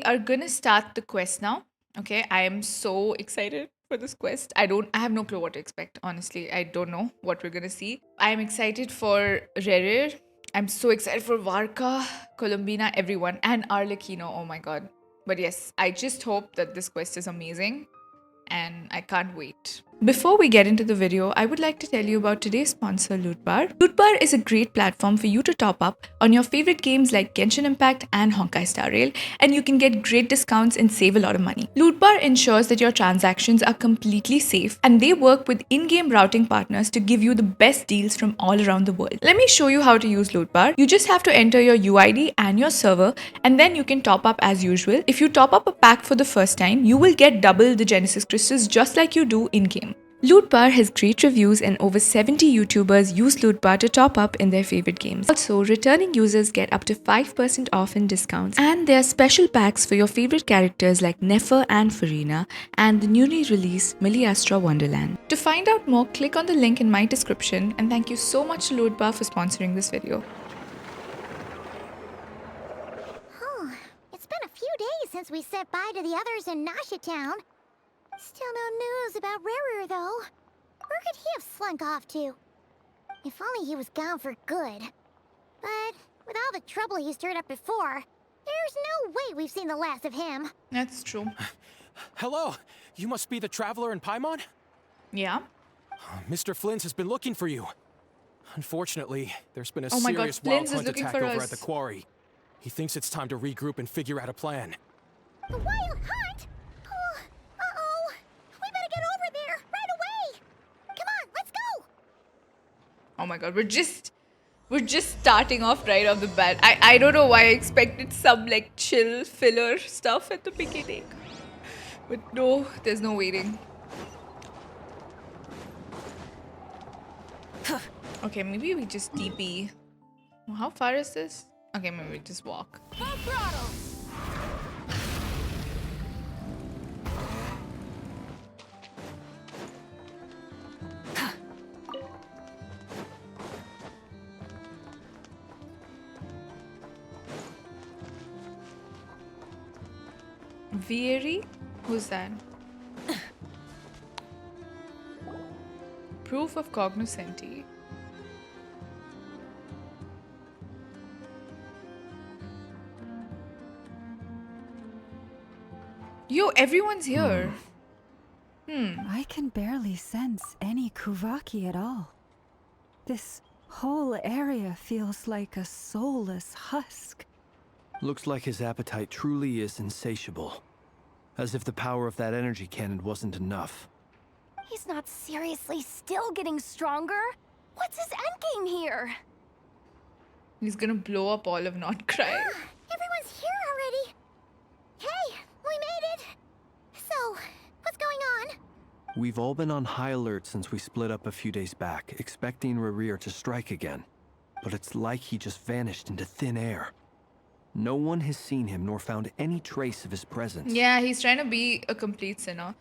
are gonna start the quest now. Okay, I am so excited for this quest. I have no clue what to expect, honestly. I don't know what we're gonna see. I am excited for Rerir. I'm so excited for Varka, Columbina, everyone, and Arlecchino. Oh my god. But yes, I just hope that this quest is amazing and I can't wait. Before we get into the video, I would like to tell you about today's sponsor, Lootbar. Lootbar is a great platform for you to top up on your favorite games like Genshin Impact and Honkai Star Rail, and you can get great discounts and save a lot of money. Lootbar ensures that your transactions are completely safe, and they work with in-game routing partners to give you the best deals from all around the world. Let me show you how to use Lootbar. You just have to enter your UID and your server, and then you can top up as usual. If you top up a pack for the first time, you will get double the Genesis crystals just like you do in-game. Lootbar has great reviews and over 70 YouTubers use Lootbar to top up in their favorite games. Also, returning users get up to 5% off in discounts, and there are special packs for your favorite characters like Nefer and Furina, and the newly released Miliastra Wonderland. To find out more, click on the link in my description, and thank you so much to Lootbar for sponsoring this video. It's been a few days since we said bye to the others in Nasha Town. Still no news about RERIR, though. Where could he have slunk off to? If only he was gone for good. But with all the trouble he stirred up before, there's no way we've seen the last of him. That's true. Hello, you must be the traveler in Paimon? Yeah. Mr. Flynns has been looking for you. Unfortunately, there's been a Oh my god, serious wild Flynns is hunt looking attack for over us. at the quarry. He thinks it's time to regroup and figure out a plan. The wild hunt? Oh, uh-oh. We better get over there right away. Come on, let's go. Oh my god, we're just starting off right off the bat. I don't know why I expected some like chill filler stuff at the beginning. But no, there's no waiting. Okay, maybe we just TP. How far is this? Okay, maybe we just walk. Full throttle. Vieri? Who's that? Proof of cognoscenti. Yo, everyone's here. I can barely sense any Kuvaki at all. This whole area feels like a soulless husk. Looks like his appetite truly is insatiable. As if the power of that energy cannon wasn't enough. He's not seriously still getting stronger. What's his endgame here? He's gonna blow up all of Not Krai. Everyone's here already. Hey, we made it. So, what's going on? We've all been on high alert since we split up a few days back, expecting RERIR to strike again. But it's like he just vanished into thin air. No one has seen him nor found any trace of his presence. Yeah, he's trying to be a complete sinner.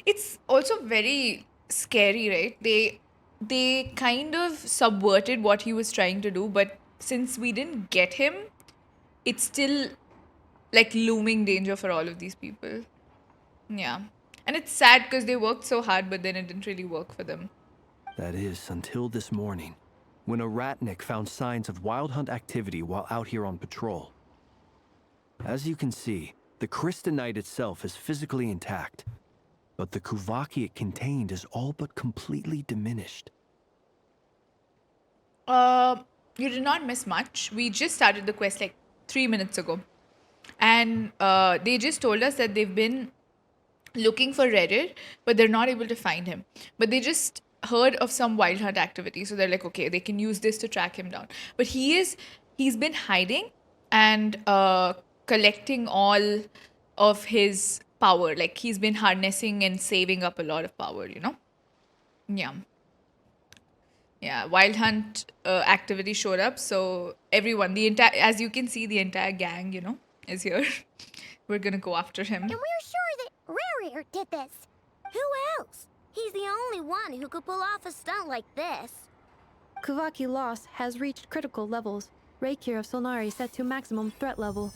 It's also very scary, right? They kind of subverted what he was trying to do, but since we didn't get him, it's still like looming danger for all of these people. Yeah. And it's sad because they worked so hard, but then it didn't really work for them. That is, until this morning, when a ratnik found signs of wild hunt activity while out here on patrol. As you can see, the Crystonite itself is physically intact, but the Kuvaki it contained is all but completely diminished. You did not miss much. We just started the quest like 3 minutes ago. And they just told us that they've been looking for RERIR, but they're not able to find him. But they just heard of some wild hunt activity, so they're like, okay, they can use this to track him down. But he's been hiding and collecting all of his power. Like he's been harnessing and saving up a lot of power, you know? Yeah, wild hunt activity showed up, so everyone, as you can see, the entire gang, you know, is here. We're gonna go after him. And we're sure that RERIR did this. Who else? He's the only one who could pull off a stunt like this. Kuvaki loss has reached critical levels. Reiki of Solnari set to maximum threat level.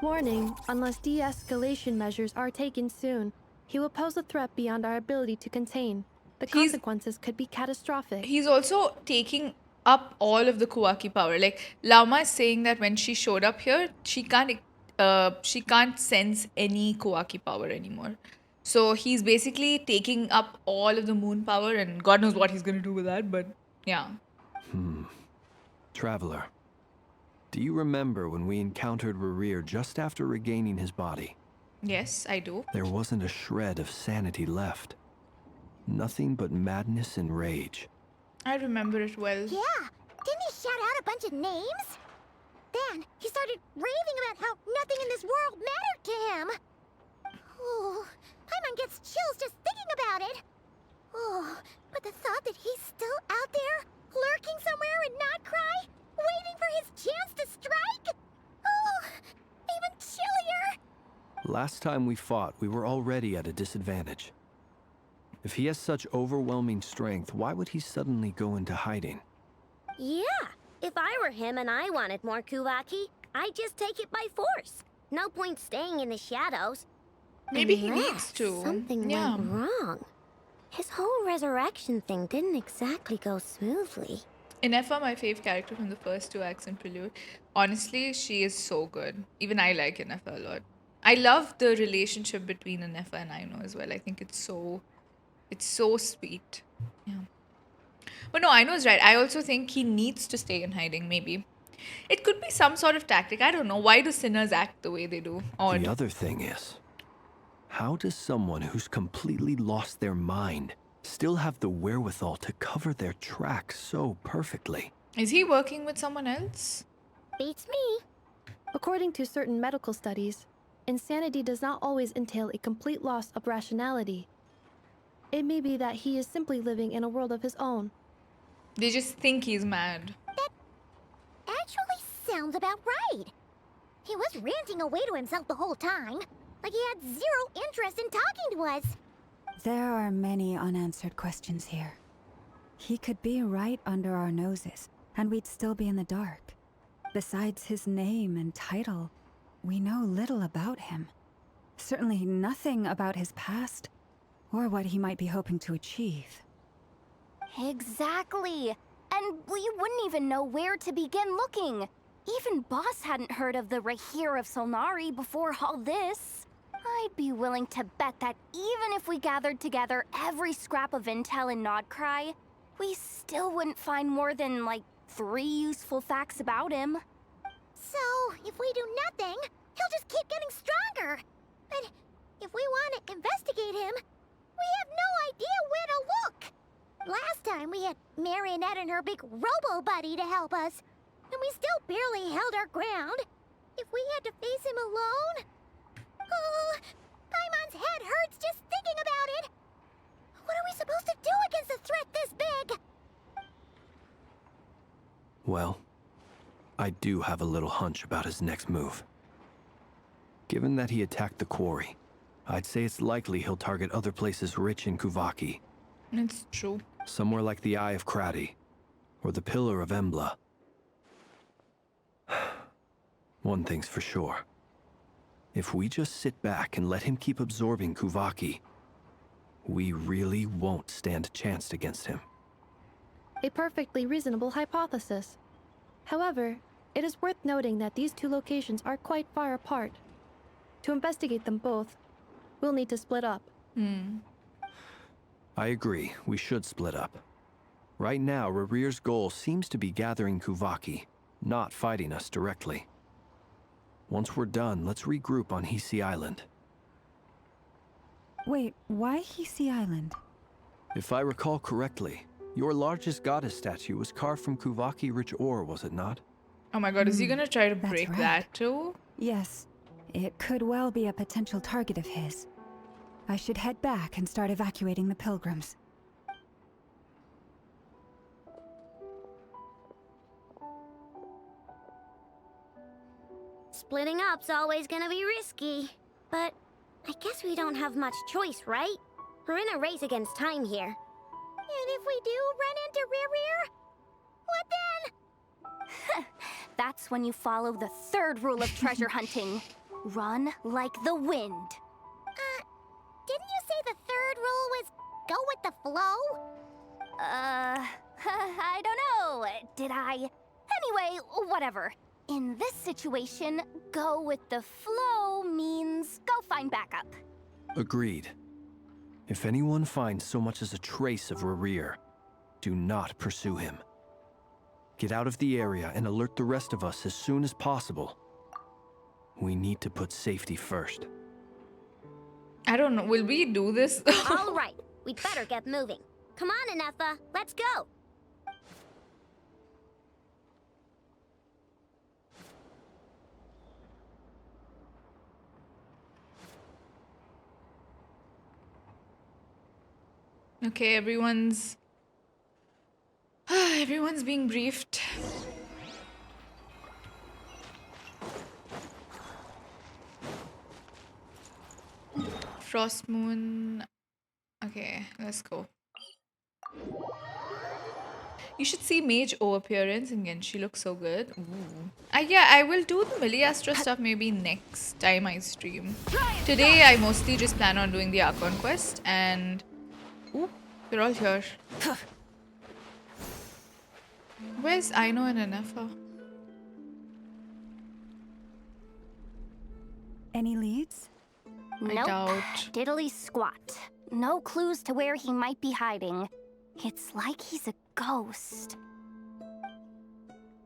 Warning, unless de-escalation measures are taken soon, he will pose a threat beyond our ability to contain. The He's- consequences could be catastrophic. He's also taking up all of the Kuwaki power. Like Lama is saying that when she showed up here, she can't sense any Kuwaki power anymore. So he's basically taking up all of the moon power, and God knows what he's gonna do with that. But yeah, Traveler, do you remember when we encountered RERIR just after regaining his body? yes, I do. There wasn't a shred of sanity left. Nothing but madness and rage. I remember it well. Yeah, didn't he shout out a bunch of names? Then he started raving about how nothing in this world mattered to him. Oh, Paimon gets chills just thinking about it. Oh, but the thought that he's still out there, lurking somewhere in Not Krai, waiting for his chance to strike? Oh, even chillier. Last time we fought, we were already at a disadvantage. If he has such overwhelming strength, why would he suddenly go into hiding? Yeah, if I were him and I wanted more Kuwaki, I'd just take it by force. No point staying in the shadows. Maybe he Unless needs to. Something Yeah. went wrong. His whole resurrection thing didn't exactly go smoothly. Nefer, my fave character from the first two acts in Prelude. Honestly, she is so good. Even I like Nefer a lot. I love the relationship between Nefer and Aino as well. I think it's so sweet. Yeah. But no, Aino is right. I also think he needs to stay in hiding, maybe. It could be some sort of tactic. I don't know. Why do sinners act the way they do? Odd. The other thing is, how does someone who's completely lost their mind still have the wherewithal to cover their tracks so perfectly? Is he working with someone else? Beats me. According to certain medical studies, insanity does not always entail a complete loss of rationality. It may be that he is simply living in a world of his own. They just think he's mad. Actually sounds about right. He was ranting away to himself the whole time, like he had zero interest in talking to us. There are many unanswered questions here. He could be right under our noses, and we'd still be in the dark. Besides his name and title, we know little about him. Certainly nothing about his past, or what he might be hoping to achieve. Exactly. And we wouldn't even know where to begin looking. Even Boss hadn't heard of the RERIR'S of Solnari before all this. I'd be willing to bet that even if we gathered together every scrap of intel in Nodcry, we still wouldn't find more than, like, 3 useful facts about him. So, if we do nothing, he'll just keep getting stronger. But if we want to investigate him, we have no idea where to look. Last time we had Marionette and her big robo-buddy to help us, and we still barely held our ground. If we had to face him alone... Oh, Paimon's head hurts just thinking about it. What are we supposed to do against a threat this big? Well, I do have a little hunch about his next move. Given that he attacked the quarry, I'd say it's likely he'll target other places rich in Kuwaki. It's true. Somewhere like the Eye of Krai, or the Pillar of Embla. One thing's for sure. If we just sit back and let him keep absorbing Kuwaki, we really won't stand a chance against him. A perfectly reasonable hypothesis. However, it is worth noting that these two locations are quite far apart. To investigate them both, we'll need to split up. I agree, we should split up. Right now, RERIR'S goal seems to be gathering Kuwaki, not fighting us directly. Once we're done, let's regroup on Hisi Island. Wait, why Hisi Island? If I recall correctly, your largest goddess statue was carved from Kuwaki-rich ore, was it not? Oh my god, is he gonna try to that's break right. that too? Yes, it could well be a potential target of his. I should head back and start evacuating the pilgrims. Splitting up's always gonna be risky. But I guess we don't have much choice, right? We're in a race against time here. And if we do run into RERIR, what then? That's when you follow the 3rd rule of treasure hunting. Run like the wind. Didn't you say the third rule was go with the flow? I don't know. Did I? Anyway, whatever. In this situation, go with the flow means go find backup. Agreed. If anyone finds so much as a trace of RERIR, do not pursue him. Get out of the area and alert the rest of us as soon as possible. We need to put safety first. I don't know. Will we do this? All right, we'd better get moving. Come on, Nefer, let's go. Okay, everyone's being briefed. Frost Moon. Okay, let's go. You should see Mage O appearance again. She looks so good. Ooh. Yeah, I will do the Miliastra stuff maybe next time I stream. Today, I mostly just plan on doing the Archon quest and... Ooh, they're all here. Where's Aino and Nefer? Any leads? Nope. doubt. Diddly squat. No clues to where he might be hiding. It's like he's a ghost.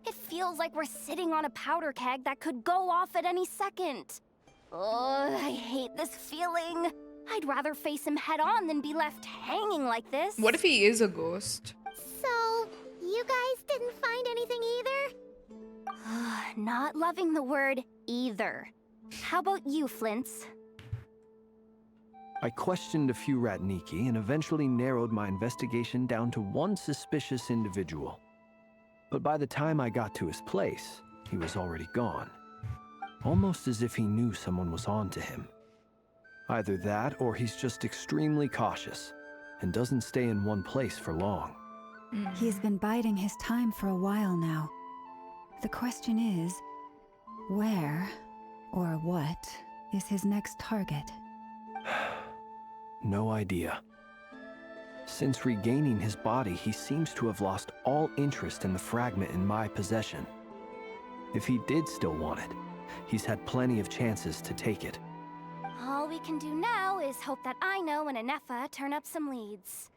It feels like we're sitting on a powder keg that could go off at any second. Oh, I hate this feeling. I'd rather face him head on than be left hanging like this. What if he is a ghost? So, you guys didn't find anything either? Not loving the word either. How about you, Flints? I questioned a few Ratniki and eventually narrowed my investigation down to one suspicious individual. But by the time I got to his place, he was already gone. Almost as if he knew someone was on to him. Either that or he's just extremely cautious and doesn't stay in one place for long. He's been biding his time for a while now. The question is, where or what is his next target? No idea. Since regaining his body, he seems to have lost all interest in the fragment in my possession. If he did still want it, he's had plenty of chances to take it. All we can do now is hope that Aino and Nefer turn up some leads.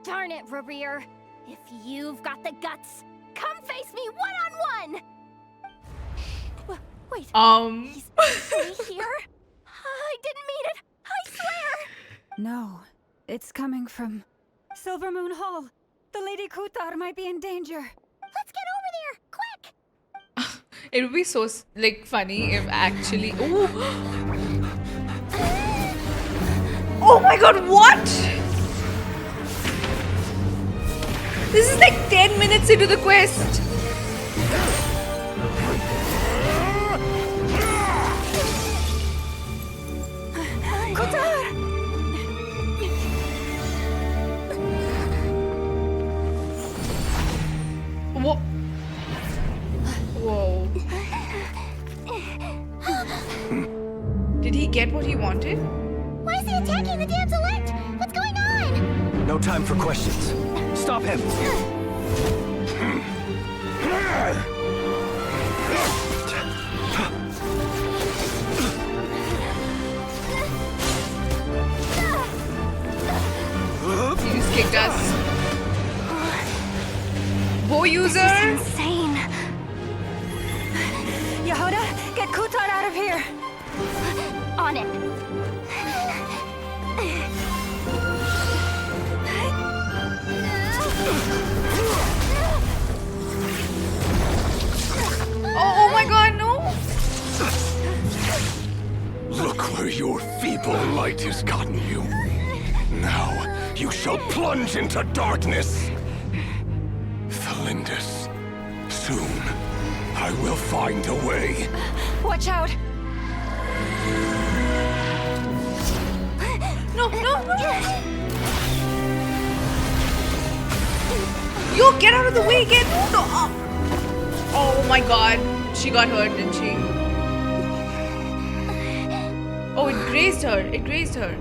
Darn it, RERIR. If you've got the guts, come face me one-on-one! Wait, he's actually here? I didn't mean it, I swear! No, it's coming from Silver Moon Hall. The Lady Kutar might be in danger. Let's get over there, quick! It would be so like funny if actually. Ooh. Oh my god! What? This is like 10 minutes into the quest. Kutar! Whoa. Whoa. Did he get what he wanted? Why is he attacking the damselette? What's going on? No time for questions. Stop him! He just kicked us. Bow user! Insane. Yehuda, get Kutar out of here! On it. Oh my god, no! Look where your feeble light has gotten you. Now you shall plunge into darkness. Felindis, soon I will find a way. Watch out! No, no, no! Yo, get out of the way, get no! Oh my god, she got hurt, didn't she? grazed her. It grazed her.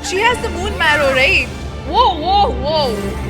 She has the moon marrow, right? Whoa, whoa, whoa.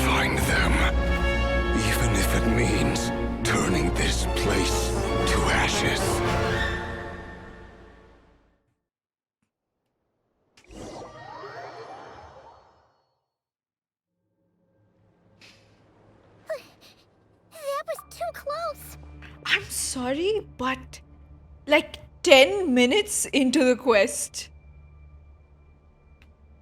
Find them. Even if it means turning this place to ashes. That was too close. I'm sorry, but like 10 minutes into the quest,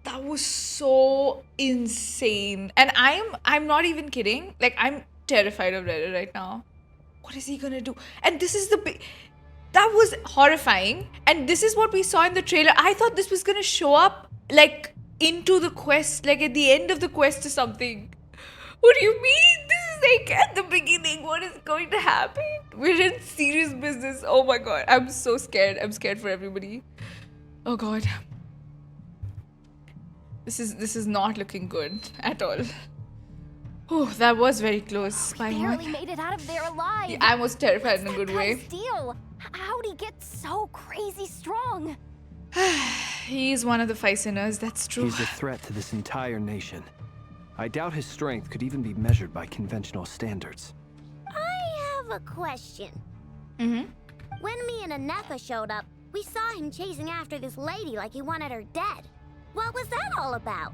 that was so insane. And I'm not even kidding. Like, I'm terrified of RERIR right now. What is he gonna do? And this is the big... That was horrifying. And this is what we saw in the trailer. I thought this was gonna show up, like, into the quest, like at the end of the quest or something. What do you mean? This is like at the beginning. What is going to happen? We're in serious business. Oh my god. I'm so scared. I'm scared for everybody. Oh god. This is not looking good at all. Oh, that was very close. We barely made it out of there alive. Yeah, I was terrified in a good way. Deal? How'd he get so crazy strong? He's one of the five sinners, that's true. He's a threat to this entire nation. I doubt his strength could even be measured by conventional standards. I have a question. Mm-hmm. When me and Nefer showed up, we saw him chasing after this lady like he wanted her dead. What was that all about?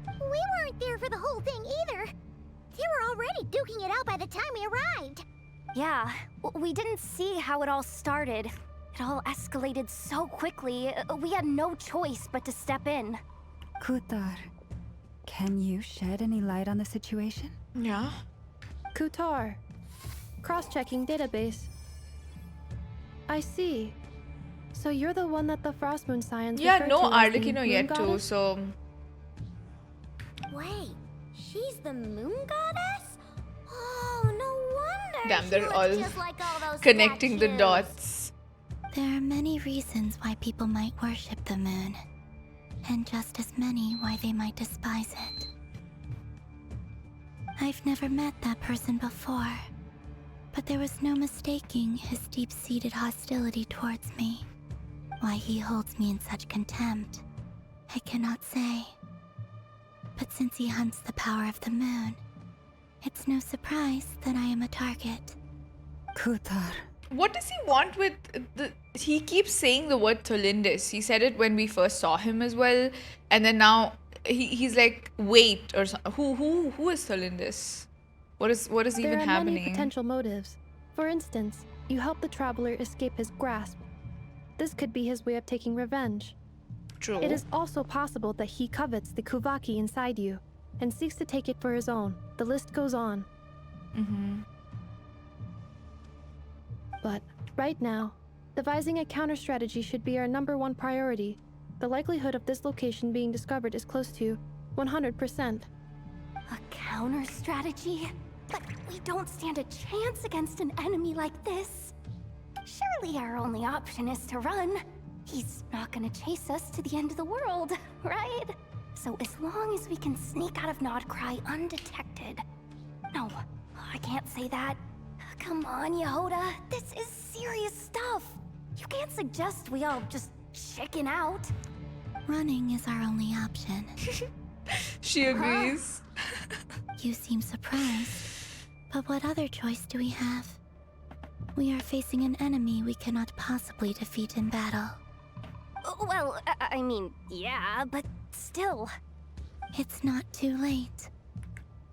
We weren't there for the whole thing either. They were already duking it out by the time we arrived. Yeah, we didn't see how it all started. It all escalated so quickly, we had no choice but to step in. Kutar, can you shed any light on the situation? Yeah. Kutar. Cross-checking database. I see. So you're the one that the Frostmoon Science Yeah, referred no to as the Arlecchino moon yet too, goddess? so... Wait, she's the moon goddess? Oh, no wonder. Damn, she they're looks all just like all those connecting the statues. dots. There are many reasons why people might worship the moon, and just as many why they might despise it. I've never met that person before, but there was no mistaking his deep-seated hostility towards me. Why he holds me in such contempt, I cannot say. But since he hunts the power of the moon, it's no surprise that I am a target. Kutar. What does he want with the... He keeps saying the word Tholindis. He said it when we first saw him as well. And then now he's like, wait, or who is Tholindis? What is even There are happening? many potential motives. For instance, you help the traveler escape his grasp. This could be his way of taking revenge. True. It is also possible that he covets the Kuvaki inside you and seeks to take it for his own. The list goes on. Mm-hmm. But right now, devising a counter strategy should be our #1 priority. The likelihood of this location being discovered is close to 100%. A counter strategy? But we don't stand a chance against an enemy like this. Surely our only option is to run. He's not gonna chase us to the end of the world, right? So as long as we can sneak out of Krai undetected. No, I can't say that. Come on, Yehoda. This is serious stuff. You can't suggest we all just chicken out. Running is our only option. She agrees. You seem surprised. But what other choice do we have? We are facing an enemy we cannot possibly defeat in battle. Well, I mean, yeah, but still. It's not too late.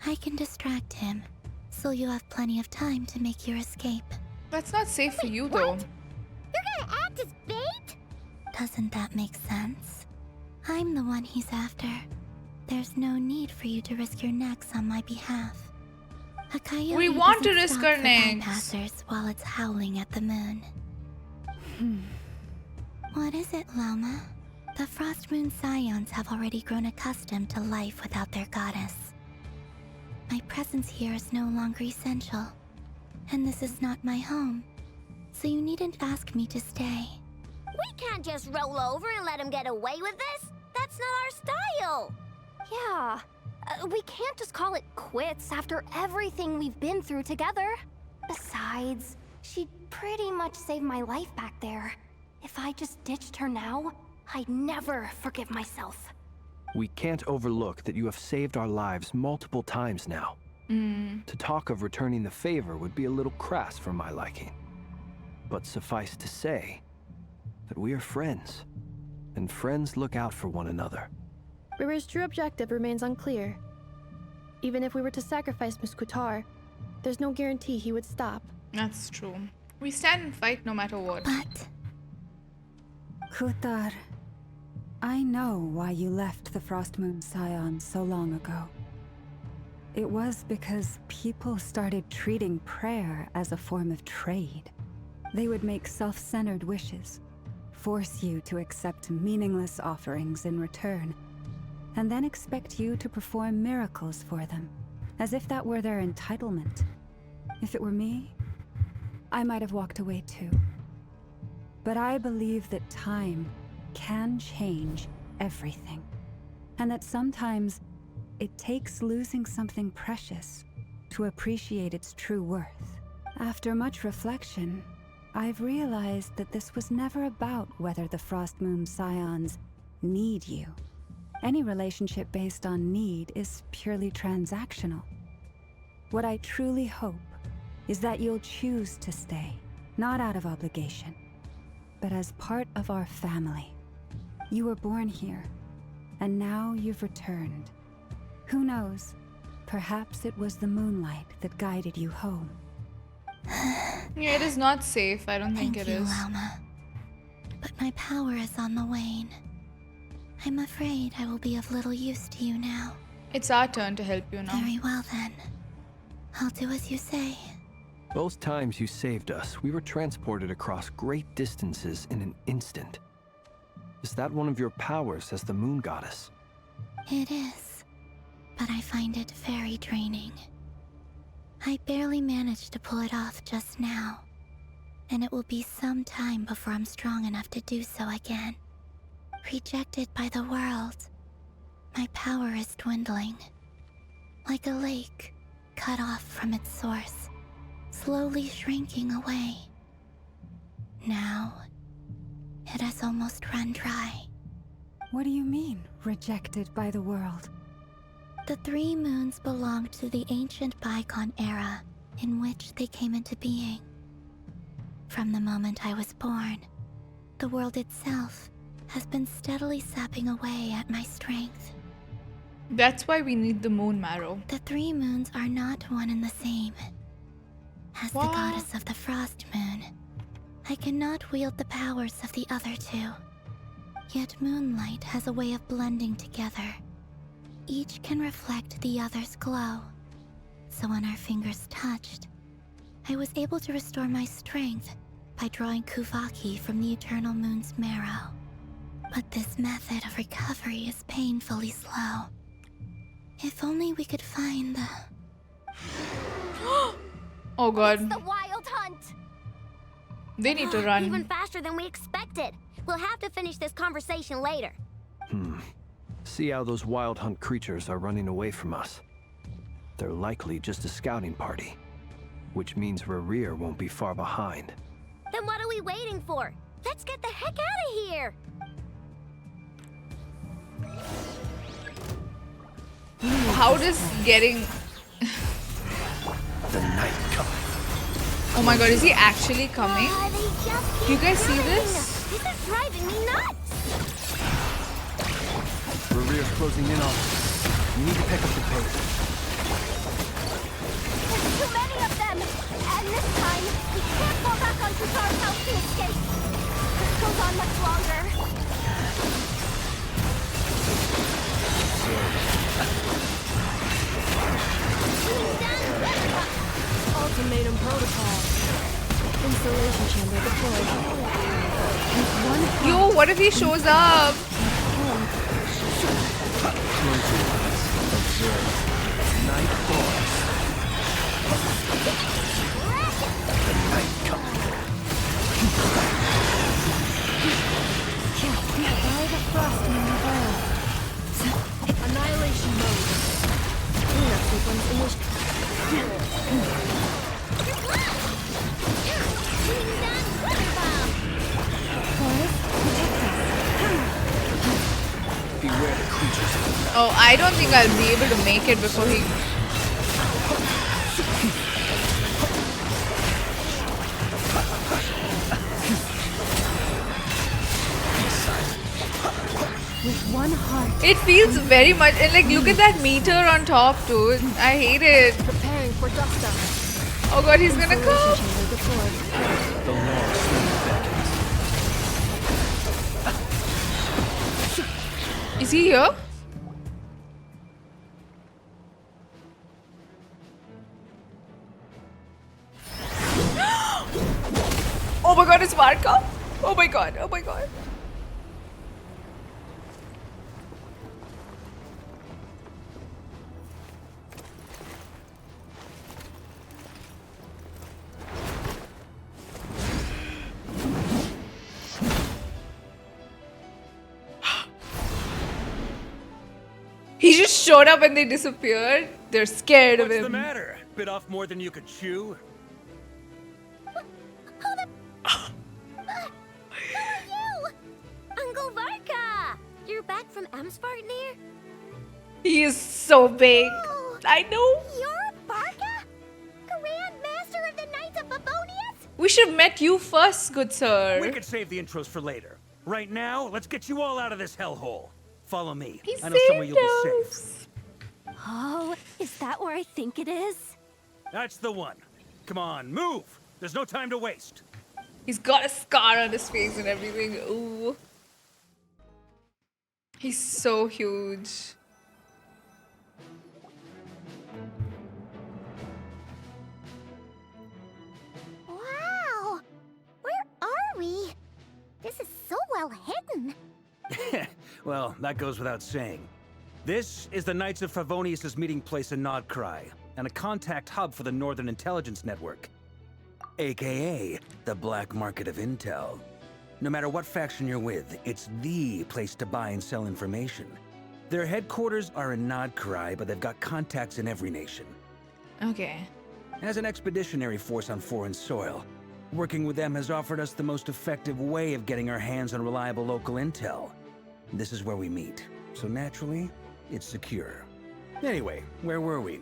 I can distract him, so you have plenty of time to make your escape. That's not safe for you though. You're gonna act act as bait? Doesn't that make sense? I'm the one he's after. There's no need for you to risk your necks on my behalf. A coyote We want to doesn't risk stop our for necks. bypassers while it's howling at the moon. What is it, Loma? The Frost Moon Scions have already grown accustomed to life without their goddess. My presence here is no longer essential, and this is not my home, so you needn't ask me to stay. We can't just roll over and let him get away with this. That's not our style. Yeah. We can't just call it quits after everything we've been through together. Besides, she pretty much saved my life back there. If I just ditched her now, I'd never forgive myself. We can't overlook that you have saved our lives multiple times now. To talk of returning the favor would be a little crass for my liking. But suffice to say that we are friends, and friends look out for one another. RERIR'S true objective remains unclear. Even if we were to sacrifice Muskutar, there's no guarantee he would stop. That's true. We stand and fight no matter what. But Kutar, I know why you left the Frost Moon Scions so long ago. It was because people started treating prayer as a form of trade. They would make self-centered wishes, force you to accept meaningless offerings in return, and then expect you to perform miracles for them, as if that were their entitlement. If it were me, I might have walked away too. But I believe that time can change everything, and that sometimes it takes losing something precious to appreciate its true worth. After much reflection, I've realized that this was never about whether the Frost Moon Scions need you. Any relationship based on need is purely transactional. What I truly hope is that you'll choose to stay, not out of obligation, but as part of our family. You were born here, and now you've returned. Who knows? Perhaps it was the moonlight that guided you home. Yeah, it is not safe. I don't think thank it you, is. Lama. But my power is on the wane. I'm afraid I will be of little use to you now. It's our turn to help you now. Very well then. I'll do as you say. Both times you saved us, we were transported across great distances in an instant. Is that one of your powers as the moon goddess? It is, but I find it very draining. I barely managed to pull it off just now, and it will be some time before I'm strong enough to do so again. Rejected by the world, my power is dwindling. Like a lake cut off from its source, slowly shrinking away. Now, it has almost run dry. What do you mean, rejected by the world? The 3 moons belonged to the ancient bygone era in which they came into being. From the moment I was born, the world itself has been steadily sapping away at my strength. That's why we need the moon marrow. The 3 moons are not one and the same. As What? the goddess of the Frost Moon, I cannot wield the powers of the other 2. Yet moonlight has a way of blending together. Each can reflect the other's glow. So when our fingers touched, I was able to restore my strength by drawing Kuvaki from the eternal moon's marrow. But this method of recovery is painfully slow. If only we could find the... Oh god. The wild hunt! They need to run. Even faster than we expected. We'll have to finish this conversation later. See how those wild hunt creatures are running away from us. They're likely just a scouting party, which means RERIR won't be far behind. Then what are we waiting for? Let's get the heck out of here! How does getting... The night coming. Oh my god, is he actually coming? They just keep You guys see coming. this? This is driving me nuts! RERIR's closing in on us. We need to pick up the pace. There's too many of them! And this time, we can't fall back on Kutar's house to escape! much longer. Ultimatum protocol. Installation chamber deployed. Yo, what if he shows up? Night falls. The night comes. By the frost in the earth. Annihilation mode. Cleanup sequence Beware the creatures of the night. Oh, I don't think I'll be able to make it before he... With one heart. It feels very much... And like, look at that meter on top, dude. I hate it. preparing for dust up. Oh god, he's gonna come. Chamber deployed. The long sleep beckons. Is he here? Oh my god, it's Varka. Oh my god, oh my god. He just showed up and they disappeared. They're scared of What's him. the matter? Bit off more than you could chew? You! Uncle Varka! You're back from Amspartnir? He is so big. I know. You're Varka? Grand Master of the Knights of Favonius? We should have met you first, good sir. We could save the intros for later. Right now, let's get you all out of this hellhole. Follow me. He I know somewhere you'll be saved safe. us. Oh, is that where I think it is? That's the one. Come on, move! There's no time to waste. He's got a scar on his face and everything. Ooh. He's so huge. Wow! Where are we? This is so well hidden. Well, that goes without saying. This is the Knights of Favonius' meeting place in Krai, and a contact hub for the Northern Intelligence Network, aka the Black Market of Intel. No matter what faction you're with, it's the place to buy and sell information. Their headquarters are in Krai, but they've got contacts in every nation. Okay. As an expeditionary force on foreign soil, working with them has offered us the most effective way of getting our hands on reliable local intel. This is where we meet, so naturally, it's secure. Anyway, where were we?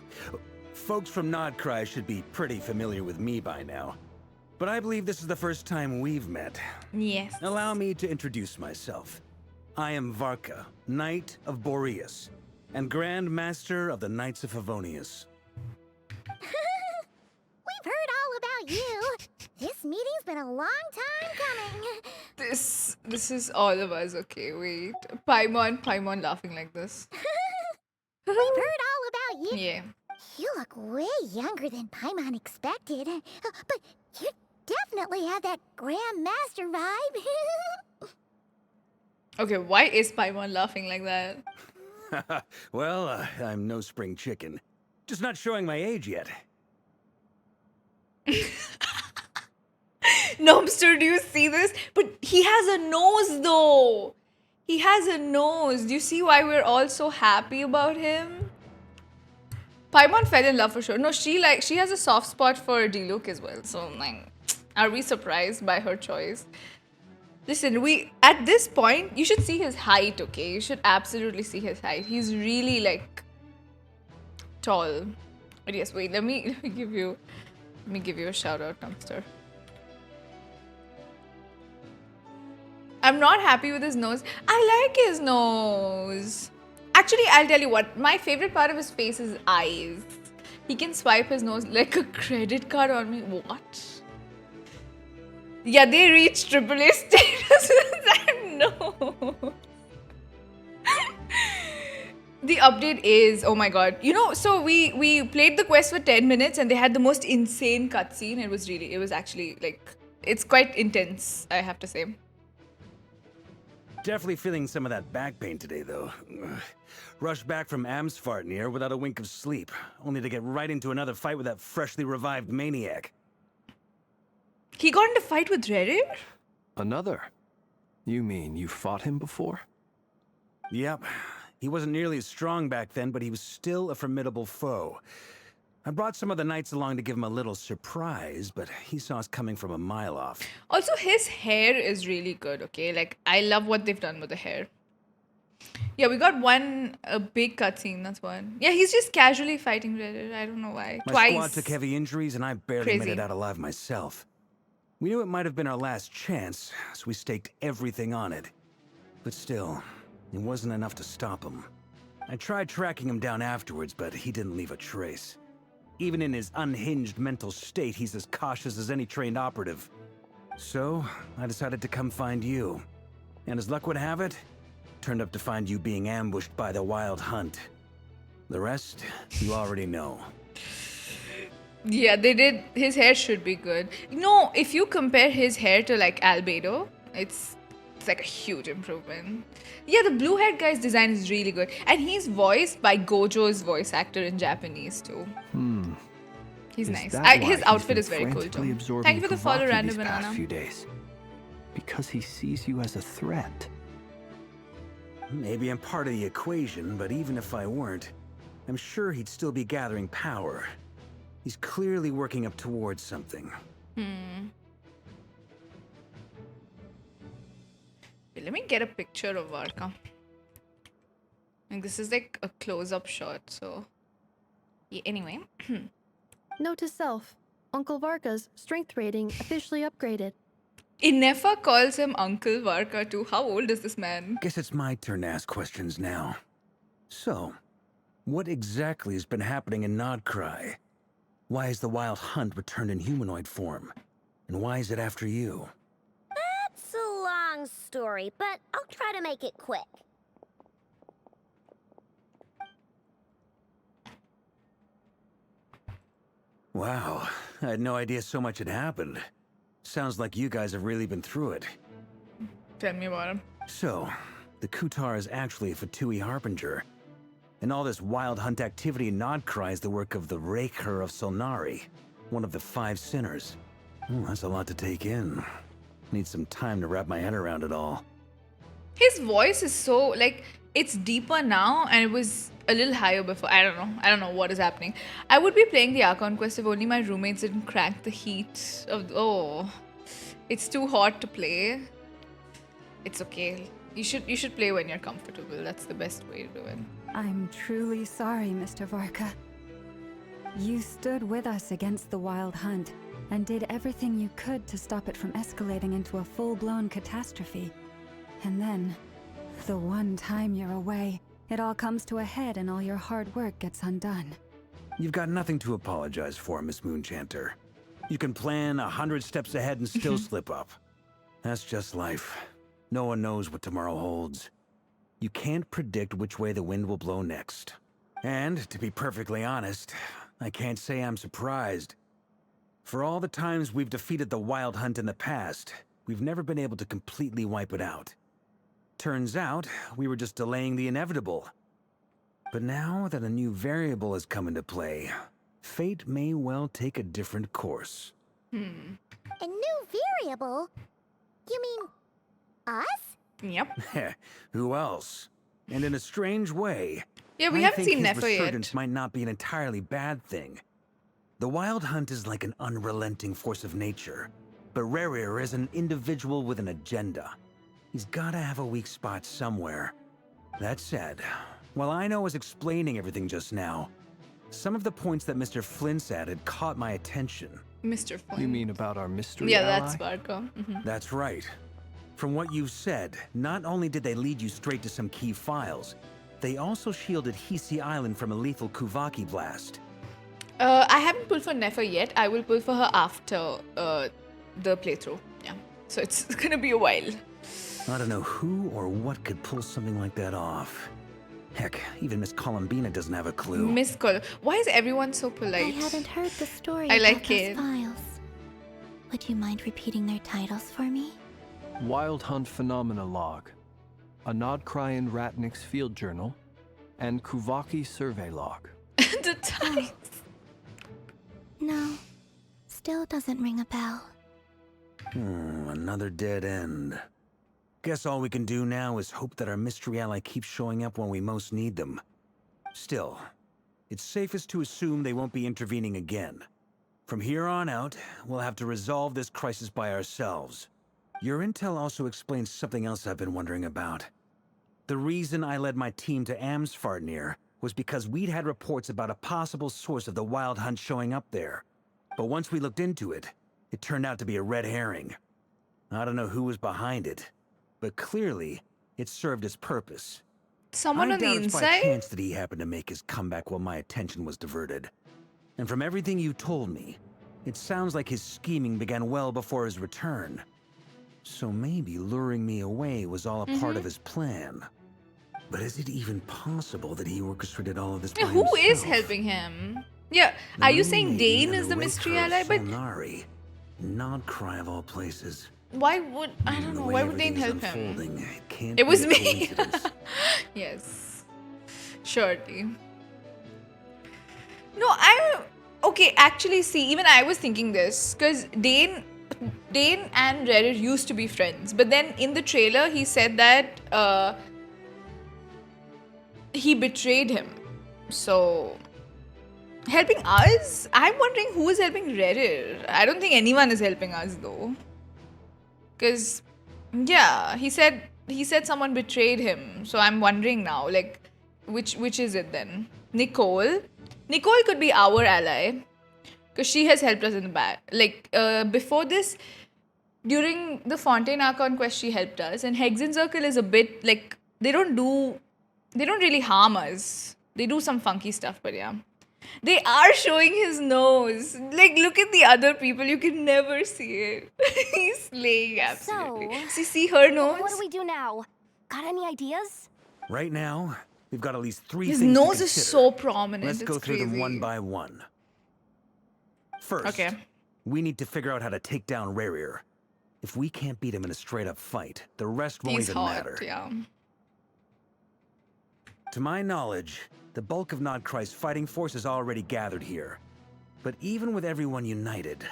Folks from Krai should be pretty familiar with me by now. But I believe this is the first time we've met. Yes. Allow me to introduce myself. I am Varka, Knight of Boreas, and Grand Master of the Knights of Favonius. We've heard all about you. This meeting's been a long time coming. This is all of us. Okay, wait. Paimon laughing like this. We've heard all about you. Yeah. You look way younger than Paimon expected. But you definitely have that Grand Master vibe. Okay, why is Paimon laughing like that? Well, I'm no spring chicken. Just not showing my age yet. Nomster, do you see this? But he has a nose though. He has a nose. Do you see why we're all so happy about him? Paimon fell in love for sure. No, she has a soft spot for Diluc as well. So like, are we surprised by her choice? Listen, at this point, you should see his height, okay? You should absolutely see his height. He's really like tall. But yes, wait, let me give you a shout out, Nomster. I'm not happy with his nose. I like his nose. Actually, I'll tell you what. My favorite part of his face is eyes. He can swipe his nose like a credit card on me. What? Yeah, they reached AAA status with that The update is, oh my god. You know, so we played the quest for 10 minutes and they had the most insane cutscene. It was actually like, it's quite intense, I have to say. Definitely feeling some of that back pain today, though. Rushed back from Amsfartnir without a wink of sleep, only to get right into another fight with that freshly revived maniac. He got into a fight with RERIR? Another? You mean you fought him before? Yep. He wasn't nearly as strong back then, but he was still a formidable foe. I brought some of the knights along to give him a little surprise, but he saw us coming from a mile off. Also, his hair is really good, okay? Like, I love what they've done with the hair. Yeah, we got a big cutscene, that's one. Yeah, he's just casually fighting RERIR. I don't know why. My Twice. squad took heavy injuries, and I barely made it out alive myself. We knew it might have been our last chance, so we staked everything on it. But still, it wasn't enough to stop him. I tried tracking him down afterwards, but he didn't leave a trace. Even in his unhinged mental state, he's as cautious as any trained operative. So, I decided to come find you. And as luck would have it, turned up to find you being ambushed by the Wild Hunt. The rest, you already know. Yeah, they did. His hair should be good. No, if you compare his hair to like Albedo, it's like a huge improvement. Yeah, the blue-haired guy's design is really good. And he's voiced by Gojo's voice actor in Japanese too. He's nice. His outfit is very cool too. Thank you for the follow, Random Banana. Few days. Because he sees you as a threat. Maybe I'm part of the equation, but even if I weren't, I'm sure he'd still be gathering power. He's clearly working up towards something. Let me get a picture of Varka. And this is like a close-up shot, so... Yeah, anyway. Note to self, Uncle Varka's strength rating officially upgraded. Nefer calls him Uncle Varka too. How old is this man? Guess it's my turn to ask questions now. So, what exactly has been happening in Krai? Why has the Wild Hunt returned in humanoid form? And why is it after you? It's a long story, but I'll try to make it quick. Wow, I had no idea so much had happened. Sounds like you guys have really been through it. Tell me about him. So, the Kutar is actually a Fatui Harbinger. And all this Wild Hunt activity in Krai is the work of the Reconnecting of Solnari, one of the 5 sinners. That's a lot to take in. Need some time to wrap my head around it all. His voice is so, like, it's deeper now and it was a little higher before. I don't know what is happening. I would be playing the Archon quest if only my roommates didn't crank the heat of, it's too hot to play. It's okay. You should play when you're comfortable. That's the best way to do it. I'm truly sorry, Mr. Varka. You stood with us against the Wild Hunt and did everything you could to stop it from escalating into a full-blown catastrophe. And then, the one time you're away, it all comes to a head and all your hard work gets undone. You've got nothing to apologize for, Miss Moonchanter. You can plan 100 steps ahead and still slip up. That's just life. No one knows what tomorrow holds. You can't predict which way the wind will blow next. And, to be perfectly honest, I can't say I'm surprised. For all the times we've defeated the Wild Hunt in the past, we've never been able to completely wipe it out. Turns out, we were just delaying the inevitable. But now that a new variable has come into play, fate may well take a different course. A new variable? You mean us? Yep. Who else? And in a strange way, Yeah, we I haven't think seen his Nefer yet. resurgence might not be an entirely bad thing. The Wild Hunt is like an unrelenting force of nature, but RERIR is an individual with an agenda. He's gotta have a weak spot somewhere. That said, while I was explaining everything just now, some of the points that Mr. Flynn said had caught my attention. Mr. Flynn. You mean about our mystery Yeah, ally? that's Varka. That's right. From what you've said, not only did they lead you straight to some key files, they also shielded Hisi Island from a lethal Kuvaki blast. I haven't pulled for Nefer yet. I will pull for her after the playthrough. Yeah. So it's gonna be a while. I don't know who or what could pull something like that off. Heck, even Miss Columbina doesn't have a clue. Miss Col. Why is everyone so I polite? hadn't heard the story I about like those it. files. Would you mind repeating their titles for me? Wild Hunt Phenomena Log, a Nodcrian Ratnik's Field Journal, and Kuvaki Survey Log. The time. No. Still doesn't ring a bell. Another dead end. Guess all we can do now is hope that our mystery ally keeps showing up when we most need them. Still, it's safest to assume they won't be intervening again. From here on out, we'll have to resolve this crisis by ourselves. Your intel also explains something else I've been wondering about. The reason I led my team to Amsfartnir was because we'd had reports about a possible source of the Wild Hunt showing up there. But once we looked into it, it turned out to be a red herring. I don't know who was behind it, but clearly, it served its purpose. Someone I on the doubt it's by inside? chance that he happened to make his comeback while my attention was diverted. And from everything you told me, it sounds like his scheming began well before his return. So maybe luring me away was all a part of his plan. But is it even possible that he orchestrated all of this by Yeah, who is himself? helping him? Yeah, The are you Moon saying Maiden Dane and is the Raker mystery of ally? But Solnari. Not Krai of all places. why would I don't The know? way Why would Dane everything help is him? unfolding, it can't It was be a me. coincidence. Yes, surely. No, I okay. Actually, see, even I was thinking this because Dane and Rerir used to be friends, but then in the trailer he said that he betrayed him. So helping us? I'm wondering who is helping Rerir. I don't think anyone is helping us though. Because yeah, he said someone betrayed him. So I'm wondering now, like, which is it then? Nicole could be our ally because she has helped us in the back. Like before this, during the Fontaine Archon quest, she helped us. And Hexen Circle is a bit like they don't really harm us. They do some funky stuff, but yeah. They are showing his nose. Like, look at the other people. You can never see it. He's slaying, absolutely. So, See her nose? What do we do now? Got any ideas? Right now, we've got at least three His things to nose is consider. so prominent. Let's go it's through them crazy. one by one. First, Okay. we need to figure out how to take down RERIR. If we can't beat him in a straight-up fight, the rest won't He's even hot, matter. yeah. To my knowledge, the bulk of Nodcri's fighting force is already gathered here. But even with everyone united,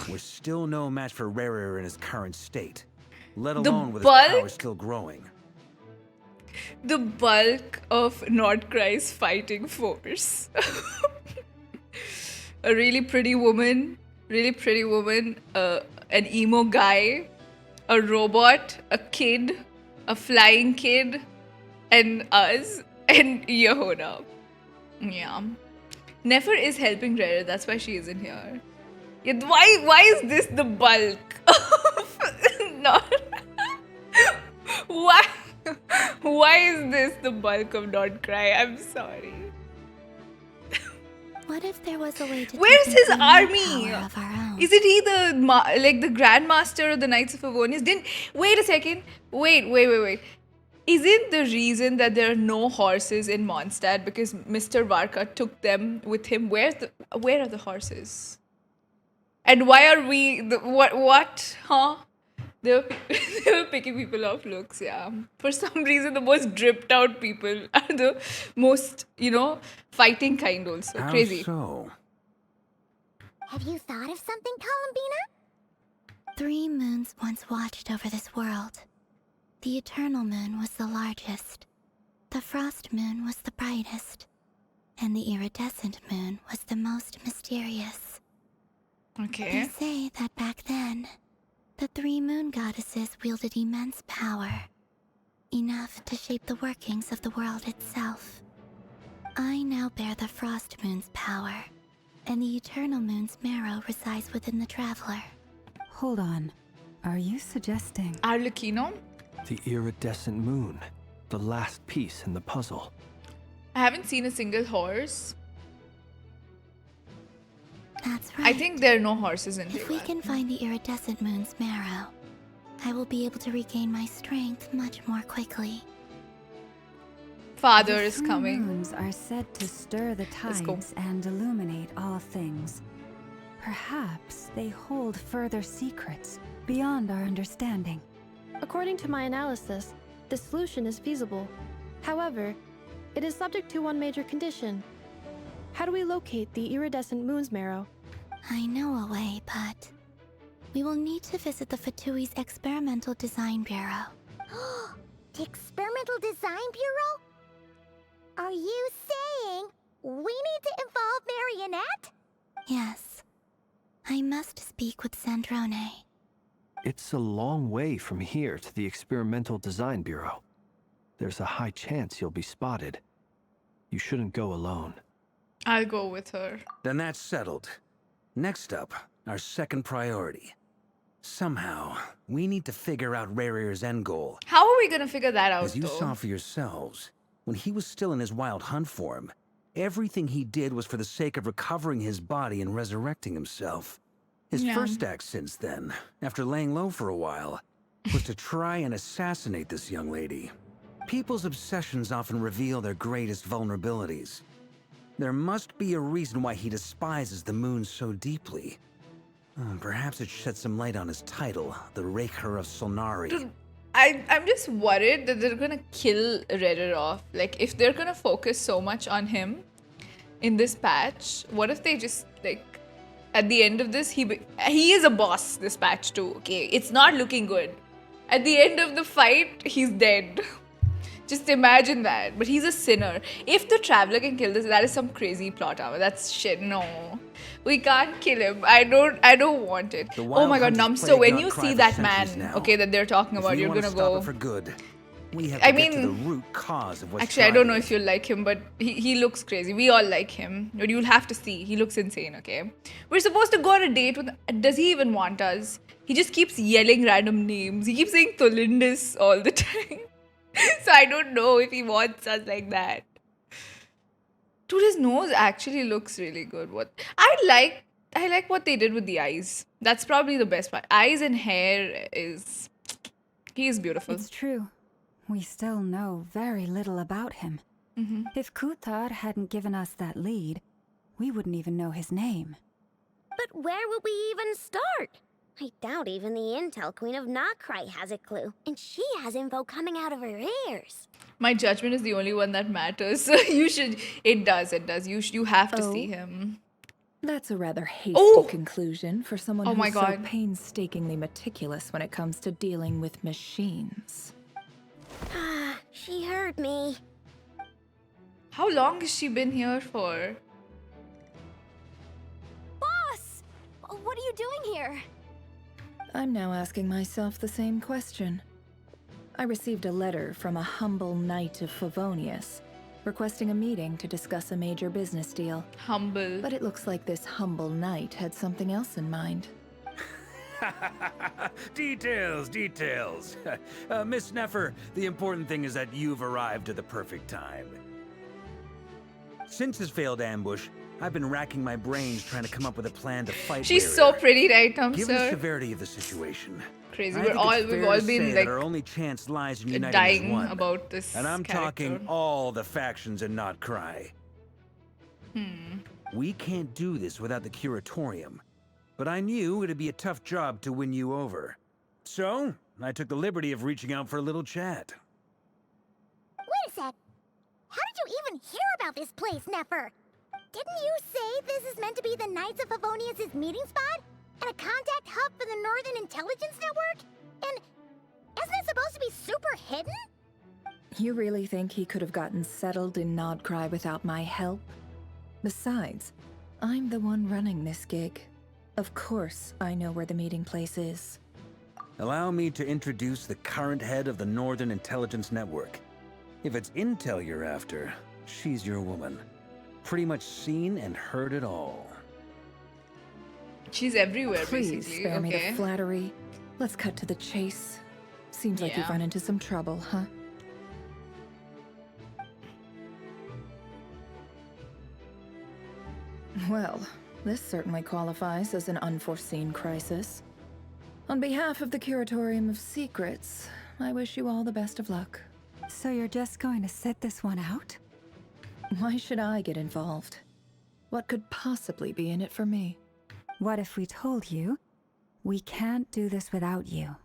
we're still no match for RERIR in his current state, let alone with his bulk? power still growing. The bulk of Nordkrei's fighting force. A really pretty woman, an emo guy, a robot, a kid, a flying kid, and us, and Yehoda. Yeah. Nefer is helping Rera, that's why she isn't here. Yeah, why is this the bulk of why is this the bulk of Nordkrai? I'm sorry. What if there was a way to Where's tap his into army? power of our own? Isn't he the Grandmaster of the Knights of Favonius? Wait a second. Wait. Isn't the reason that there are no horses in Mondstadt because Mr. Varka took them with him? Where are the horses? And why are we what? Huh? They were picking people off looks, yeah. For some reason, the most dripped out people are the most, fighting kind also. How Crazy. so? Have you thought of something, Columbina? 3 moons once watched over this world. The Eternal Moon was the largest. The Frost Moon was the brightest. And the Iridescent Moon was the most mysterious. They Okay. say that back then, the 3 moon goddesses wielded immense power. Enough to shape the workings of the world itself. I now bear the Frost Moon's power, and the Eternal Moon's marrow resides within the Traveler. Hold on. Are you suggesting? Arlecchino? The iridescent moon, the last piece in the puzzle. I haven't seen a single horse. That's right. I think there are no horses in If we Taiwan. can find the Iridescent Moon's marrow, I will be able to regain my strength much more quickly. father The is 3 coming. moons are said to stir the Let's go. tides and illuminate all things. Perhaps they hold further secrets beyond our understanding. According to my analysis, the solution is feasible. However, it is subject to one major condition. How do we locate the iridescent moon's marrow? I know a way, but we will need to visit the Fatui's Experimental Design Bureau. The Experimental Design Bureau? Are you saying we need to involve Marionette? Yes. I must speak with Sandrone. It's a long way from here to the Experimental Design Bureau. There's a high chance you'll be spotted. You shouldn't go alone. I'll go with her. Then that's settled. Next up, our second priority. Somehow, we need to figure out RERIR'S end goal. How are we gonna figure that out, As you though? saw for yourselves, when he was still in his wild hunt form, everything he did was for the sake of recovering his body and resurrecting himself. His Yeah. first act since then, after laying low for a while, was to try and assassinate this young lady. People's obsessions often reveal their greatest vulnerabilities. There must be a reason why he despises the moon so deeply. Perhaps it sheds some light on his title, the Raker of Solnari. Dude, I'm just worried that they're gonna kill RERIR off. Like, if they're gonna focus so much on him in this patch, what if they just, like, at the end of this, he is a boss, this patch too, okay? It's not looking good. At the end of the fight, he's dead. Just imagine that. But he's a sinner. If the Traveler can kill this, that is some crazy plot armor. That's shit. No. We can't kill him. I don't want it. The Oh Wild my god, Hunt has Numso, plagued when Not you Cry see for that centuries man, now. okay, that they're talking If about, we you're want gonna to stop go. it for good, we have I to get to the mean, root cause of what's Actually, I don't know driving if you like him, but he looks crazy. We all like him. But you'll have to see. He looks insane, okay? We're supposed to go on a date with... Does he even want us? He just keeps yelling random names. He keeps saying Tholindis all the time. So I don't know if he wants us like that. Dude, his nose actually looks really good. I like what they did with the eyes. That's probably the best part. Eyes and hair is... He is beautiful. It's true. We still know very little about him. If Kuthar hadn't given us that lead, we wouldn't even know his name. But where would we even start? I doubt even the Intel Queen of Krai has a clue. And she has info coming out of her ears. My judgment is the only one that matters. So you should... It does. You have to see him. That's a rather hasty Oh! conclusion for someone Oh who's my so God. painstakingly meticulous when it comes to dealing with machines. Ah, she heard me. How long has she been here for? Boss! What are you doing here? I'm now asking myself the same question. I received a letter from a humble knight of Favonius, requesting a meeting to discuss a major business deal. Humble. But it looks like this humble knight had something else in mind. Details. Miss Nefer, the important thing is that you've arrived at the perfect time. Since his failed ambush, I've been racking my brains trying to come up with a plan to fight She's RERIR. so pretty, right, Given the sir? severity of the situation, Crazy. I We've think it's fair all to been say like that our only chance lies in uniting as dying one. about this. And I'm talking character. all the factions in Not Cry. We can't do this without the Curatorium, but I knew it'd be a tough job to win you over. So, I took the liberty of reaching out for a little chat. Wait a sec. How did you even hear about this place, Nefer? Didn't you say this is meant to be the Knights of Favonius' meeting spot? And a contact hub for the Northern Intelligence Network? And isn't it supposed to be super hidden? You really think he could have gotten settled in Nodcry without my help? Besides, I'm the one running this gig. Of course I know where the meeting place is. Allow me to introduce the current head of the Northern Intelligence Network. If it's intel you're after, she's your woman. Pretty much seen and heard it all. She's everywhere, Please basically. spare me the Okay. flattery. Let's cut to the chase. Seems like you've Yeah. run into some trouble, huh? Well, this certainly qualifies as an unforeseen crisis. On behalf of the Curatorium of Secrets, I wish you all the best of luck. So you're just going to sit this one out? Why should I get involved? What could possibly be in it for me? What if we told you we can't do this without you?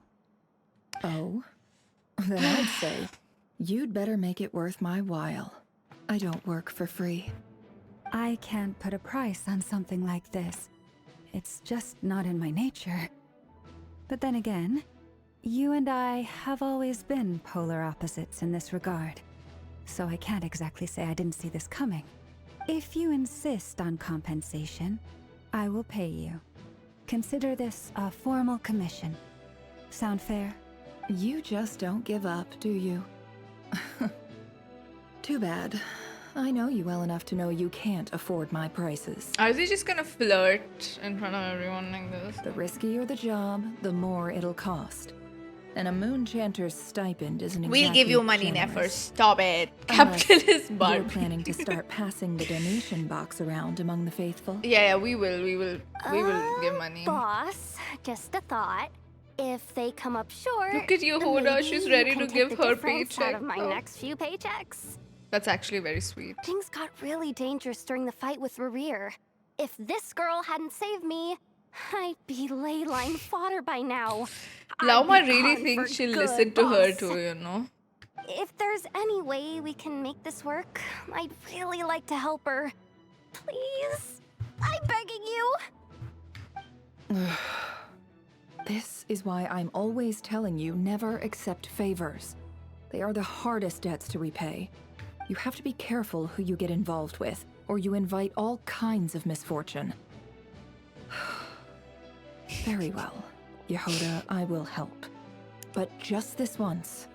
Oh? Then I'd say you'd better make it worth my while. I don't work for free. I can't put a price on something like this. It's just not in my nature. But then again, you and I have always been polar opposites in this regard. So I can't exactly say I didn't see this coming. If you insist on compensation, I will pay you. Consider this a formal commission. Sound fair? You just don't give up, do you? Too bad. I know you well enough to know you can't afford my prices. Are they just gonna flirt in front of everyone like this? The riskier the job, the more it'll cost. And a moon chanter's stipend isn't exactly We'll give you money, generous. Nefer. Stop it. Unless Capitalist you're Barbie. planning to start passing the donation box around among the faithful. Yeah, we will give money. Boss, just a thought. If they come up short, Look at you, Hoda. maybe She's you ready can to take give the her difference out paycheck. of my Oh. next few paychecks. That's actually very sweet. Things got really dangerous during the fight with RERIR. If this girl hadn't saved me, I'd be ley line fodder by now. Lauma I'd be really gone thinks for she'll good, listen to her boss. too, you know? If there's any way we can make this work, I'd really like to help her. Please? I'm begging you. This is why I'm always telling you never accept favors. They are the hardest debts to repay. You have to be careful who you get involved with, or you invite all kinds of misfortune. Very well, Yehoda, I will help. But just this once.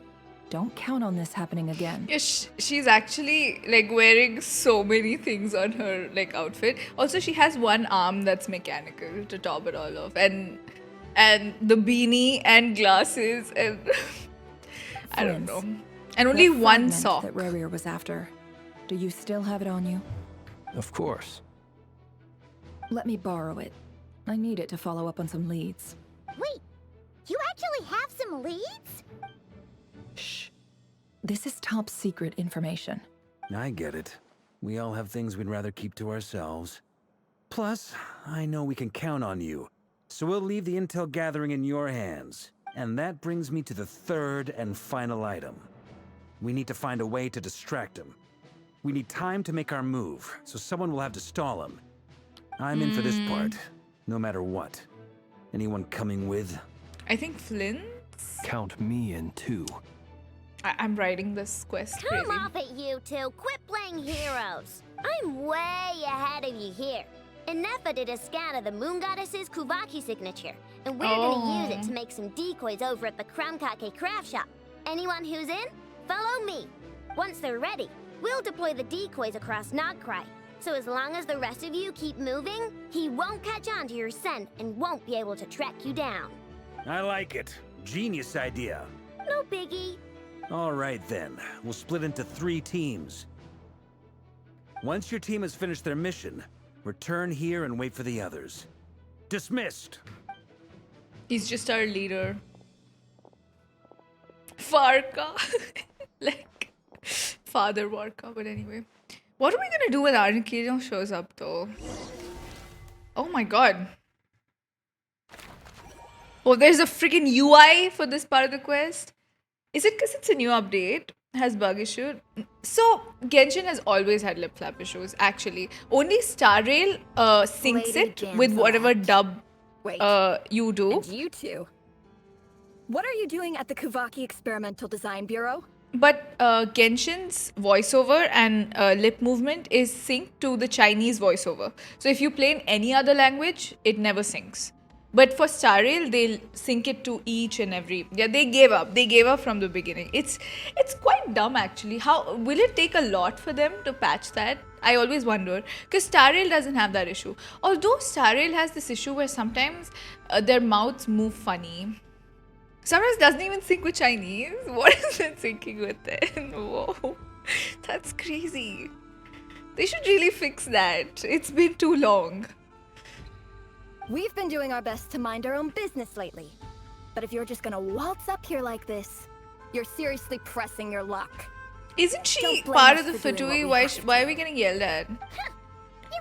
Don't count on this happening again. Yeah, she's actually like wearing so many things on her like outfit. Also, she has one arm that's mechanical to top it all off, and the beanie and glasses and I don't know, and only That one fragment sock. that RERIR was after. Do you still have it on you? Of course. Let me borrow it. I need it to follow up on some leads. Wait, you actually have some leads? Shh. This is top secret information. I get it. We all have things we'd rather keep to ourselves. Plus, I know we can count on you. So we'll leave the intel gathering in your hands. And that brings me to the third and final item. We need to find a way to distract him. We need time to make our move, so someone will have to stall him. I'm in for this part, no matter what. Anyone coming with? I think Flynn. Count me in too. I'm writing this quest Come crazy. off it, you two. Quit playing heroes. I'm way ahead of you here. And Nefer did a scan of the Moon Goddess's Kuvaki signature, and we're gonna use it to make some decoys over at the Krumkake craft shop. Anyone who's in, follow me. Once they're ready, we'll deploy the decoys across Krai. So as long as the rest of you keep moving, he won't catch on to your scent and won't be able to track you down. I like it. Genius idea. No biggie. All right then, we'll split into 3 teams. Once your team has finished their mission, return here and wait for the others. Dismissed! He's just our leader. Varka. Like, Father Varka, but anyway. What are we gonna do when Archon shows up though? Oh my god. Oh, there's a freaking UI for this part of the quest? Is it because it's a new update? Has bug issue? So, Genshin has always had lip flap issues, actually. Only Star Rail syncs Lady it with whatever dub Wait, you do. and you two? What are you doing at the Kuvaki Experimental Design Bureau? But Genshin's voiceover and lip movement is synced to the Chinese voiceover. So if you play in any other language, it never syncs. But for Star Rail, they'll sync it to each and every. Yeah, they gave up. They gave up from the beginning. It's quite dumb actually. How will it take a lot for them to patch that? I always wonder, because Star Rail doesn't have that issue. Although Star Rail has this issue where sometimes their mouths move funny. Sometimes it doesn't even sync with Chinese. What is it syncing with then? Whoa, that's crazy. They should really fix that. It's been too long. We've been doing our best to mind our own business lately. But if you're just gonna waltz up here like this, You're seriously pressing your luck. Isn't she Don't blame part us of the for doing Fatui? what we have Why are we getting yelled at? You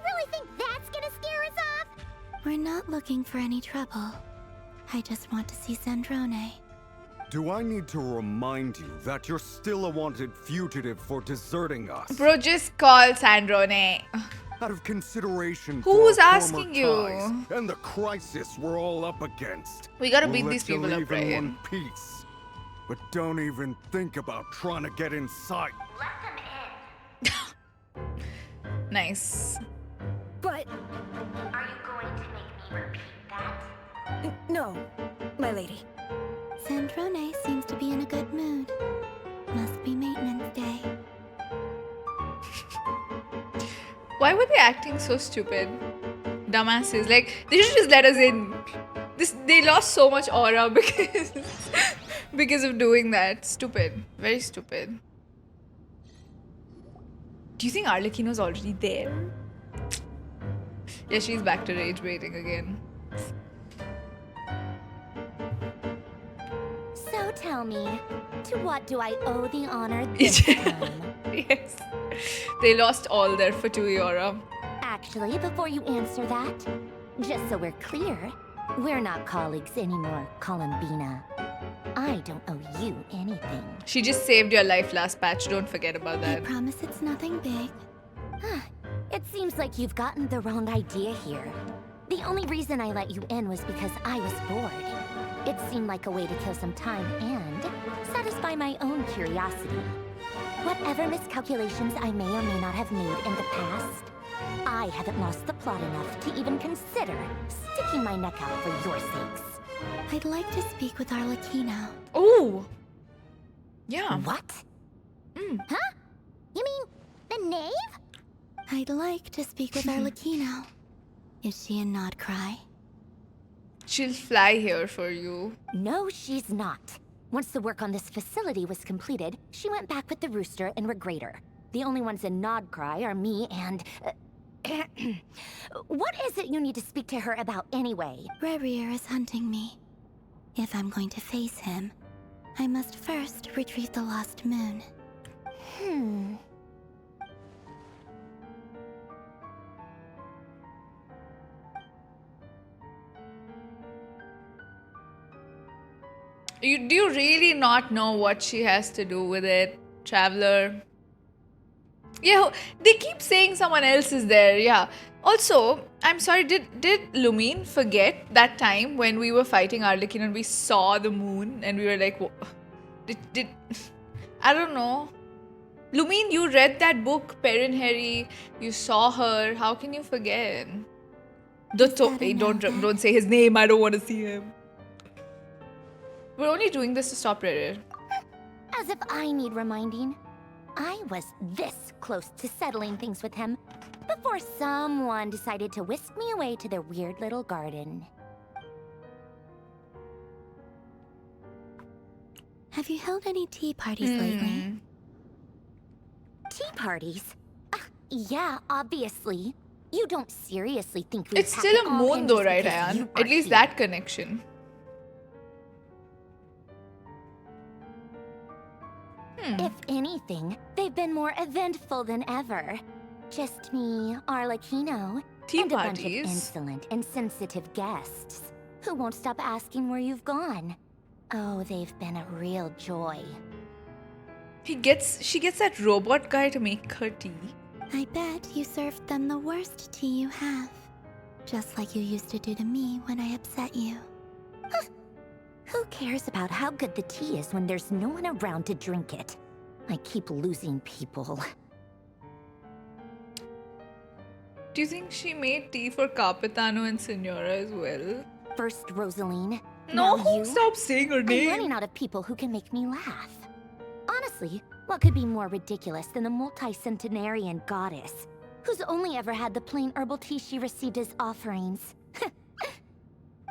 really think that's gonna scare us off? We're not looking for any trouble. I just want to see Sandrone. Do I need to remind you that you're still a wanted fugitive for deserting us? Bro, just call Sandrone. Out of consideration Who's for our asking former you? ties and the crisis we're all up against. We gotta We'll beat let these you people up, leave in right? one piece. But don't even think about trying to get inside. Nice. But Are you going to make me repeat that? no, my lady. Sandrone seems to be in a good mood. Must be maintenance day. Why were they acting so stupid? Dumbasses. Like, they should just let us in. They lost so much aura because of doing that. Stupid. Very stupid. Do you think Arlecchino's already there? Yeah, she's back to rage baiting again. So tell me, to what do I owe the honor this time? Yes. They lost all their Fatui aura. Actually, before you answer that, just so we're clear, we're not colleagues anymore, Columbina. I don't owe you anything. She just saved your life last patch. Don't forget about I that. promise it's nothing big. It seems like you've gotten the wrong idea here. The only reason I let you in was because I was bored. It seemed like a way to kill some time and satisfy my own curiosity. Whatever miscalculations I may or may not have made in the past, I haven't lost the plot enough to even consider sticking my neck out for your sakes. I'd like to speak with Arlecchino. Oh! Yeah. What? Huh? You mean the knave? I'd like to speak with Arlecchino. Is she in Nodcry? She'll fly here for you. No, she's not. Once the work on this facility was completed, she went back with the Rooster and Regrator. The only ones in Nodcry are me and... what is it you need to speak to her about anyway? RERIR'S is hunting me. If I'm going to face him, I must first retrieve the lost moon. Do you really not know what she has to do with it, Traveler? Yeah, they keep saying someone else is there, yeah. Also, I'm sorry, did Lumine forget that time when we were fighting Arlecchino and we saw the moon and we were like, I don't know. Lumine, you read that book, Perrin Harry, you saw her, how can you forget? Don't say his name, I don't want to see him. We're only doing this to stop RERIR. As if I need reminding. I was this close to settling things with him before someone decided to whisk me away to their weird little garden. Have you held any tea parties lately? Tea parties? Yeah, obviously. You don't seriously think we It's still a moon though, right, Ayan? At least that connection. If anything, they've been more eventful than ever. Just me, Arlecchino, and a bunch of insolent and sensitive guests who won't stop asking where you've gone. Oh, they've been a real joy. She gets that robot guy to make her tea. I bet you served them the worst tea you have. Just like you used to do to me when I upset you. Who cares about how good the tea is when there's no one around to drink it? I keep losing people. Do you think she made tea for Capitano and Senora as well? First Rosaline. No, now you. stop saying her name. I'm running out of people who can make me laugh. Honestly, what could be more ridiculous than the multi-centenarian goddess, who's only ever had the plain herbal tea she received as offerings?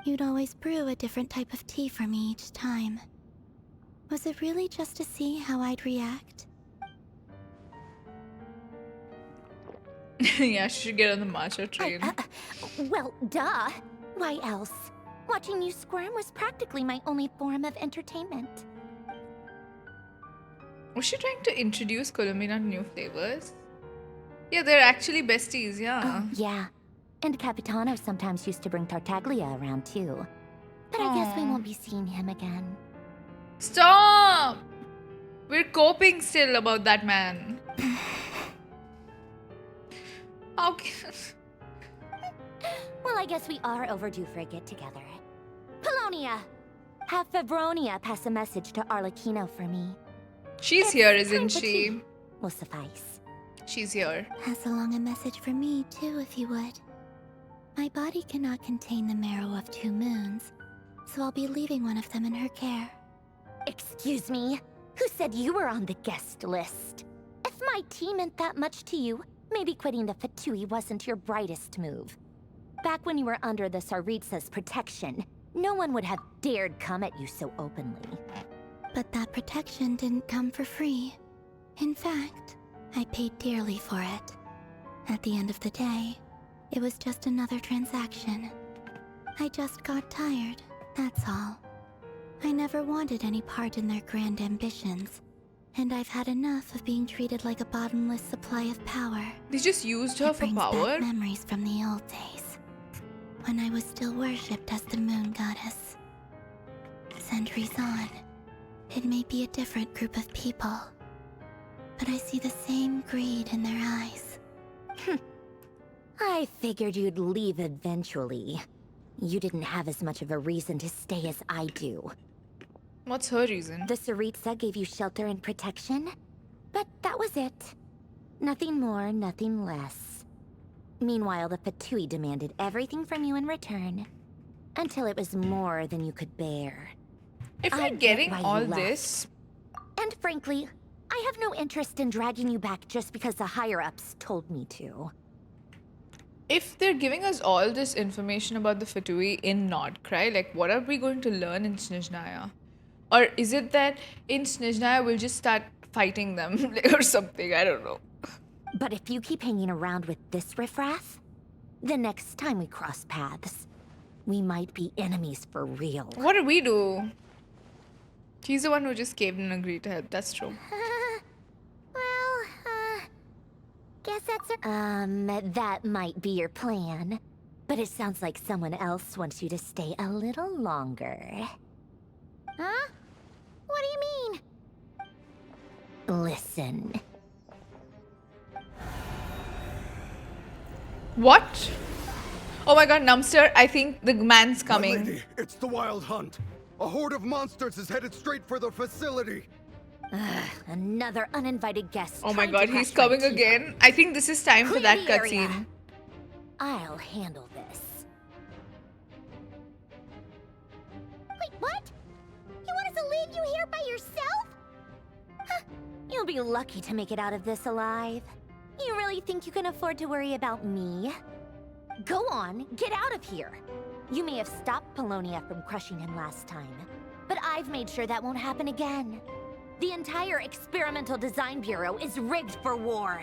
You'd always brew a different type of tea for me each time. Was it really just to see how I'd react? Yeah, she should get on the matcha train. Well, duh. Why else? Watching you squirm was practically my only form of entertainment. Was she trying to introduce Columbina to new flavors? Yeah, they're actually besties, yeah. Oh, yeah. And Capitano sometimes used to bring Tartaglia around too. But I guess we won't be seeing him again. Stop! We're coping still about that man. How can... Well, I guess we are overdue for a get-together. Polonia! Have Febronia pass a message to Arlecchino for me. She's here, isn't she? Will suffice. She's here. Pass along a message for me, too, if you would. My body cannot contain the marrow of 2 moons, so I'll be leaving one of them in her care. Excuse me? Who said you were on the guest list? If my tea meant that much to you, maybe quitting the Fatui wasn't your brightest move. Back when you were under the Tsaritsa's protection, no one would have dared come at you so openly. But that protection didn't come for free. In fact, I paid dearly for it. At the end of the day, it was just another transaction. I just got tired, that's all. I never wanted any part in their grand ambitions, and I've had enough of being treated like a bottomless supply of power. They just used her it for brings power? back memories from the old days, when I was still worshipped as the moon goddess. Centuries on, it may be a different group of people, but I see the same greed in their eyes. I figured you'd leave eventually. You didn't have as much of a reason to stay as I do. What's her reason? The Tsaritsa gave you shelter and protection, but that was it. Nothing more, nothing less. Meanwhile, the Fatui demanded everything from you in return, until it was more than you could bear. If we're getting all this... And frankly, I have no interest in dragging you back just because the higher-ups told me to. If they're giving us all this information about the Fatui in Krai, like what are we going to learn in Snezhnaya? Or is it that in Snezhnaya we'll just start fighting them or something? I don't know. But if you keep hanging around with this riffraff, the next time we cross paths, we might be enemies for real. What do we do? He's the one who just caved and agreed to help. That's true. Guess that's that might be your plan. But it sounds like someone else wants you to stay a little longer. Huh? What do you mean? Listen. What? Oh my god, Numster, I think the man's coming. My lady, it's the Wild Hunt. A horde of monsters is headed straight for the facility. Another uninvited guest. Oh my god, he's coming again. I think this is time for that cutscene. I'll handle this. Wait, what? You want us to leave you here by yourself? You'll be lucky to make it out of this alive. You really think you can afford to worry about me? Go on, get out of here. You may have stopped Polonia from crushing him last time, but I've made sure that won't happen again. The entire Experimental Design Bureau is rigged for war.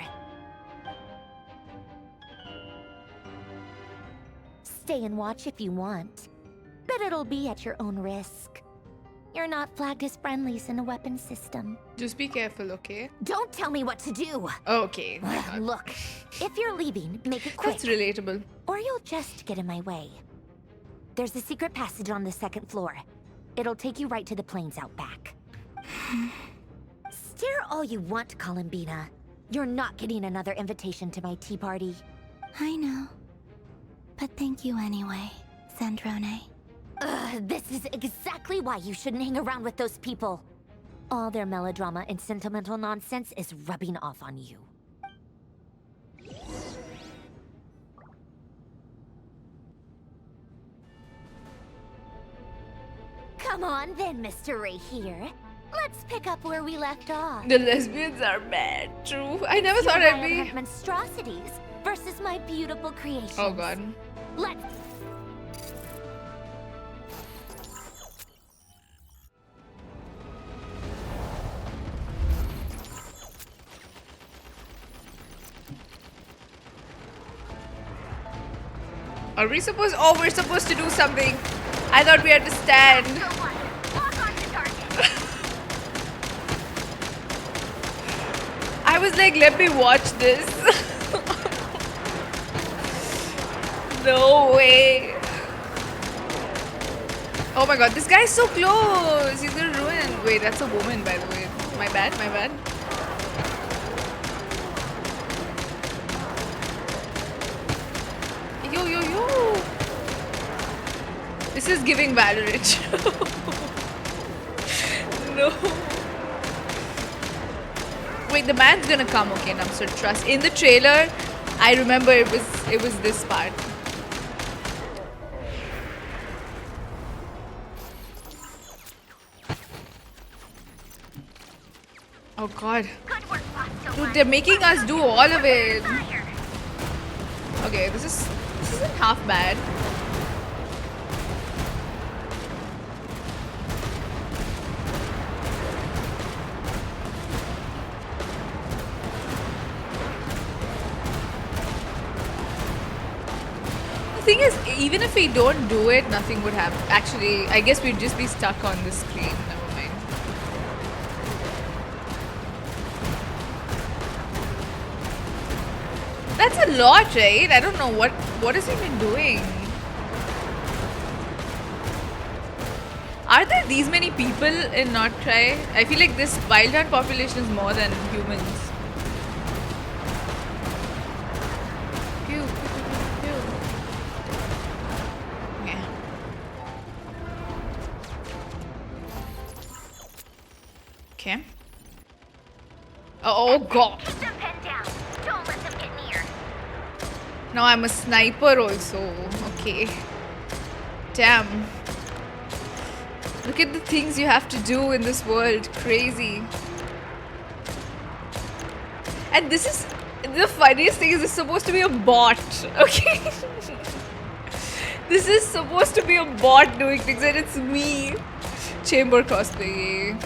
Stay and watch if you want, but it'll be at your own risk. You're not flagged as friendlies in the weapons system. Just be careful, okay? Don't tell me what to do. Okay. Look, if you're leaving, make it quick. That's relatable. Or you'll just get in my way. There's a secret passage on the 2nd floor. It'll take you right to the plains out back. Stare all you want, Columbina. You're not getting another invitation to my tea party. I know. But thank you anyway, Sandrone. This is exactly why you shouldn't hang around with those people. All their melodrama and sentimental nonsense is rubbing off on you. Come on then, Mr. Ray here. Let's pick up where we left off. The lesbians are bad, true. I never thought I'd be... monstrosities versus my beautiful creations. Oh god. Let's... Are we supposed... Oh, we're supposed to do something. I thought we had to stand. I was like, let me watch this. No way. Oh my god, this guy's so close. He's gonna ruin. Wait, that's a woman, by the way. My bad, my bad. Yo, yo, yo. This is giving Valorant. No. Wait, the man's gonna come. Okay, Namsur, trust. In the trailer, I remember it was this part. Oh god. Dude, they're making us do all of it. Okay, this isn't half bad. The thing is, even if we don't do it, nothing would happen. Actually, I guess we'd just be stuck on the screen. Never mind. That's a lot, right? I don't know what has he been doing. Are there these many people in Not Krai? I feel like this wild hunt population is more than humans. Pew, pew, pew, pew. Yeah. Okay. Oh god. Now I'm a sniper also. Okay. Damn. Look at the things you have to do in this world. Crazy. And this is the funniest thing is it's supposed to be a bot. Okay. This is supposed to be a bot doing things and it's me. Chamber cosplay.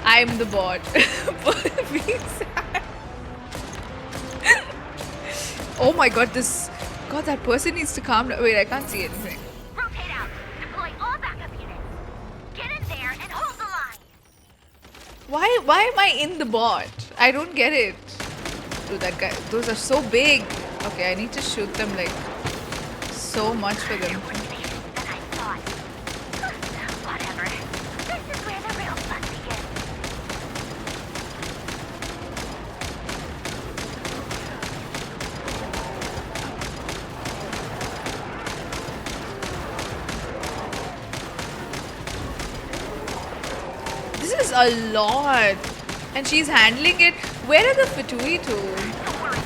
I'm the bot. Being sad. Oh my god, God, that person needs to calm down. Wait, I can't see anything. Rotate out. Deploy all backup units. Get in there and hold the line. Why am I in the bot? I don't get it. Dude, that guy, those are so big. Okay, I need to shoot them like so much for them. Whatever. This is where the real fun begins. This is a lot. And she's handling it. Where are the Fatui to? Don't worry.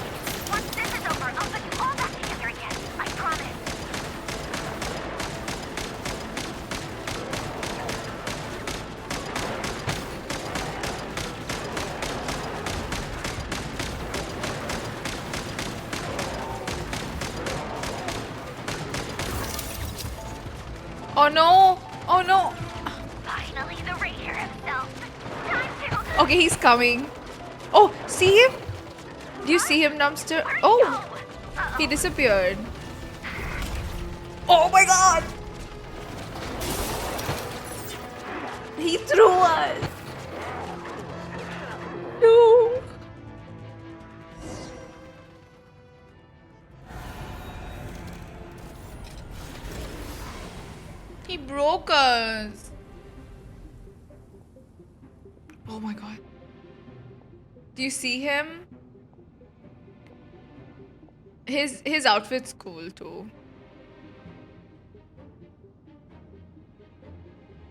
Once this is over, I'll put you all back together again. I promise. Oh no! Oh no! Finally, the Raider himself. Time to... Okay, he's coming. Oh, see him? Do you see him, Dumpster? Oh! He disappeared. Oh my god! He threw us! No! He broke us. Oh my god. Do you see him? His outfit's cool too.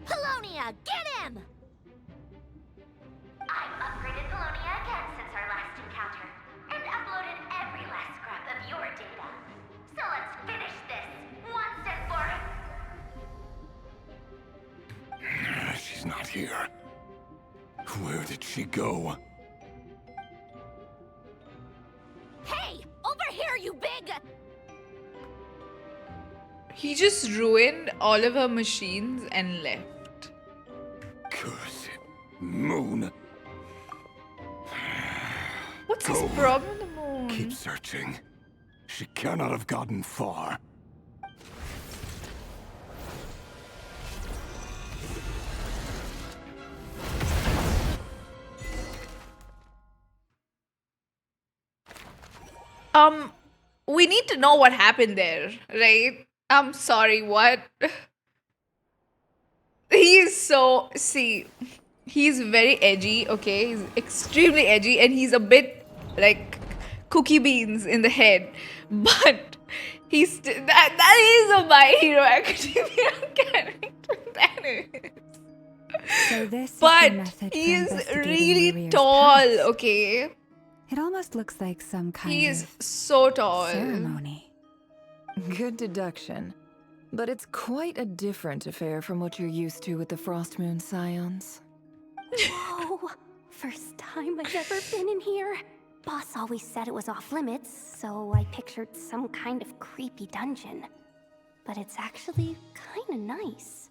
Polonia, get him! I've upgraded Polonia again since our last encounter, and uploaded every last scrap of your data. So let's finish this once and for... She's not here. Where did she go? Hey! Over here, you big... He just ruined all of her machines and left. Curse it. Moon. What's his problem, the moon? Keep searching. She cannot have gotten far. We need to know what happened there, right? I'm sorry, what? He's very edgy, okay? He's extremely edgy and he's a bit like cookie beans in the head. But that is a My Hero Academia character. That is. So this But is the method he for is investigating really RERIR'S tall, past. okay? It almost looks like some kind He is of so tall. ceremony. Good deduction. But it's quite a different affair from what you're used to with the Frost Moon Scions. Whoa! First time I've ever been in here. Boss always said it was off limits, so I pictured some kind of creepy dungeon. But it's actually kinda nice.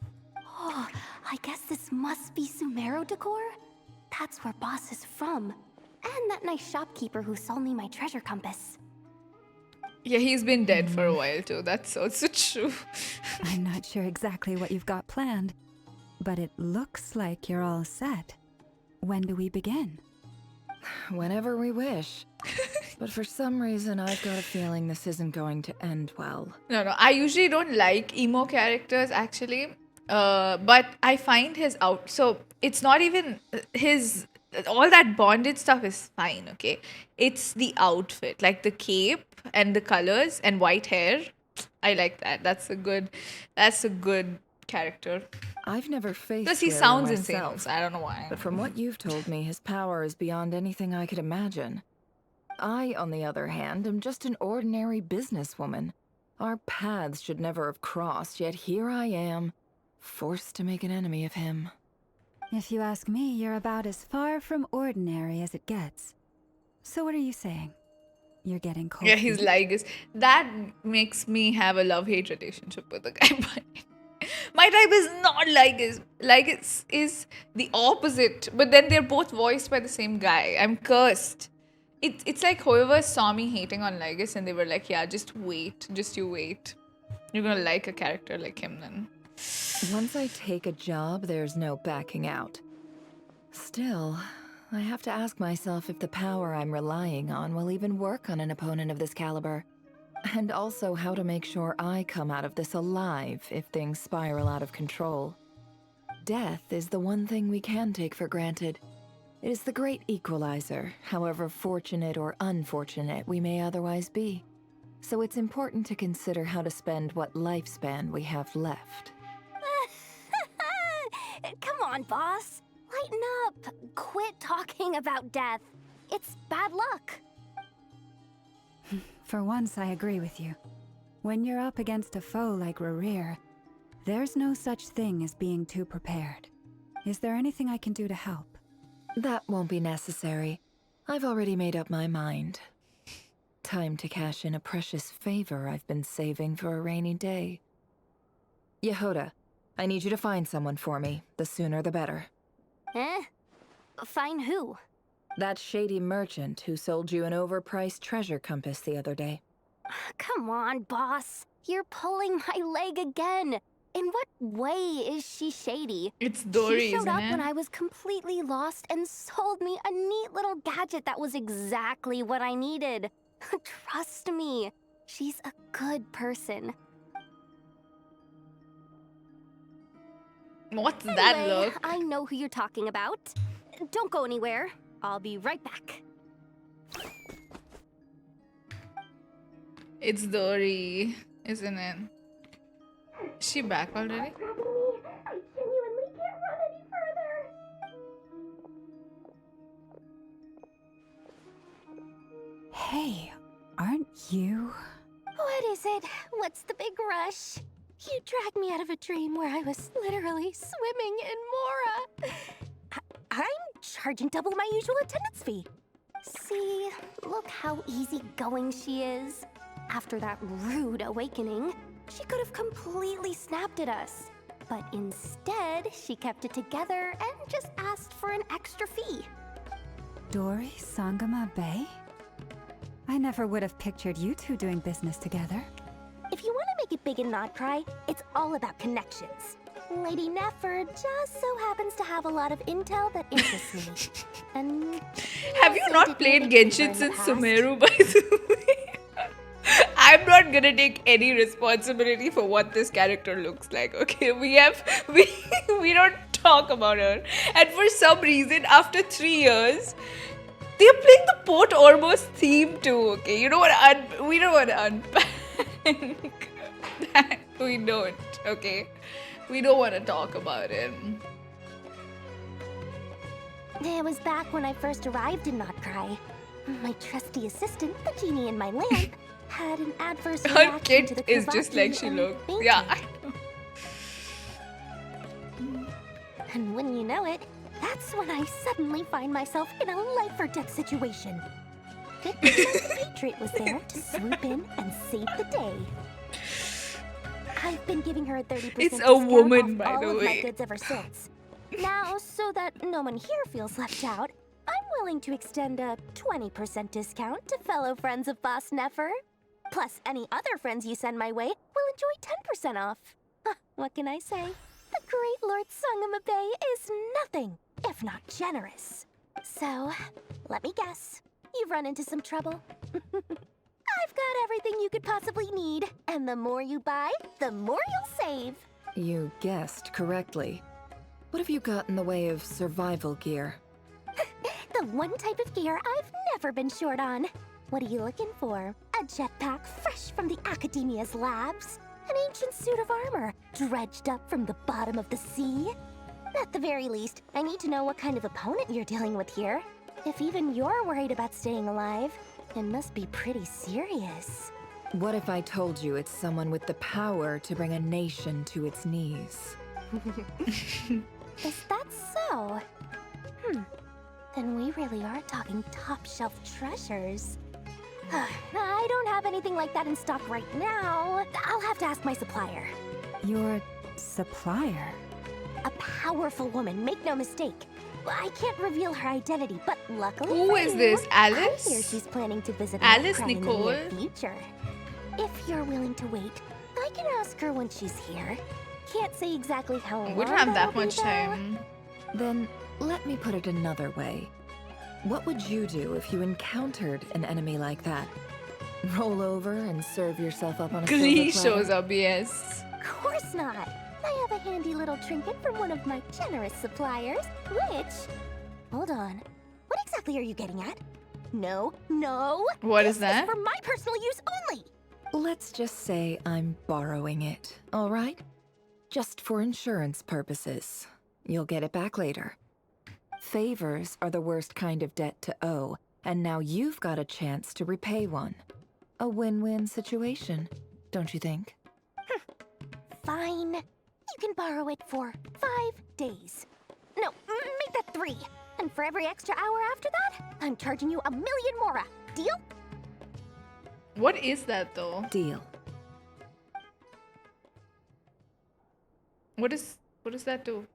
Oh, I guess this must be Sumeru decor? That's where Boss is from. And that nice shopkeeper who sold me my treasure compass. Yeah, he's been dead for a while too. That's also true. I'm not sure exactly what you've got planned, but it looks like you're all set. When do we begin? Whenever we wish. But for some reason, I've got a feeling this isn't going to end well. No, I usually don't like emo characters actually. But I find his so it's not even his, all that bonded stuff is fine, okay? It's the outfit, like the cape and the colors and white hair. I like that. That's a good character. I've never faced Plus he Rere sounds insane, myself, so I don't know why. but from what you've told me, his power is beyond anything I could imagine. I, on the other hand, am just an ordinary businesswoman. Our paths should never have crossed, yet here I am, forced to make an enemy of him. If you ask me, you're about as far from ordinary as it gets. So what are you saying? You're getting cold. Yeah, he's like us. That makes me have a love-hate relationship with the guy. My type is not Lygus. Lygus is the opposite. But then they're both voiced by the same guy. I'm cursed. It's like whoever saw me hating on Lygus and they were like, yeah, just wait. Just you wait. You're gonna like a character like him then. Once I take a job, there's no backing out. Still, I have to ask myself if the power I'm relying on will even work on an opponent of this caliber. And also how to make sure I come out of this alive if things spiral out of control. Death is the one thing we can take for granted. It is the great equalizer, however fortunate or unfortunate we may otherwise be. So it's important to consider how to spend what lifespan we have left. Come on, boss. Lighten up. Quit talking about death. It's bad luck. For once, I agree with you. When you're up against a foe like RERIR, there's no such thing as being too prepared. Is there anything I can do to help? That won't be necessary. I've already made up my mind. Time to cash in a precious favor I've been saving for a rainy day. Yehoda, I need you to find someone for me. The sooner the better. Eh? Find who? That shady merchant who sold you an overpriced treasure compass the other day. Come on, boss. You're pulling my leg again. In what way is she shady? It's Dory, She showed isn't up it? when I was completely lost and sold me a neat little gadget that was exactly what I needed. Trust me, she's a good person. What's that Anyway, look? I know who you're talking about. Don't go anywhere. I'll be right back. It's Dory, isn't it? Is she back already? I genuinely can't run any further. Hey, aren't you? What is it? What's the big rush? You dragged me out of a dream where I was literally swimming in Mora. I'm charging double my usual attendance fee. See, look how easygoing she is. After that rude awakening, she could have completely snapped at us. But instead, she kept it together and just asked for an extra fee. Dory Sangama Bay? I never would have pictured you two doing business together. If you want to make it big in Krai, it's all about connections. Lady Nefer just so happens to have a lot of intel that interests me. And Have you yes, I not did played meet a Genshin keeper in the since past. Sumeru, by the way? I'm not gonna take any responsibility for what this character looks like. Okay, we we don't talk about her, and for some reason, after 3 years, they're playing the Port Ormos theme too. Okay, you know what? We don't want to unpack that. We don't. Okay, we don't want to talk about it. It was back when I first arrived in Krai. My trusty assistant, the genie in my lamp, had an adverse Her reaction to the kit is just like Kavaki she and looks. fainted. Yeah, I know. And when you know it, that's when I suddenly find myself in a life-or-death situation. Good thing the Patriot was there to swoop in and save the day. I've been giving her a 30% It's a discount woman, off by all the of my way. goods ever since. Now, so that no one here feels left out, I'm willing to extend a 20% discount to fellow friends of Boss Nefer. Plus, any other friends you send my way will enjoy 10% off. Huh, what can I say? The great Lord Sangamabe is nothing if not generous. So, let me guess. You've run into some trouble. I've got everything you could possibly need, and the more you buy, the more you'll save. You guessed correctly. What have you got in the way of survival gear? The one type of gear I've never been short on. What are you looking for? A jetpack fresh from the Academia's labs? An ancient suit of armor dredged up from the bottom of the sea? At the very least, I need to know what kind of opponent you're dealing with here. If even you're worried about staying alive, it must be pretty serious. What if I told you it's someone with the power to bring a nation to its knees? Is that so? Then we really are talking top-shelf treasures. I don't have anything like that in stock right now. I'll have to ask my supplier. Your supplier? A powerful woman, make no mistake. I can't reveal her identity, but luckily Who for is you, this? I hear Alice? she's planning to visit Alice Krai in the Nicole? near future. If you're willing to wait, I can ask her when she's here. Can't say exactly how long We don't have that that'll be, much though. time. Then, let me put it another way. What would you do if you encountered an enemy like that? Roll over and serve yourself up on a silver Krai platter? shows up, yes. Of course not. I have a handy little trinket from one of my generous suppliers, which... Hold on. What exactly are you getting at? No, no. What is This that? for my personal use only. Let's just say I'm borrowing it, all right? Just for insurance purposes. You'll get it back later. Favors are the worst kind of debt to owe, and now you've got a chance to repay one. A win-win situation, don't you think? Fine. You can borrow it for 5 days. No, make that 3. And for every extra hour after that, I'm charging you 1,000,000 mora. Deal? What is that though? Deal. What does that do?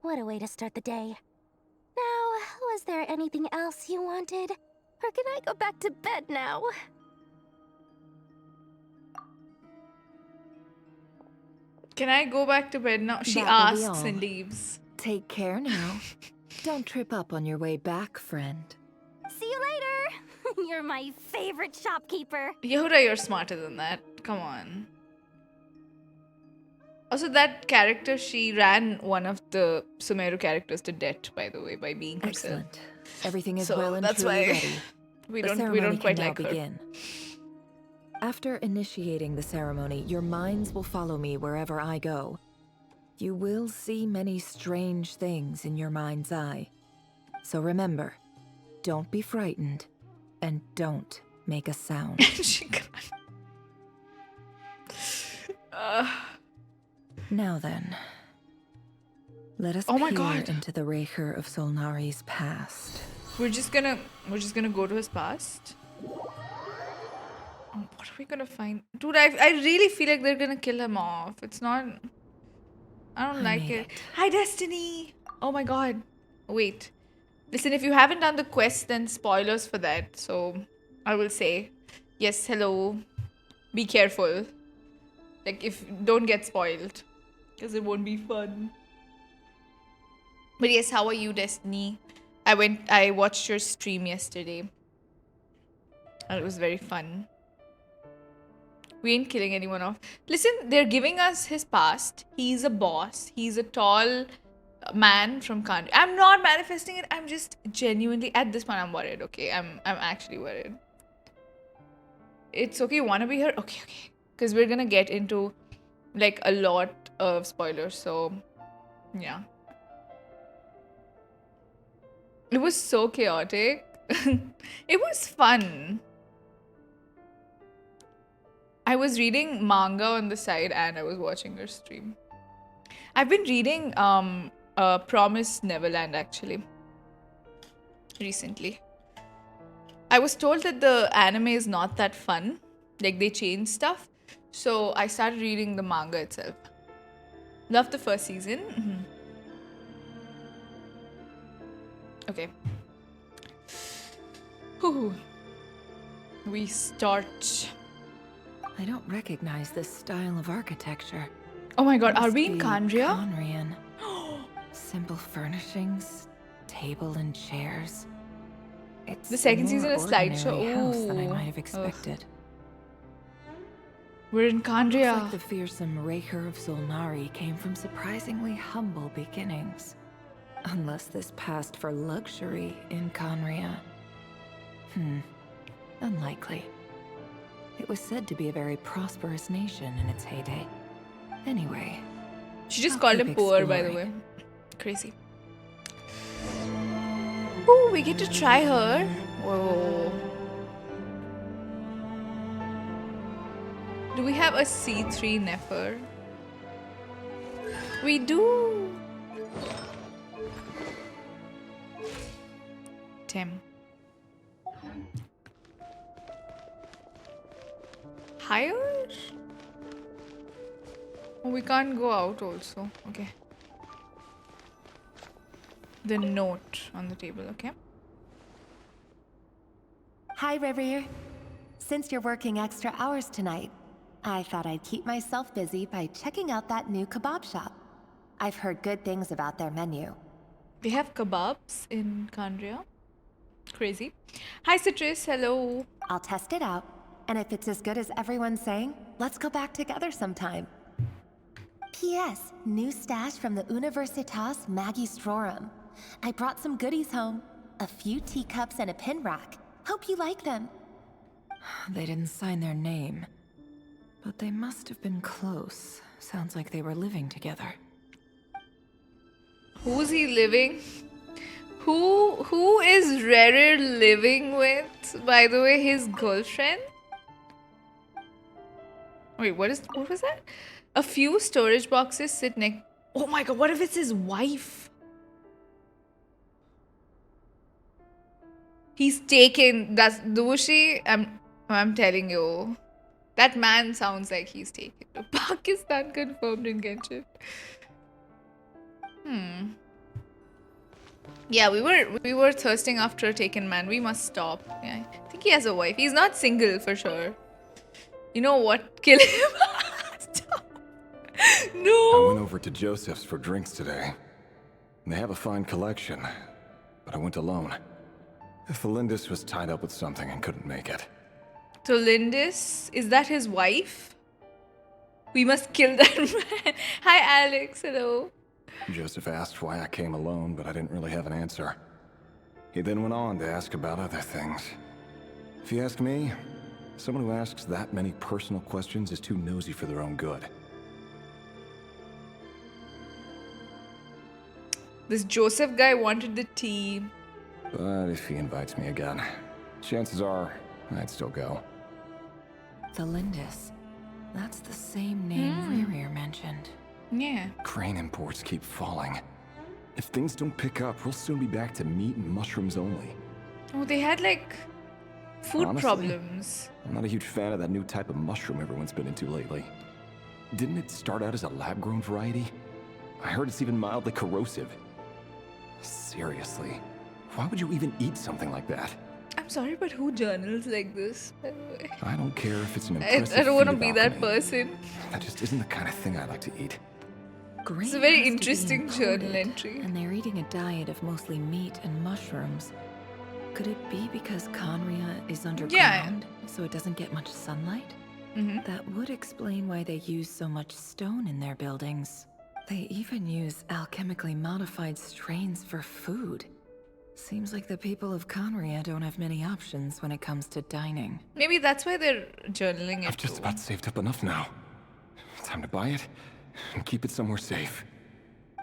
What a way to start the day. Now, was there anything else you wanted? Or can I go back to bed now? Can I go back to bed now? She That will be asks all. and leaves. Take care now. Don't trip up on your way back, friend. See you later! You're my favorite shopkeeper. Yehuda, you're smarter than that. Come on. Also, that character, she ran one of the Sumeru characters to death, by the way, by being herself. Excellent. Everything is So well and that's truly why ready. we The don't ceremony quite can now like her. begin. After initiating the ceremony, your minds will follow me wherever I go. You will see many strange things in your mind's eye. So remember, don't be frightened, and don't make a sound. She cried. Now then, let us Oh my peer God. into the Raker of Solnari's past. We're just gonna go to his past. Oh, what are we gonna find? Dude, I really feel like they're gonna kill him off. It's not... I don't like made it. Hi, Destiny! Oh my god. Wait. Listen, if you haven't done the quest, then spoilers for that. So, I will say, yes, hello. Be careful. Like, don't get spoiled. Because it won't be fun. But yes, how are you, Destiny? I watched your stream yesterday. And it was very fun. We ain't killing anyone off. Listen, they're giving us his past. He's a boss. He's a tall man from Conria. I'm not manifesting it. I'm just genuinely, at this point, I'm worried, okay? I'm actually worried. It's okay, you wanna be here? Okay. Because we're gonna get into, like, a lot of spoilers, so, yeah. It was so chaotic. It was fun. I was reading manga on the side and I was watching her stream. I've been reading Promised Neverland actually recently. I was told that the anime is not that fun. Like they changed stuff. So I started reading the manga itself. Loved the first season. Okay. Whew. We start. I don't recognize this style of architecture. Oh my god, are Must we in be Conria? Conrian. Simple furnishings, table and chairs. It's The second a season more is slideshow. ordinary house than I Ooh. might have expected. We're in Looks Conria. like the fearsome Raker of Solnari came from surprisingly humble beginnings. Unless this passed for luxury in Conria. Unlikely. It was said to be a very prosperous nation in its heyday. Anyway. She just I'll called keep him poor, by the exploring. way. Crazy. Ooh, we get to try her. Whoa. Do we have a C3 Nefer? We do. Tim. Higher? Oh, we can't go out also. Okay. The note on the table, okay? Hi, RERIR. Since you're working extra hours tonight, I thought I'd keep myself busy by checking out that new kebab shop. I've heard good things about their menu. They have kebabs in Conria. Crazy. Hi, Citrus. Hello. I'll test it out, and if it's as good as everyone's saying, let's go back together sometime. P.S. New stash from the Universitas Magistrorum. I brought some goodies home. A few teacups and a pin rack. Hope you like them. They didn't sign their name. But they must have been close. Sounds like they were living together. Who's he living? Who is RERIR living with? By the way, his girlfriend? Wait, what was that? A few storage boxes sit next. Oh my god, what if it's his wife? He's taken. That's Doshi. I'm telling you. That man sounds like he's taken to Pakistan, confirmed in Genshin. Yeah, we were thirsting after a taken man. We must stop. Yeah, I think he has a wife. He's not single for sure. You know what? Kill him. Stop. No. I went over to Joseph's for drinks today. They have a fine collection, but I went alone. Felindis was tied up with something and couldn't make it. So Lindis, is that his wife? We must kill that man. Hi, Alex. Hello. Joseph asked why I came alone, but I didn't really have an answer. He then went on to ask about other things. If you ask me, someone who asks that many personal questions is too nosy for their own good. This Joseph guy wanted the tea. But if he invites me again, chances are I'd still go. The Lindis. That's the same name RERIR mentioned. Yeah. Crane imports keep falling. If things don't pick up, we'll soon be back to meat and mushrooms only. Oh, they had like food Honestly, problems. I'm not a huge fan of that new type of mushroom everyone's been into lately. Didn't it start out as a lab-grown variety? I heard it's even mildly corrosive. Seriously, why would you even eat something like that? I'm sorry, but who journals like this, by the way? I don't care if it's an impressive I don't want to feat be of that alchemy. person. That just isn't the kind of thing I like to eat. It's a very interesting journal entry. And they're eating a diet of mostly meat and mushrooms. Could it be because Khaenri'ah is underground, so it doesn't get much sunlight? That would explain why they use so much stone in their buildings. They even use alchemically modified strains for food. Seems like the people of Conria don't have many options when it comes to dining. Maybe that's why they're journaling it. I've just about saved up enough now. Time to buy it and keep it somewhere safe.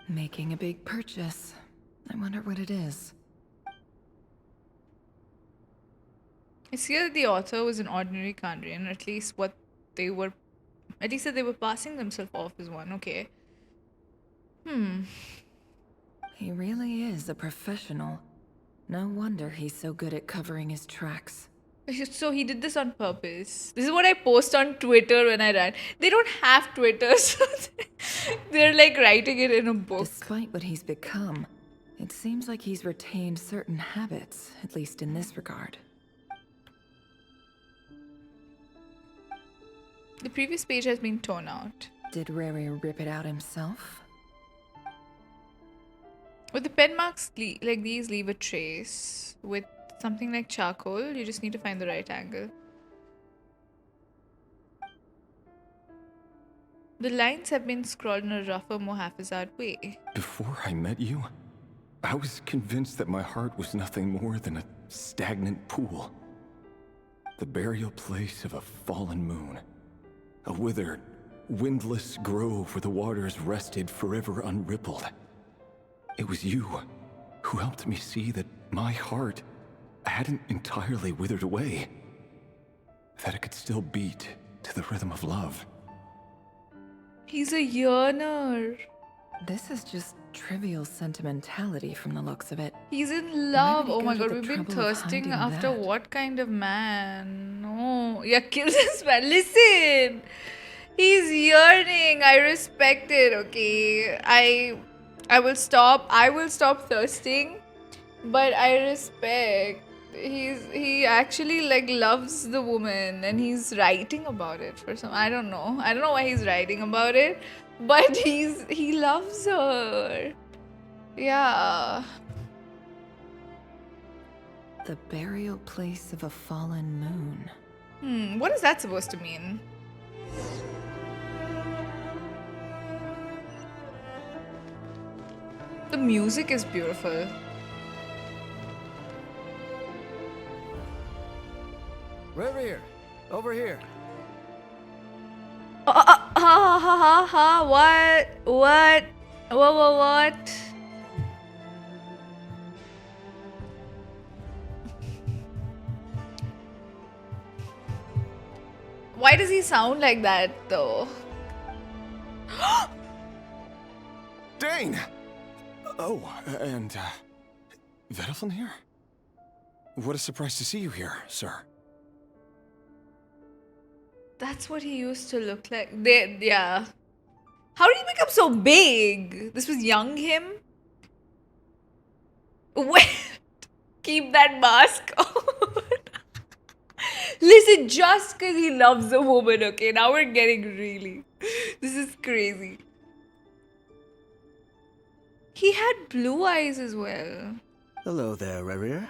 Making a big purchase. I wonder what it is. It's clear that the author was an ordinary Khaenri'ah, at least that they were passing themselves off as one. Okay. He really is a professional. No wonder he's so good at covering his tracks. So he did this on purpose. This is what I post on Twitter when I write. They don't have Twitter, so they're like writing it in a book. Despite what he's become, it seems like he's retained certain habits, at least in this regard. The previous page has been torn out. Did Rerir rip it out himself? With the pen marks like these leave a trace. With something like charcoal, you just need to find the right angle. The lines have been scrawled in a rougher, more haphazard way. Before I met you, I was convinced that my heart was nothing more than a stagnant pool. The burial place of a fallen moon. A withered, windless grove where the waters rested forever unrippled. It was you who helped me see that my heart hadn't entirely withered away. That it could still beat to the rhythm of love. He's a yearner. This is just trivial sentimentality from the looks of it. He's in love. Why would he Oh my go god, to the we've been trouble of thirsting hiding after that? what kind of man? No. Yeah, kill this man. Listen. He's yearning. I respect it, okay? I will stop thirsting, but I respect. He actually like loves the woman and he's writing about it for some I don't know why he's writing about it, but he loves her. Yeah. The burial place of a fallen moon. What is that supposed to mean? The music is beautiful. Rerir, over here. What? Why does he sound like that though? Dane! Oh, and, Vedalfin here? What a surprise to see you here, sir. That's what he used to look like. Yeah. How did he become so big? This was young him? Wait. Keep that mask on. Listen, just because he loves a woman, okay? Now we're getting really... This is crazy. He had blue eyes as well. Hello there, Rerir.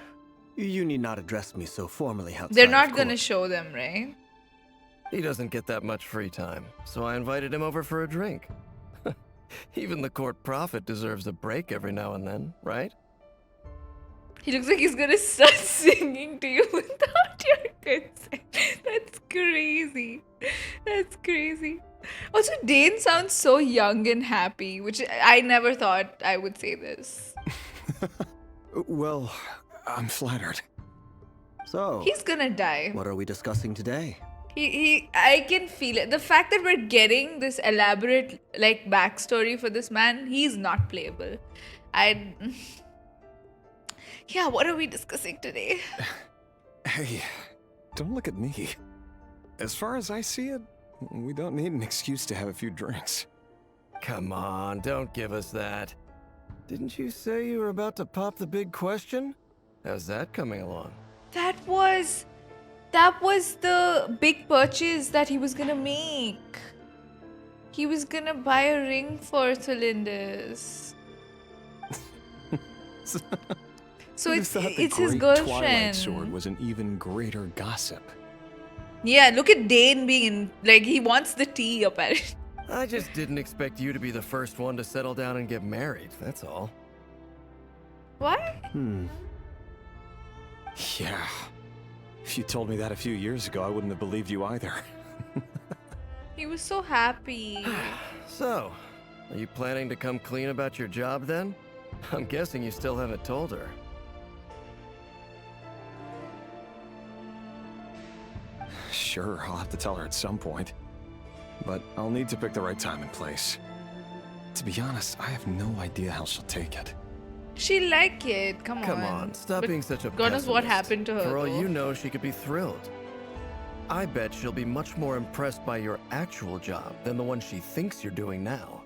You need not address me so formally outside. They're not gonna show them, right? He doesn't get that much free time, so I invited him over for a drink. Even the court prophet deserves a break every now and then, right? He looks like he's gonna start singing to you without your consent. That's crazy. That's crazy. Also, Dane sounds so young and happy, which I never thought I would say this. Well, I'm flattered. So, He's gonna die. what are we discussing today? I can feel it. The fact that we're getting this elaborate, like, backstory for this man, he's not playable. Yeah, what are we discussing today? Hey, don't look at me. As far as I see it, we don't need an excuse to have a few drinks. Come on, don't give us that. Didn't you say you were about to pop the big question? How's that coming along? That was the big purchase that he was gonna make. He was gonna buy a ring for Thalindis. So Who'd it's have thought the his great girlfriend. Twilight Sword was an even greater gossip. Yeah, look at Dane being in, like, he wants the tea apparently. I just didn't expect you to be the first one to settle down and get married, that's all. What? Yeah. If you told me that a few years ago, I wouldn't have believed you either. He was so happy. So, are you planning to come clean about your job then? I'm guessing you still haven't told her. Sure, I'll have to tell her at some point. But I'll need to pick the right time and place. To be honest, I have no idea how she'll take it. She like it. Come on. Stop But being such a God knows what pessimist. happened to her. For all though. you know, she could be thrilled. I bet she'll be much more impressed by your actual job than the one she thinks you're doing now.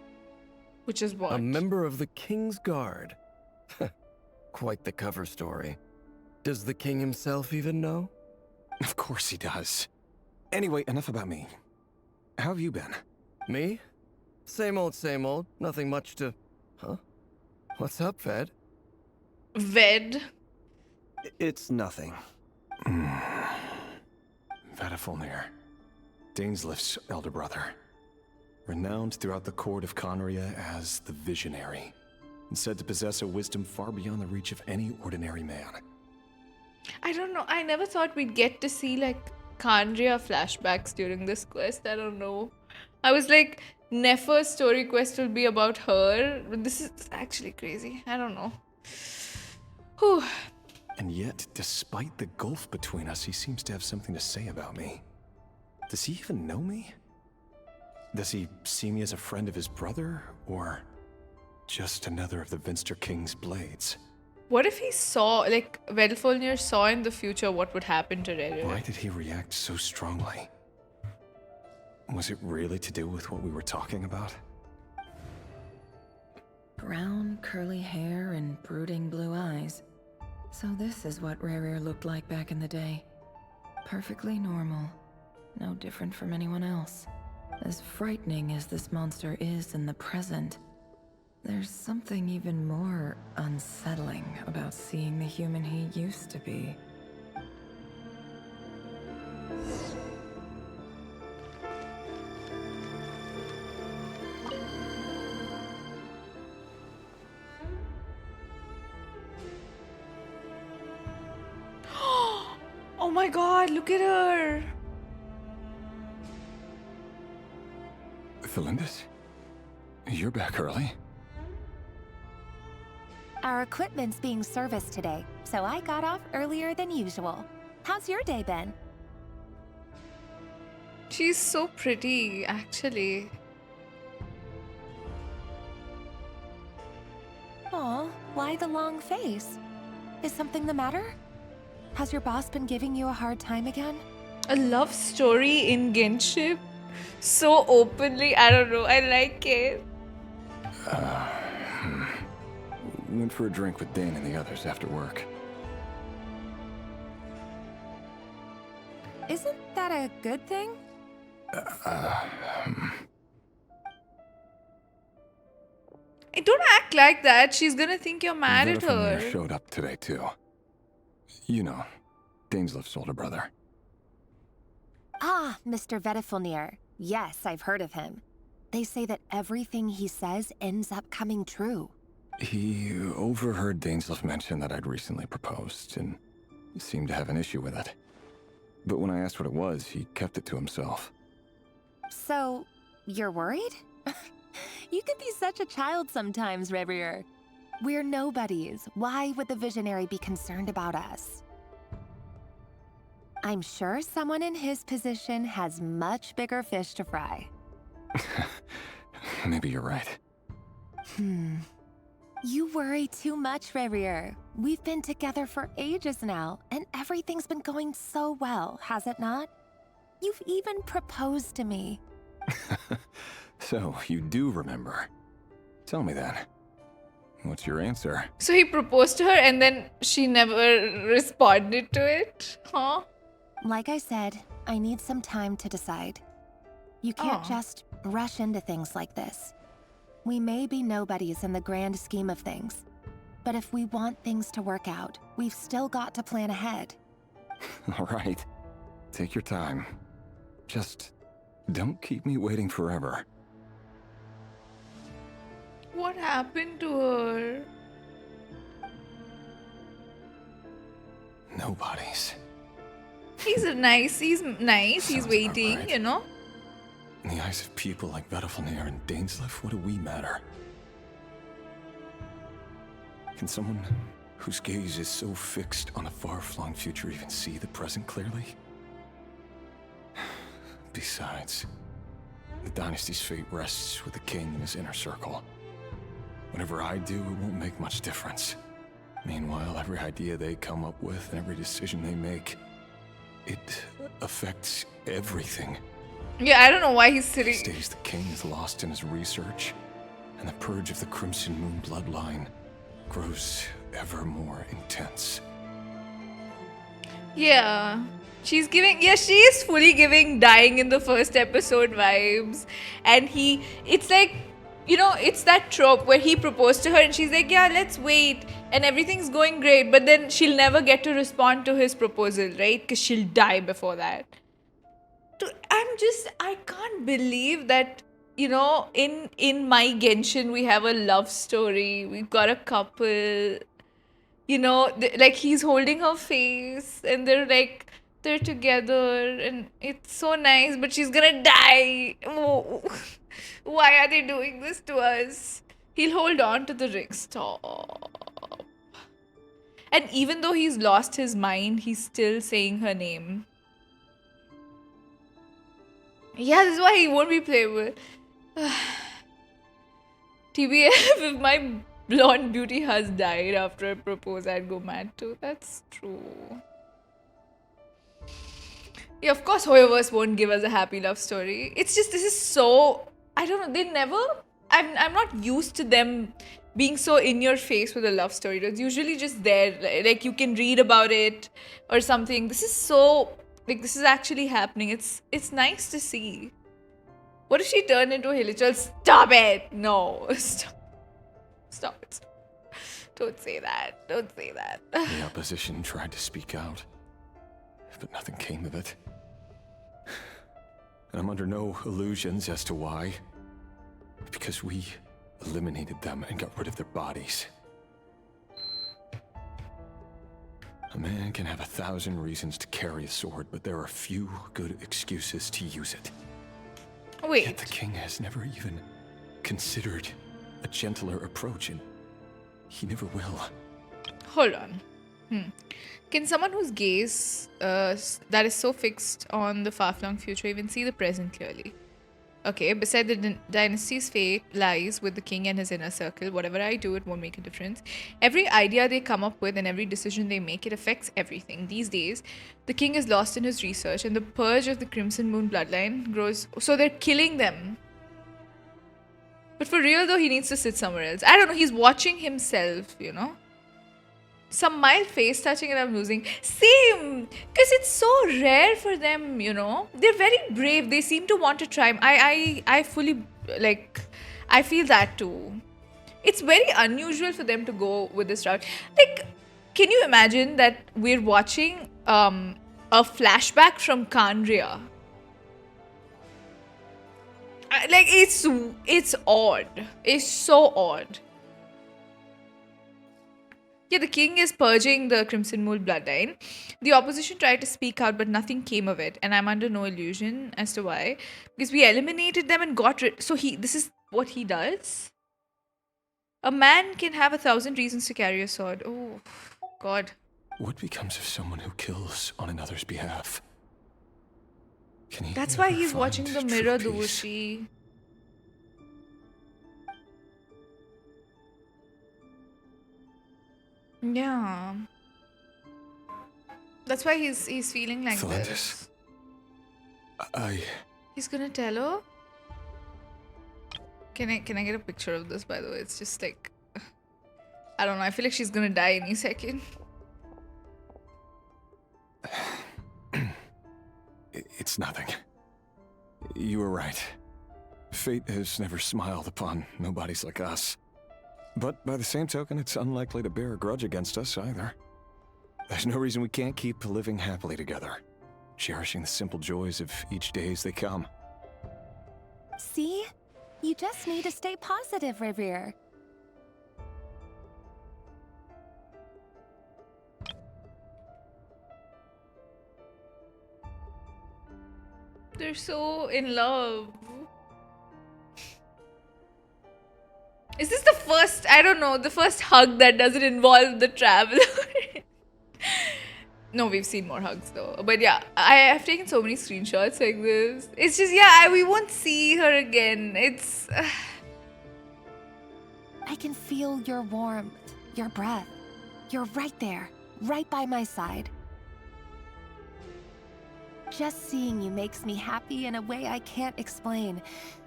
Which is what? A member of the King's Guard. Quite the cover story. Does the king himself even know? Of course he does. Anyway, enough about me. How have you been? Me? Same old, nothing much to... Huh? What's up, Ved? Ved? It's nothing. Vedifulnir, Dainsleif's elder brother. Renowned throughout the court of Conria as the Visionary, and said to possess a wisdom far beyond the reach of any ordinary man. I don't know. I never thought we'd get to see like Khaenri'ah flashbacks during this quest. I don't know. I was like, Nefer's story quest will be about her. But this is actually crazy. I don't know. Whew. And yet, despite the gulf between us, he seems to have something to say about me. Does he even know me? Does he see me as a friend of his brother, or just another of the Vinster King's blades? What if he saw, like, Vedifulnir saw in the future what would happen to RERIR? Why did he react so strongly? Was it really to do with what we were talking about? Brown, curly hair and brooding blue eyes. So this is what RERIR looked like back in the day. Perfectly normal. No different from anyone else. As frightening as this monster is in the present, there's something even more unsettling about seeing the human he used to be. Oh my god, look at her! Felindis? You're back early? Our equipment's being serviced today, so I got off earlier than usual. How's your day been? She's so pretty, actually. Aw, why the long face? Is something the matter? Has your boss been giving you a hard time again? A love story in Genshin? So openly, I don't know, I like it. Went for a drink with Dane and the others after work. Isn't that a good thing? Hey, don't act like that. She's gonna think you're mad at Vedifulnir her. showed up today too. You know, Dainsleif's older brother. Ah, Mr. Vedifulnir. Yes, I've heard of him. They say that everything he says ends up coming true. He overheard Dainsleif mention that I'd recently proposed, and seemed to have an issue with it. But when I asked what it was, he kept it to himself. So, you're worried? You can be such a child sometimes, RERIR. We're nobodies. Why would the Visionary be concerned about us? I'm sure someone in his position has much bigger fish to fry. Maybe you're right. You worry too much, RERIR. We've been together for ages now, and everything's been going so well, has it not? You've even proposed to me. So, you do remember. Tell me then. What's your answer? So he proposed to her and then she never responded to it? Huh? Like I said, I need some time to decide. You can't Aw. just rush into things like this. We may be nobodies in the grand scheme of things, but if we want things to work out, we've still got to plan ahead. All right. Take your time. Just don't keep me waiting forever. What happened to her? Nobody's. He's nice, he's Sounds about waiting, right. you know? In the eyes of people like Battlefield and Dainsleif, what do we matter? Can someone whose gaze is so fixed on a far-flung future even see the present clearly? Besides, the dynasty's fate rests with the king and his inner circle. Whatever I do, it won't make much difference. Meanwhile, every idea they come up with and every decision they make, it affects everything. Yeah, I don't know why he's sitting. These days, the king is lost in his research, and the purge of the Crimson Moon bloodline grows ever more intense. Yeah. She is fully giving dying in the first episode vibes. And it's like, you know, it's that trope where he proposed to her and she's like, yeah, let's wait. And everything's going great. But then she'll never get to respond to his proposal, right? Because she'll die before that. I can't believe that, you know, in my Genshin, we have a love story. We've got a couple, you know, like he's holding her face and they're together and it's so nice, but she's gonna die. Oh, why are they doing this to us? He'll hold on to the ring. Stop. And even though he's lost his mind, he's still saying her name. Yeah, this is why he won't be playable. TBF, if my blonde beauty has died after I propose, I'd go mad too. That's true. Yeah, of course Hoyoverse won't give us a happy love story. It's just, this is so... I don't know, they never... I'm not used to them being so in your face with a love story. It's usually just there. Like, you can read about it or something. This is so... Like, this is actually happening. It's nice to see. What if she turned into a Hilichurl? Stop it! No. Stop it. Don't say that. Don't say that. The opposition tried to speak out, but nothing came of it. And I'm under no illusions as to why. Because we eliminated them and got rid of their bodies. A man can have 1,000 reasons to carry a sword, but there are few good excuses to use it. Wait. Yet the king has never even considered a gentler approach, and he never will. Hold on. Can someone whose gaze that is so fixed on the far-flung future even see the present clearly? Okay, beside the dynasty's fate lies with the king and his inner circle. Whatever I do, it won't make a difference. Every idea they come up with and every decision they make, it affects everything. These days, the king is lost in his research and the purge of the Crimson Moon bloodline grows... So they're killing them. But for real though, he needs to sit somewhere else. I don't know, he's watching himself, you know? Some mild face touching and I'm losing. Same! Because it's so rare for them, you know? They're very brave. They seem to want to try. I fully, like, I feel that too. It's very unusual for them to go with this route. Like, can you imagine that we're watching a flashback from Conria? Like, it's odd. It's so odd. Yeah, the king is purging the Crimson Moon bloodline. The opposition tried to speak out, but nothing came of it. And I'm under no illusion as to why. Because we eliminated them and got rid... So this is what he does? A man can have 1,000 reasons to carry a sword. Oh, God. What becomes of someone who kills on another's behalf? Can he That's why ever he's find watching the true mirror, peace? Doshi. Yeah. That's why he's feeling like this. He's gonna tell her? Can I get a picture of this, by the way? It's just like... I don't know, I feel like she's gonna die any second. It's nothing. You were right. Fate has never smiled upon nobodies like us. But by the same token, it's unlikely to bear a grudge against us either. There's no reason we can't keep living happily together. cherishing the simple joys of each day as they come. See? You just need to stay positive, Rerir. They're so in love. Is this the first, I don't know, the first hug that doesn't involve the traveler? No, we've seen more hugs though. But yeah, I have taken so many screenshots like this. It's just, yeah, we won't see her again. It's... I can feel your warmth, your breath. You're right there, right by my side. Just seeing you makes me happy in a way I can't explain.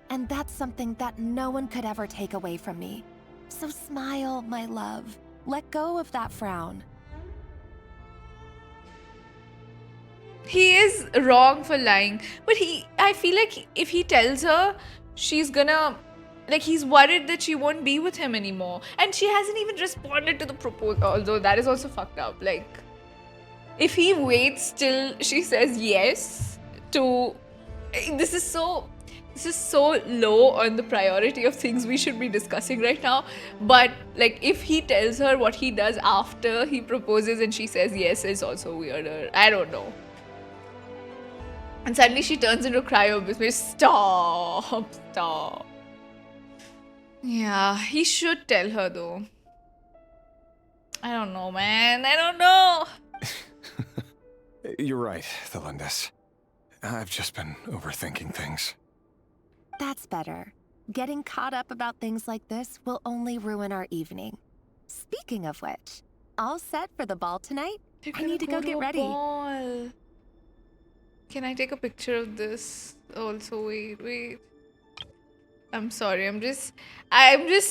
And that's something that no one could ever take away from me. So smile, my love. Let go of that frown. He is wrong for lying. But I feel like if he tells her, she's gonna... Like, he's worried that she won't be with him anymore. And she hasn't even responded to the proposal. Although that is also fucked up. Like, if he waits till she says yes to... This is so low on the priority of things we should be discussing right now. But, like, if he tells her what he does after he proposes and she says yes, is also weirder. I don't know. And suddenly she turns into Krai. Stop. Yeah, he should tell her though. I don't know, man. I don't know. You're right, Thelindis. I've just been overthinking things. That's better. Getting caught up about things like this will only ruin our evening. Speaking of which, all set for the ball tonight? I need to go get ready. Ball. Can I take a picture of this? Also, wait. I'm sorry. I'm just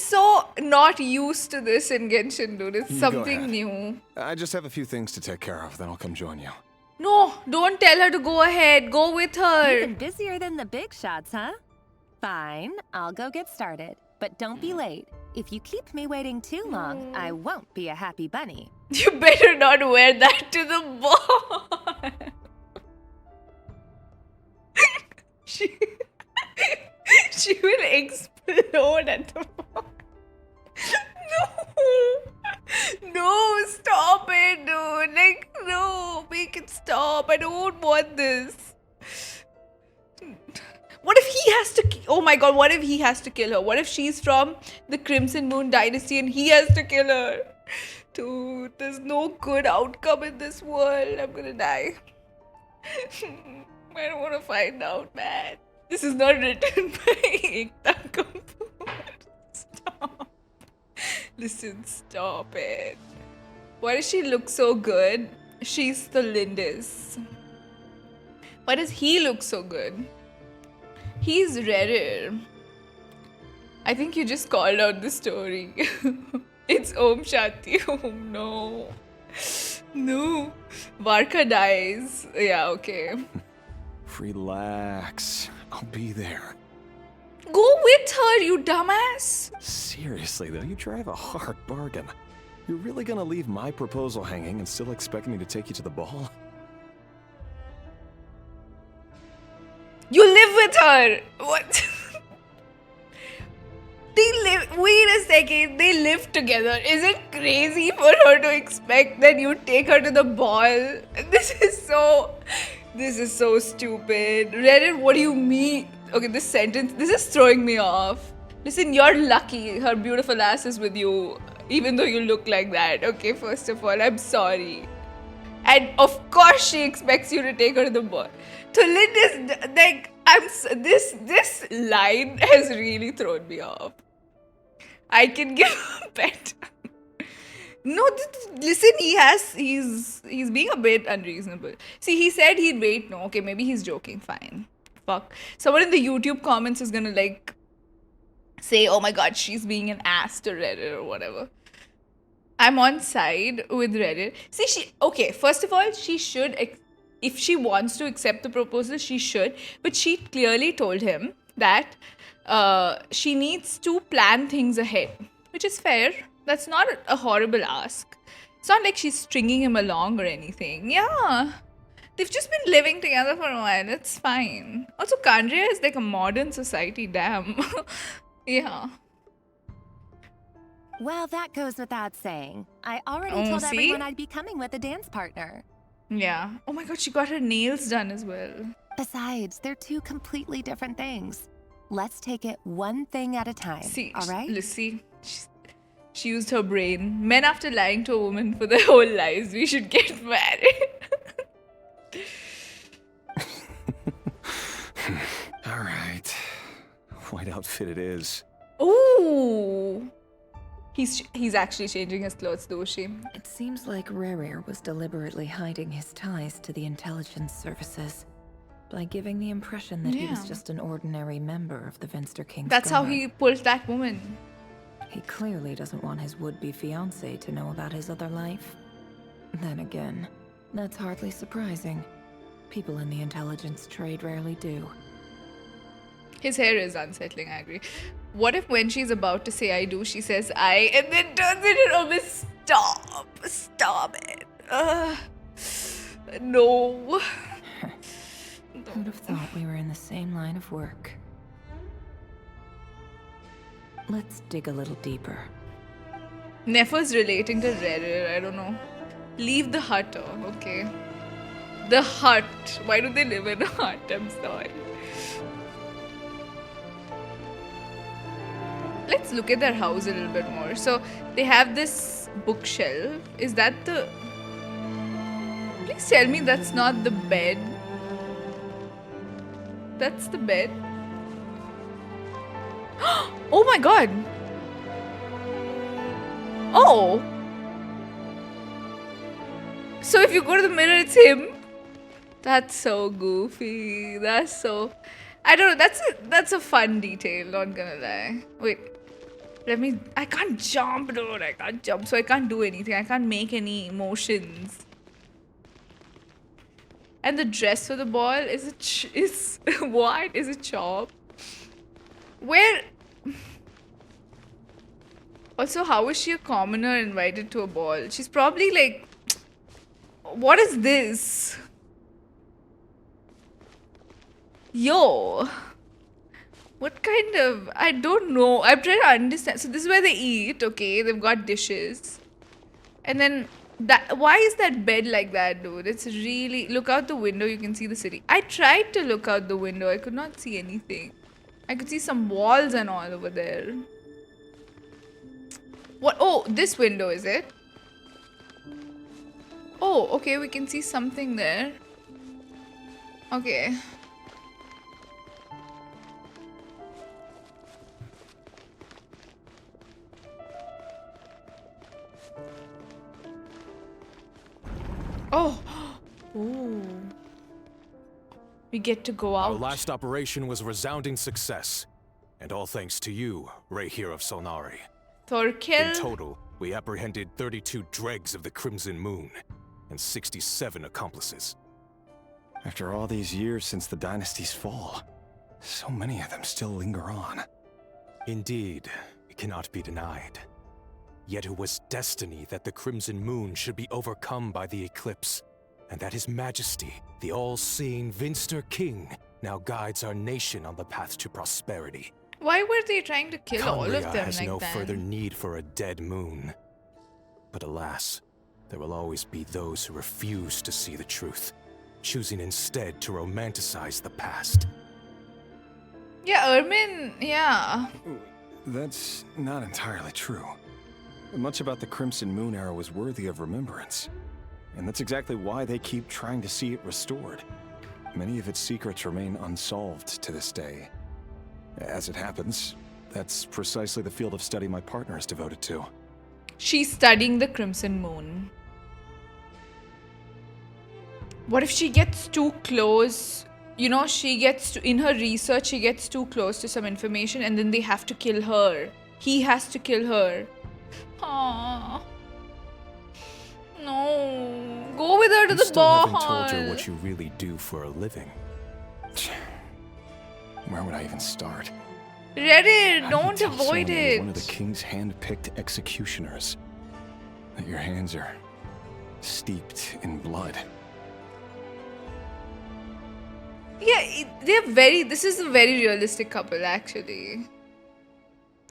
so not used to this in Genshin, dude. It's something new. I just have a few things to take care of, then I'll come join you. No, don't tell her to go ahead. Go with her. Even busier than the big shots, huh? Fine, I'll go get started. But don't be late. If you keep me waiting too long, I won't be a happy bunny. You better not wear that to the ball. She will explode at the ball. No, stop it, dude. Like, no, make it stop. I don't want this. What if he has to... Oh my god, what if he has to kill her? What if she's from the Crimson Moon Dynasty and he has to kill her? Dude, there's no good outcome in this world. I'm gonna die. I don't want to find out, man. This is not written by Ekta Kapoor. Stop. Listen, stop it. Why does she look so good? She's the Lindis. Why does he look so good? He's RERIR. I think you just called out the story. It's Om Shanti Om. No. No. Varka dies. Yeah, okay. Relax. I'll be there. Go with her, you dumbass. Seriously, though, you drive a hard bargain. You're really gonna leave my proposal hanging and still expect me to take you to the ball? You live with her. What? Wait a second. They live together. Is it crazy for her to expect that you take her to the ball? This is so stupid. RERIR, what do you mean? Okay, this sentence, this is throwing me off. Listen, you're lucky her beautiful ass is with you, even though you look like that. Okay, first of all, I'm sorry. And of course she expects you to take her to the ball. So Lindis, like, this line has really thrown me off. I can give a pet. No, listen, he's being a bit unreasonable. See, he said he'd wait. No, okay, maybe he's joking. Fine. Fuck. Someone in the YouTube comments is gonna, like, say, oh my god, she's being an ass to RERIR or whatever. I'm on side with RERIR. See, okay, first of all, she should, if she wants to accept the proposal, she should. But she clearly told him that she needs to plan things ahead, which is fair. That's not a horrible ask. It's not like she's stringing him along or anything. Yeah. They've just been living together for a while. It's fine. Also, Conria is like a modern society. Damn. Yeah. Well, that goes without saying. I already Oh, told see? everyone I'd be coming with a dance partner. Yeah. Oh my god, she got her nails done as well. Besides, they're two completely different things. Let's take it one thing at a time, See, all right? Lissy, she used her brain. Men, after lying to a woman for their whole lives, we should get married. All right. White outfit it is. Ooh. He's actually changing his clothes, though, she. It seems like RERIR was deliberately hiding his ties to the intelligence services by giving the impression that he was Yeah. just an ordinary member of the Venster King's That's how Guard. he pulled that woman. He clearly doesn't want his would-be fiancée to know about his other life. Then again, that's hardly surprising. People in the intelligence trade rarely do. His hair is unsettling, I agree. What if when she's about to say I do, she says I and then turns it into Miss Stop. Stop it. No. Who'd have thought we were in the same line of work? Let's dig a little deeper. Nefer's relating to RERIR, I don't know. Leave the hut, okay. The hut. Why do they live in a hut? I'm sorry. Let's look at their house a little bit more. So they have this bookshelf. Is that the... Please tell me that's not the bed. That's the bed. Oh my god. Oh. So if you go to the mirror, it's him. That's so goofy. That's so... I don't know. That's a fun detail, not gonna lie. Wait. I can't jump, dude. I can't jump, so I can't do anything. I can't make any motions. And the dress for the ball is what? Is it chop? Where? Also, how is she a commoner invited to a ball? She's probably like, what is this? Yo. What kind of... I don't know. I'm trying to understand. So this is where they eat, okay? They've got dishes. And then... Why is that bed like that, dude? It's really... Look out the window, you can see the city. I tried to look out the window. I could not see anything. I could see some walls and all over there. What? Oh, this window, is it? Oh, okay. We can see something there. Okay. Oh. Ooh. We get to go out. Our last operation was a resounding success. And all thanks to you, RERIR of Solnari. Thorkel. In total, we apprehended 32 dregs of the Crimson Moon and 67 accomplices. After all these years since the dynasty's fall, so many of them still linger on. Indeed, it cannot be denied. Yet it was destiny that the Crimson Moon should be overcome by the eclipse, and that His Majesty, the all-seeing Venster King, now guides our nation on the path to prosperity. Why were they trying to kill all of Conria them has like no that? further need for a dead moon. But alas, there will always be those who refuse to see the truth, choosing instead to romanticize the past. Yeah, Ermin, yeah. That's not entirely true. Much about the Crimson Moon era was worthy of remembrance. And that's exactly why they keep trying to see it restored. Many of its secrets remain unsolved to this day. As it happens, that's precisely the field of study my partner is devoted to. She's studying the Crimson Moon. What if she gets too close? You know, in her research, she gets too close to some information and then they have to kill her. He has to kill her. Aww. No. Go with her to the ball. Still haven't told her what you really do for a living. Where would I even start? RERIR, How do you don't tell avoid someone you're it. one of the king's hand-picked executioners. That your hands are steeped in blood. Yeah, they're very. This is a very realistic couple, actually.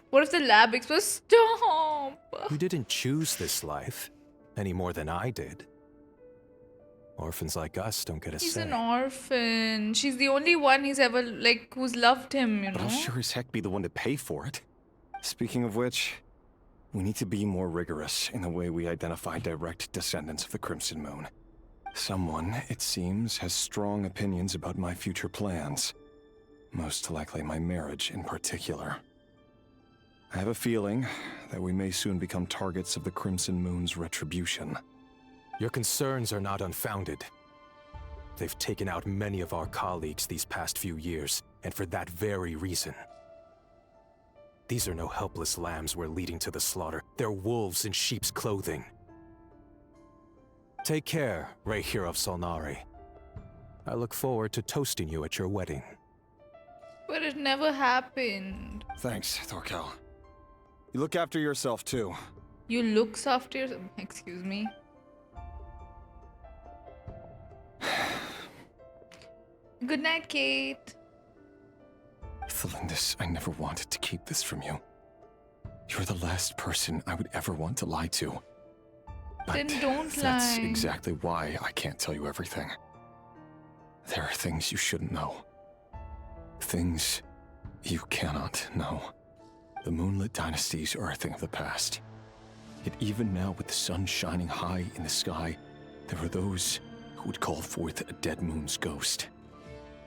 What if the lab explodes? Stop! You didn't choose this life, any more than I did. Orphans like us don't get a He's say. an orphan. She's the only one he's ever, like, who's loved him, you But I'll know? sure as heck be the one to pay for it. Speaking of which, we need to be more rigorous in the way we identify direct descendants of the Crimson Moon. Someone, it seems, has strong opinions about my future plans. Most likely my marriage in particular. I have a feeling that we may soon become targets of the Crimson Moon's retribution. Your concerns are not unfounded. They've taken out many of our colleagues these past few years, and for that very reason. These are no helpless lambs we're leading to the slaughter. They're wolves in sheep's clothing. Take care, RERIR of Solnari. I look forward to toasting you at your wedding. But it never happened. Thanks, Thorkel. You look after yourself, too. You look soft here. Excuse me. Good night, Kate. Thelindis, I never wanted to keep this from you. You're the last person I would ever want to lie to. But Then don't that's lie. exactly why I can't tell you everything. There are things you shouldn't know. Things you cannot know. The moonlit dynasties are a thing of the past. Yet even now, with the sun shining high in the sky, there are those who would call forth a dead moon's ghost.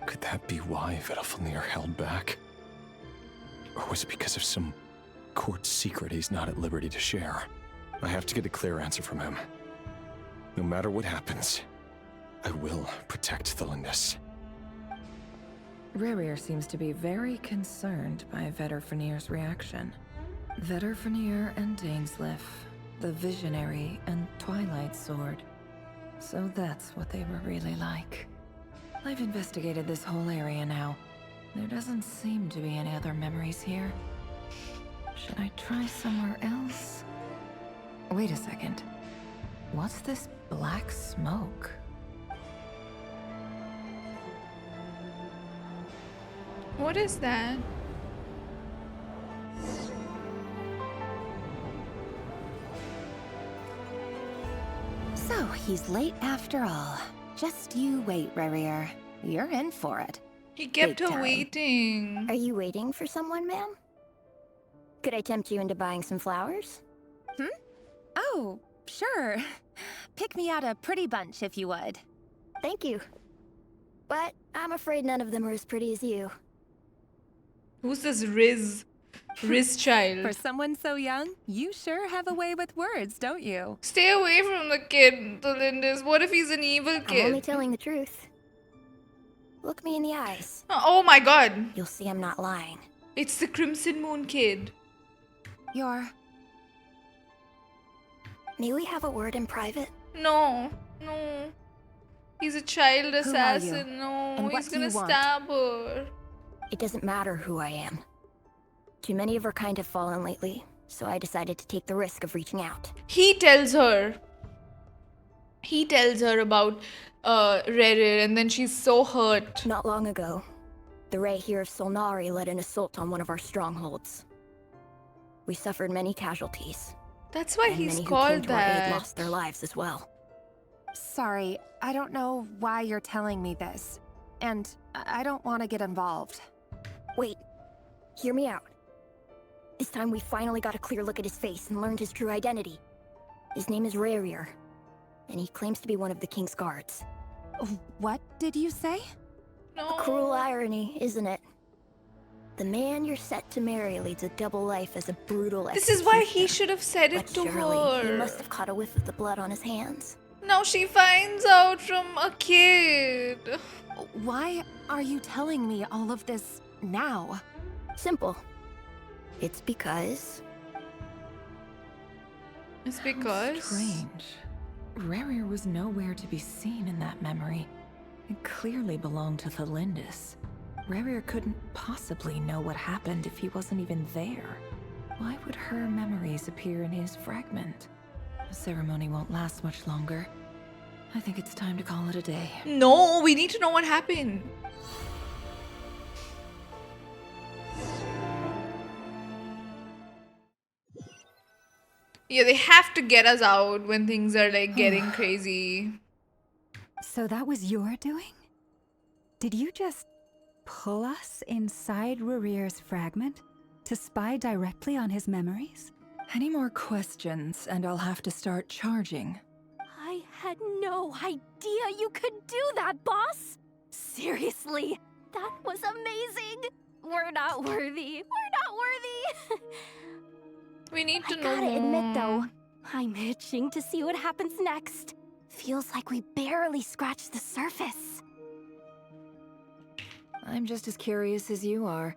Could that be why Vedalfnir held back? Or was it because of some court secret he's not at liberty to share? I have to get a clear answer from him. No matter what happens, I will protect Thelindis. RERIR seems to be very concerned by Vedalfnir's reaction. Vedalfnir and Dainsleif, the Visionary and Twilight Sword. So that's what they were really like. I've investigated this whole area now. There doesn't seem to be any other memories here. Should I try somewhere else? Wait a second. What's this black smoke? What is that? So, he's late after all. Just you wait, RERIR. You're in for it. He kept Big her time. waiting. Are you waiting for someone, ma'am? Could I tempt you into buying some flowers? Oh, sure. Pick me out a pretty bunch if you would. Thank you. But I'm afraid none of them are as pretty as you. Who's this Riz? Riz child. For someone so young, you sure have a way with words, don't you? Stay away from the kid, Thelindis. What if he's an evil I'm only kid? telling the truth. Look me in the eyes. Oh my god. You'll see I'm not lying. It's the Crimson Moon kid. May we have a word in private? No, no. He's a child Who are you? assassin. No, And what he's do you gonna want? stab her. It doesn't matter who I am. Too many of her kind have fallen lately, so I decided to take the risk of reaching out. He tells her about RERIR, and then she's so hurt. Not long ago, the RERIR of Solnari led an assault on one of our strongholds. We suffered many casualties. That's why and he's many who called came to our aid that. lost their lives as well. Sorry, I don't know why you're telling me this. And I don't want to get involved. Wait, hear me out. This time we finally got a clear look at his face and learned his true identity. His name is RERIR, and he claims to be one of the King's guards. What did you say? No. A cruel irony, isn't it? The man you're set to marry leads a double life as a brutal This is why he executioner. should have said it But to surely he her. must have caught a whiff of the blood on his hands. Now she finds out from a kid. Why are you telling me all of this now? Simple. It's because... It's because... Strange. RERIR was nowhere to be seen in that memory. It clearly belonged to Thelindis. RERIR couldn't possibly know what happened if he wasn't even there. Why would her memories appear in his fragment? The ceremony won't last much longer. I think it's time to call it a day. No, we need to know what happened. Yeah, they have to get us out when things are like getting crazy. So that was your doing? Did you just pull us inside RERIR'S fragment to spy directly on his memories? Any more questions, and I'll have to start charging. I had no idea you could do that, boss! Seriously, that was amazing! We're not worthy. We're not worthy! We need to know. I gotta admit, though, I'm itching to see what happens next. Feels like we barely scratched the surface. I'm just as curious as you are,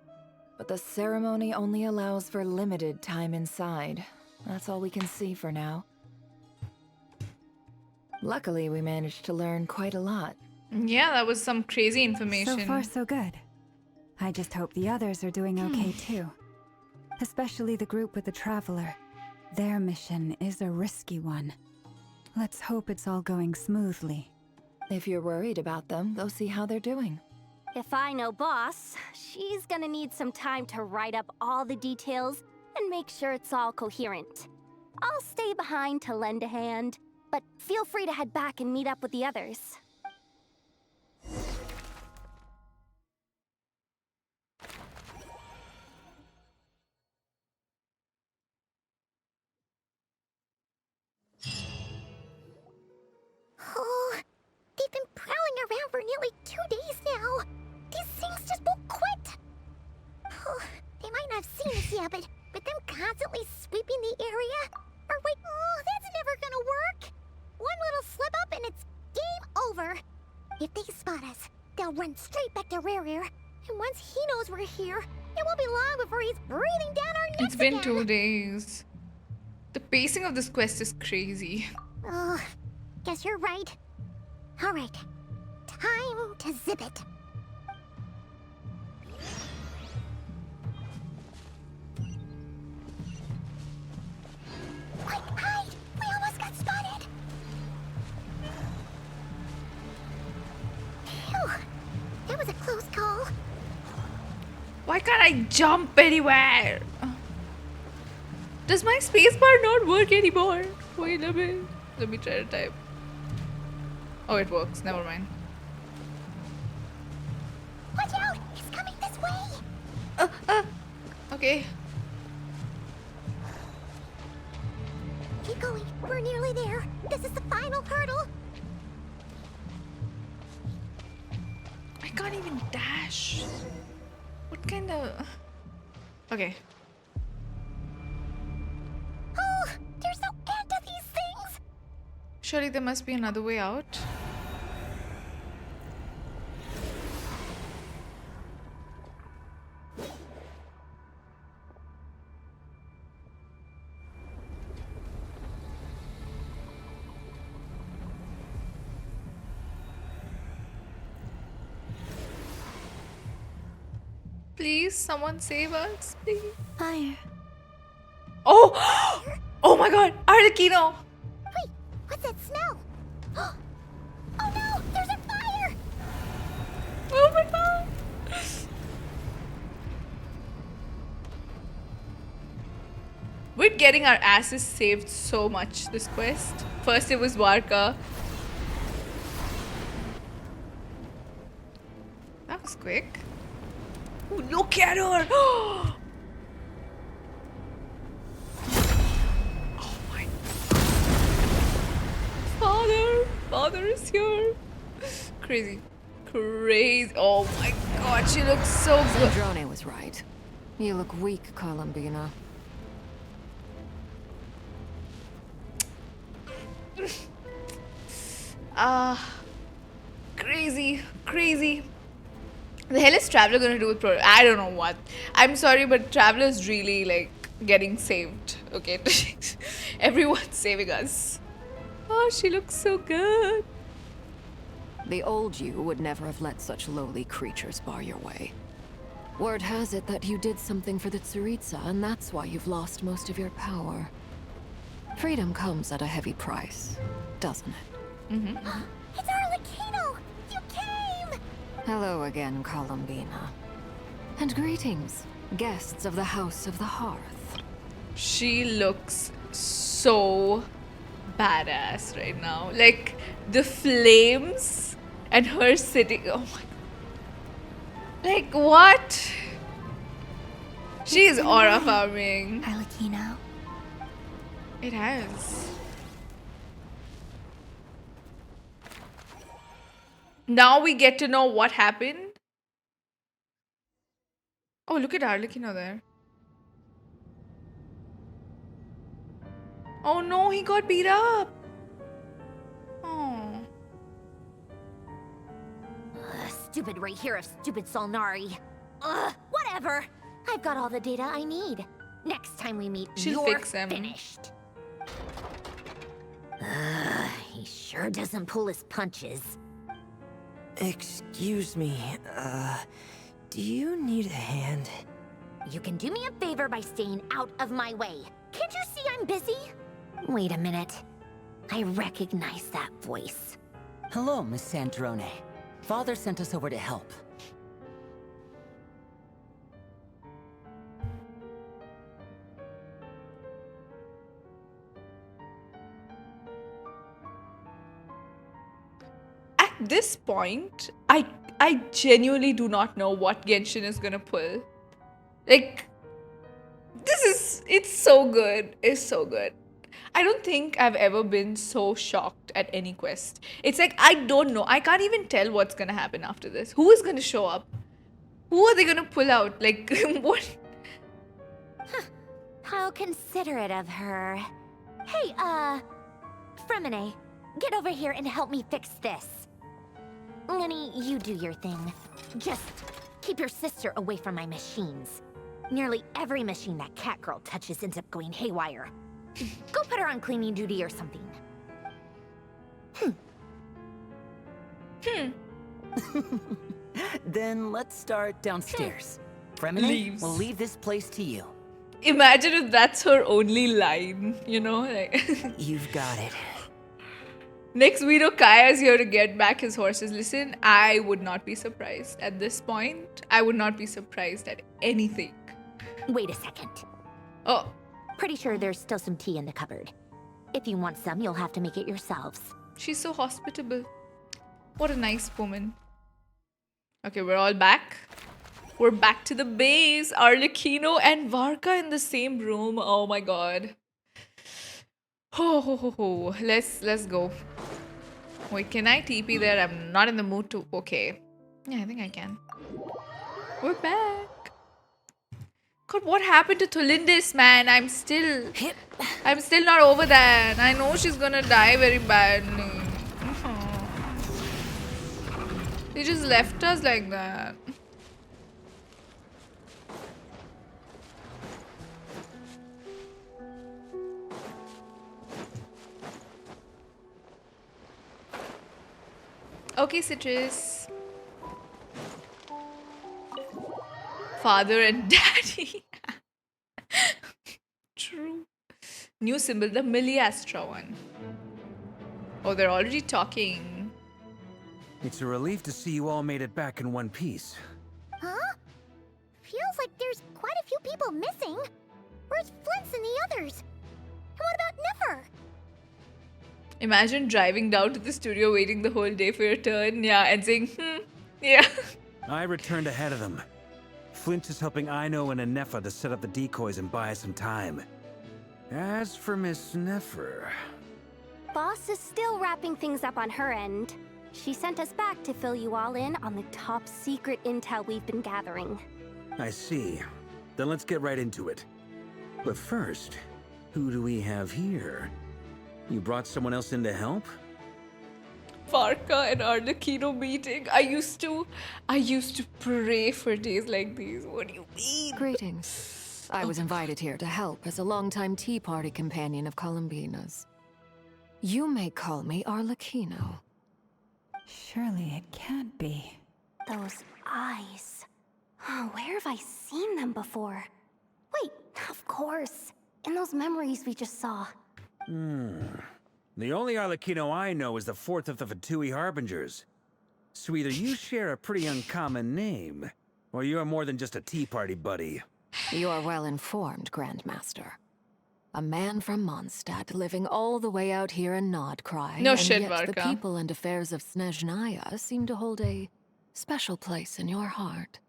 but the ceremony only allows for limited time inside. That's all we can see for now. Luckily, we managed to learn quite a lot. Yeah, that was some crazy information. So far, so good. I just hope the others are doing okay too. Especially the group with the Traveler. Their mission is a risky one. Let's hope it's all going smoothly. If you're worried about them, go see how they're doing. If I know boss, she's gonna need some time to write up all the details and make sure it's all coherent. I'll stay behind to lend a hand, but feel free to head back and meet up with the others. Oh, they've been prowling around for nearly 2 days now. These things just won't quit. Oh, they might not have seen us yet, but with them constantly sweeping the area... Or wait, oh, that's never gonna work. One little slip up and it's game over. If they spot us, they'll run straight back to RERIR. And once he knows we're here, it won't be long before he's breathing down our necks It's been again. 2 days. The pacing of this quest is crazy. Oh, guess you're right. All right, time to zip it. Quick, hide! We almost got spotted. Phew, that was a close call. Why can't I jump anywhere? Does my spacebar not work anymore? Wait a minute. Let me try to type. Oh, it works. Never mind. Watch out! It's coming this way! Okay. Keep going. We're nearly there. This is the final hurdle. I can't even dash. What kind of... Okay. Oh, there's no end to these things. Surely there must be another way out. Please, someone save us, please. Fire. Oh! Oh my god! Arlecchino! Wait, what's that smell? Oh no, there's a fire! Oh my god! We're getting our asses saved so much this quest. First it was Varka. That was quick. Ooh, look at her! Oh my... Father is here. Crazy. Crazy. Oh my god, she looks so good. Sandrone was right. You look weak, Columbina. Crazy. The hell is Traveler gonna do with I don't know what. I'm sorry, but Traveler's really like getting saved. Okay, everyone's saving us. Oh, she looks so good. The old you would never have let such lowly creatures bar your way. Word has it that you did something for the Tsaritsa, and that's why you've lost most of your power. Freedom comes at a heavy price, doesn't it? It's Arlecchino! You came! Hello again, Columbina. And greetings, guests of the House of the Hearth. She looks so badass right now. Like, the flames and her sitting. Oh my. Like, what? She is aura farming. Arlecchino. It has. Now we get to know what happened. Oh, look at Arlecchino there. Oh no, he got beat up. Oh. Stupid right here of stupid Solnari. Ugh, whatever. I've got all the data I need. Next time we meet, She'll you're fix him. finished. He sure doesn't pull his punches. Excuse me, do you need a hand? You can do me a favor by staying out of my way. Can't you see I'm busy? Wait a minute. I recognize that voice. Hello, Miss Sandrone. Father sent us over to help. At this point, I genuinely do not know what Genshin is gonna pull. Like, it's so good. It's so good. I don't think I've ever been so shocked at any quest. It's like, I don't know. I can't even tell what's gonna happen after this. Who is gonna show up? Who are they gonna pull out? Like, what? How considerate of her. Hey, Fremine, get over here and help me fix this. Lenny, you do your thing. Just keep your sister away from my machines. Nearly every machine that cat girl touches ends up going haywire. Go put her on cleaning duty or something. Then let's start downstairs. Fremine, Leaves. we'll leave this place to you. Imagine if that's her only line, you know? Like You've got it. Next video, Kaya's here to get back his horses. Listen, I would not be surprised. At this point, I would not be surprised at anything. Wait a second. Oh. Pretty sure there's still some tea in the cupboard. If you want some, you'll have to make it yourselves. She's so hospitable. What a nice woman. Okay, we're all back. We're back to the base. Arlecchino and Varka in the same room. Oh my god. Oh. Let's go. Wait, can I TP there? I'm not in the mood to. Okay. Yeah, I think I can. We're back. God, what happened to Tulindis, man? I'm still not over that. I know she's gonna die very badly. They just left us like that. Okay, Citrus. Father and daddy. True. New symbol, the Miliastra one. Oh, they're already talking. It's a relief to see you all made it back in one piece. Huh? Feels like there's quite a few people missing. Where's Flint's and the others? And what about Nefer? Imagine driving down to the studio, waiting the whole day for your turn. Yeah, and saying, yeah. I returned ahead of them. Flint is helping Ino and Nefer to set up the decoys and buy us some time. As for Miss Nefer... Boss is still wrapping things up on her end. She sent us back to fill you all in on the top secret intel we've been gathering. I see. Then let's get right into it. But first, who do we have here? You brought someone else in to help? Varka and Arlecchino meeting. I used to pray for days like these. What do you mean? Greetings. I was invited here to help as a longtime tea party companion of Columbina's. You may call me Arlecchino. Surely it can't be. Those eyes. Oh, where have I seen them before? Wait, of course. In those memories we just saw. The only Arlecchino I know is the fourth of the Fatui Harbingers. So either you share a pretty uncommon name, or you're more than just a tea party buddy. You are well informed, Grandmaster. A man from Mondstadt living all the way out here in Nodcry, No and shit, yet the Varka. people and affairs of Snezhnaya seem to hold a special place in your heart.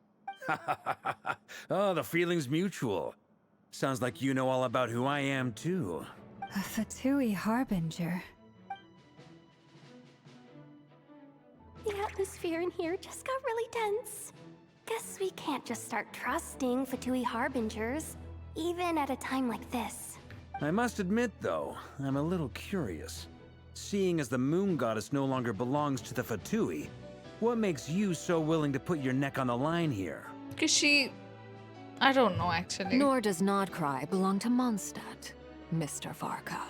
Oh, the feeling's mutual. Sounds like you know all about who I am, too. A Fatui Harbinger. The atmosphere in here just got really tense. Guess we can't just start trusting Fatui Harbingers, even at a time like this. I must admit, though, I'm a little curious. Seeing as the moon goddess no longer belongs to the Fatui, what makes you so willing to put your neck on the line here? Because she... I don't know, actually. Nor does Nodcry belong to Mondstadt, Mr. Varka.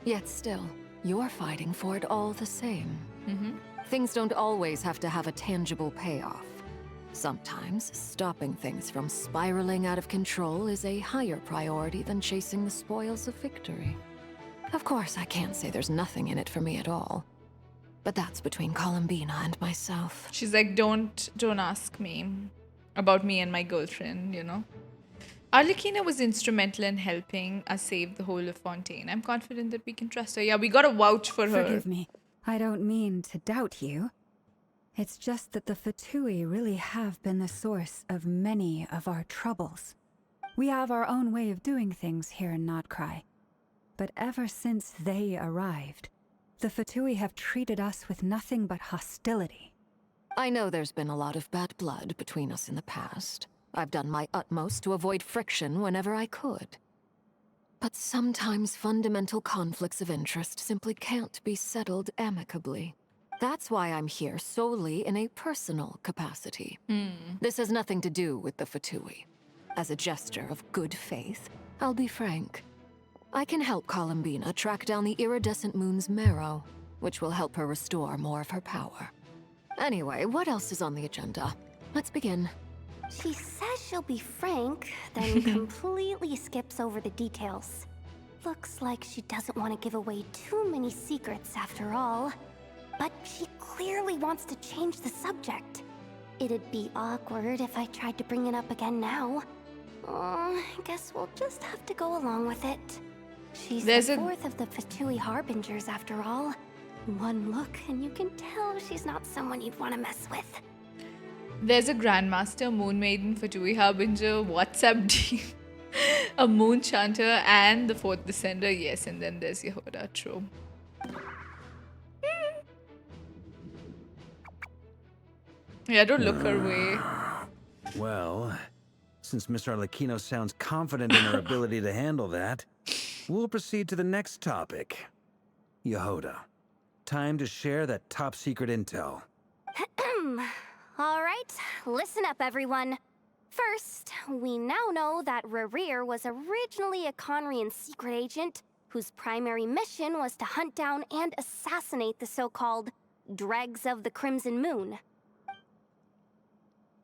Yet still, you're fighting for it all the same. Things don't always have to have a tangible payoff. Sometimes, stopping things from spiraling out of control is a higher priority than chasing the spoils of victory. Of course, I can't say there's nothing in it for me at all. But that's between Columbina and myself. She's like, don't ask me about me and my girlfriend, you know. Arlecchino was instrumental in helping us save the whole of Fontaine. I'm confident that we can trust her. Yeah, we gotta vouch for her. Forgive me. I don't mean to doubt you. It's just that the Fatui really have been the source of many of our troubles. We have our own way of doing things here in Nodcry. But ever since they arrived, the Fatui have treated us with nothing but hostility. I know there's been a lot of bad blood between us in the past. I've done my utmost to avoid friction whenever I could. But sometimes fundamental conflicts of interest simply can't be settled amicably. That's why I'm here solely in a personal capacity. This has nothing to do with the Fatui. As a gesture of good faith, I'll be frank. I can help Columbina track down the iridescent moon's marrow, which will help her restore more of her power. Anyway, what else is on the agenda? Let's begin. She says she'll be frank, then completely skips over the details. Looks like she doesn't want to give away too many secrets after all. But she clearly wants to change the subject. It'd be awkward if I tried to bring it up again now. I guess we'll just have to go along with it. She's the fourth of the Fatui Harbingers after all. One look and you can tell she's not someone you'd want to mess with. There's a Grandmaster, Moon Maiden, Fatui Harbinger, WhatsApp D, a Moon Chanter, and the fourth Descender. Yes, and then there's Yehoda. True. Yeah, don't look her way. Well, since Mr. Arlecchino sounds confident in her ability to handle that, we'll proceed to the next topic. Yehoda, time to share that top-secret intel. Alright, listen up everyone. First, we now know that RERIR was originally a Conrian secret agent whose primary mission was to hunt down and assassinate the so-called Dregs of the Crimson Moon.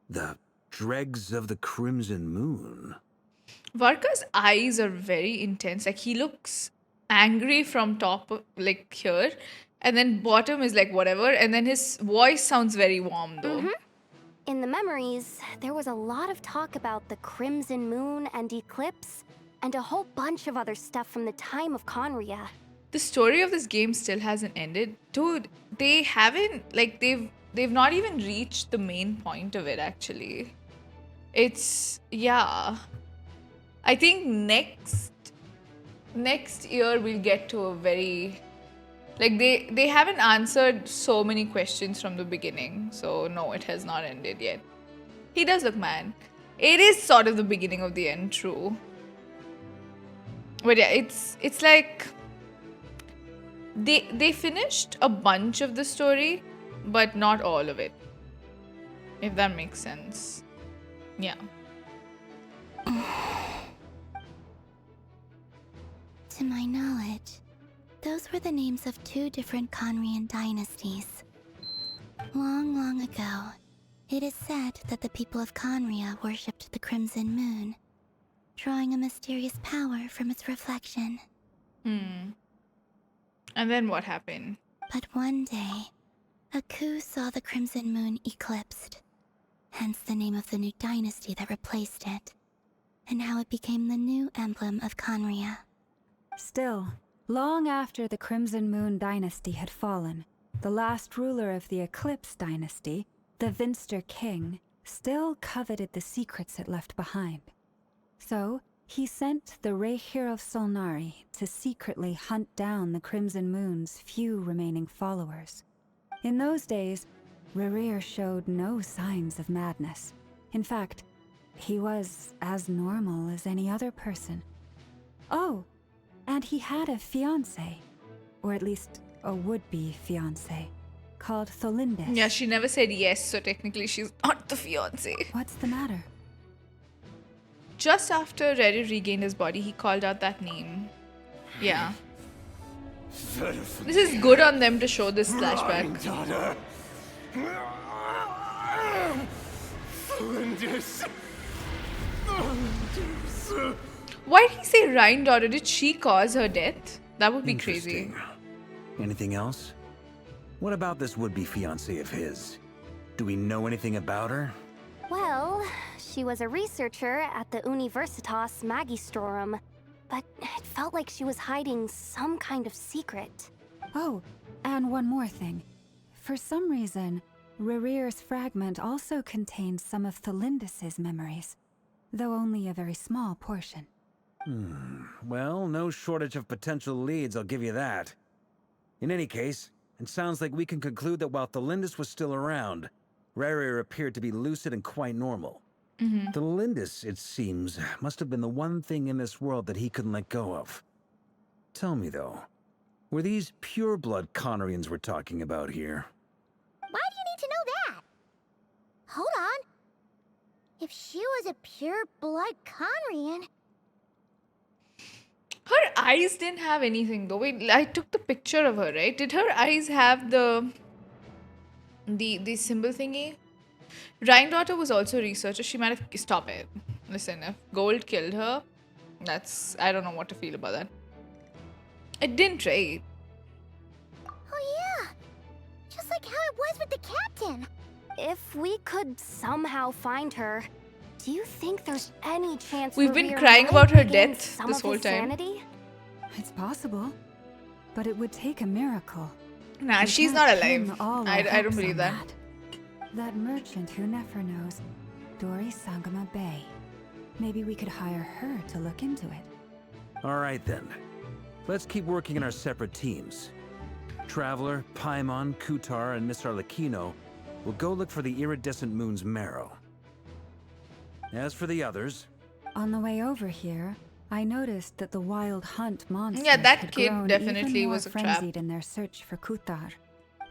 The Dregs of the Crimson Moon? Varka's eyes are very intense. Like, he looks angry from top, like, here. And then bottom is like whatever. And then his voice sounds very warm, though. In the memories, there was a lot of talk about the Crimson Moon and Eclipse, and a whole bunch of other stuff from the time of Conria. The story of this game still hasn't ended. Dude, they haven't, like, they've not even reached the main point of it, actually. It's, yeah. I think next year we'll get to a very, like, they haven't answered so many questions from the beginning. So no, it has not ended yet. He does look mad. It is sort of the beginning of the end, true. But yeah, it's like they finished a bunch of the story, but not all of it. If that makes sense. Yeah. To my knowledge, those were the names of two different Conrian dynasties. Long, long ago, it is said that the people of Conria worshipped the Crimson Moon, drawing a mysterious power from its reflection. And then what happened? But one day, a coup saw the Crimson Moon eclipsed. Hence the name of the new dynasty that replaced it. And how it became the new emblem of Conria. Still, long after the Crimson Moon dynasty had fallen, the last ruler of the Eclipse dynasty, the Vinster King, still coveted the secrets it left behind. So, he sent the Rehir of Solnari to secretly hunt down the Crimson Moon's few remaining followers. In those days, RERIR showed no signs of madness. In fact, he was as normal as any other person. Oh, and he had a fiancé, or at least a would-be fiancé, called Tholindis. Yeah, she never said yes, so technically she's not the fiancé. What's the matter? Just after Rerir regained his body, he called out that name. Yeah. This is good on them to show this flashback. Why did he say Rhine daughter? Did she cause her death? That would be crazy. Anything else? What about this would-be fiancé of his? Do we know anything about her? Well, she was a researcher at the Universitas Magistrorum, but it felt like she was hiding some kind of secret. Oh, and one more thing. For some reason, RERIR'S fragment also contains some of Tholindis' memories, though only a very small portion. Well, no shortage of potential leads, I'll give you that. In any case, it sounds like we can conclude that while Tholindis was still around, RERIR appeared to be lucid and quite normal. Tholindis, it seems, must have been the one thing in this world that he couldn't let go of. Tell me, though, were these pure-blood Conrians we're talking about here? Why do you need to know that? Hold on. If she was a pure-blood Conrian... Her eyes didn't have anything though. Wait, I took the picture of her, right? Did her eyes have the symbol thingy? Rhine daughter was also a researcher. She might have... Stop it. Listen, if gold killed her, that's... I don't know what to feel about that. It didn't, right? Oh yeah! Just like how it was with the captain! If we could somehow find her, do you think there's any chance We've been Rerir crying might about her regain death some this of whole his time. sanity? It's possible, but it would take a miracle. Nah, We she's can't not alive. pin all our I don't hopes believe on that. That merchant who Nefer knows, Dori Sangama Bay. Maybe we could hire her to look into it. All right, then. Let's keep working in our separate teams. Traveler, Paimon, Kutar, and Miss Arlecchino will go look for the iridescent moon's marrow. As for the others... On the way over here, I noticed that the wild hunt monsters Yeah, that had kid grown definitely even more was a trap. frenzied in their search for Kutar.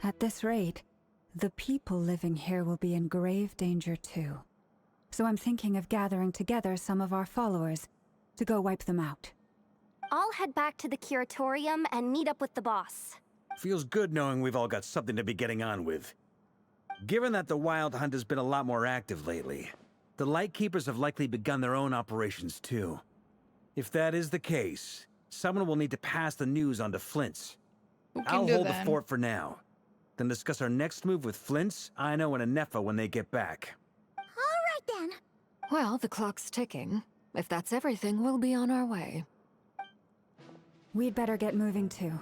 At this rate, the people living here will be in grave danger too. So I'm thinking of gathering together some of our followers to go wipe them out. I'll head back to the curatorium and meet up with the boss. Feels good knowing we've all got something to be getting on with. Given that the Wild Hunt has been a lot more active lately, the Lightkeepers have likely begun their own operations too. If that is the case, someone will need to pass the news on to Flint's. I'll hold the fort for now, then discuss our next move with Flint's, Ino, and Nefer when they get back. All right then. Well, the clock's ticking. If that's everything, we'll be on our way. We'd better get moving too.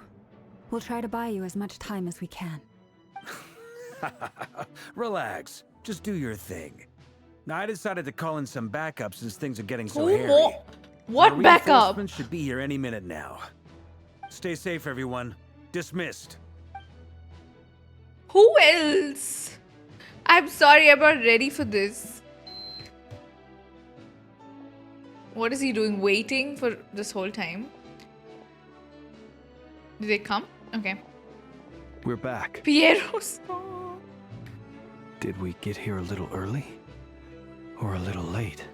We'll try to buy you as much time as we can. Relax. Just do your thing. Now, I decided to call in some backup since things are getting so hairy. What Our backup? reinforcements should be here any minute now. Stay safe, everyone. Dismissed. Who else? I'm sorry, I'm not ready for this. What is he doing? Waiting for this whole time? Did they come? Okay. We're back. Piero's. Did we get here a little early? Or a little late?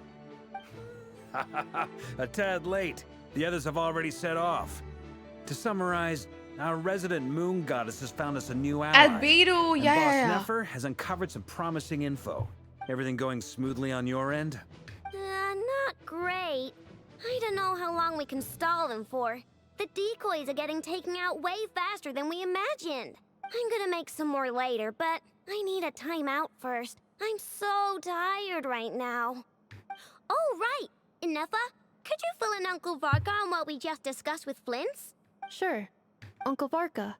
A tad late. The others have already set off. To summarize, our resident moon goddess has found us a new ally. Albedo, and yeah, Boss yeah, yeah. Nefer has uncovered some promising info. Everything going smoothly on your end? Not great. I don't know how long we can stall them for. The decoys are getting taken out way faster than we imagined. I'm gonna make some more later, but I need a timeout first. I'm so tired right now. Oh, right! Nefer, could you fill in Uncle Varka on what we just discussed with Flints? Sure. Uncle Varka,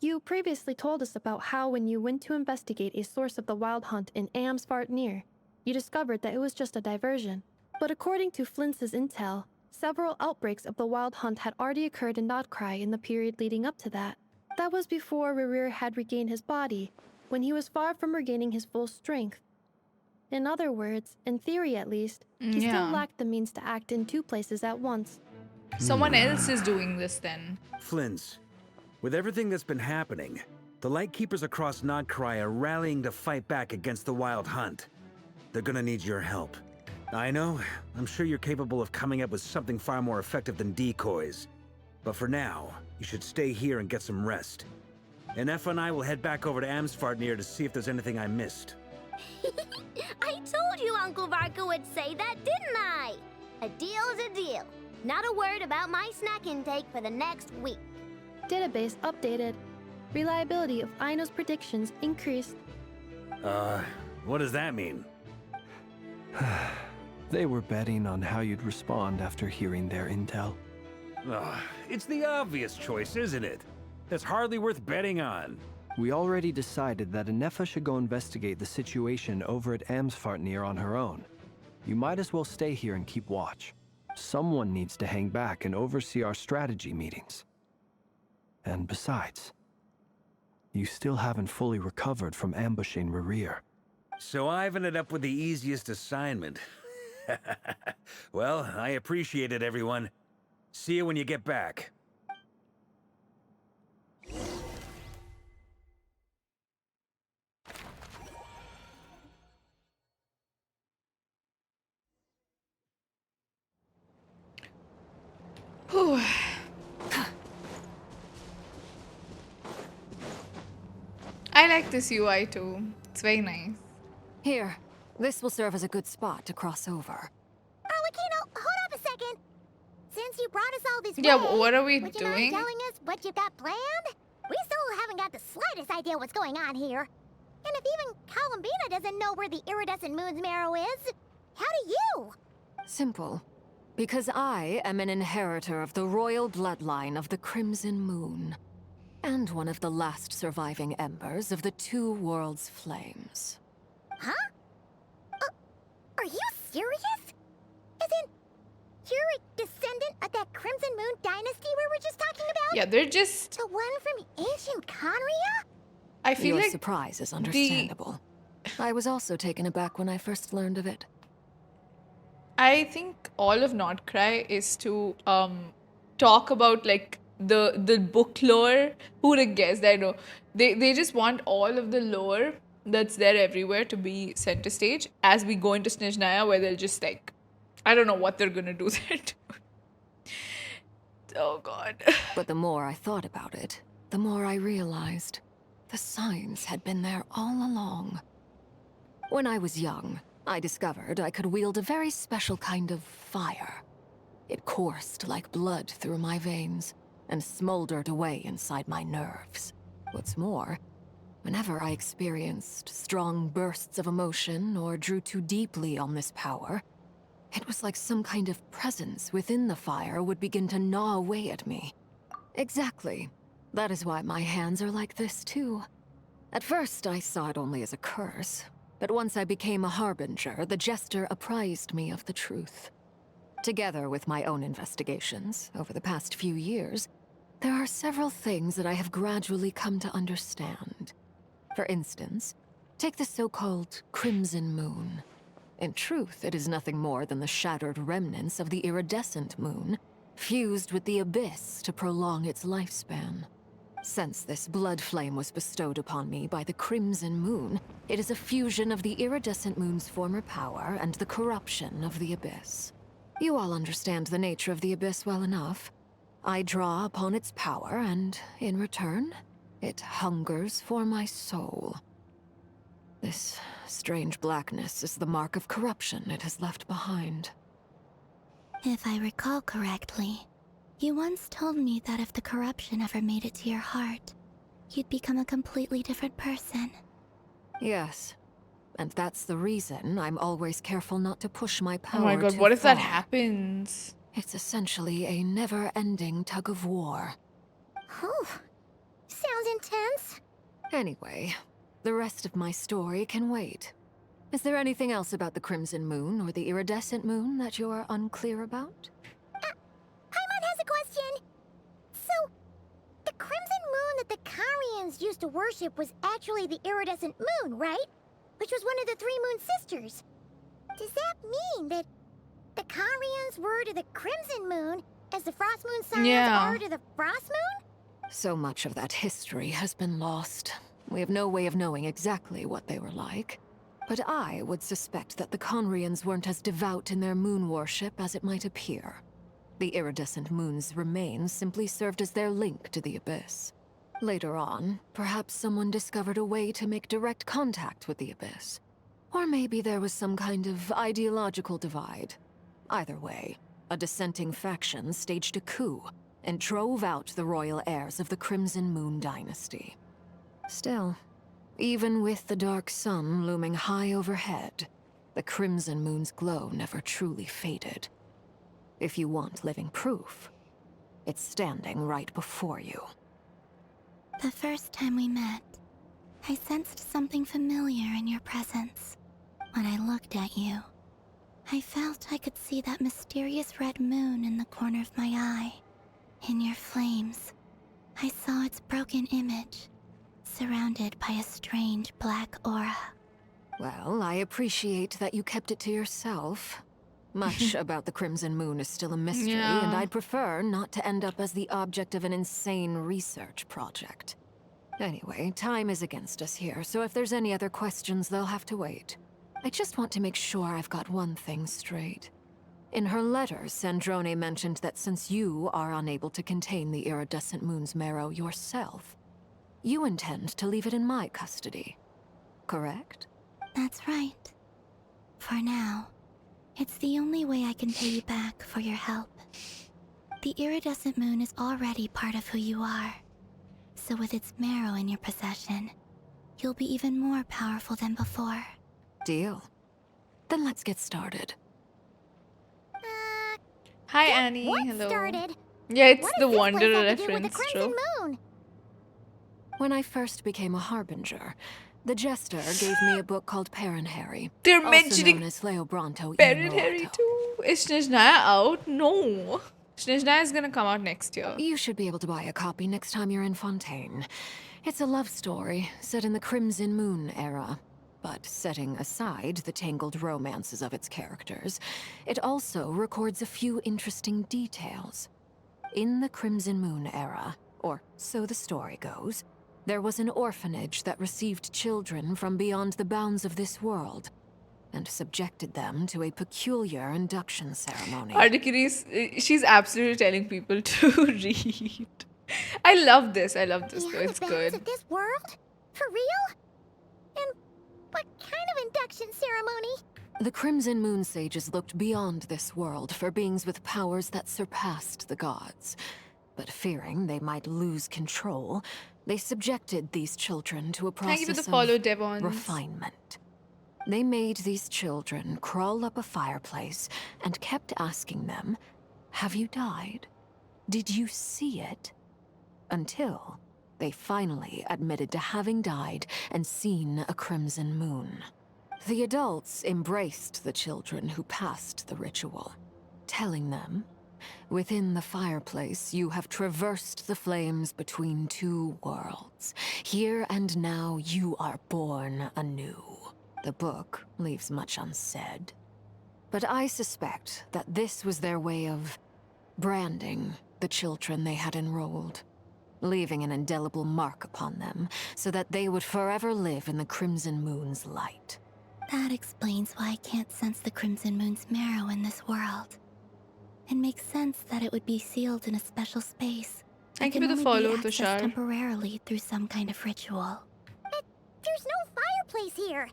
you previously told us about how when you went to investigate a source of the Wild Hunt in Amsvartnir, you discovered that it was just a diversion. But according to Flints' intel, several outbreaks of the Wild Hunt had already occurred in Krai in the period leading up to that. That was before RERIR had regained his body, when he was far from regaining his full strength. In other words, in theory at least, he still lacked the means to act in two places at once. Someone else is doing this then. Flins, with everything that's been happening, the Lightkeepers across Krai are rallying to fight back against the Wild Hunt. They're gonna need your help. I know, I'm sure you're capable of coming up with something far more effective than decoys. But for now, you should stay here and get some rest. And Nefer and I will head back over to Amsvartnir to see if there's anything I missed. I told you Uncle Varka would say that, didn't I? A deal's a deal. Not a word about my snack intake for the next week. Database updated. Reliability of Aino's predictions increased. What does that mean? They were betting on how you'd respond after hearing their intel. It's the obvious choice, isn't it? That's hardly worth betting on. We already decided that Nefer should go investigate the situation over at Amsvartnir on her own. You might as well stay here and keep watch. Someone needs to hang back and oversee our strategy meetings. And besides, you still haven't fully recovered from ambushing RERIR. So I've ended up with the easiest assignment. Well, I appreciate it, everyone. See you when you get back. Whew. I like this UI too. It's very nice. Here, this will serve as a good spot to cross over. Arlecchino, hold up a second. Since you brought us all this Yeah, way, what are we would you doing? mind telling us what you got planned? We still haven't got the slightest idea what's going on here. And if even Columbina doesn't know where the iridescent moon's marrow is, how do you? Simple. Because I am an inheritor of the royal bloodline of the Crimson Moon. And one of the last surviving embers of the Two Worlds' flames. Huh? Are you serious? As in, you're a descendant of that Crimson Moon dynasty we were just talking about? Yeah, they're just... The one from ancient Conria? I feel Your like surprise is understandable. I was also taken aback when I first learned of it. I think all of Krai is to talk about like the book lore. Who would have guessed? I know they just want all of the lore that's there everywhere to be center stage as we go into Snezhnaya, where they'll just like, I don't know what they're gonna do there. Oh god. But the more I thought about it, the more I realized the signs had been there all along. When I was young, I discovered I could wield a very special kind of fire. It coursed like blood through my veins and smoldered away inside my nerves. What's more, whenever I experienced strong bursts of emotion or drew too deeply on this power, it was like some kind of presence within the fire would begin to gnaw away at me. Exactly. That is why my hands are like this too. At first, I saw it only as a curse. But once I became a harbinger, the jester apprised me of the truth. Together with my own investigations, over the past few years, there are several things that I have gradually come to understand. For instance, take the so-called Crimson Moon. In truth, it is nothing more than the shattered remnants of the iridescent moon, fused with the abyss to prolong its lifespan. Since this blood flame was bestowed upon me by the Crimson Moon, it is a fusion of the iridescent moon's former power and the corruption of the abyss. You all understand the nature of the abyss well enough. I draw upon its power, and in return, it hungers for my soul. This strange blackness is the mark of corruption it has left behind. If I recall correctly, You once told me that if the corruption ever made it to your heart, you'd become a completely different person. Yes. And that's the reason I'm always careful not to push my power Oh my god, too what if that far. happens? It's essentially a never-ending tug of war. Oh, sounds intense. Anyway, the rest of my story can wait. Is there anything else about the Crimson Moon or the Iridescent Moon that you're unclear about? Paimon has a question. So, the crimson moon that the Conrians used to worship was actually the iridescent moon, right? Which was one of the three moon sisters. Does that mean that the Conrians were to the crimson moon as the frost moon signs are to the frost moon? So much of that history has been lost. We have no way of knowing exactly what they were like. But I would suspect that the Conrians weren't as devout in their moon worship as it might appear. The iridescent moon's remains simply served as their link to the Abyss. Later on, perhaps someone discovered a way to make direct contact with the Abyss. Or maybe there was some kind of ideological divide. Either way, a dissenting faction staged a coup and drove out the royal heirs of the Crimson Moon dynasty. Still, even with the dark sun looming high overhead, the Crimson Moon's glow never truly faded. If you want living proof, it's standing right before you. The first time we met, I sensed something familiar in your presence. When I looked at you, I felt I could see that mysterious red moon in the corner of my eye. In your flames, I saw its broken image, surrounded by a strange black aura. Well, I appreciate that you kept it to yourself. Much about the Crimson Moon is still a mystery, and I'd prefer not to end up as the object of an insane research project. Anyway, time is against us here, so if there's any other questions, they'll have to wait. I just want to make sure I've got one thing straight. In her letters, Sandrone mentioned that since you are unable to contain the iridescent moon's marrow yourself, you intend to leave it in my custody. Correct? That's right. For now, it's the only way I can pay you back for your help. The iridescent moon is already part of who you are. So with its marrow in your possession, you'll be even more powerful than before. Deal. Then let's get started. Hi, Annie. What Hello. started? Yeah, it's What the does this place Wanderer have to do with the reference, crimson true. moon? When I first became a Harbinger, the Jester gave me a book called Harry. They're also mentioning known as Leobranto Harry too. Is Snezhnaya out? No. Snezhnaya is gonna come out next year. You should be able to buy a copy next time you're in Fontaine. It's a love story set in the Crimson Moon era. But setting aside the tangled romances of its characters, it also records a few interesting details. In the Crimson Moon era, or so the story goes, there was an orphanage that received children from beyond the bounds of this world, and subjected them to a peculiar induction ceremony. Articules, she's absolutely telling people to read. I love this. I love this though. It's good. Of this world? For real? And what kind of induction ceremony? The Crimson Moon sages looked beyond this world for beings with powers that surpassed the gods. But fearing they might lose control, they subjected these children to a Thank you for process the follow, of Devons. refinement. They made these children crawl up a fireplace and kept asking them, "Have you died? Did you see it?" Until they finally admitted to having died and seen a crimson moon. The adults embraced the children who passed the ritual, telling them, "Within the fireplace, you have traversed the flames between two worlds. Here and now, you are born anew." The book leaves much unsaid. But I suspect that this was their way of branding the children they had enrolled, leaving an indelible mark upon them so that they would forever live in the Crimson Moon's light. That explains why I can't sense the Crimson Moon's marrow in this world. It makes sense that it would be sealed in a special space. Thank you for the follow, Tushar. Temporarily through some kind of ritual. But there's no fireplace here.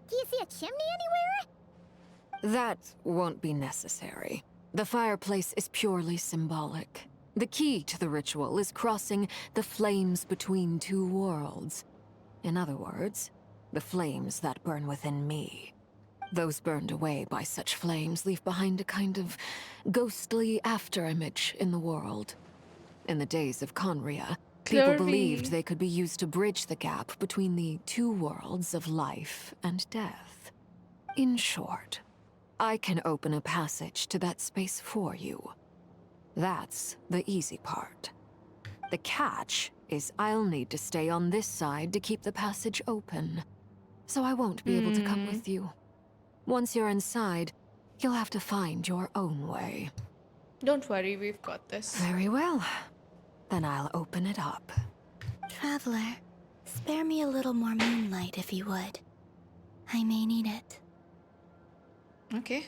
Do you see a chimney anywhere? That won't be necessary. The fireplace is purely symbolic. The key to the ritual is crossing the flames between two worlds. In other words, the flames that burn within me. Those burned away by such flames leave behind a kind of ghostly afterimage in the world. In the days of Conria, people believed they could be used to bridge the gap between the two worlds of life and death. In short, I can open a passage to that space for you. That's the easy part. The catch is I'll need to stay on this side to keep the passage open. So I won't be able to come with you. Once you're inside, you'll have to find your own way. Don't worry, we've got this. Very well. Then I'll open it up. Traveler, spare me a little more moonlight if you would. I may need it. Okay.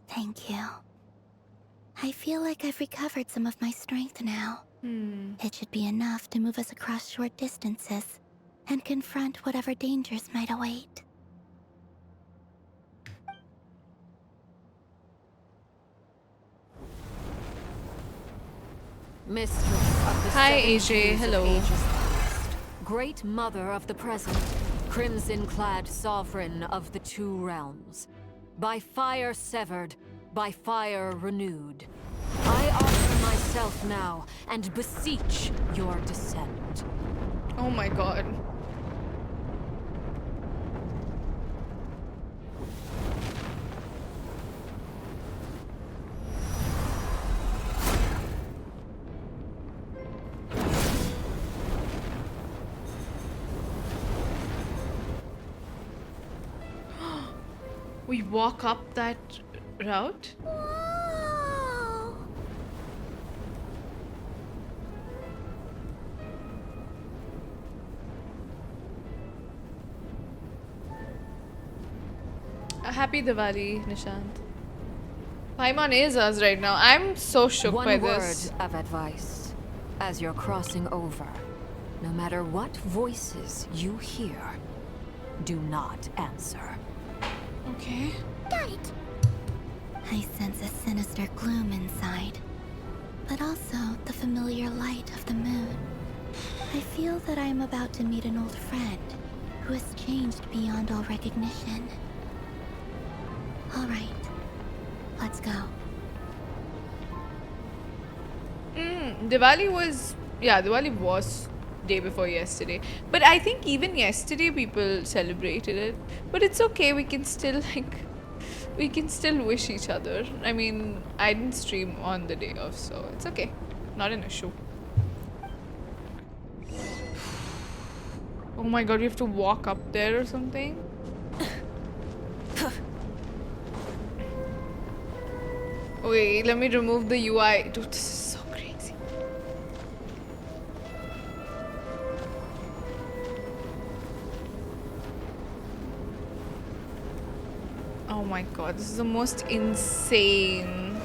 Thank you. I feel like I've recovered some of my strength now. It should be enough to move us across short distances and confront whatever dangers might await. Mistress of the Hi, seven AJ. hues of Hello. ages past, Great Mother of the present, crimson-clad sovereign of the two realms. By fire severed, by fire renewed. I offer myself now and beseech your descent. Oh my god. We walk up that route? Happy Diwali, Nishant. Paimon is us right now. I'm so shook by One this. word of advice. As you're crossing over, no matter what voices you hear, do not answer. Okay. Got it. I sense a sinister gloom inside, but also the familiar light of the moon. I feel that I am about to meet an old friend who has changed beyond all recognition. All right, let's go. Diwali was day before yesterday. But I think even yesterday people celebrated it. But it's okay, we can still wish each other. I mean, I didn't stream on the day of, so it's okay. Not an issue. Oh my god, we have to walk up there or something? Wait, let me remove the UI. Dude, this is so crazy. Oh my god, this is the most insane.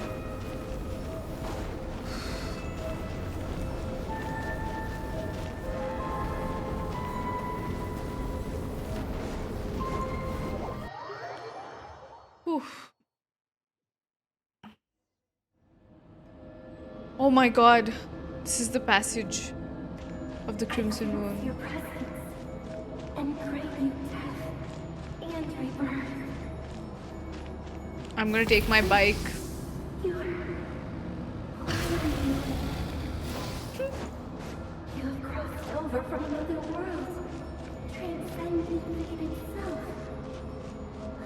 Oof. Oh my god, this is the passage of the Crimson Moon. Your presence and bring you death and rebirth. I'm gonna take my bike. You have crossed over from another world, transcending fate itself.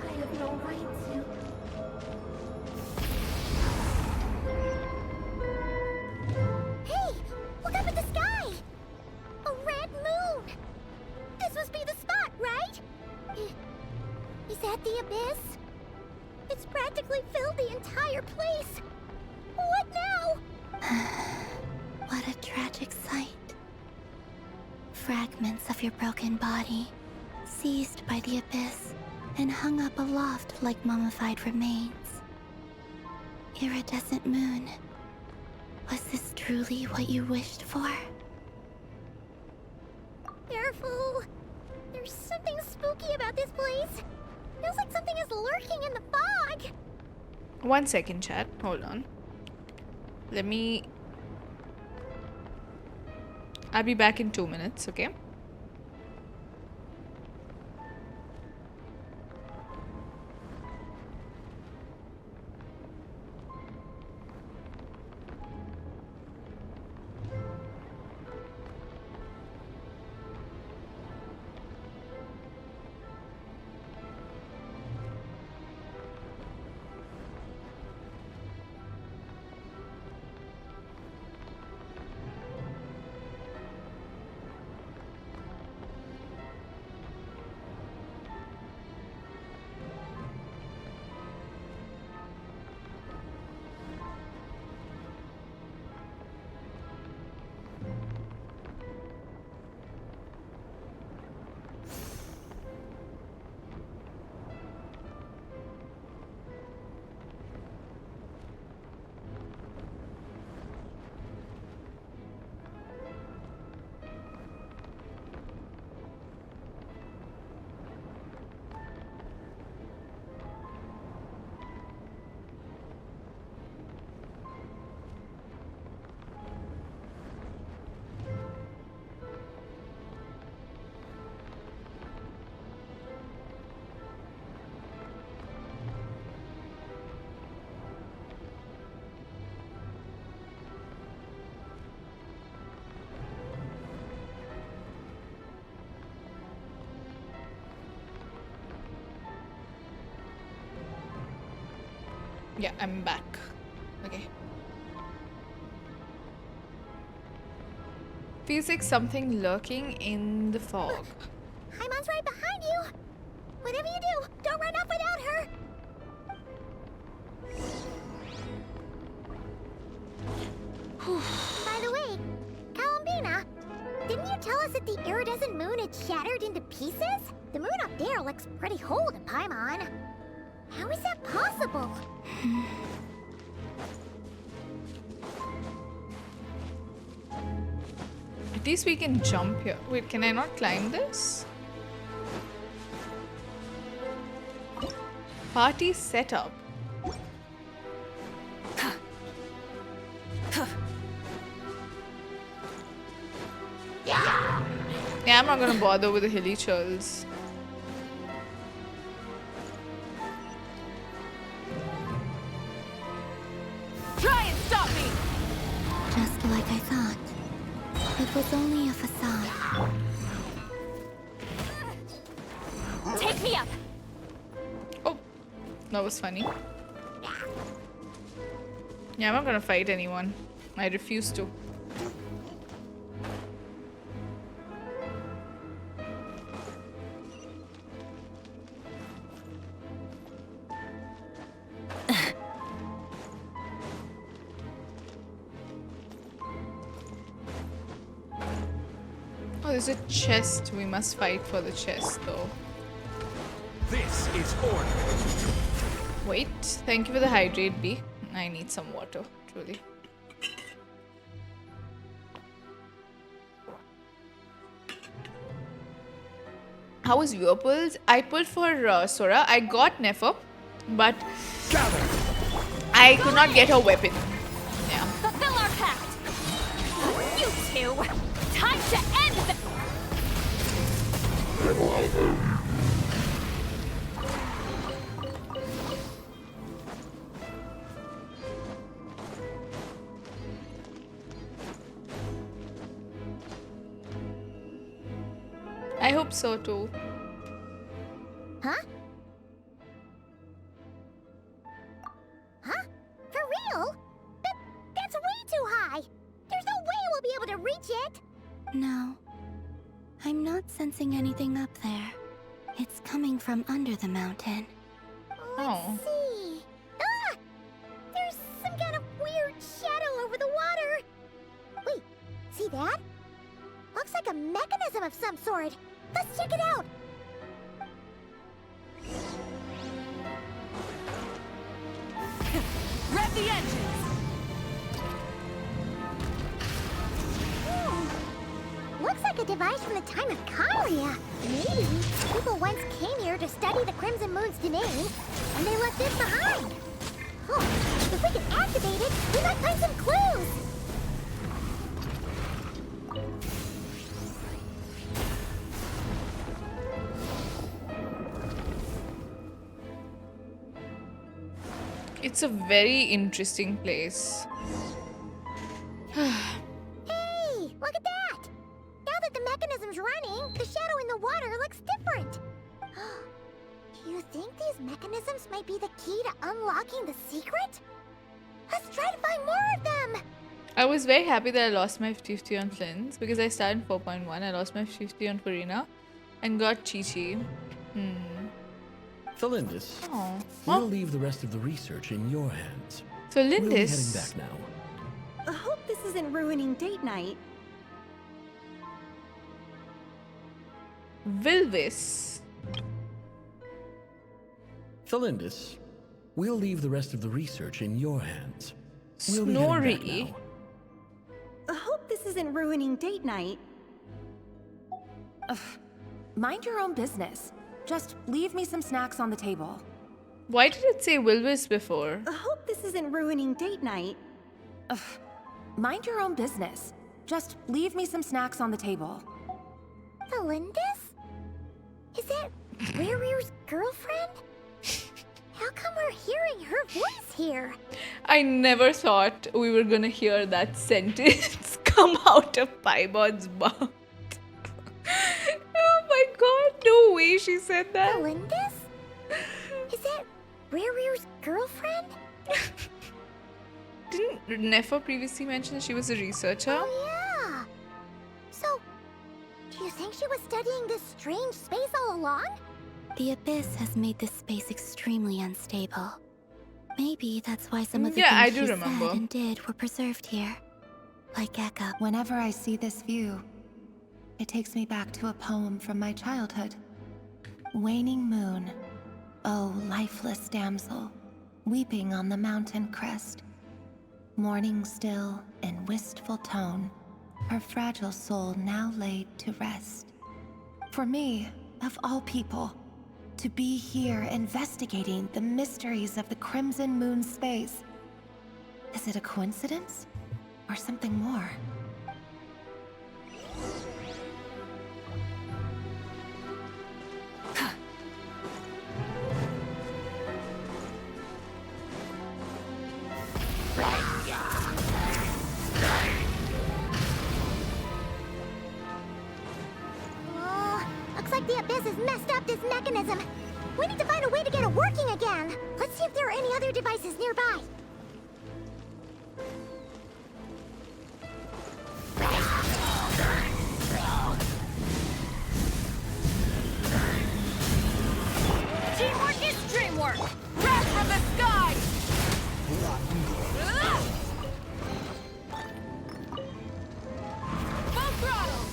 I have no right to. Hey! Look up at the sky! A red moon! This must be the spot, right? Is that the abyss? It's practically filled the entire place. What now? What a tragic sight. Fragments of your broken body, seized by the abyss and hung up aloft like mummified remains. Iridescent moon, was this truly what you wished for? Careful. There's something spooky about this place. Feels like something is lurking. lurking in the fog. 1 second, chat. Hold on. Let me... I'll be back in 2 minutes, okay? Yeah, I'm back. Okay. Feels like something lurking in the fog. Haimon's right behind you. Whatever you do, don't run off without her. By the way, Kalambina, didn't you tell us that the iridescent moon had shattered into pieces? The moon up there looks pretty whole to Paimon. How is that possible? At least we can jump here. Wait, can I not climb this? Party setup. Yeah, I'm not gonna bother with the hilly churls. Try and stop me! Just like I thought. It was only a facade. Take me up! Oh, that was funny. Yeah, I'm not gonna fight anyone. I refuse to. Oh, there's a chest. We must fight for the chest, though. This is order. Wait, thank you for the hydrate, B. I need some water, truly. How was your pulls? I pulled for Sora. I got Nefer, but I could not get her weapon. Yeah. Fulfill our pact! You two! Time to end the... I hope so too. Huh? Huh? For real? That's way too high! There's no way we'll be able to reach it! No. I'm not sensing anything up there. It's coming from under the mountain. Let's see. Ah! There's some kind of weird shadow over the water. Wait, see that? Looks like a mechanism of some sort. Let's check it out. Rev the engines! Looks like a device from the time of Conria. Maybe people once came here to study the Crimson Moon's domain, and they left this behind. Oh, if we can activate it, we might find some clues. It's a very interesting place. Hey, look at that! Now that the mechanism's running, the shadow in the water looks different. Do you think these mechanisms might be the key to unlocking the secret? Let's try to find more of them! I was very happy that I lost my 50 on Flynn's because I started 4.1. I lost my 50 on Furina and got Chi-Chi. Felindis, Oh. we'll leave the rest of the research in your hands. Felindis. We'll be heading back now. I hope this isn't ruining date night. Vilvis. Felindis, we'll leave the rest of the research in your hands. We'll be heading back Snorri. now. I hope this isn't ruining date night. Ugh. Mind your own business. Just leave me some snacks on the table. Why did it say Vilvis before? I hope this isn't ruining date night. Ugh. Mind your own business. Just leave me some snacks on the table. Felindis? Is that RERIR'S girlfriend? How come we're hearing her voice here? I never thought we were gonna hear that sentence come out of Paibod's mouth. Oh my god, no way she said that. Felindis? Is that RERIR'S girlfriend? Didn't Nefer previously mention that she was a researcher? Oh yeah! So, do you think she was studying this strange space all along? The Abyss has made this space extremely unstable. Maybe that's why some of the Yeah, I things do she remember. said and did were preserved here. Like Ekka. Whenever I see this view, it takes me back to a poem from my childhood. Waning moon, oh lifeless damsel, weeping on the mountain crest. Mourning still in wistful tone, her fragile soul now laid to rest. For me, of all people, to be here investigating the mysteries of the Crimson Moon space. Is it a coincidence? Or something more? Oh, looks like the Abyss has messed up this mechanism. We need to find a way to get it working again. Let's see if there are any other devices nearby. Teamwork is dreamwork! Wrath from the sky! Full throttle!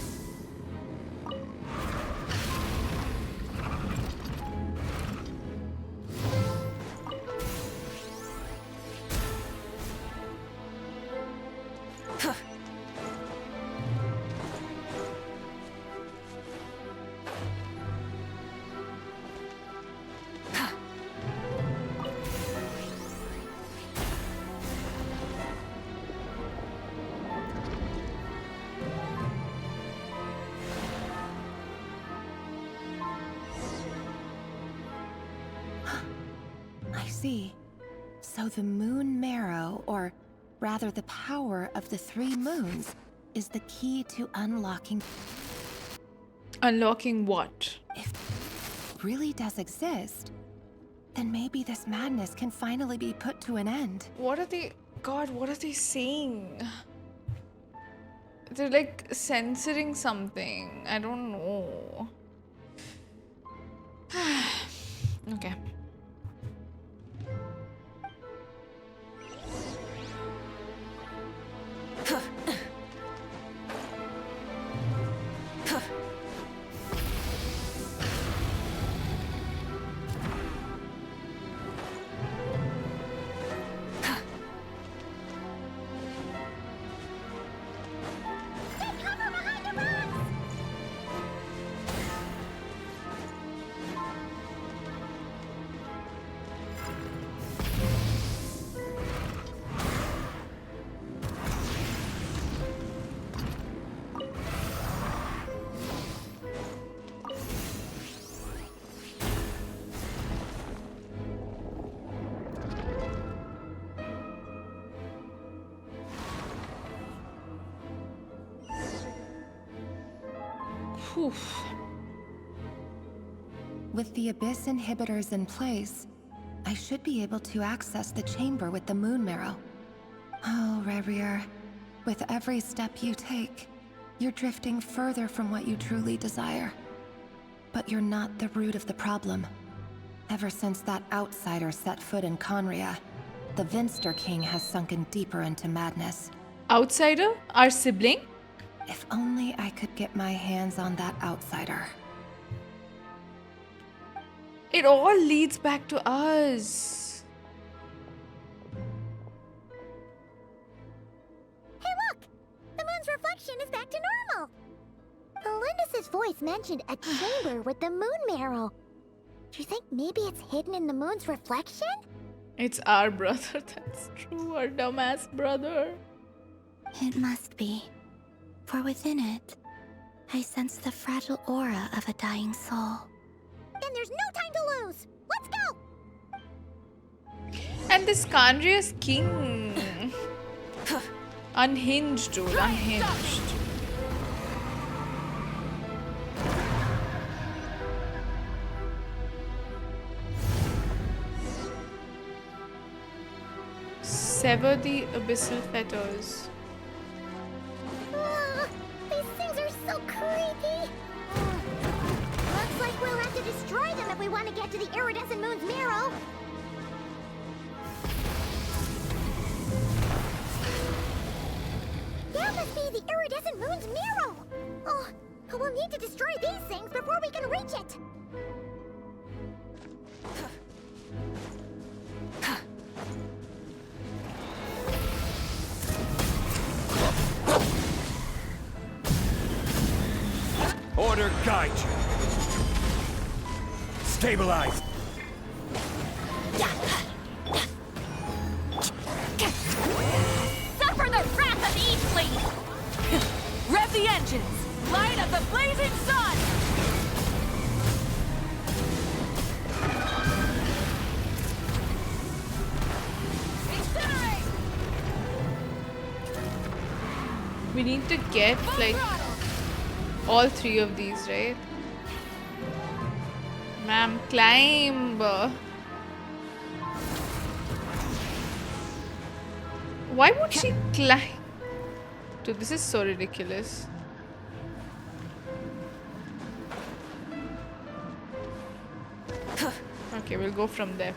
I see. So the moon marrow, or rather the power of the three moons, is the key to unlocking. Unlocking what? If it really does exist, then maybe this madness can finally be put to an end. What are they... God, what are they saying? They're like censoring something. I don't know. Okay. With the Abyss inhibitors in place, I should be able to access the chamber with the moon marrow. Oh, Rerir, with every step you take, you're drifting further from what you truly desire. But you're not the root of the problem. Ever since that outsider set foot in Conria, the Vinster King has sunken deeper into madness. Outsider? Our sibling? If only I could get my hands on that outsider. It all leads back to us. Hey look! The moon's reflection is back to normal! Elendis' voice mentioned a chamber with the moon marrow. Do you think maybe it's hidden in the moon's reflection? It's our brother, that's true, our dumbass brother. It must be. For within it, I sense the fragile aura of a dying soul. Then there's no time to lose! Let's go! And this Khaenri'ah's king. Unhinged, dude, unhinged. Sever the abyssal fetters. These things are so creepy! Looks like we'll have to destroy them if we want to get to the iridescent moon's marrow. That must be the iridescent moon's marrow! Oh, we'll need to destroy these things before we can reach it! Order guide you. Stabilize. Suffer the wrath of Eastleaf! Rev the engines! Light of the blazing sun! Incinerate! We need to get like all three of these, right? Ma'am, climb! Why would she climb? Dude, this is so ridiculous. Okay, we'll go from there.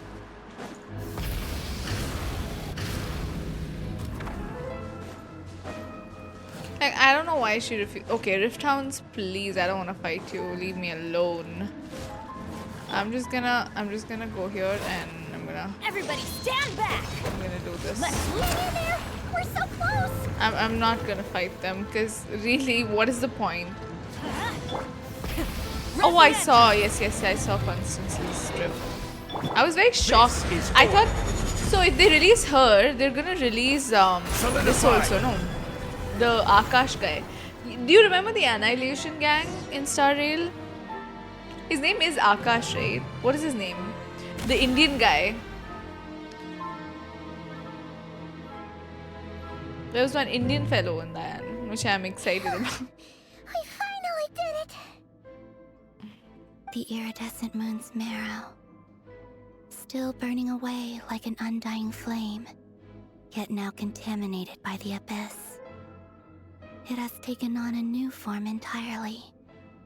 Like, I don't know why she refused. Okay, Rift Hounds, please. I don't want to fight you. Leave me alone. I'm just gonna go here and I'm gonna. Everybody, stand back! I'm gonna do this. Let's move in there! We're so close! I'm not gonna fight them because really, what is the point? Oh, I saw. Yes, I saw Constance's strip. I was very shocked. I thought so. If they release her, they're gonna release this also. No. The Akash guy. Do you remember the Annihilation gang in Star Rail? His name is Akash, right? What is his name? The Indian guy. There was one Indian fellow in that, which I'm excited about. I finally did it! The iridescent moon's marrow. Still burning away like an undying flame, yet now contaminated by the abyss. It has taken on a new form entirely.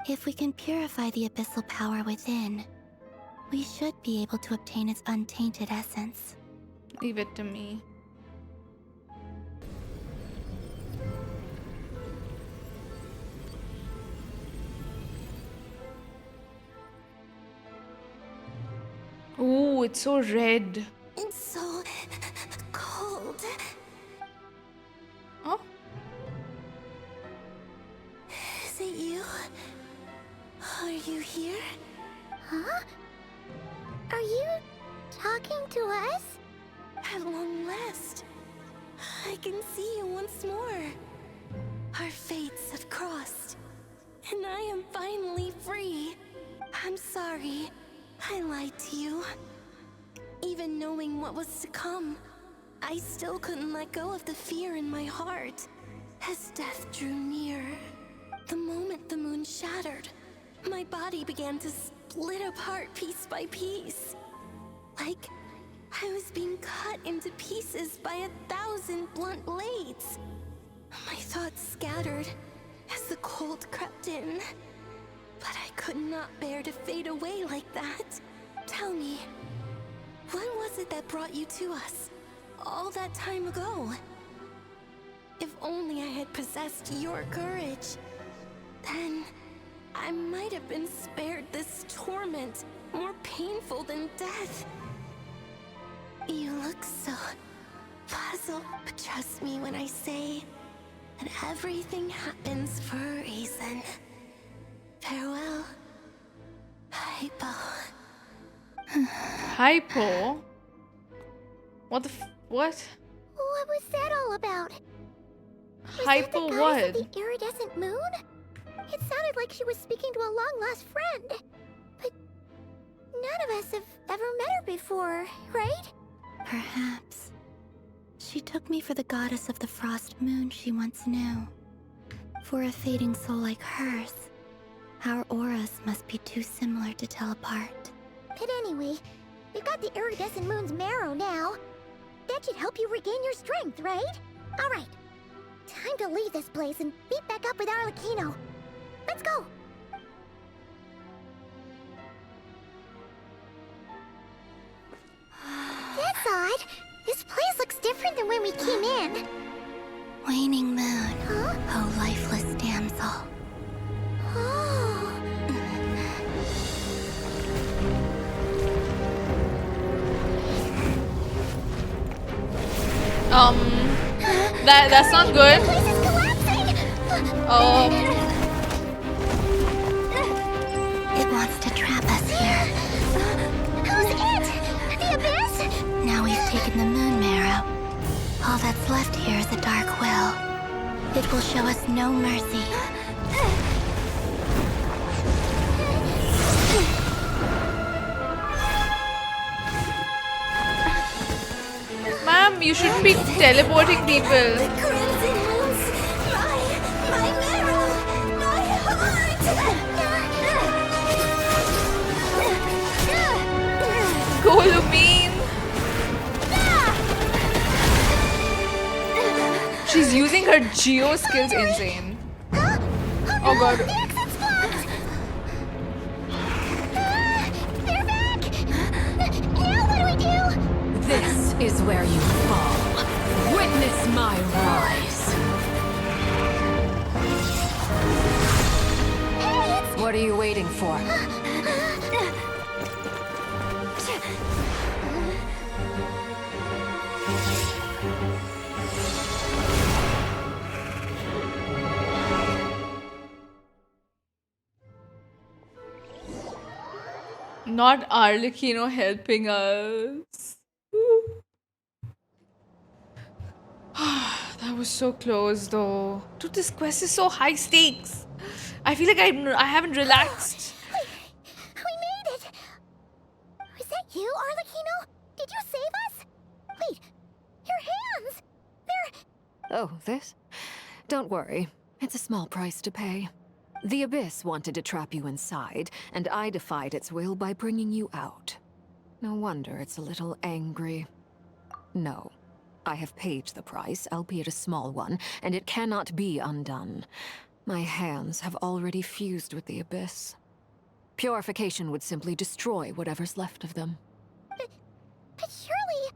If we can purify the abyssal power within, we should be able to obtain its untainted essence. Leave it to me. Ooh, it's so red. It's so cold. Oh? Is it you? Are you here? Huh? Are you talking to us? At long last, I can see you once more. Our fates have crossed, and I am finally free. I'm sorry, I lied to you. Even knowing what was to come, I still couldn't let go of the fear in my heart as death drew near. The moment the moon shattered, my body began to split apart piece by piece. Like I was being cut into pieces by 1,000 blunt blades. My thoughts scattered as the cold crept in. But I could not bear to fade away like that. Tell me, what was it that brought you to us all that time ago? If only I had possessed your courage, then I might have been spared this torment more painful than death. You look so puzzled, but trust me when I say that everything happens for a reason. Farewell, Hypo. Hypo? What the what? What was that all about? Hypo what? The iridescent moon? It sounded like she was speaking to a long-lost friend. But none of us have ever met her before, right? Perhaps. She took me for the goddess of the frost moon she once knew. For a fading soul like hers, our auras must be too similar to tell apart. But anyway, we've got the iridescent moon's marrow now. That should help you regain your strength, right? Alright. Time to leave this place and meet back up with Arlecchino. Let's go! That's odd. This place looks different than when we came in. Waning moon, huh? oh lifeless damsel. Oh. That's not good. The place is collapsing! It wants to trap us here. Who's it? The Abyss? Now we've taken the moon marrow. All that's left here is a dark will. It will show us no mercy. Ma'am, you shouldn't be teleporting people. The crimson moons! My marrow! My heart! Go, Lumine! She's using her geo skills insane. Oh god. The exit's blocked! They're back! Now what do we do? This is where you fall. Witness my rise. Hey, What are you waiting for? Not Arlecchino helping us. That was so close though. Dude, this quest is so high stakes. I feel like I haven't relaxed. We made it! Was that you, Arlecchino? Did you save us? Wait, your hands! They're... Oh, this? Don't worry. It's a small price to pay. The Abyss wanted to trap you inside, and I defied its will by bringing you out. No wonder it's a little angry. No. I have paid the price, albeit a small one, and it cannot be undone. My hands have already fused with the Abyss. Purification would simply destroy whatever's left of them. But surely...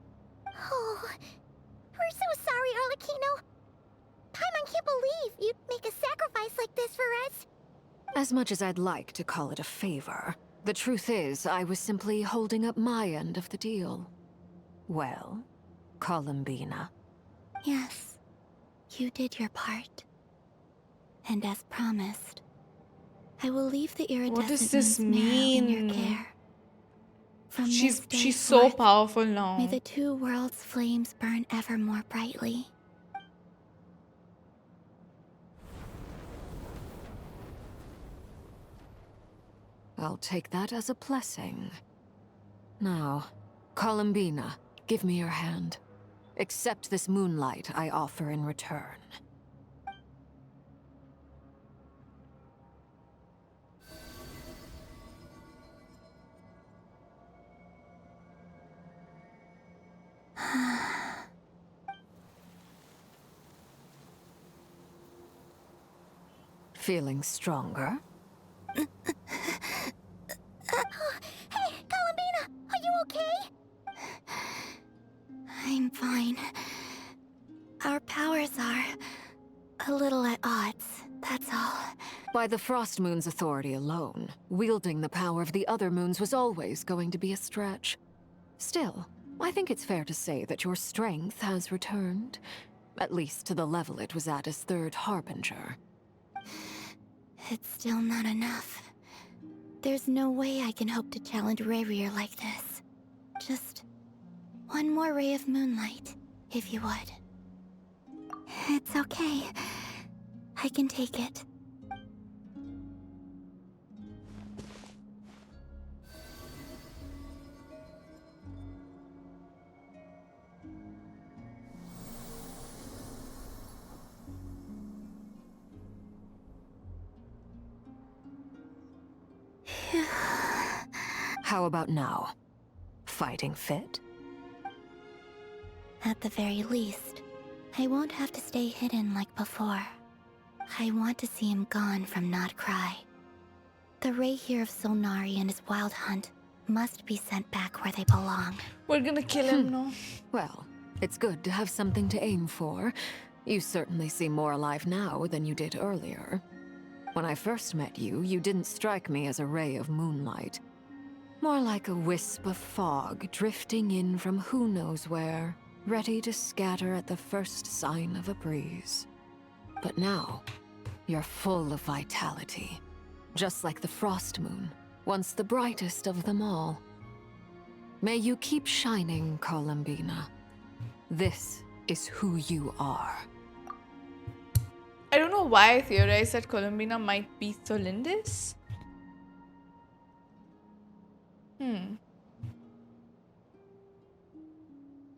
Oh... We're so sorry, Arlecchino. Paimon can't believe you'd make a sacrifice like this for us. As much as I'd like to call it a favor, the truth is I was simply holding up my end of the deal. Well, Columbina. Yes, you did your part. And as promised, I will leave the iridescent What does this moon's marrow in your mean? care. From this She's day so forth, powerful now. May the two worlds' flames burn ever more brightly. I'll take that as a blessing. Now, Columbina, give me your hand. Accept this moonlight I offer in return. Feeling stronger? Hey, Columbina, are you okay? I'm fine. Our powers are a little at odds, that's all. By the Frost Moon's authority alone, wielding the power of the other moons was always going to be a stretch. Still, I think it's fair to say that your strength has returned, at least to the level it was at as Third Harbinger. It's still not enough. There's no way I can hope to challenge RERIR like this. Just one more ray of moonlight, if you would. It's okay. I can take it. How about now? Fighting fit? At the very least, I won't have to stay hidden like before. I want to see him gone from Krai. The Rehir of Solnari and his wild hunt must be sent back where they belong. We're gonna kill him, no? Well, it's good to have something to aim for. You certainly seem more alive now than you did earlier. When I first met you, you didn't strike me as a ray of moonlight. More like a wisp of fog drifting in from who knows where, ready to scatter at the first sign of a breeze. But now, you're full of vitality. Just like the Frost Moon, once the brightest of them all. May you keep shining, Columbina. This is who you are. I don't know why I theorized that Columbina might be Tholindis.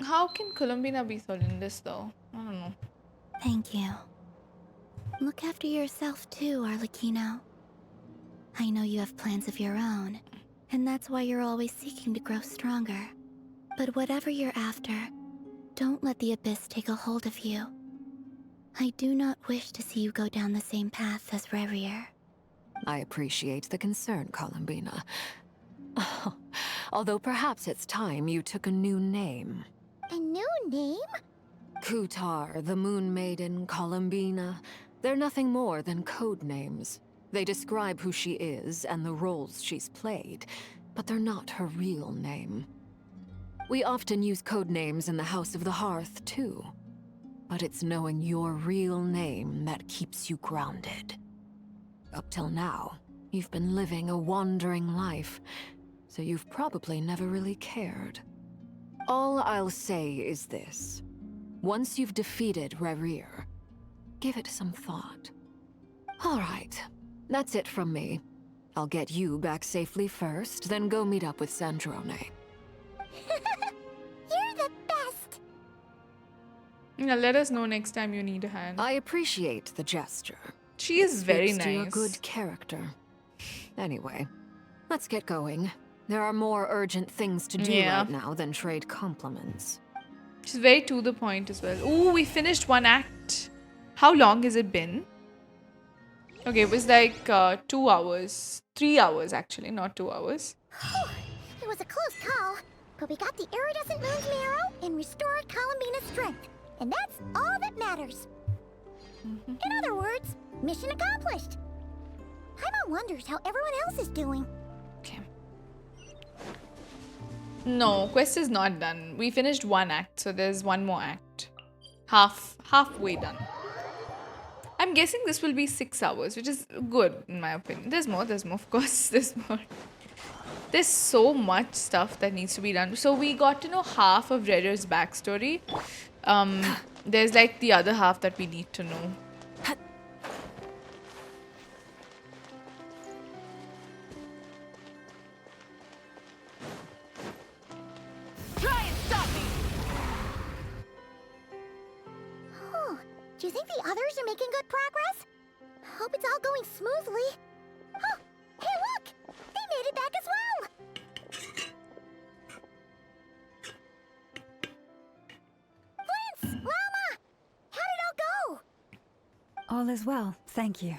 How can Columbina be Tholindis though? I don't know. Thank you. Look after yourself too, Arlecchino. I know you have plans of your own, and that's why you're always seeking to grow stronger. But whatever you're after, don't let the Abyss take a hold of you. I do not wish to see you go down the same path as RERIR. I appreciate the concern, Columbina. Although perhaps it's time you took a new name. A new name? Kutar, the Moon Maiden, Columbina. They're nothing more than code names. They describe who she is and the roles she's played, but they're not her real name. We often use code names in the House of the Hearth, too. But it's knowing your real name that keeps you grounded. Up till now, you've been living a wandering life, so you've probably never really cared. All I'll say is this. Once you've defeated RERIR, give it some thought. All right, that's it from me. I'll get you back safely first, then go meet up with Sandrone. You're the best! Yeah, let us know next time you need a hand. I appreciate the gesture. She is very Speaks to your nice. good character. Anyway, let's get going. There are more urgent things to do Yeah. right now than trade compliments. She's very to the point as well. Ooh, we finished one act. How long has it been? Okay, it was like 2 hours. 3 hours actually, not 2 hours. It was a close call, but we got the iridescent moon's marrow and restored Columbina's strength. And that's all that matters. In other words, mission accomplished. Paimon wonders how everyone else is doing. Okay. No, quest is not done. We finished one act, so there's one more act. Halfway done. I'm guessing this will be 6 hours, which is good in my opinion. There's more, of course, there's more. There's so much stuff that needs to be done. So we got to know half of RERIR'S backstory. There's like the other half that we need to know. Try and stop me! Oh, do you think the others are making good progress? Hope it's all going smoothly. Oh, hey look! They made it back as well! Lama! How did it all go? All is well, thank you.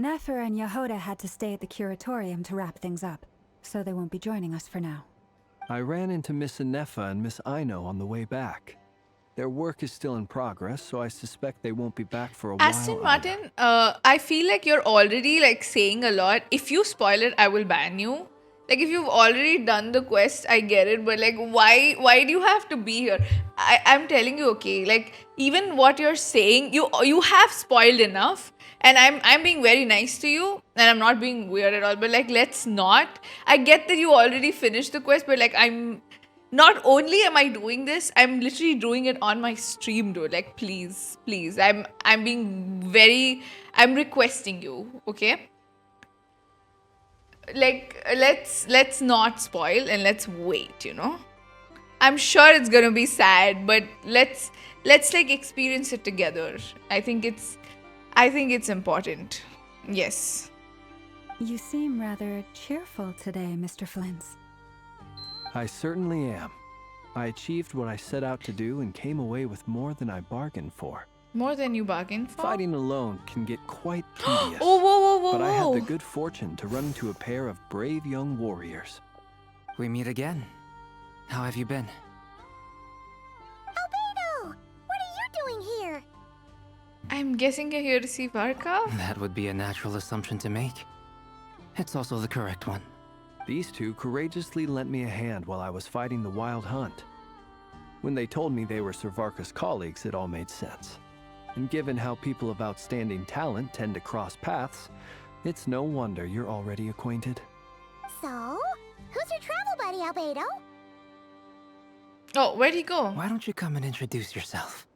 Nefer and Yehoda had to stay at the curatorium to wrap things up, so they won't be joining us for now. I ran into Miss Nefa and Miss Aino on the way back. Their work is still in progress, so I suspect they won't be back for a while. Aston Martin, I feel like you're already like saying a lot. If you spoil it, I will ban you. Like if you've already done the quest, I get it, but like why do you have to be here? I'm telling you, okay, like even what you're saying, you have spoiled enough, and I'm being very nice to you, and I'm not being weird at all, but like let's not. I get that you already finished the quest, but like I'm not only am I doing this, I'm literally doing it on my stream, dude. Like please, please. I'm being very, I'm requesting you, okay? Like let's not spoil and let's wait, you know. I'm sure it's gonna be sad, but let's like experience it together. I think it's important. Yes. You seem rather cheerful today, Mr. Flint's. I certainly am. I achieved what I set out to do and came away with more than I bargained for. More than you bargained for? Fighting alone can get quite tedious. Whoa. But I had the good fortune to run into a pair of brave young warriors. We meet again. How have you been? Albedo! What are you doing here? I'm guessing you're here to see Varka? That would be a natural assumption to make. It's also the correct one. These two courageously lent me a hand while I was fighting the wild hunt. When they told me they were Sir Varka's colleagues, it all made sense. And given how people of outstanding talent tend to cross paths, it's no wonder you're already acquainted. So, who's your travel buddy, Albedo? Oh, where'd he go? Why don't you come and introduce yourself?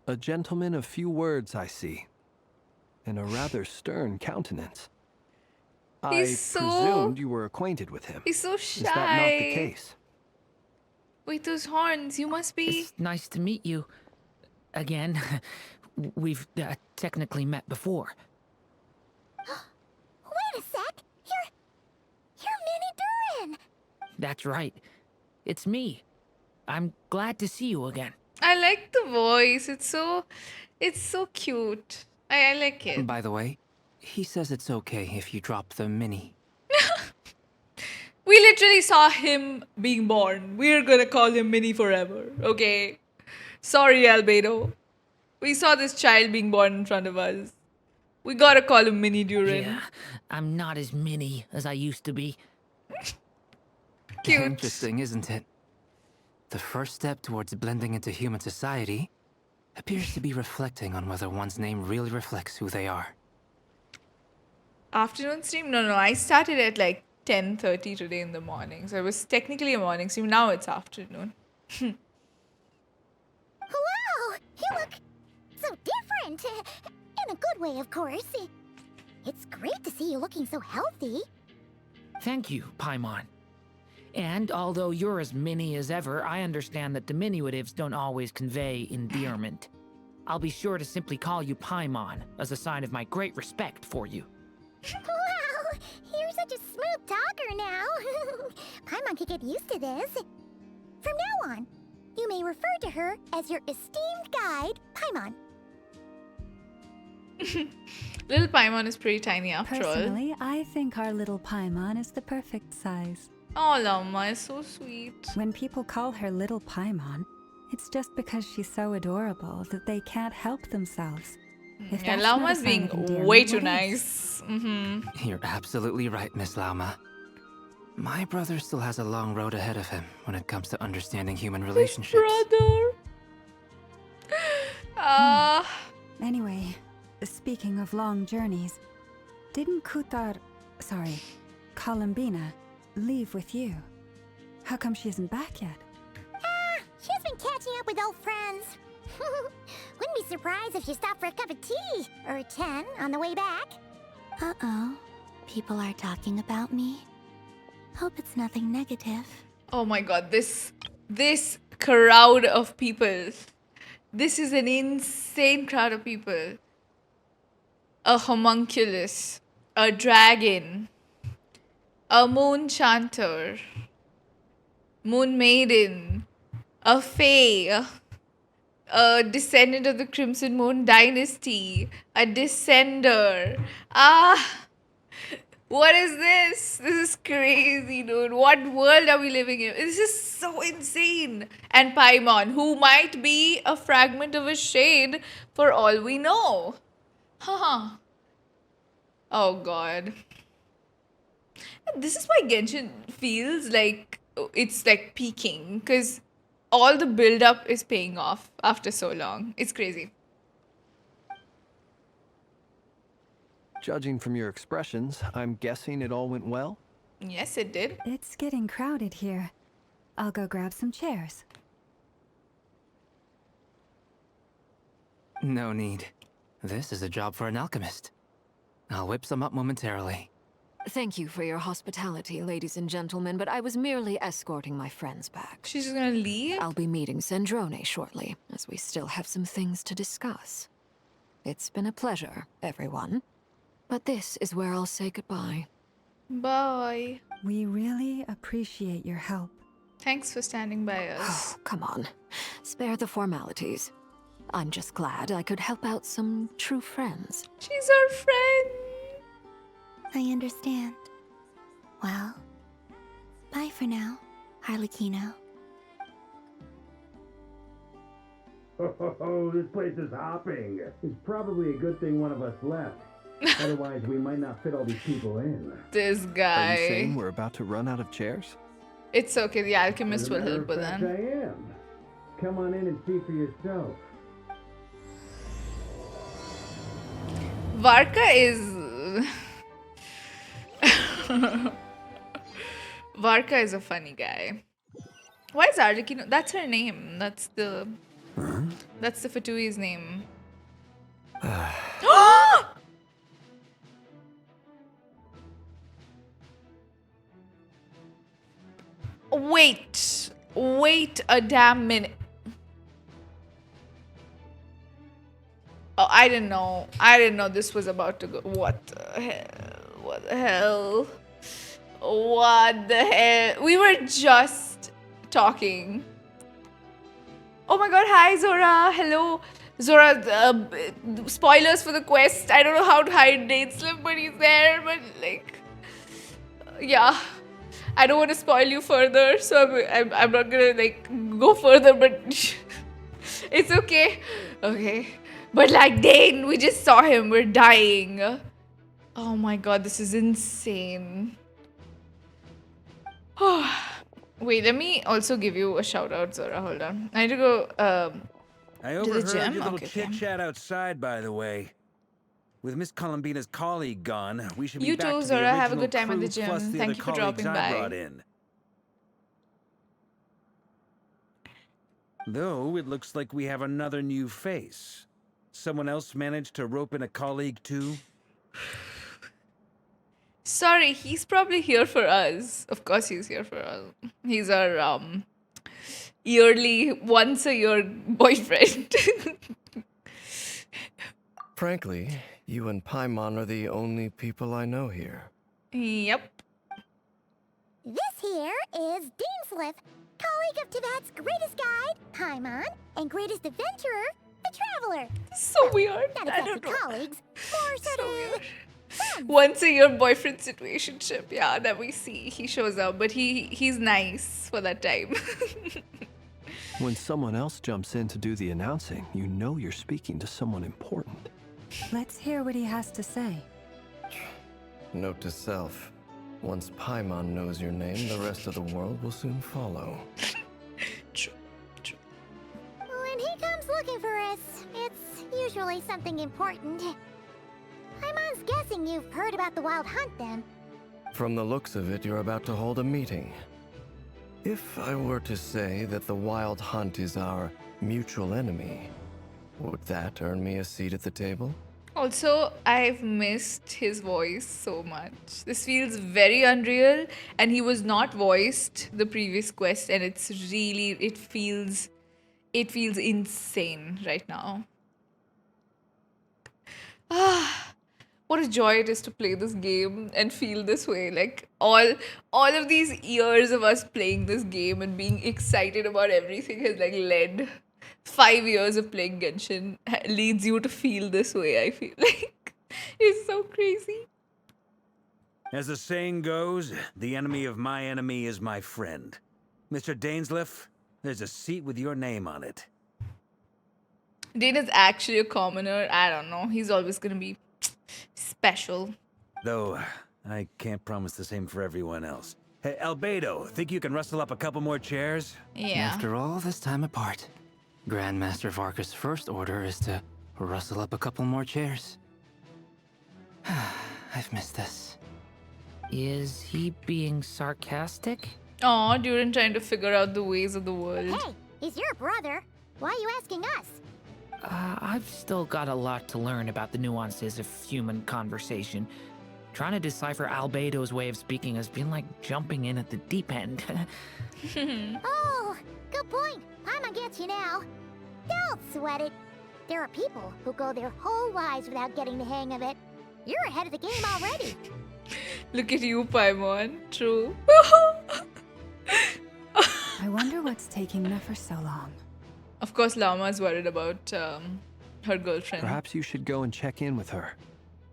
A gentleman of few words, I see. And a rather stern countenance. I presumed you were acquainted with him. He's so shy. Is that not the case? With those horns, you must be... It's nice to meet you. Again. We've technically met before. Wait a sec! You're Mini Durin! That's right. It's me. I'm glad to see you again. I like the voice. It's so cute. I like it. By the way, he says it's okay if you drop the mini. We literally saw him being born. We're gonna call him Mini forever, okay? Sorry, Albedo. We saw this child being born in front of us. We gotta call him Mini Durin. Yeah, I'm not as mini as I used to be. Cute. Interesting, isn't it? The first step towards blending into human society appears to be reflecting on whether one's name really reflects who they are. Afternoon stream? No. I started at like 10:30 today in the morning. So it was technically a morning stream. Now it's afternoon. Wow! You look so different. In a good way, of course. It's great to see you looking so healthy. Thank you, Paimon. And although you're as mini as ever, I understand that diminutives don't always convey endearment. I'll be sure to simply call you Paimon as a sign of my great respect for you. Wow! You're such a smooth talker now. Paimon could get used to this. From now on, you may refer to her as your esteemed guide, Paimon. Little Paimon is pretty tiny after all. Personally, I think our little Paimon is the perfect size. Oh, Lama is so sweet. When people call her Little Paimon, it's just because she's so adorable that they can't help themselves. If Yeah, that's not a Lama's sign being of endearment, way too what is? nice. You're absolutely right, Miss Lauma. My brother still has a long road ahead of him when it comes to understanding human relationships. Brother. Anyway, speaking of long journeys, didn't Columbina, leave with you? How come she isn't back yet? She's been catching up with old friends. Wouldn't be surprised if she stopped for a cup of tea or 10 on the way back. Uh-oh. People are talking about me. Hope it's nothing negative. Oh my god, this crowd of people. This is an insane crowd of people. A homunculus, a dragon, a moon chanter, Moon Maiden, a Fae, a descendant of the Crimson Moon Dynasty, a Descender. Ah, what is this? This is crazy, dude. What world are we living in? This is so insane. And Paimon, who might be a fragment of a shade for all we know. Haha. Oh god. This is why Genshin feels like it's like peaking, because all the build up is paying off after so long. It's crazy. Judging from your expressions, I'm guessing it all went well? Yes, it did. It's getting crowded here. I'll go grab some chairs. No need. This is a job for an alchemist. I'll whip some up momentarily. Thank you for your hospitality, ladies and gentlemen, but I was merely escorting my friends back. She's just gonna leave? I'll be meeting Sandrone shortly, as we still have some things to discuss. It's been a pleasure, everyone. But this is where I'll say goodbye. Bye. We really appreciate your help. Thanks for standing by us. Oh, come on. Spare the formalities. I'm just glad I could help out some true friends. She's our friend. I understand. Well, bye for now, Harlequino. Oh, this place is hopping. It's probably a good thing one of us left. Otherwise, we might not fit all these people in. This guy. Are you saying we're about to run out of chairs? It's okay, the alchemist As a will matter help of with fact, that. I am. Come on in and see for yourself. Varka is... Varka is a funny guy. Why is Arlecchino? That's her name. That's the Fatui's name. Wait a damn minute. Oh, I didn't know this was about to go. What the hell? We were just talking. Oh my god, hi Zora. Hello. Zora, spoilers for the quest. I don't know how to hide Dainsleif, but he's there. But like, yeah. I don't want to spoil you further, so I'm not gonna like go further, but it's okay. Okay. But like Dane, we just saw him, we're dying. Oh my god, this is insane. Wait, let me also give you a shout out, Zora. Hold on. I need to go I to the overheard gym. your little Okay. chit-chat outside, by the way. With Miss Columbina's colleague gone, we should be You back too, to the Zora. Have a original good time at the crew plus gym. the Thank other you for colleagues dropping I by. brought in. Though it looks like we have another new face. Someone else managed to rope in a colleague too? Sorry, he's probably here for us. Of course he's here for us. He's our yearly, once a year boyfriend. Frankly, you and Paimon are the only people I know here. Yep. This here is Dainsleif, colleague of Tibet's greatest guide, Paimon, and greatest adventurer, the Traveler. So weird. Not I don't exactly know. colleagues, more sort of Once a year boyfriend situationship, yeah, that we see. He shows up, but he's nice for that time. When someone else jumps in to do the announcing, you know you're speaking to someone important. Let's hear what he has to say. Note to self. Once Paimon knows your name, the rest of the world will soon follow. When he comes looking for us, it's usually something important. Paimon's guessing you've heard about the Wild Hunt then. From the looks of it, you're about to hold a meeting. If I were to say that the Wild Hunt is our mutual enemy, would that earn me a seat at the table? Also, I've missed his voice so much. This feels very unreal, and he was not voiced the previous quest, and it's really, it feels insane right now. what a joy it is to play this game and feel this way. Like all of these years of us playing this game and being excited about everything has like led 5 years of playing Genshin leads you to feel this way. I feel like it's so crazy. As the saying goes, the enemy of my enemy is my friend. Mr. Dainsleif, there's a seat with your name on it. Dane is actually a commoner. I don't know. He's always gonna be special. Though, I can't promise the same for everyone else. Hey, Albedo, think you can rustle up a couple more chairs? Yeah. After all this time apart, Grandmaster Varka's first order is to rustle up a couple more chairs. I've missed this. Is he being sarcastic? Aw, Duran trying to figure out the ways of the world. Hey, he's your brother. Why are you asking us? I've still got a lot to learn about the nuances of human conversation. Trying to decipher Albedo's way of speaking has been like jumping in at the deep end. Oh, good point. Paimon gets you now. Don't sweat it. There are people who go their whole lives without getting the hang of it. You're ahead of the game already. Look at you, Paimon. True. I wonder what's taking Nefer so long. Of course, Lama's worried about her girlfriend. Perhaps you should go and check in with her.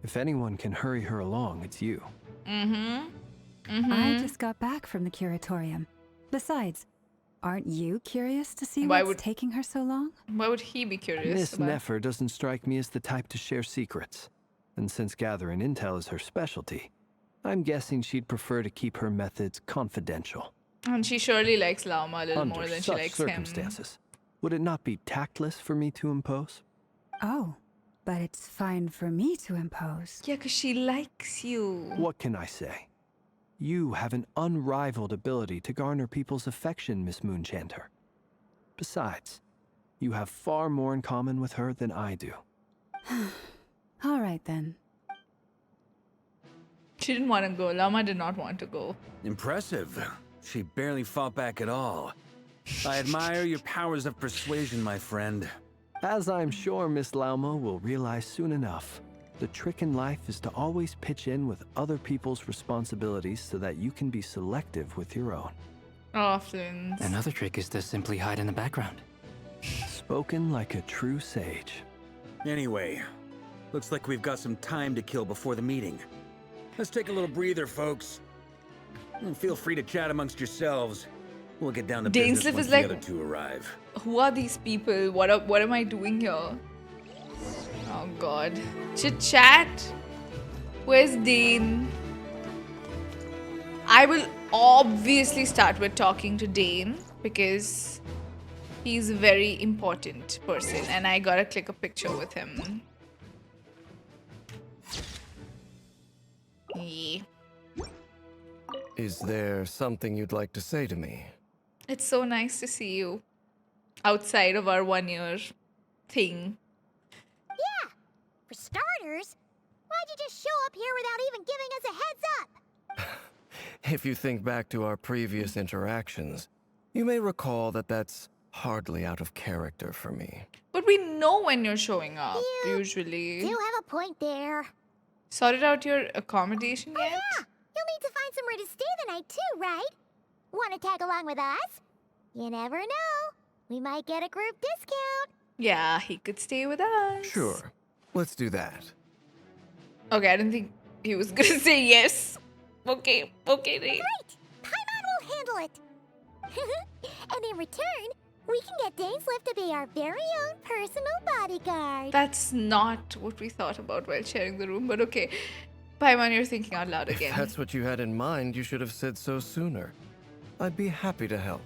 If anyone can hurry her along, it's you. I just got back from the curatorium. Besides, aren't you curious to see Why what's would- taking her so long? Why would he be curious Miss about? Nefer doesn't strike me as the type to share secrets. And since gathering intel is her specialty, I'm guessing she'd prefer to keep her methods confidential. And she surely likes Lama a little Under more than she such likes circumstances, would it not be tactless for me to impose? Oh, but it's fine for me to impose. him. Yeah, because she likes you. What can I say? You have an unrivaled ability to garner people's affection, Miss Moonchanter. Besides, you have far more in common with her than I do. All right then. She didn't want to go. Lama did not want to go. Impressive. She barely fought back at all. I admire your powers of persuasion, my friend. As I'm sure Miss Lauma will realize soon enough, the trick in life is to always pitch in with other people's responsibilities so that you can be selective with your own. Oh, Flint. Another trick is to simply hide in the background. Spoken like a true sage. Anyway, looks like we've got some time to kill before the meeting. Let's take a little breather, folks. And feel free to chat amongst yourselves. We'll get down to business Dainsleif once is the like- other two arrive. Who are these people? What am I doing here? Oh god. Chit chat? Where's Dane? I will obviously start with talking to Dane because he's a very important person and I gotta click a picture with him. Yeah. Is there something you'd like to say to me? It's so nice to see you outside of our 1 year thing. Yeah, for starters, why'd you just show up here without even giving us a heads up? If you think back to our previous interactions, you may recall that that's hardly out of character for me. But we know when you're showing up, usually. Do have a point there. Sorted out your accommodation yet? Yeah, you'll need to find somewhere to stay the night too, right? Want to tag along with us? You never know. We might get a group discount. Yeah, he could stay with us. Sure, let's do that. Okay, I didn't think he was gonna say yes. Okay, Dave. Great! Paimon will handle it. And in return, we can get Dainsleif to be our very own personal bodyguard. That's not what we thought about while sharing the room, but okay. Paimon, you're thinking out loud If again. that's what you had in mind, you should have said so sooner. I'd be happy to help.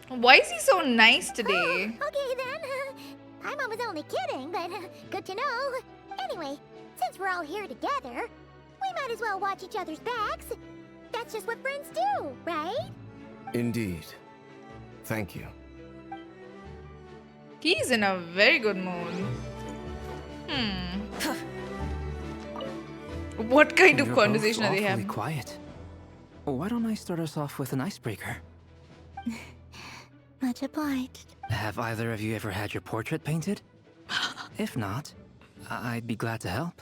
Why is he so nice today? Okay then. Paimon was only kidding, but good to know. Anyway, since we're all here together, we might as well watch each other's backs. That's just what friends do, right? Indeed. Thank you. He's in a very good mood. What kind of You're conversation both are they awfully having? quiet. Why don't I start us off with an icebreaker? Much obliged. Have either of you ever had your portrait painted? If not, I'd be glad to help.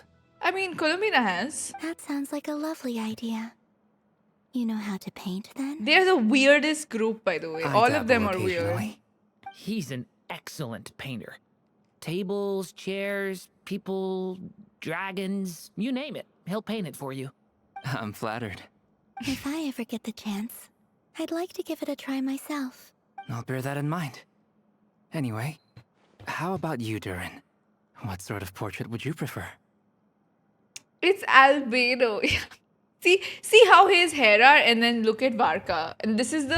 I mean, Columbina has. That sounds like a lovely idea. You know how to paint then? They're the weirdest group, by the way. I All of them dabble are weird. occasionally. He's an excellent painter. Tables, chairs, people, dragons, you name it. He'll paint it for you. I'm flattered. If I ever get the chance, I'd like to give it a try myself. I'll bear that in mind. Anyway, how about you, Durin? What sort of portrait would you prefer? It's albino. see how his hair are, and then look at Varka. And this is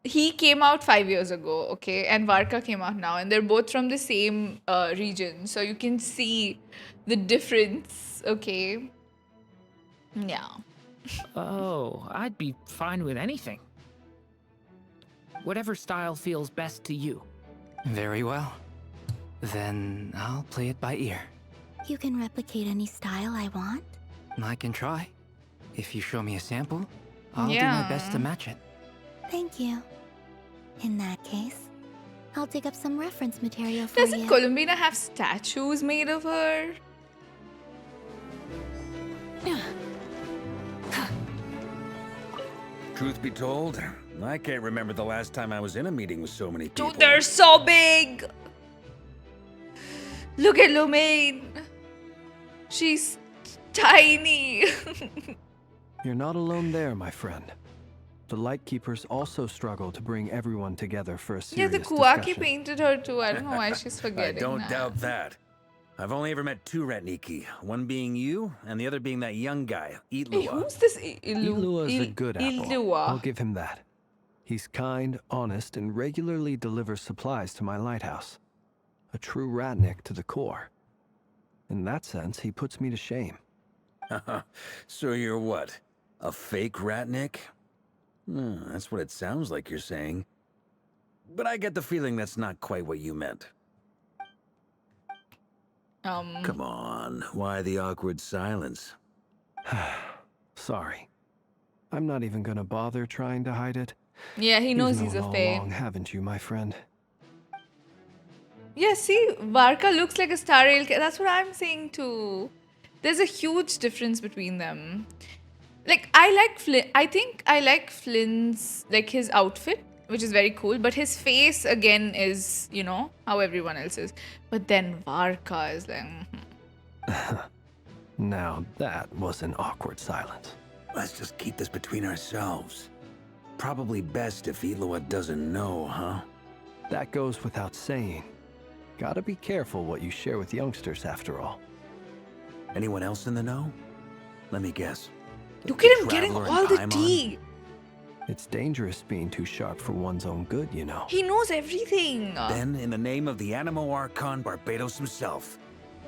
he came out 5 years ago, okay? And Varka came out now, and they're both from the same region. So you can see the difference, okay? Yeah. Oh, I'd be fine with anything. Whatever style feels best to you. Very well. Then I'll play it by ear. You can replicate any style I want? I can try. If you show me a sample, I'll do my best to match it. Thank you. In that case, I'll dig up some reference material for Doesn't you. Columbina have statues made of her? Truth be told, I can't remember the last time I was in a meeting with so many people. Dude, they're so big! Look at Lumaine! She's tiny! You're not alone there, my friend. The Lightkeepers also struggle to bring everyone together for a Yeah, serious the Kuwaki discussion. painted her too. I don't know why she's forgetting I don't that. doubt that. I've only ever met two Ratniki, one being you, and the other being that young guy, Itlua. Hey, who's this Itlua is a good apple. Itlua. I'll give him that. He's kind, honest, and regularly delivers supplies to my lighthouse. A true Ratnik to the core. In that sense, he puts me to shame. So you're what? A fake Ratnik? That's what it sounds like you're saying. But I get the feeling that's not quite what you meant. Come on, why the awkward silence? Sorry. I'm not even gonna bother trying to hide it. Yeah, he knows You've he's known a all fae. along, haven't you, my friend? Yeah, see, Varka looks like a Star Rail. That's what I'm saying too. There's a huge difference between them. Like, I like Flynn. I think I like Flynn's, like, his outfit, which is very cool. But his face, again, is, you know, how everyone else is. But then Varka is like... Now, that was an awkward silence. Let's just keep this between ourselves. Probably best if Itlua doesn't know, huh? That goes without saying. Gotta be careful what you share with youngsters, after all. Anyone else in the know? Let me guess. Look at him getting Traveler all and the Paimon? tea. It's dangerous being too sharp for one's own good, you know. He knows everything. Then, in the name of the Animo Archon Barbados himself,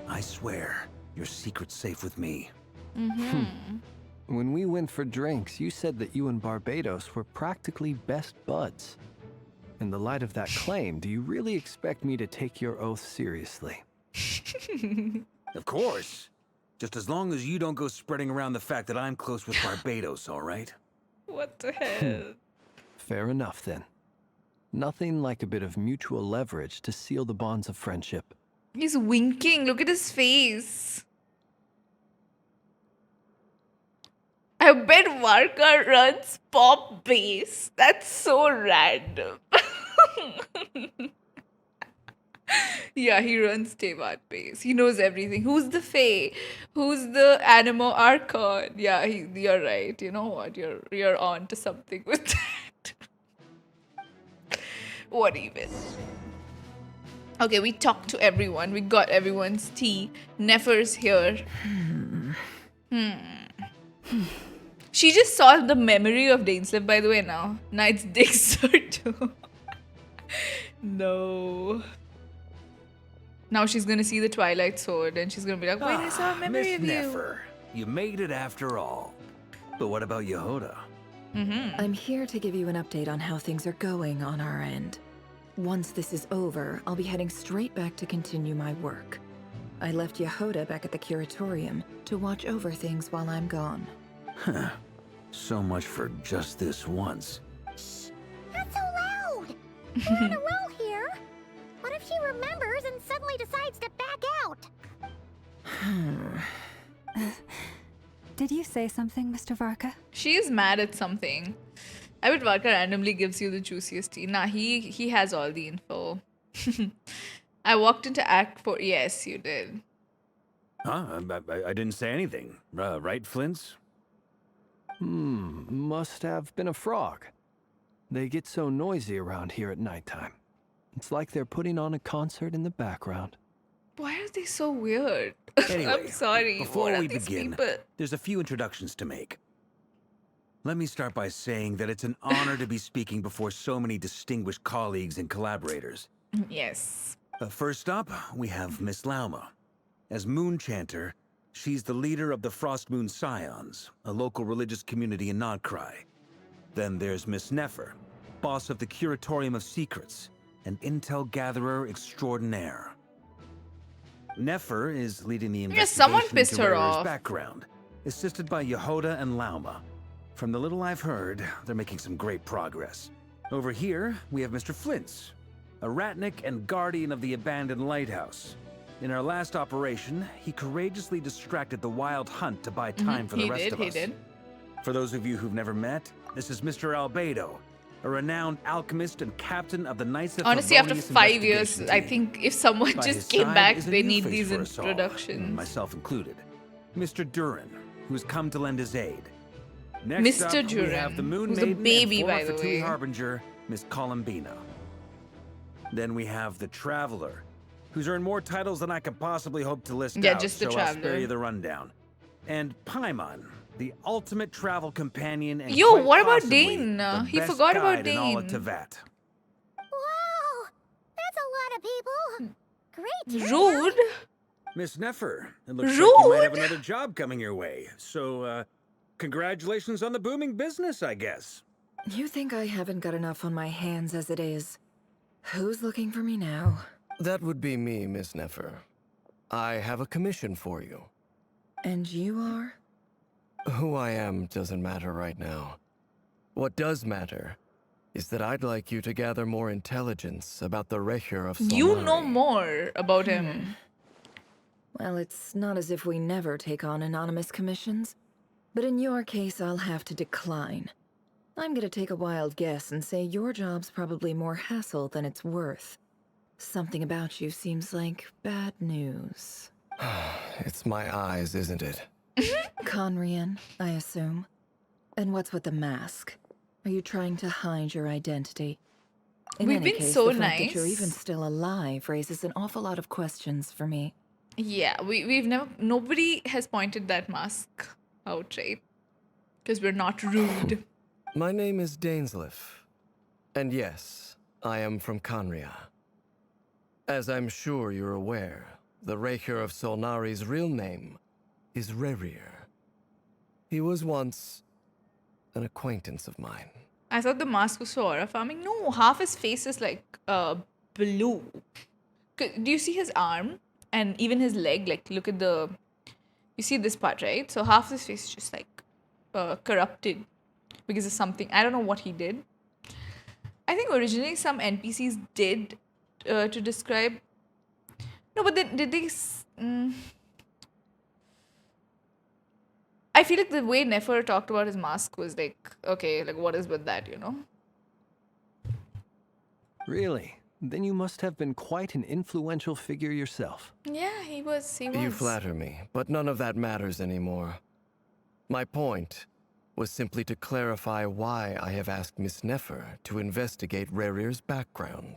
I swear, your secret's safe with me. When we went for drinks, you said that you and Barbados were practically best buds. In the light of that claim, do you really expect me to take your oath seriously? Of course. Just as long as you don't go spreading around the fact that I'm close with Barbados, all right? What the hell? Fair enough, then. Nothing like a bit of mutual leverage to seal the bonds of friendship. He's winking. Look at his face. I bet Varka runs pop bass. That's so random. Yeah, he runs Tevat bass. He knows everything. Who's the Fae? Who's the Animo Archon? Yeah, you're right. You know what? You're on to something with that. What even? Okay, we talked to everyone. We got everyone's tea. Nefer's here. She just saw the memory of Dainsleif, by the way, now. Knight's dicks her too. No. Now she's gonna see the Twilight Sword and she's gonna be like, wait, I saw a memory Miss of you. Nefer, you made it after all. But what about Yehuda? I'm here to give you an update on how things are going on our end. Once this is over, I'll be heading straight back to continue my work. I left Yehuda back at the Curatorium to watch over things while I'm gone. Huh. So much for just this once. Not so loud! We're on a roll here. What if she remembers and suddenly decides to back out? Did you say something, Mr. Varka? She is mad at something. I bet Varka randomly gives you the juiciest tea. Nah, he has all the info. I walked into Act 4. Yes, you did. Huh? I didn't say anything. Right, Flints? Must have been a frog. They get so noisy around here at nighttime. It's like they're putting on a concert in the background. Why are they so weird? Anyway, I'm sorry. before what we are these begin, people? there's a few introductions to make. Let me start by saying that it's an honor to be speaking before so many distinguished colleagues and collaborators. Yes. First up, we have Miss Lauma. As Moon Chanter, she's the leader of the Frost Moon Scions, a local religious community in Krai. Then there's Miss Nefer, boss of the Curatorium of Secrets, an intel gatherer extraordinaire. Nefer is leading the investigation someone pissed into her RERIR'S off. background, assisted by Yehoda and Lauma. From the little I've heard, they're making some great progress. Over here, we have Mr. Flints, a ratnik and guardian of the abandoned lighthouse. In our last operation, he courageously distracted the wild hunt to buy time for the rest of us. He did. For those of you who've never met, this is Mr. Albedo, a renowned alchemist and captain of the Knights of Honestly, after Favonius 5 years, investigation I team. think if someone By just his came side back, is a they new need face these for us all, introductions. myself included. Mr. Durin, who's come to lend his aid. Next Mr. up, we have the Durin, Moon who's a Maiden baby, and former by the Fatui way. Harbinger, Miss Columbina. Then we have the Traveler, who's earned more titles than I could possibly hope to list Yeah, out, just the so I'll Traveler. spare you the rundown. And Paimon, the ultimate travel companion and Yo, quite what about possibly Dane? the He best forgot about guide in all of Dane. Tevat. Wow! That's a lot of people. Great. Rude. Miss Nefer, it looks like you might have Rude. another job coming your way. So, congratulations on the booming business, I guess. You think I haven't got enough on my hands as it is? Who's looking for me now? That would be me, Miss Nefer. I have a commission for you. And you are? Who I am doesn't matter right now. What does matter is that I'd like you to gather more intelligence about the Recher of Solnari. You know more about him. Well, it's not as if we never take on anonymous commissions. But in your case, I'll have to decline. I'm gonna take a wild guess and say your job's probably more hassle than it's worth. Something about you seems like bad news. It's my eyes, isn't it? Conrian, I assume. And what's with the mask? Are you trying to hide your identity? In We've any been case, so the fact that you're nice. even still alive raises an awful lot of questions for me. Yeah, we've never, nobody has pointed that mask out, right? Because we're not rude. My name is Dainsleif. And yes, I am from Conria. As I'm sure you're aware, the Recher of Solnari's real name is RERIR. He was once an acquaintance of mine. I thought the mask was for aura farming. No, half his face is like blue. Do you see his arm and even his leg? Like, look at the. You see this part, right? So half his face is just like corrupted because of something. I don't know what he did. I think originally some NPCs did to describe. No, but then did they? I feel like the way Nefer talked about his mask was like, okay, like what is with that, you know? Really? Then you must have been quite an influential figure yourself. Yeah, he was. You flatter me, but none of that matters anymore. My point was simply to clarify why I have asked Miss Nefer to investigate RERIR'S background.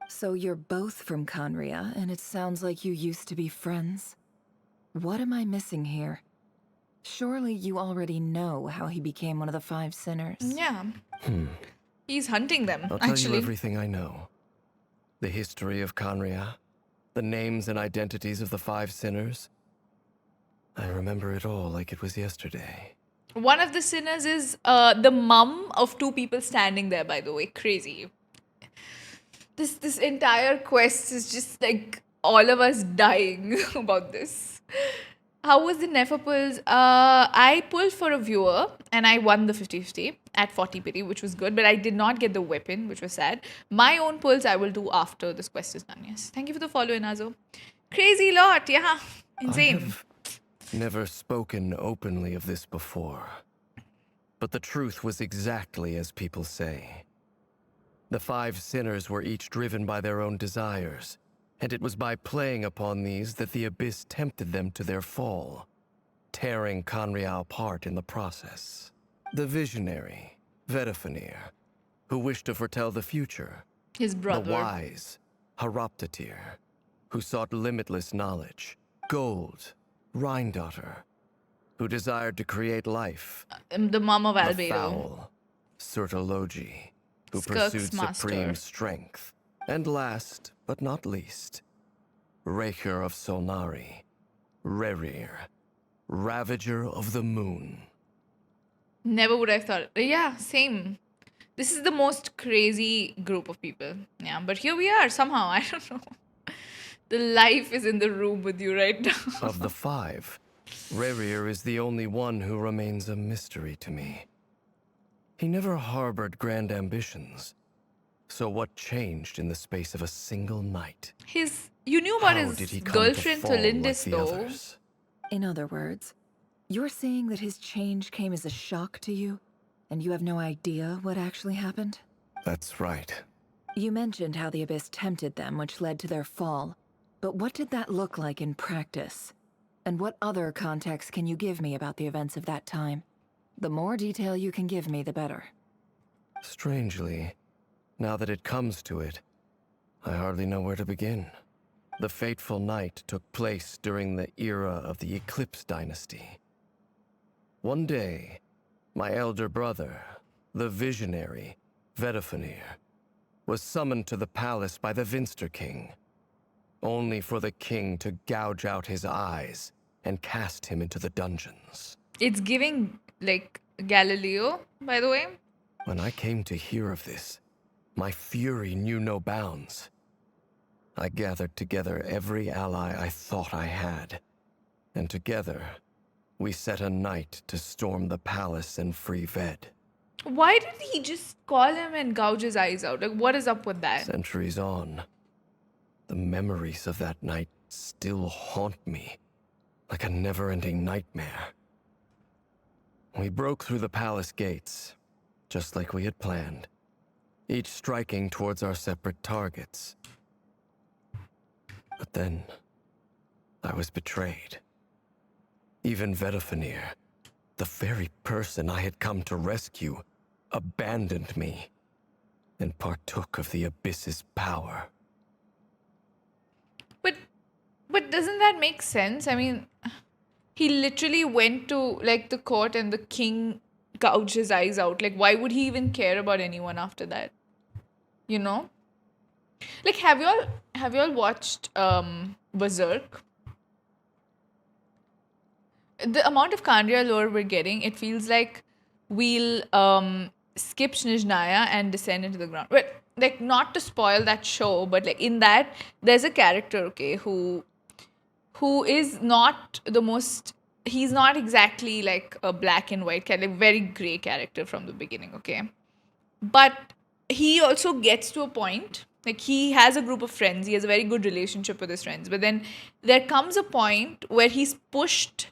So you're both from Conria, and it sounds like you used to be friends. What am I missing here? Surely you already know how he became one of the 5 sinners. Yeah. He's hunting them, I'll tell actually. you everything I know. The history of Khaenri'ah, the names and identities of the 5 sinners. I remember it all like it was yesterday. One of the sinners is the mum of 2 people standing there, by the way. Crazy. This entire quest is just like all of us dying about this. How was the Nefer pulls? I pulled for a viewer and I won the 50-50 at 40 pity, which was good, but I did not get the weapon, which was sad. My own pulls I will do after this quest is done, yes. Thank you for the follow, Inazo. Crazy lot, yeah. Insane. never spoken openly of this before. But the truth was exactly as people say. The 5 sinners were each driven by their own desires, and it was by playing upon these that the Abyss tempted them to their fall, tearing Khaenri'ah apart in the process. The visionary, Vedifenir, who wished to foretell the future. His brother. The wise, Hoyocreators, who sought limitless knowledge. Gold, Rhindaughter, who desired to create life. The mom of The Albedo. foul, Surtologi, who Skirk's pursued master. supreme strength. And last, but not least, Raker of Solnari, Rerir, Ravager of the Moon. Never would I have thought. Yeah, same. This is the most crazy group of people. Yeah, but here we are somehow. I don't know. The life is in the room with you right now. Of the 5, Rerir is the only one who remains a mystery to me. He never harbored grand ambitions. So what changed in the space of a single night? You knew about How did his he come girlfriend to fall like Tolindis the though. others? In other words, you're saying that his change came as a shock to you, and you have no idea what actually happened? That's right. You mentioned how the Abyss tempted them, which led to their fall. But what did that look like in practice? And what other context can you give me about the events of that time? The more detail you can give me, the better. Strangely, now that it comes to it, I hardly know where to begin. The fateful night took place during the era of the Eclipse Dynasty. One day, my elder brother, the visionary, Vedifenir, was summoned to the palace by the Vinster King, only for the king to gouge out his eyes and cast him into the dungeons. It's giving like Galileo, by the way. When I came to hear of this, my fury knew no bounds. I gathered together every ally I thought I had, and together, we set a night to storm the palace and free Ved. Why did he just call him and gouge his eyes out? Like, what is up with that? Centuries on, the memories of that night still haunt me, like a never-ending nightmare. We broke through the palace gates, just like we had planned, each striking towards our separate targets. But then, I was betrayed. Even Vedifenir, the very person I had come to rescue, abandoned me and partook of the Abyss's power. But doesn't that make sense? I mean, he literally went to like the court and the king gouged his eyes out. Like, why would he even care about anyone after that? You know? Like, have y'all watched Berserk? The amount of Conria lore we're getting, it feels like we'll skip Snezhnaya and descend into the ground. But like, not to spoil that show, but like in that, there's a character, okay, who is not the most. He's not exactly like a black and white character, like very gray character from the beginning, okay. But he also gets to a point. Like, he has a group of friends. He has a very good relationship with his friends. But then there comes a point where he's pushed.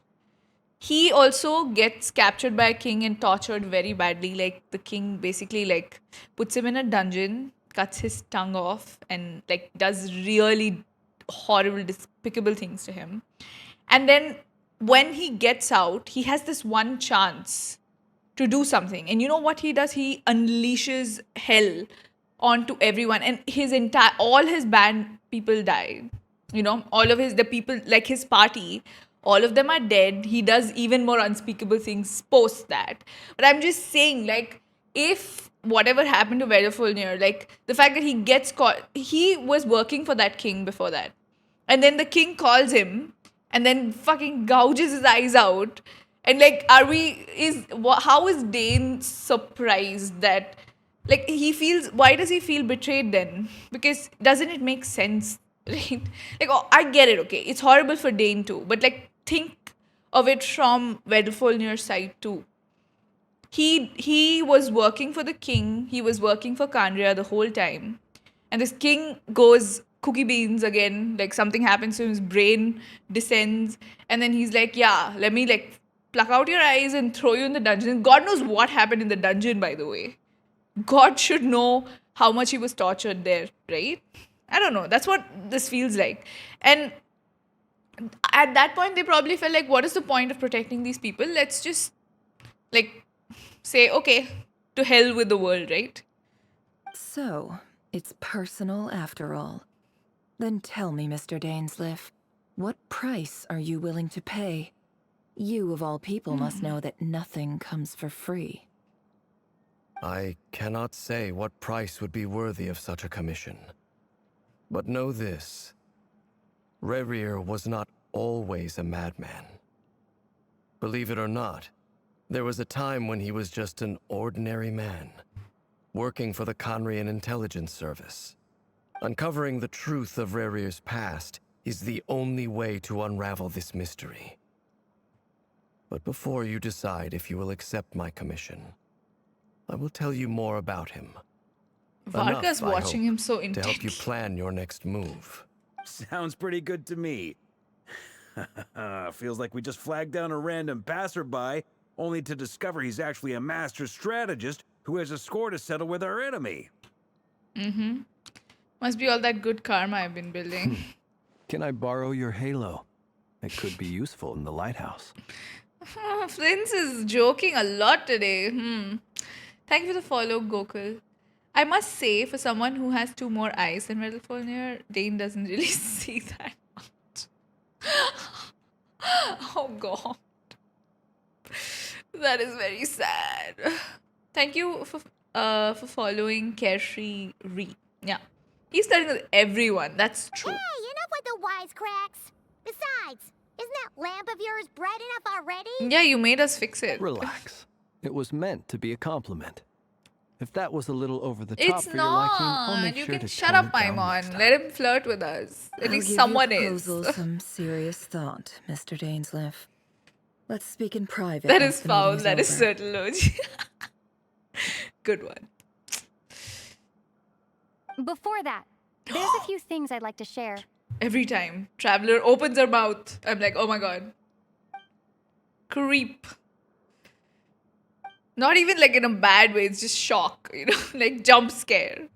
He also gets captured by a king and tortured very badly. Like, the king basically, like, puts him in a dungeon, cuts his tongue off, and, like, does really horrible, despicable things to him. And then when he gets out, he has this one chance to do something. And you know what he does? He unleashes hell onto everyone, and all his band people die. You know, all of the people, like his party, all of them are dead. He does even more unspeakable things post that. But I'm just saying, like, if whatever happened to Vedifenir, like the fact that he gets caught, he was working for that king before that, and then the king calls him and then fucking gouges his eyes out. And like, how is Dane surprised that, like, why does he feel betrayed then? Because doesn't it make sense, right? Like, oh, I get it, okay, it's horrible for Dane too, but like, think of it from Vedifenir's side too. He was working for the king, he was working for Conria the whole time, and this king goes cookie beans again. Like something happens to him, his brain descends, and then he's like, yeah, let me like pluck out your eyes and throw you in the dungeon. God knows what happened in the dungeon, by the way. God should know how much he was tortured there, right? I don't know. That's what this feels like. And at that point, they probably felt like, what is the point of protecting these people? Let's just like say, okay, to hell with the world, right? So, it's personal after all. Then tell me, Mr. Dainsleif, what price are you willing to pay? You, of all people, must know that nothing comes for free. I cannot say what price would be worthy of such a commission. But know this. RERIR was not always a madman. Believe it or not, there was a time when he was just an ordinary man, working for the Conrian intelligence service. Uncovering the truth of RERIR'S past is the only way to unravel this mystery. But before you decide if you will accept my commission, I will tell you more about him. Varka's watching him so intently. To help you plan your next move. Sounds pretty good to me. Feels like we just flagged down a random passerby, only to discover he's actually a master strategist who has a score to settle with our enemy. Mm-hmm. Must be all that good karma I've been building. Can I borrow your halo? It could be useful in the lighthouse. Prince is joking a lot today. Thank you for the follow, Gokul. I must say, for someone who has 2 more eyes than Metalfurnier, Dane doesn't really see that much. Oh god. That is very sad. Thank you for following Khaenri'ah. Yeah. He's starting with everyone. That's true. Hey, enough with the wisecracks. Besides, isn't that lamp of yours bright enough already? Yeah, you made us fix it. Relax. It was meant to be a compliment. If that was a little over the top It's for your liking, I'll not. make You sure can to shut tone up, it down next Paimon. time. Let him flirt with us. At least I'll someone give your is. proposal some serious thought, Mr. Dainsleif. Let's speak in private. That once is the meeting foul. That is over. certain. Good one. Before that, there's a few things I'd like to share. Every time Traveler opens her mouth, I'm like, oh my god. Creep. Not even like in a bad way, it's just shock, you know, like jump scare.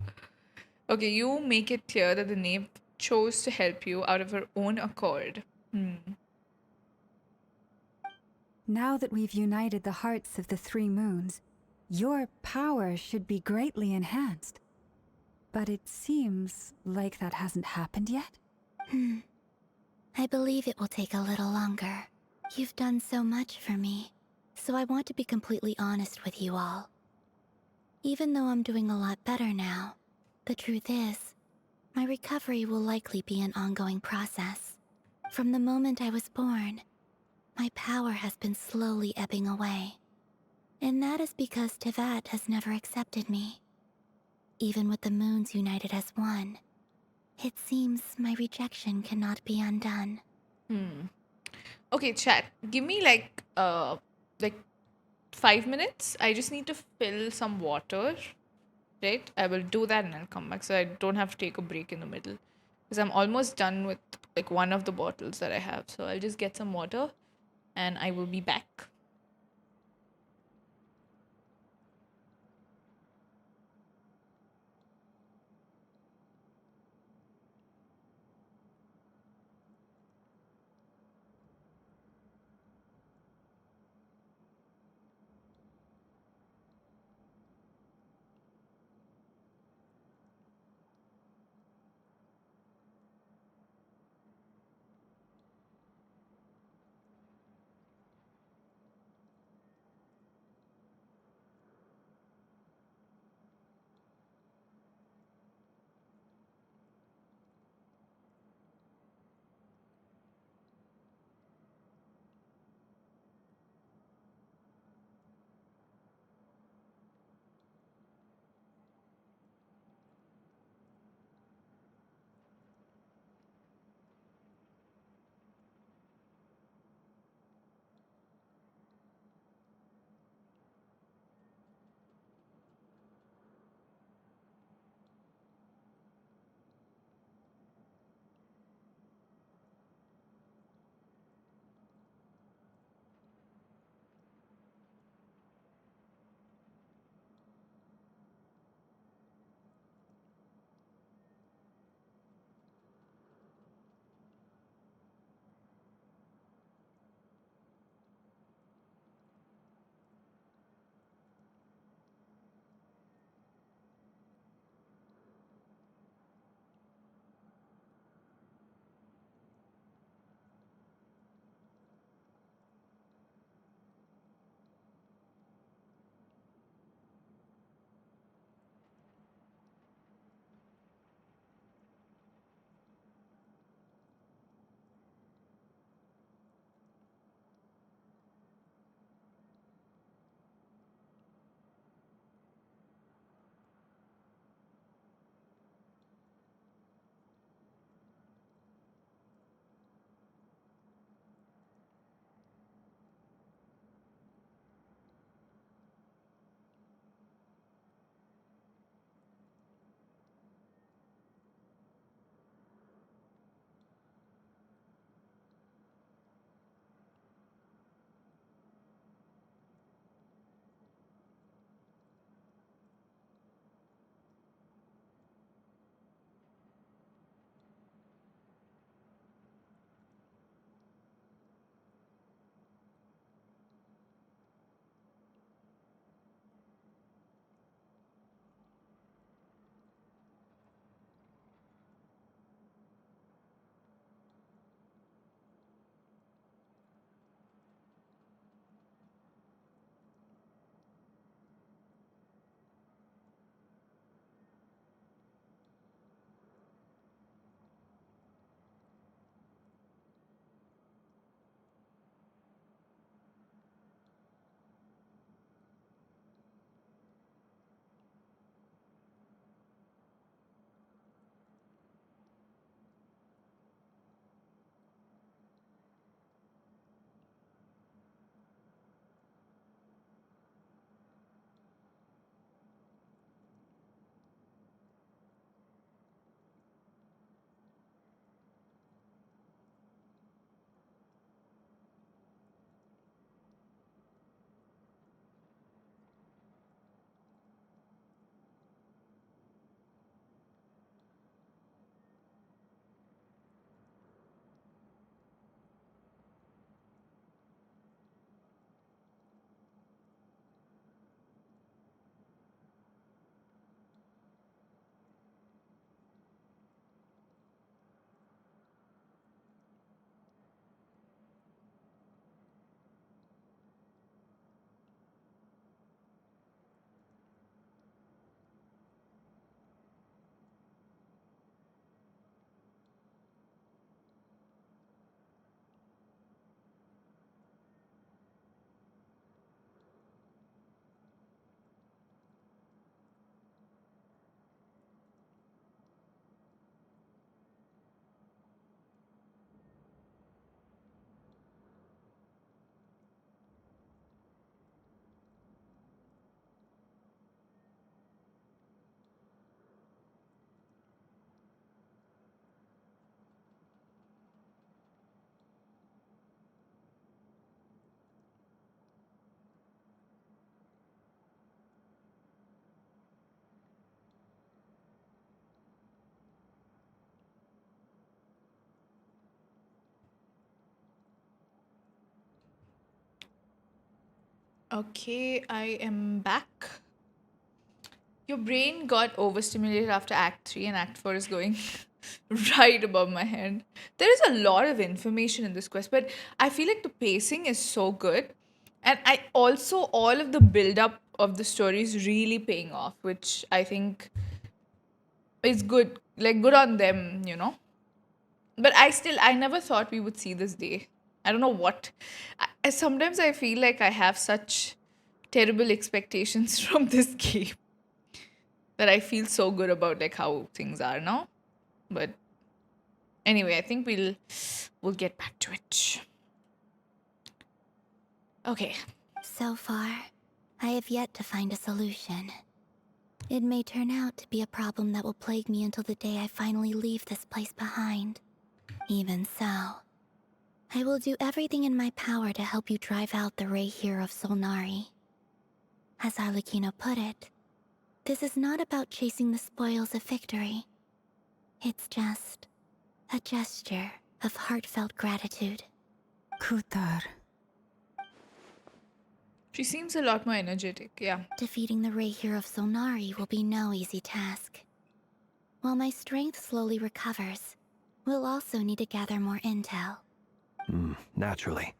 Okay, you make it clear that the knave chose to help you out of her own accord. Now that we've united the hearts of the 3 moons, your power should be greatly enhanced. But it seems like that hasn't happened yet. I believe it will take a little longer. You've done so much for me, so I want to be completely honest with you all. Even though I'm doing a lot better now, the truth is, my recovery will likely be an ongoing process. From the moment I was born, my power has been slowly ebbing away. And that is because Tevat has never accepted me. Even with the moons united as one, it seems my rejection cannot be undone. Okay, chat. Give me like 5 minutes. I just need to fill some water. Right? I will do that and I'll come back so I don't have to take a break in the middle. Because I'm almost done with like one of the bottles that I have. So I'll just get some water and I will be back. Okay, I am back. Your brain got overstimulated after Act 3, and Act 4 is going right above my head. There is a lot of information in this quest, but I feel like the pacing is so good. And I also, all of the build up of the story is really paying off, which I think is good. Like, good on them, you know? But I never thought we would see this day. I don't know what. Sometimes I feel like I have such terrible expectations from this game that I feel so good about like how things are now. But anyway, I think we'll get back to it. Okay. So far, I have yet to find a solution. It may turn out to be a problem that will plague me until the day I finally leave this place behind. Even so, I will do everything in my power to help you drive out the Rehir of Solnari. As Arlecchino put it, this is not about chasing the spoils of victory. It's just a gesture of heartfelt gratitude. Kutar. She seems a lot more energetic, yeah. Defeating the Rehir of Solnari will be no easy task. While my strength slowly recovers, we'll also need to gather more intel. Naturally.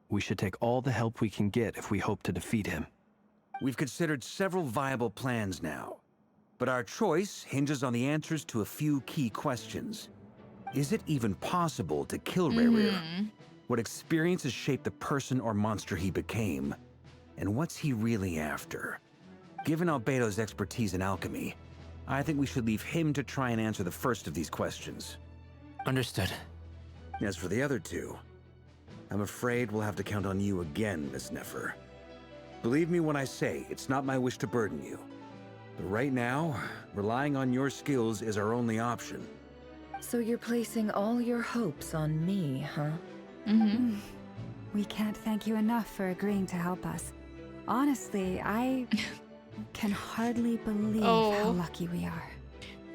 We should take all the help we can get if we hope to defeat him. We've considered several viable plans now, but our choice hinges on the answers to a few key questions. Is it even possible to kill RERIR? What experiences shaped the person or monster he became? And what's he really after? Given Albedo's expertise in alchemy, I think we should leave him to try and answer the first of these questions. Understood. As for the other two, I'm afraid we'll have to count on you again, Miss Nefer. Believe me when I say it's not my wish to burden you. But right now, relying on your skills is our only option. So you're placing all your hopes on me, huh? We can't thank you enough for agreeing to help us. Honestly, I can hardly believe how lucky we are.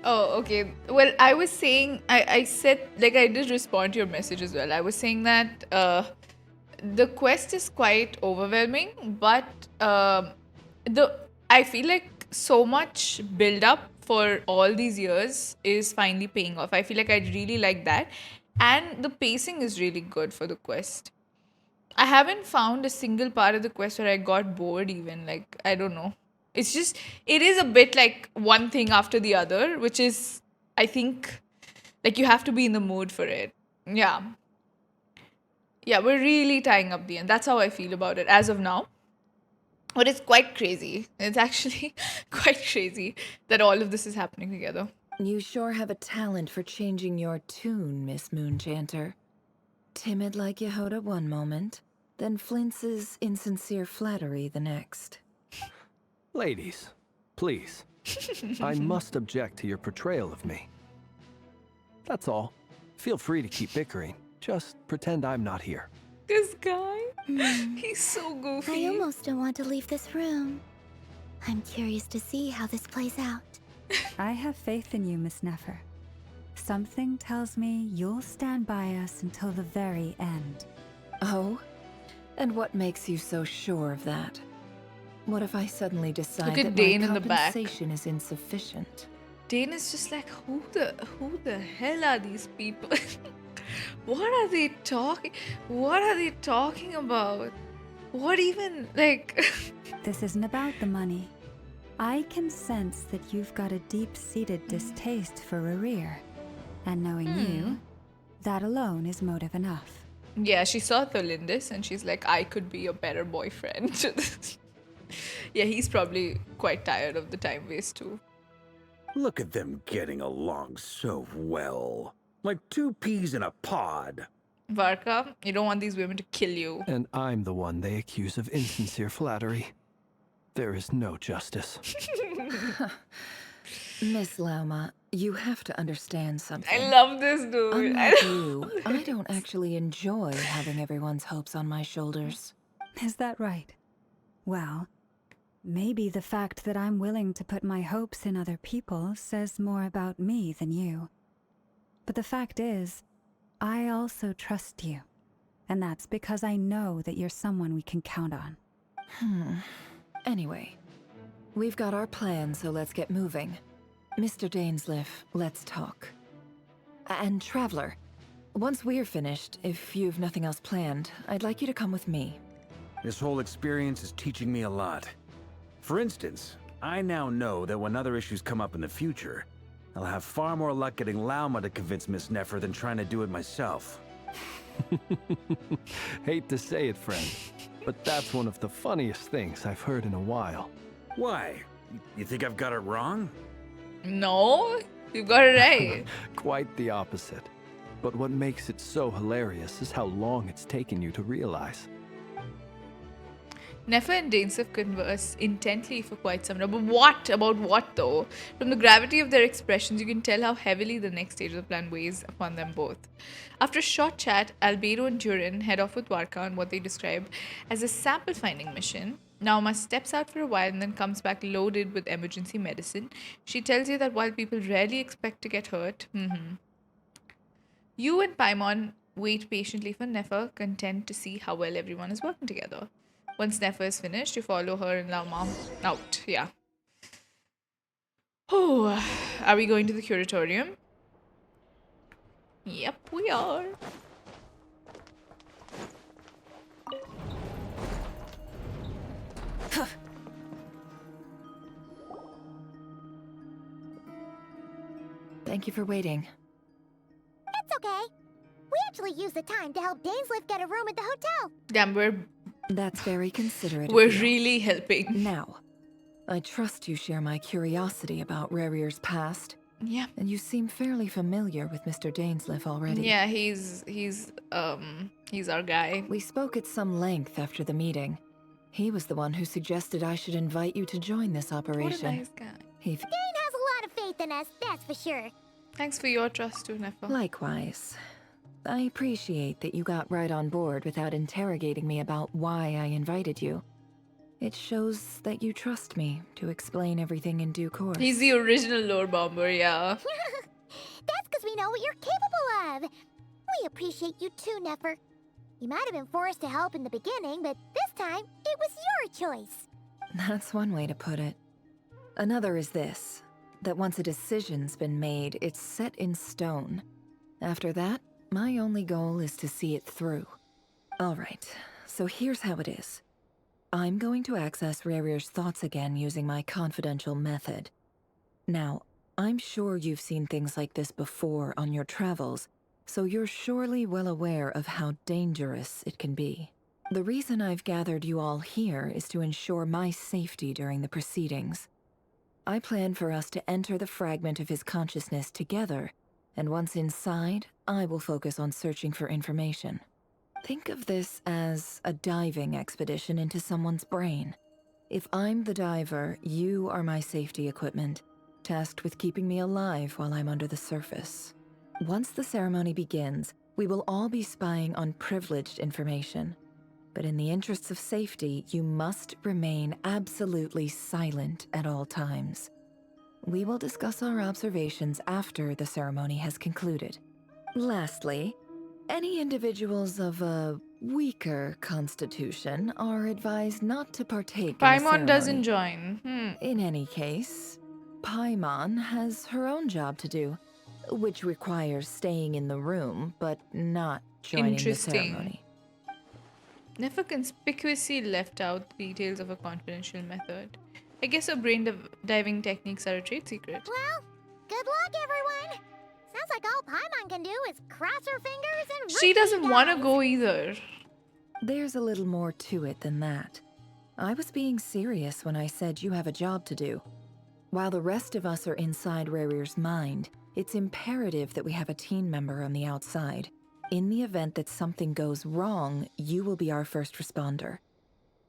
Oh, okay. Well, I was saying, I said, like, I did respond to your message as well. I was saying that the quest is quite overwhelming, but I feel like so much build up for all these years is finally paying off. I feel like I really like that. And the pacing is really good for the quest. I haven't found a single part of the quest where I got bored even. Like, I don't know. It's just, it is a bit like one thing after the other, which is, I think, like you have to be in the mood for it. Yeah. Yeah, we're really tying up the end. That's how I feel about it as of now. But it's quite crazy. It's actually quite crazy that all of this is happening together. You sure have a talent for changing your tune, Miss Moonchanter. Timid like Yehoda one moment, then flinches insincere flattery the next. Ladies, please. I must object to your portrayal of me. That's all. Feel free to keep bickering. Just pretend I'm not here. This guy, he's so goofy. I almost don't want to leave this room. I'm curious to see how this plays out. I have faith in you, Miss Nefer. Something tells me you'll stand by us until the very end. Oh? And what makes you so sure of that? What if I suddenly decide that Dane my in the back. compensation is insufficient? Dane is just like, who the hell are these people? What are they talking about? What even, like... This isn't about the money. I can sense that you've got a deep-seated distaste for RERIR. And knowing you, that alone is motive enough. Yeah, she saw Tholindis and she's like, I could be a better boyfriend. Yeah, he's probably quite tired of the time waste too. Look at them getting along so well. Like two peas in a pod. Varka, you don't want these women to kill you. And I'm the one they accuse of insincere flattery. There is no justice. Miss Lauma, you have to understand something. I love this dude. Unlike you, I don't actually enjoy having everyone's hopes on my shoulders. Is that right? Well, maybe the fact that I'm willing to put my hopes in other people says more about me than you. But the fact is, I also trust you. And that's because I know that you're someone we can count on. Anyway, we've got our plan, so let's get moving. Mr. Dainsleif, let's talk. And Traveler, once we're finished, if you've nothing else planned, I'd like you to come with me. This whole experience is teaching me a lot. For instance, I now know that when other issues come up in the future, I'll have far more luck getting Lauma to convince Miss Nefer than trying to do it myself. Hate to say it, friend, but that's one of the funniest things I've heard in a while. Why? You think I've got it wrong? No, you got it right. Quite the opposite. But what makes it so hilarious is how long it's taken you to realize. Nefer and Dainsleif converse intently for quite some time. But what? About what though? From the gravity of their expressions, you can tell how heavily the next stage of the plan weighs upon them both. After a short chat, Albedo and Durin head off with Varka on what they describe as a sample finding mission. Nauma steps out for a while and then comes back loaded with emergency medicine. She tells you that while people rarely expect to get hurt, you and Paimon wait patiently for Nefer, content to see how well everyone is working together. Once Nefer is finished, you follow her and Lauma out. Yeah. Oh, are we going to the curatorium? Yep, we are. Thank you for waiting. It's okay. We actually used the time to help Dainsleif get a room at the hotel. Damn, That's very considerate of we're you. really helping. Now, I trust you share my curiosity about RERIR'S past. Yeah. And you seem fairly familiar with Mr. Dainsleif already. Yeah, he's our guy. We spoke at some length after the meeting. He was the one who suggested I should invite you to join this operation. What a nice guy. He Dane has a lot of faith in us, that's for sure. Thanks for your trust too, Nefer. Likewise. I appreciate that you got right on board without interrogating me about why I invited you. It shows that you trust me to explain everything in due course. He's the original lore bomber, yeah. That's because we know what you're capable of. We appreciate you too, Nefer. You might have been forced to help in the beginning, but this time, it was your choice. That's one way to put it. Another is this, that once a decision's been made, it's set in stone. After that, my only goal is to see it through. Alright, so here's how it is. I'm going to access RERIR'S thoughts again using my confidential method. Now, I'm sure you've seen things like this before on your travels, so you're surely well aware of how dangerous it can be. The reason I've gathered you all here is to ensure my safety during the proceedings. I plan for us to enter the fragment of his consciousness together, and once inside, I will focus on searching for information. Think of this as a diving expedition into someone's brain. If I'm the diver, you are my safety equipment, tasked with keeping me alive while I'm under the surface. Once the ceremony begins, we will all be spying on privileged information. But in the interests of safety, you must remain absolutely silent at all times. We will discuss our observations after the ceremony has concluded. Lastly, any individuals of a weaker constitution are advised not to partake in the Paimon ceremony. doesn't join. In any case, Paimon has her own job to do, which requires staying in the room, but not joining the ceremony. Nefer conspicuously left out the details of a confidential method. I guess her brain diving techniques are a trade secret. Well, good luck, everyone. Sounds like all Paimon can do is cross her fingers and She doesn't want to go either. There's a little more to it than that. I was being serious when I said you have a job to do. While the rest of us are inside RERIR'S mind, it's imperative that we have a team member on the outside. In the event that something goes wrong, you will be our first responder.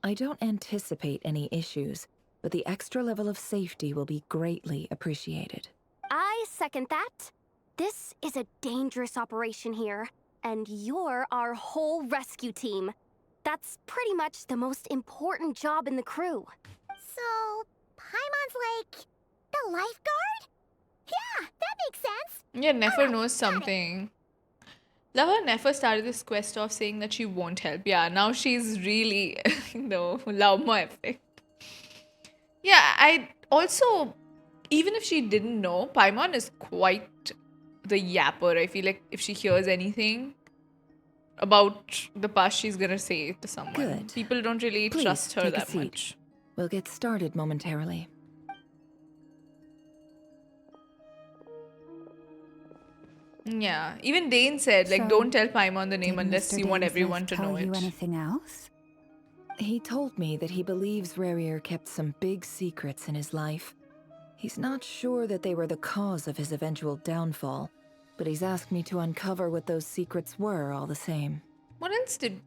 I don't anticipate any issues, but the extra level of safety will be greatly appreciated. I second that. This is a dangerous operation here, and you're our whole rescue team. That's pretty much the most important job in the crew. So, Paimon's like the lifeguard? Yeah, that makes sense. Yeah, Nefer knows something. Love how Nefer started this quest off saying that she won't help. Yeah, now she's really, love more effect. Yeah, I also, even if she didn't know, Paimon is quite the yapper. I feel like if she hears anything about the past, she's gonna say it to someone. Good. People don't really Please, trust her take a that seat. much. We'll get started momentarily. Yeah, even Dane said, like, So, don't tell Paimon the name Did unless Mr. you want Dainsleif everyone to tell know you it. anything else? He told me that he believes RERIR kept some big secrets in his life. He's not sure that they were the cause of his eventual downfall, but he's asked me to uncover what those secrets were all the same. What else did...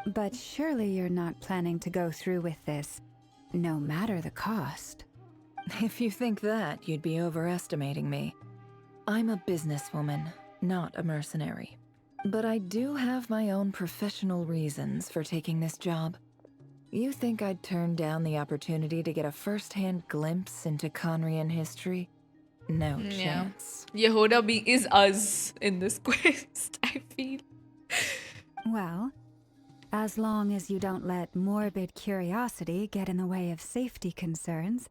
But surely you're not planning to go through with this, no matter the cost. If you think that, you'd be overestimating me. I'm a businesswoman, not a mercenary. But I do have my own professional reasons for taking this job. You think I'd turn down the opportunity to get a first-hand glimpse into Conrian history? No chance. Yehoda is us in this quest, I feel. Well, as long as you don't let morbid curiosity get in the way of safety concerns,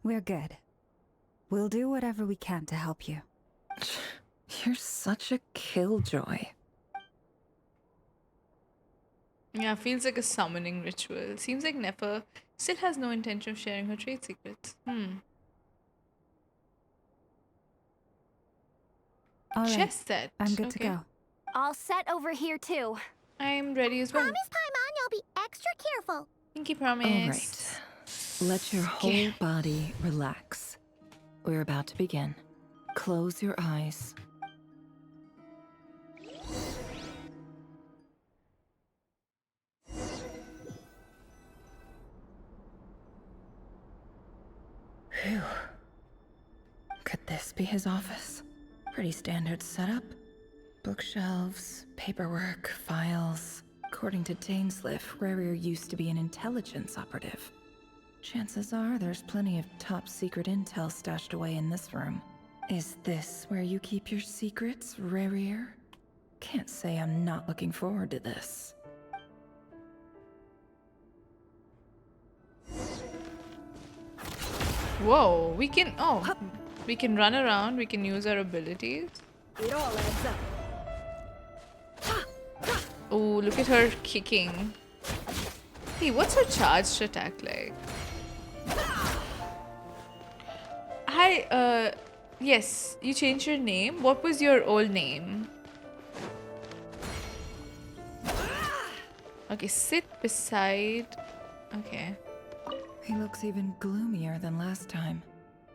we're good. We'll do whatever we can to help you. You're such a killjoy. Yeah, feels like a summoning ritual. Seems like Nefer still has no intention of sharing her trade secrets. All right, Chess set. I'm good to Okay. go. All set over here too. I'm ready as well. Promise, Paimon, you'll be extra careful. Pinky promise. All right. Let your whole body relax. We're about to begin. Close your eyes. Phew. Could this be his office? Pretty standard setup. Bookshelves, paperwork, files. According to Dainsleif, RERIR used to be an intelligence operative. Chances are there's plenty of top secret intel stashed away in this room. Is this where you keep your secrets, RERIR? Can't say I'm not looking forward to this. Whoa, we can run around, we can use our abilities. It all adds up. Oh, look at her kicking. Hey, what's her charged attack like? Hi, yes, you changed your name. What was your old name? Okay, sit beside... Okay. He looks even gloomier than last time.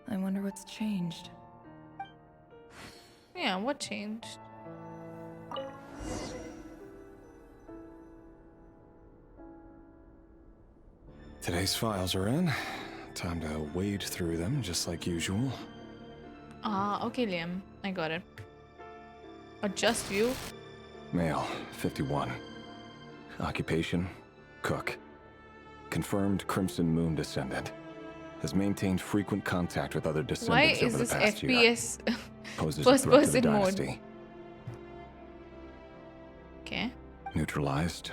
I wonder what's changed. Yeah, what changed? Today's files are in. Time to wade through them, just like usual. Ah, okay, Liam. I got it. Adjust view. Male, 51. Occupation, cook. Confirmed Crimson Moon descendant. Has maintained frequent contact with other Why descendants is over the this past year. FPS Poses first a threat to the person mode? dynasty. Okay. Neutralized.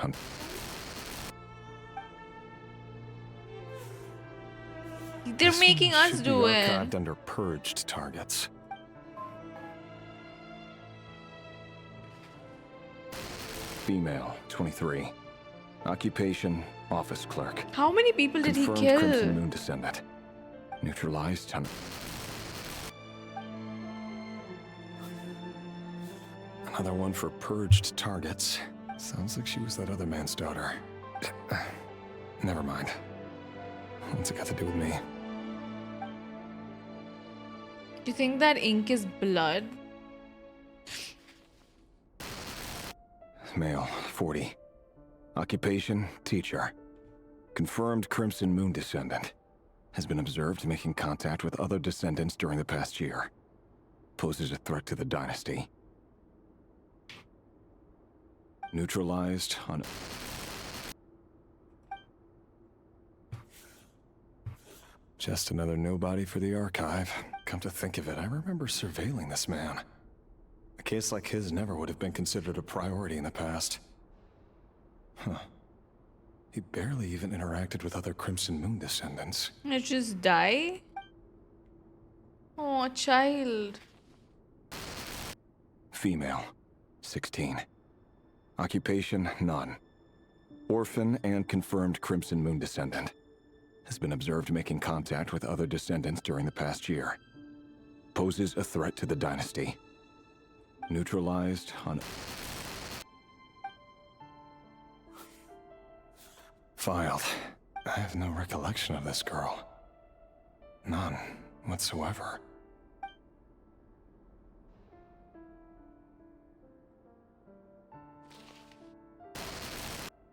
They're This making one us should be do it. archived under purged targets. Female, 23. Occupation, office clerk. How many people did he Confirmed Crimson kill? Moon descendant. Neutralized. Another one for purged targets. Sounds like she was that other man's daughter. Never mind. What's it got to do with me? Do you think that ink is blood? Male, 40. Occupation, teacher. Confirmed Crimson Moon descendant. Has been observed making contact with other descendants during the past year. Poses a threat to the dynasty. Neutralized on... Just another nobody for the archive. Come to think of it, I remember surveilling this man. I case like his never would have been considered a priority in the past. Huh. He barely even interacted with other Crimson Moon descendants. Let's just die? Oh, child. Female, 16. Occupation, none. Orphan and confirmed Crimson Moon descendant. Has been observed making contact with other descendants during the past year. Poses a threat to the dynasty. Neutralized on... Filed. I have no recollection of this girl. None whatsoever.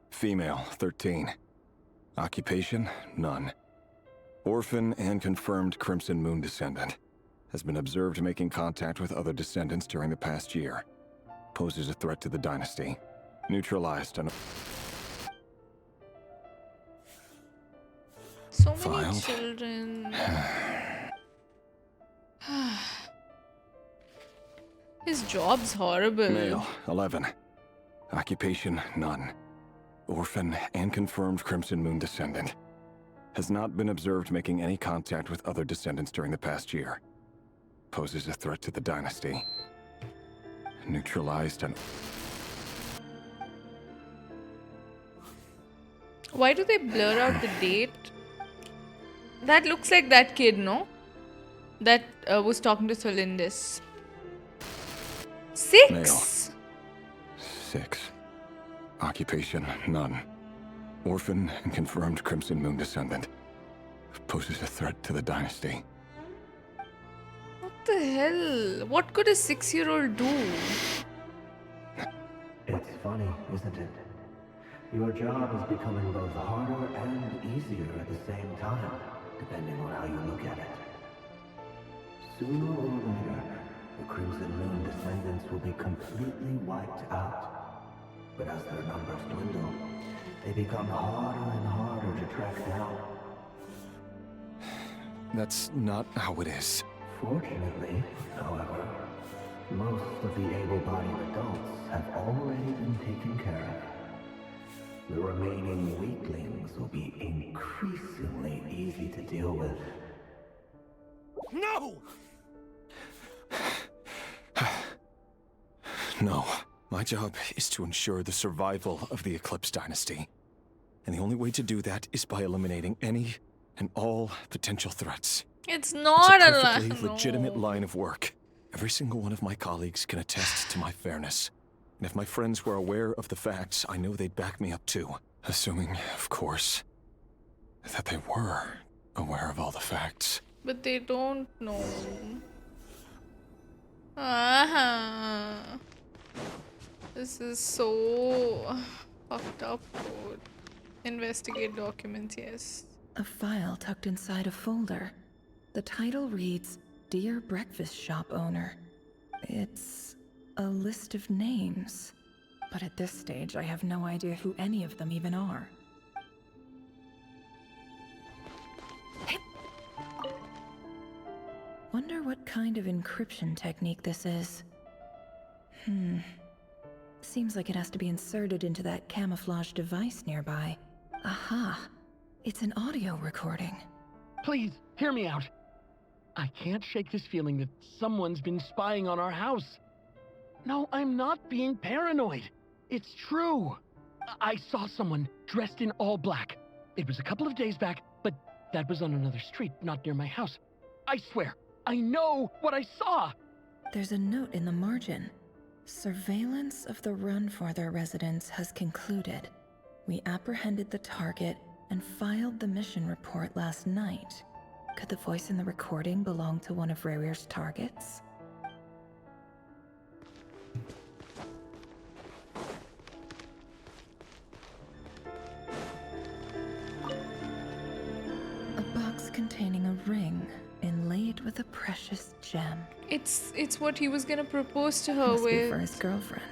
Female, 13. Occupation, none. Orphan and confirmed Crimson Moon descendant. Has been observed making contact with other descendants during the past year. Poses a threat to the dynasty. Neutralized on... So many Filed. children. His job's horrible. Male, 11. Occupation, none. Orphan and confirmed Crimson Moon descendant. Has not been observed making any contact with other descendants during the past year. Poses a threat to the dynasty. Neutralized on... Why do they blur out the date? That looks like that kid, no? That was talking to Solindis. 6? Male. 6. Occupation, none. Orphan and confirmed Crimson Moon descendant. Poses a threat to the dynasty. What the hell? What could a 6-year-old do? It's funny, isn't it? Your job is becoming both harder and easier at the same time, depending on how you look at it. Sooner or later, the Crimson Moon descendants will be completely wiped out. But as their numbers dwindle, they become harder and harder to track down. That's not how it is. Fortunately, however, most of the able-bodied adults have already been taken care of. The remaining weaklings will be increasingly easy to deal with. No! No. My job is to ensure the survival of the Eclipse Dynasty. And the only way to do that is by eliminating any and all potential threats. It's not It's a a perfectly legitimate line of work. Every single one of my colleagues can attest to my fairness. And if my friends were aware of the facts, I know they'd back me up too. Assuming, of course, that they were aware of all the facts. But they don't know. This is so fucked up. Code. Investigate documents, yes. A file tucked inside a folder. The title reads, Dear Breakfast Shop Owner. It's a list of names. But at this stage, I have no idea who any of them even are. Wonder what kind of encryption technique this is. Seems like it has to be inserted into that camouflage device nearby. Aha! It's an audio recording. Please, hear me out. I can't shake this feeling that someone's been spying on our house. No, I'm not being paranoid. It's true. I saw someone dressed in all black. It was a couple of days back, but that was on another street, not near my house. I swear, I know what I saw. There's a note in the margin. Surveillance of the Runforther residence has concluded. We apprehended the target and filed the mission report last night. Could the voice in the recording belong to one of RERIR'S targets? A box containing a ring inlaid with a precious gem. It's what he was gonna propose to her Must be with. for his girlfriend.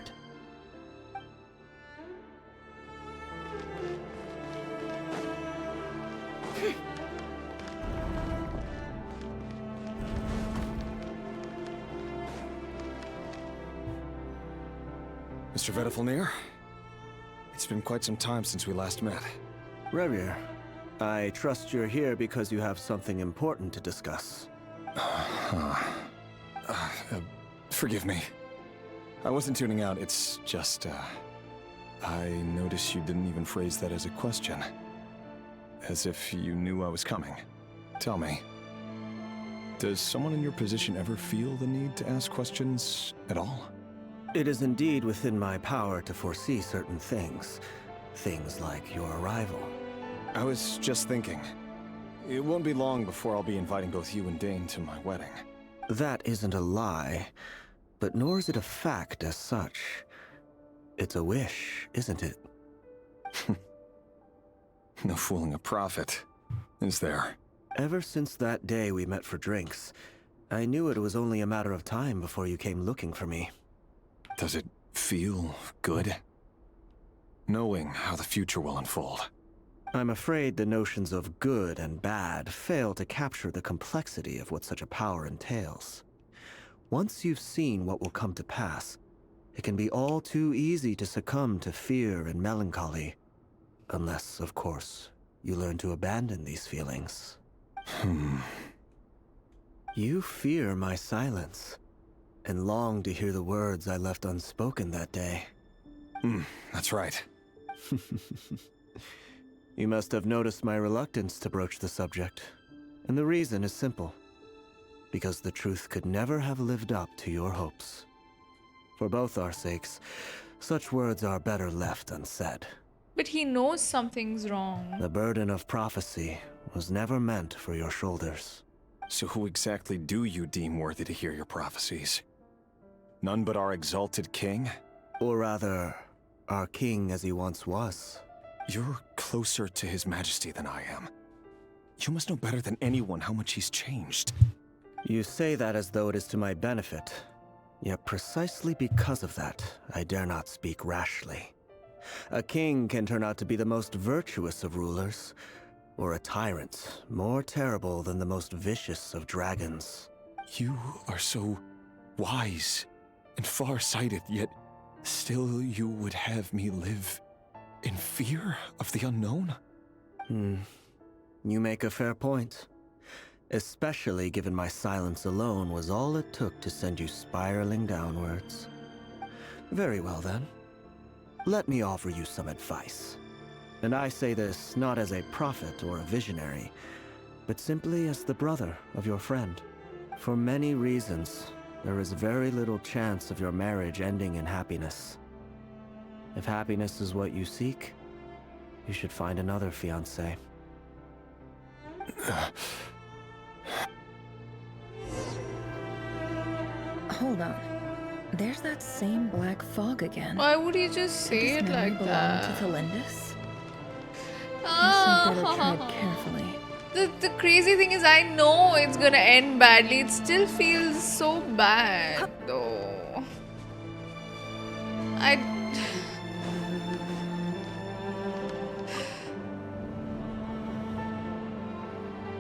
Mr. Vedifalnir? It's been quite some time since we last met. Rerir, I trust you're here because you have something important to discuss. Forgive me. I wasn't tuning out, it's just, I noticed you didn't even phrase that as a question. As if you knew I was coming. Tell me, does someone in your position ever feel the need to ask questions at all? It is indeed within my power to foresee certain things. Things like your arrival. I was just thinking. It won't be long before I'll be inviting both you and Dane to my wedding. That isn't a lie, but nor is it a fact as such. It's a wish, isn't it? No fooling a prophet, is there? Ever since that day we met for drinks, I knew it was only a matter of time before you came looking for me. Does it feel good? Knowing how the future will unfold. I'm afraid the notions of good and bad fail to capture the complexity of what such a power entails. Once you've seen what will come to pass, it can be all too easy to succumb to fear and melancholy. Unless, of course, you learn to abandon these feelings. You fear my silence, and long to hear the words I left unspoken that day. That's right. You must have noticed my reluctance to broach the subject, and the reason is simple. Because the truth could never have lived up to your hopes. For both our sakes, such words are better left unsaid. But he knows something's wrong. The burden of prophecy was never meant for your shoulders. So who exactly do you deem worthy to hear your prophecies? None but our exalted king? Or rather, our king as he once was. You're closer to his majesty than I am. You must know better than anyone how much he's changed. You say that as though it is to my benefit. Yet precisely because of that, I dare not speak rashly. A king can turn out to be the most virtuous of rulers, or a tyrant more terrible than the most vicious of dragons. You are so wise and far-sighted, yet still you would have me live in fear of the unknown? You make a fair point. Especially given my silence alone was all it took to send you spiraling downwards. Very well then. Let me offer you some advice. And I say this not as a prophet or a visionary, but simply as the brother of your friend. For many reasons, there is very little chance of your marriage ending in happiness. If happiness is what you seek, you should find another fiancé. Hold on. There's that same black fog again. Why would he just say it like that? To Thalindus? Guess I better tread carefully. The crazy thing is, I know it's gonna end badly. It still feels so bad, though.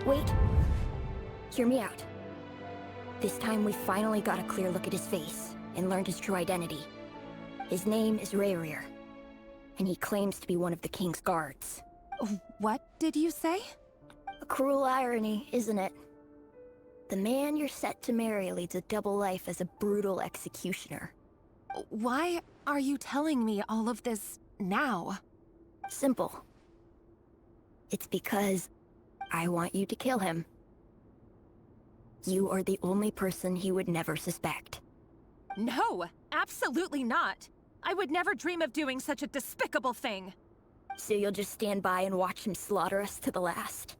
Wait. Hear me out. This time we finally got a clear look at his face and learned his true identity. His name is RERIR, and he claims to be one of the king's guards. What did you say? A cruel irony, isn't it? The man you're set to marry leads a double life as a brutal executioner. Why are you telling me all of this now? Simple. It's because I want you to kill him. You are the only person he would never suspect. No, absolutely not. I would never dream of doing such a despicable thing. So you'll just stand by and watch him slaughter us to the last?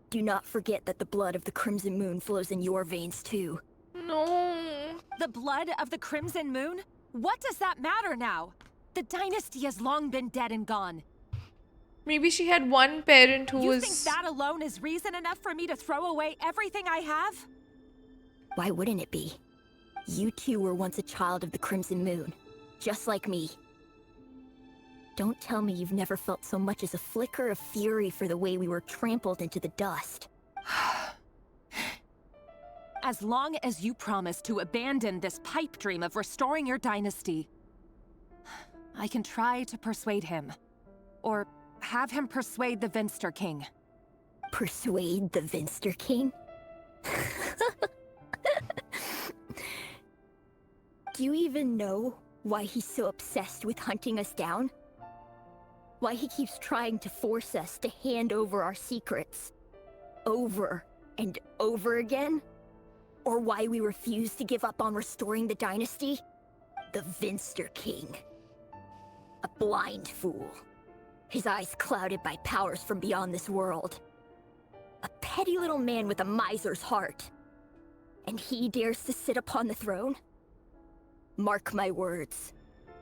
Do not forget that the blood of the Crimson Moon flows in your veins too. No. The blood of the Crimson Moon? What does that matter now? The dynasty has long been dead and gone. Maybe she had one parent who was... You think that alone is reason enough for me to throw away everything I have? Why wouldn't it be? You two were once a child of the Crimson Moon, just like me. Don't tell me you've never felt so much as a flicker of fury for the way we were trampled into the dust. As long as you promise to abandon this pipe dream of restoring your dynasty, I can try to persuade him. Or have him persuade the Vinster King. Persuade the Vinster King? Do you even know why he's so obsessed with hunting us down? Why he keeps trying to force us to hand over our secrets over and over again? Or why we refuse to give up on restoring the dynasty? The Vinster King. A blind fool. His eyes clouded by powers from beyond this world. A petty little man with a miser's heart. And he dares to sit upon the throne? Mark my words.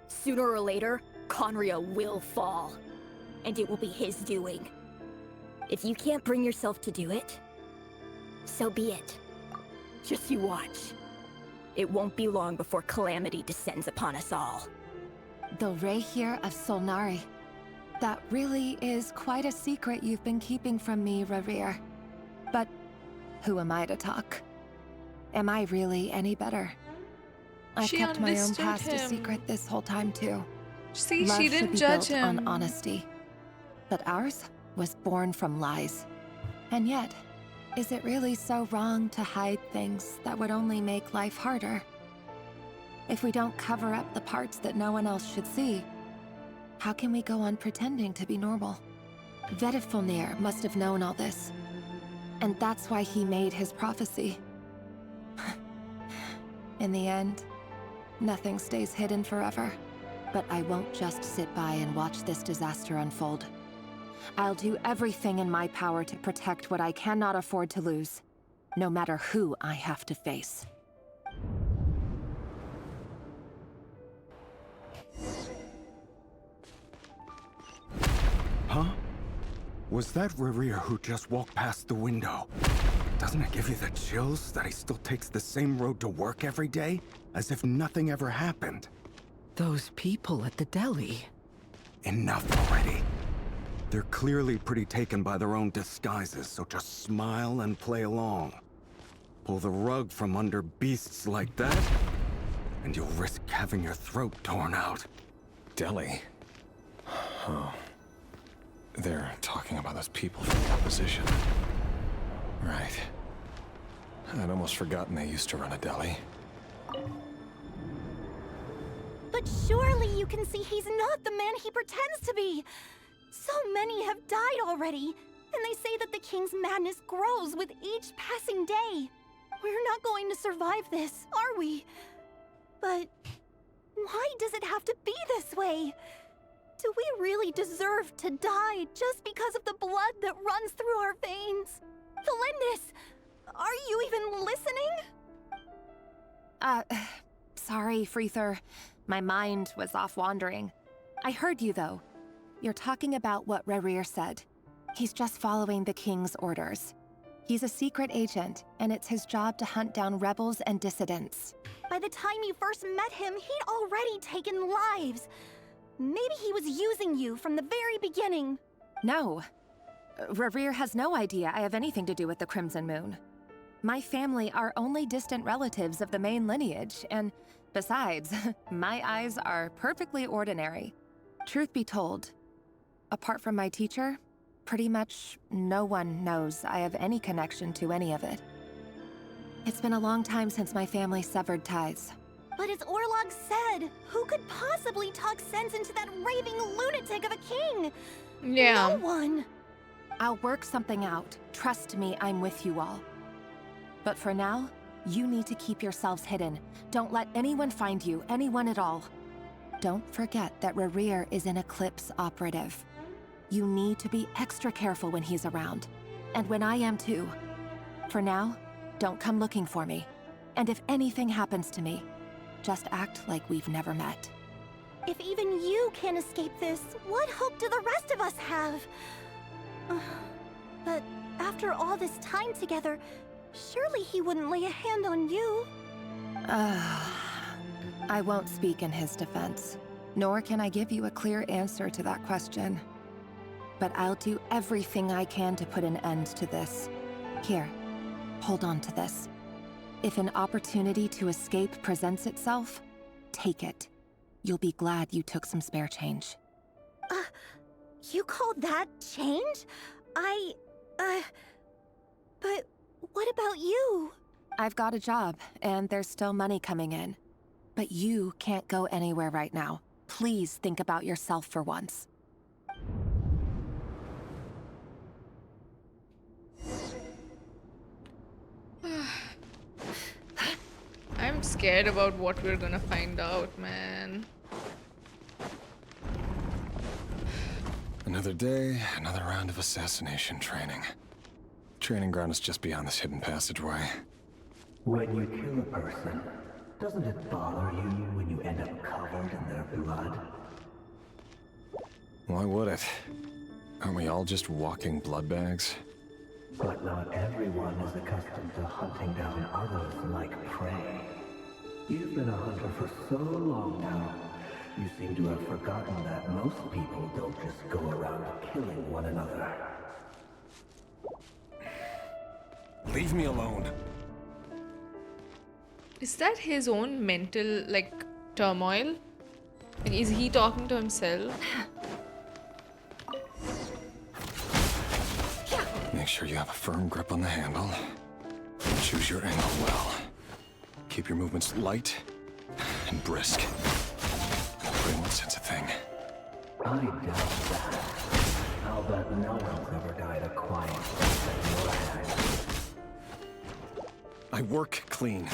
Sooner or later, Conria will fall. And it will be his doing. If you can't bring yourself to do it, so be it. Just you watch. It won't be long before calamity descends upon us all. The Rerir of Solnari. That really is quite a secret you've been keeping from me, Rerir. But who am I to talk? Am I really any better? I've kept my own past a secret this whole time too. See, Love she should didn't be judge built him. on honesty. But ours was born from lies. And yet, is it really so wrong to hide things that would only make life harder? If we don't cover up the parts that no one else should see, how can we go on pretending to be normal? Vedifulnir must have known all this. And that's why he made his prophecy. In the end, nothing stays hidden forever. But I won't just sit by and watch this disaster unfold. I'll do everything in my power to protect what I cannot afford to lose, no matter who I have to face. Huh? Was that Rerir who just walked past the window? Doesn't it give you the chills that he still takes the same road to work every day? As if nothing ever happened. Those people at the deli. Enough already. They're clearly pretty taken by their own disguises, so just smile and play along. Pull the rug from under beasts like that, and you'll risk having your throat torn out. Deli? Oh. They're talking about those people from the opposition. Right. I'd almost forgotten they used to run a deli. But surely you can see he's not the man he pretends to be! So many have died already, and they say that the king's madness grows with each passing day. We're not going to survive this, are we? But why does it have to be this way? Do we really deserve to die just because of the blood that runs through our veins? Felindis, are you even listening? Sorry, Freether. My mind was off wandering. I heard you, though. You're talking about what Rerir said. He's just following the king's orders. He's a secret agent, and it's his job to hunt down rebels and dissidents. By the time you first met him, he'd already taken lives. Maybe he was using you from the very beginning. No. Rerir has no idea I have anything to do with the Crimson Moon. My family are only distant relatives of the main lineage, and besides, my eyes are perfectly ordinary. Truth be told, apart from my teacher, pretty much no one knows I have any connection to any of it. It's been a long time since my family severed ties. But as Orlog said, who could possibly talk sense into that raving lunatic of a king? Yeah. No one. I'll work something out. Trust me, I'm with you all. But for now, you need to keep yourselves hidden. Don't let anyone find you, anyone at all. Don't forget that Rerir is an Eclipse operative. You need to be extra careful when he's around. And when I am too. For now, don't come looking for me. And if anything happens to me, just act like we've never met. If even you can't escape this, what hope do the rest of us have? But after all this time together, surely he wouldn't lay a hand on you. I won't speak in his defense, nor can I give you a clear answer to that question. But I'll do everything I can to put an end to this. Here, hold on to this. If an opportunity to escape presents itself, take it. You'll be glad you took some spare change. You call that change? But what about you? I've got a job, and there's still money coming in. But you can't go anywhere right now. Please think about yourself for once. I'm scared about what we're gonna find out, man. Another day, another round of assassination training. Training ground is just beyond this hidden passageway. When you kill a person, doesn't it bother you when you end up covered in their blood? Why would it? Aren't we all just walking blood bags? But not everyone is accustomed to hunting down others like prey. You've been a hunter for so long now, you seem to have forgotten that most people don't just go around killing one another. Leave me alone. Is that his own mental, like, turmoil? Like, is he talking to himself? Make sure you have a firm grip on the handle. Choose your angle well. Keep your movements light and brisk. Everyone won't sense a thing. I doubt that. I'll bet no one's ever died a quiet death in your hands. I work clean.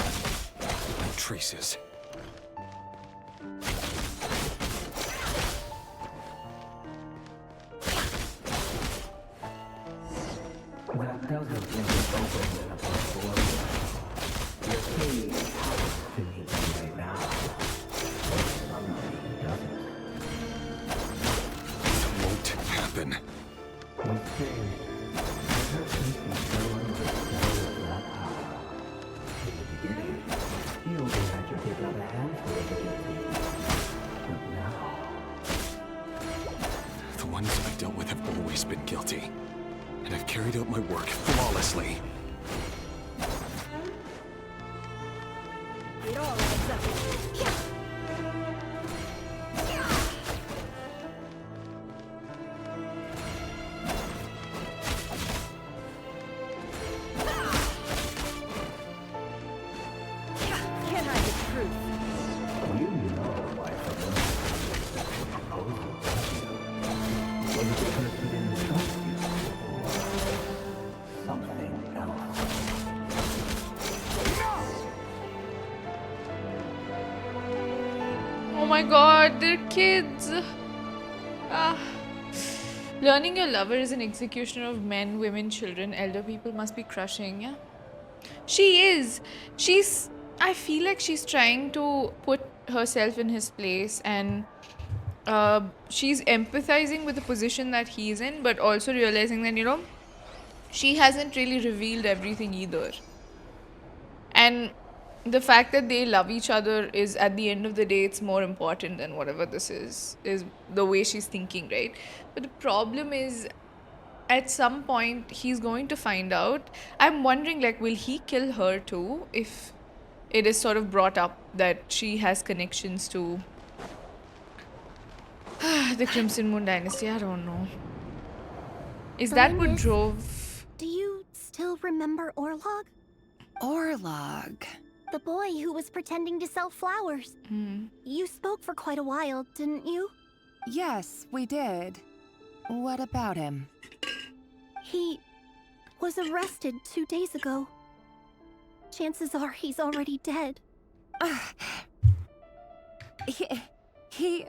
No traces. That doesn't make it open in a possible. Your king has to meet you right now. But somebody doesn't. It won't happen. You see, ever since you fell under the spell of that power, in the beginning, you only had to pick up a handful of the guilty. But now, The ones I've dealt with have always been guilty. And I've carried out my work flawlessly. It all adds up. Can't hide the truth. you know why someone proposal was it because he didn't trust you? Or something else? Oh my god, they're kids. Ah. Learning your lover is an executioner of men, women, children, elder people must be crushing, yeah? She is. I feel like she's trying to put herself in his place, and she's empathizing with the position that he's in, but also realizing that, she hasn't really revealed everything either. And the fact that they love each other is, at the end of the day, it's more important than whatever this is the way she's thinking, right? But the problem is, at some point, he's going to find out. I'm wondering, like, will he kill her too if it is sort of brought up that she has connections to the Crimson Moon Dynasty? I don't know. Is that what Linus, drove... Do you still remember Orlog? Orlog. The boy who was pretending to sell flowers. You spoke for quite a while, didn't you? Yes, we did. What about him? He was arrested 2 days ago. Chances are he's already dead. He...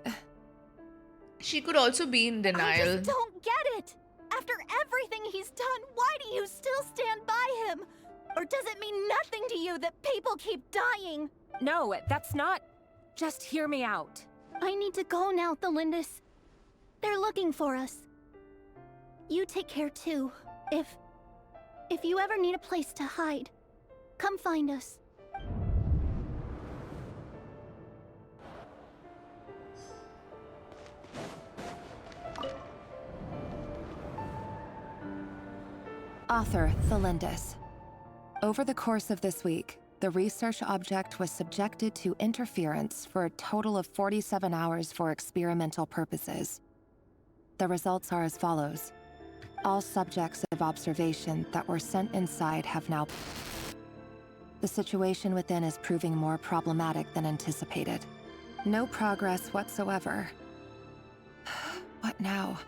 She could also be in I denial. just don't get it! After everything he's done, why do you still stand by him? Or does it mean nothing to you that people keep dying? No, that's not... Just hear me out. I need to go now, Thelindis. They're looking for us. You take care too. If you ever need a place to hide, come find us. Author Thelindis. Over the course of this week, The research object was subjected to interference for a total of 47 hours for experimental purposes. The results are as follows. All subjects of observation that were sent inside have now... The situation within is proving more problematic than anticipated. No progress whatsoever. What now?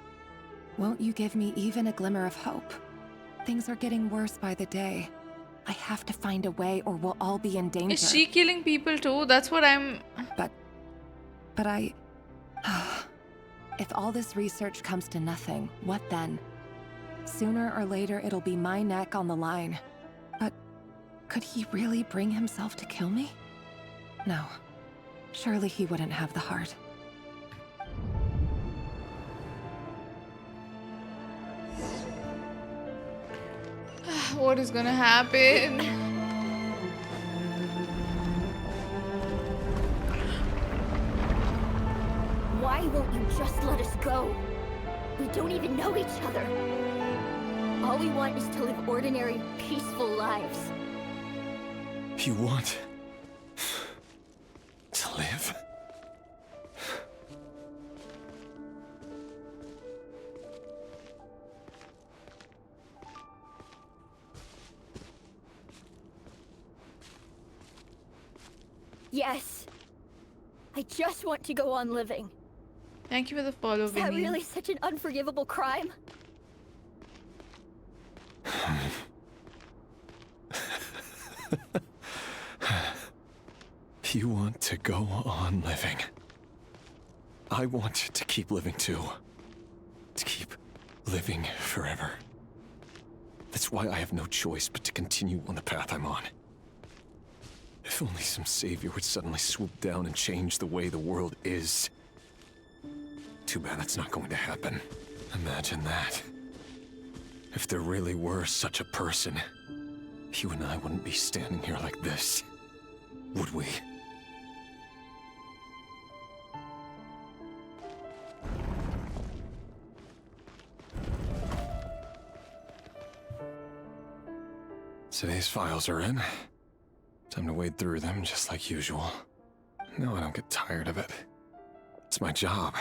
Won't you give me even a glimmer of hope? Things are getting worse by the day. I have to find a way or we'll all be in danger. Is she killing people too? That's what I'm... But I... If all this research comes to nothing, what then? Sooner or later, it'll be my neck on the line. But could he really bring himself to kill me? No. Surely he wouldn't have the heart. What is gonna happen? Why won't you just let us go? We don't even know each other. All we want is to live ordinary, peaceful lives. You want to live? Yes. I just want to go on living. Thank you for the follow, Is that Vinny. really such an unforgivable crime? You want to go on living. I want to keep living too. To keep living forever. That's why I have no choice but to continue on the path I'm on. If only some savior would suddenly swoop down and change the way the world is. Too bad that's not going to happen. Imagine that. If there really were such a person, you and I wouldn't be standing here like this, would we? Today's files are in. Time to wade through them just like usual. No, I don't get tired of it. It's my job.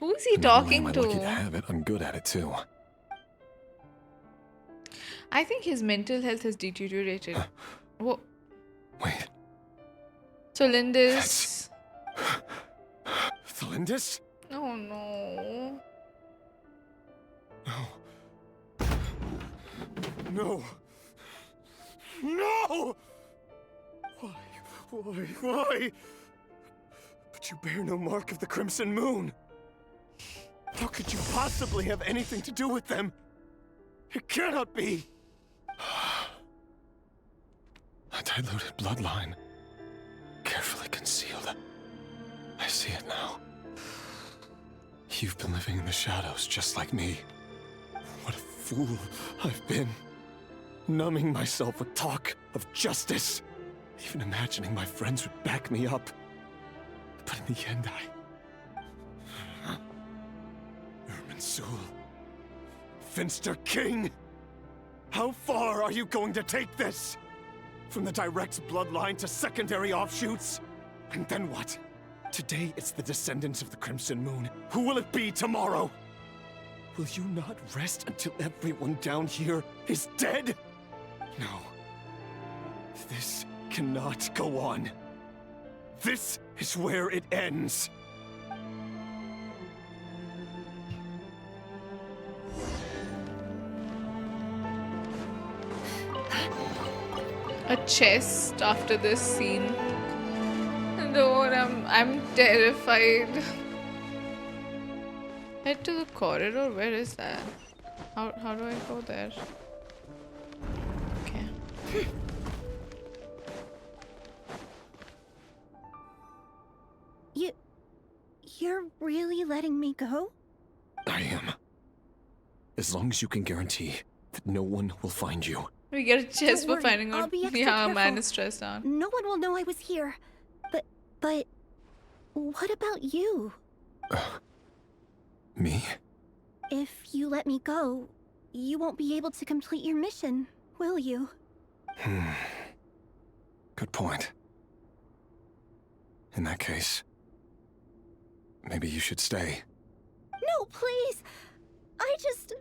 Who is he And not only talking am I to? lucky to have it, I'm good at it too. I think his mental health has deteriorated. Whoa. Wait. So Lindis... Lindis? Oh no. No. No! Why? But you bear no mark of the Crimson Moon. How could you possibly have anything to do with them? It cannot be! A diluted bloodline. Carefully concealed. I see it now. You've been living in the shadows just like me. What a fool I've been. Numbing myself with talk of justice. Even imagining my friends would back me up. But in the end, Irminsul. Finster King! How far are you going to take this? From the direct bloodline to secondary offshoots? And then what? Today it's the descendants of the Crimson Moon. Who will it be tomorrow? Will you not rest until everyone down here is dead? No. This cannot go on. This is where it ends. A chest after this scene. Lord, I'm terrified. Head to the corridor. Where is that? How do I go there? Okay. You're really letting me go? I am. As long as you can guarantee that no one will find you. We get a chest for Don't worry, finding I'll out. be extra Yeah, man careful. is stressed out. No one will know I was here. But what about you? Me? If you let me go, you won't be able to complete your mission, will you? Good point. In that case, maybe you should stay. No, please! I just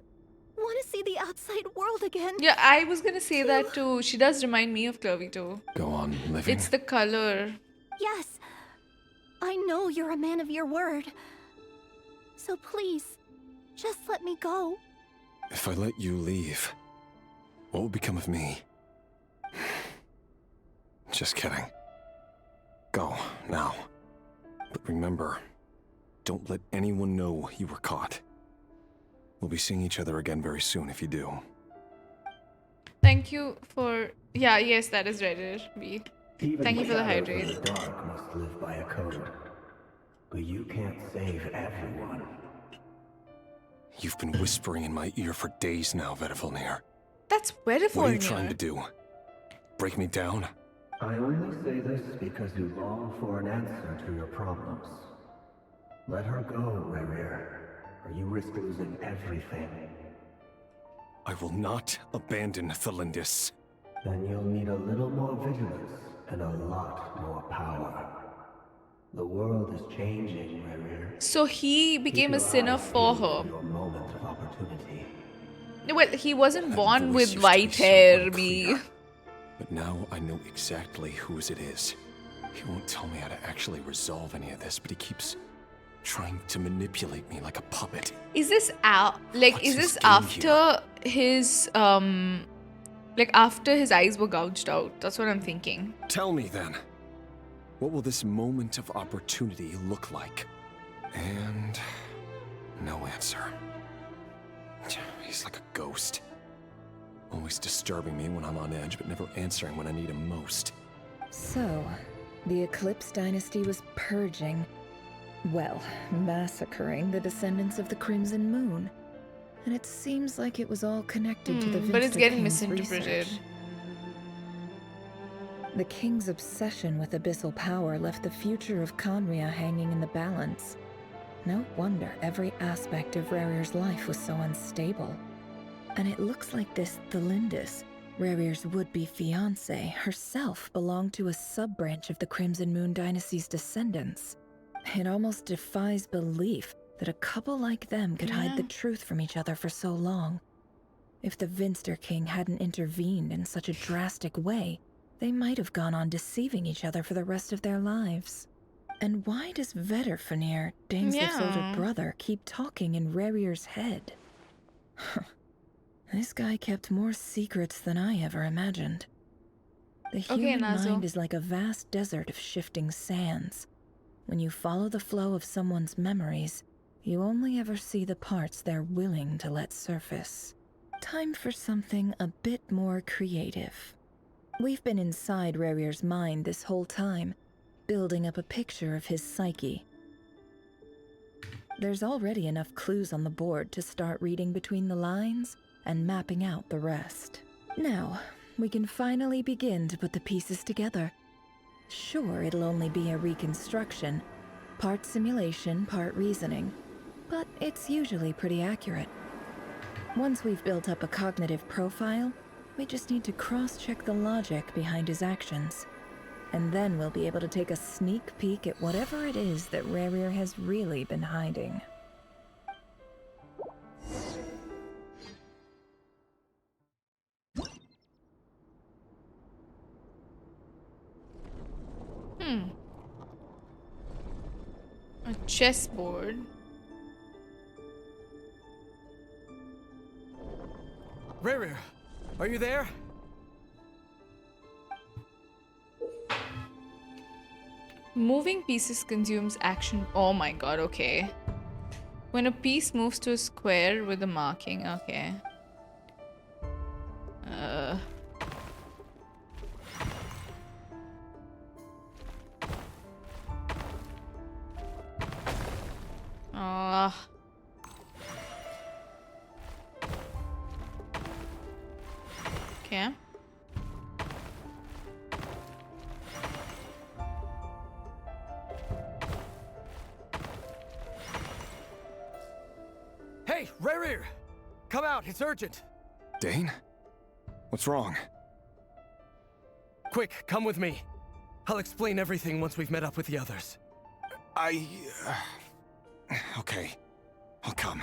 want to see the outside world again. Yeah, I was gonna say that too. She does remind me of Clovey too. Go on living. It's the color. Yes. I know you're a man of your word. So please, just let me go. If I let you leave, what will become of me? Just kidding. Go, now. But remember, don't let anyone know you were caught. We'll be seeing each other again very soon if you do. Thank you for... Yeah, yes, that is Reddit. B. Even Thank you for the shadows hydrate. in the dark must live by a code. But you can't save everyone. You've been whispering in my ear for days now, Vedifilnir. That's Vedifilnir. What are you trying to do? Break me down? I only say this because you long for an answer to your problems. Let her go, Rerir, or you risk losing everything. I will not abandon Thelindis. Then you'll need a little more vigilance and a lot more power. The world is changing, Rerir. So he became a sinner for her. Your moment of opportunity. Well, he wasn't That born voice with used to white be so hair, unclear. B. But now I know exactly whose it is. He won't tell me how to actually resolve any of this, but he keeps trying to manipulate me like a puppet. Is this out? Like, What's is his this game after his like after his eyes were gouged out? That's what I'm thinking. Tell me then, what will this moment of opportunity look like? And no answer. He's like a ghost. Always disturbing me when I'm on edge, but never answering when I need him most. So, the Eclipse Dynasty was purging, well, massacring the descendants of the Crimson Moon. And it seems like it was all connected to the But it's Vinster getting King's misinterpreted. research. The King's obsession with abyssal power left the future of Conria hanging in the balance. No wonder every aspect of RERIR'S life was so unstable. And it looks like this Thelindis, RERIR'S would-be fiancé, herself belonged to a sub-branch of the Crimson Moon Dynasty's descendants. It almost defies belief that a couple like them could hide the truth from each other for so long. If the Vinster King hadn't intervened in such a drastic way, they might have gone on deceiving each other for the rest of their lives. And why does Vedifilnir, Dainsleif's older brother, keep talking in RERIR'S head? This guy kept more secrets than I ever imagined. The human mind is like a vast desert of shifting sands. When you follow the flow of someone's memories, you only ever see the parts they're willing to let surface. Time for something a bit more creative. We've been inside RERIR'S mind this whole time, building up a picture of his psyche. There's already enough clues on the board to start reading between the lines and mapping out the rest. Now, we can finally begin to put the pieces together. Sure, it'll only be a reconstruction, part simulation, part reasoning, but it's usually pretty accurate. Once we've built up a cognitive profile, we just need to cross-check the logic behind his actions. And then we'll be able to take a sneak peek at whatever it is that RERIR has really been hiding. A chessboard. RERIR, are you there? Moving pieces consumes action. Oh my god, okay. When a piece moves to a square with a marking, okay. Okay. Hey, RERIR! Come out, it's urgent! Dane? What's wrong? Quick, come with me. I'll explain everything once we've met up with the others. Okay, I'll come.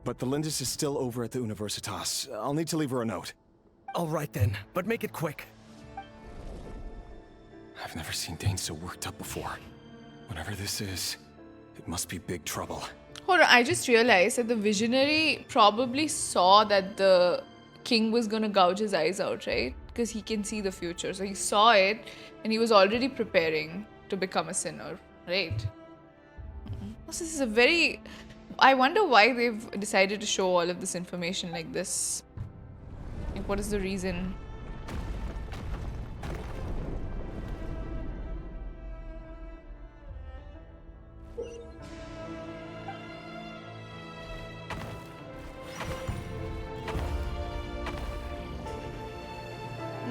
But the Lindis is still over at the Universitas. I'll need to leave her a note. All right then, but make it quick. I've never seen Dane so worked up before. Whatever this is, it must be big trouble. Hold on, I just realized that the visionary probably saw that the king was gonna gouge his eyes out, right? Because he can see the future. So he saw it and he was already preparing to become a sinner, right? This is a very... I wonder why they've decided to show all of this information like this. Like, what is the reason?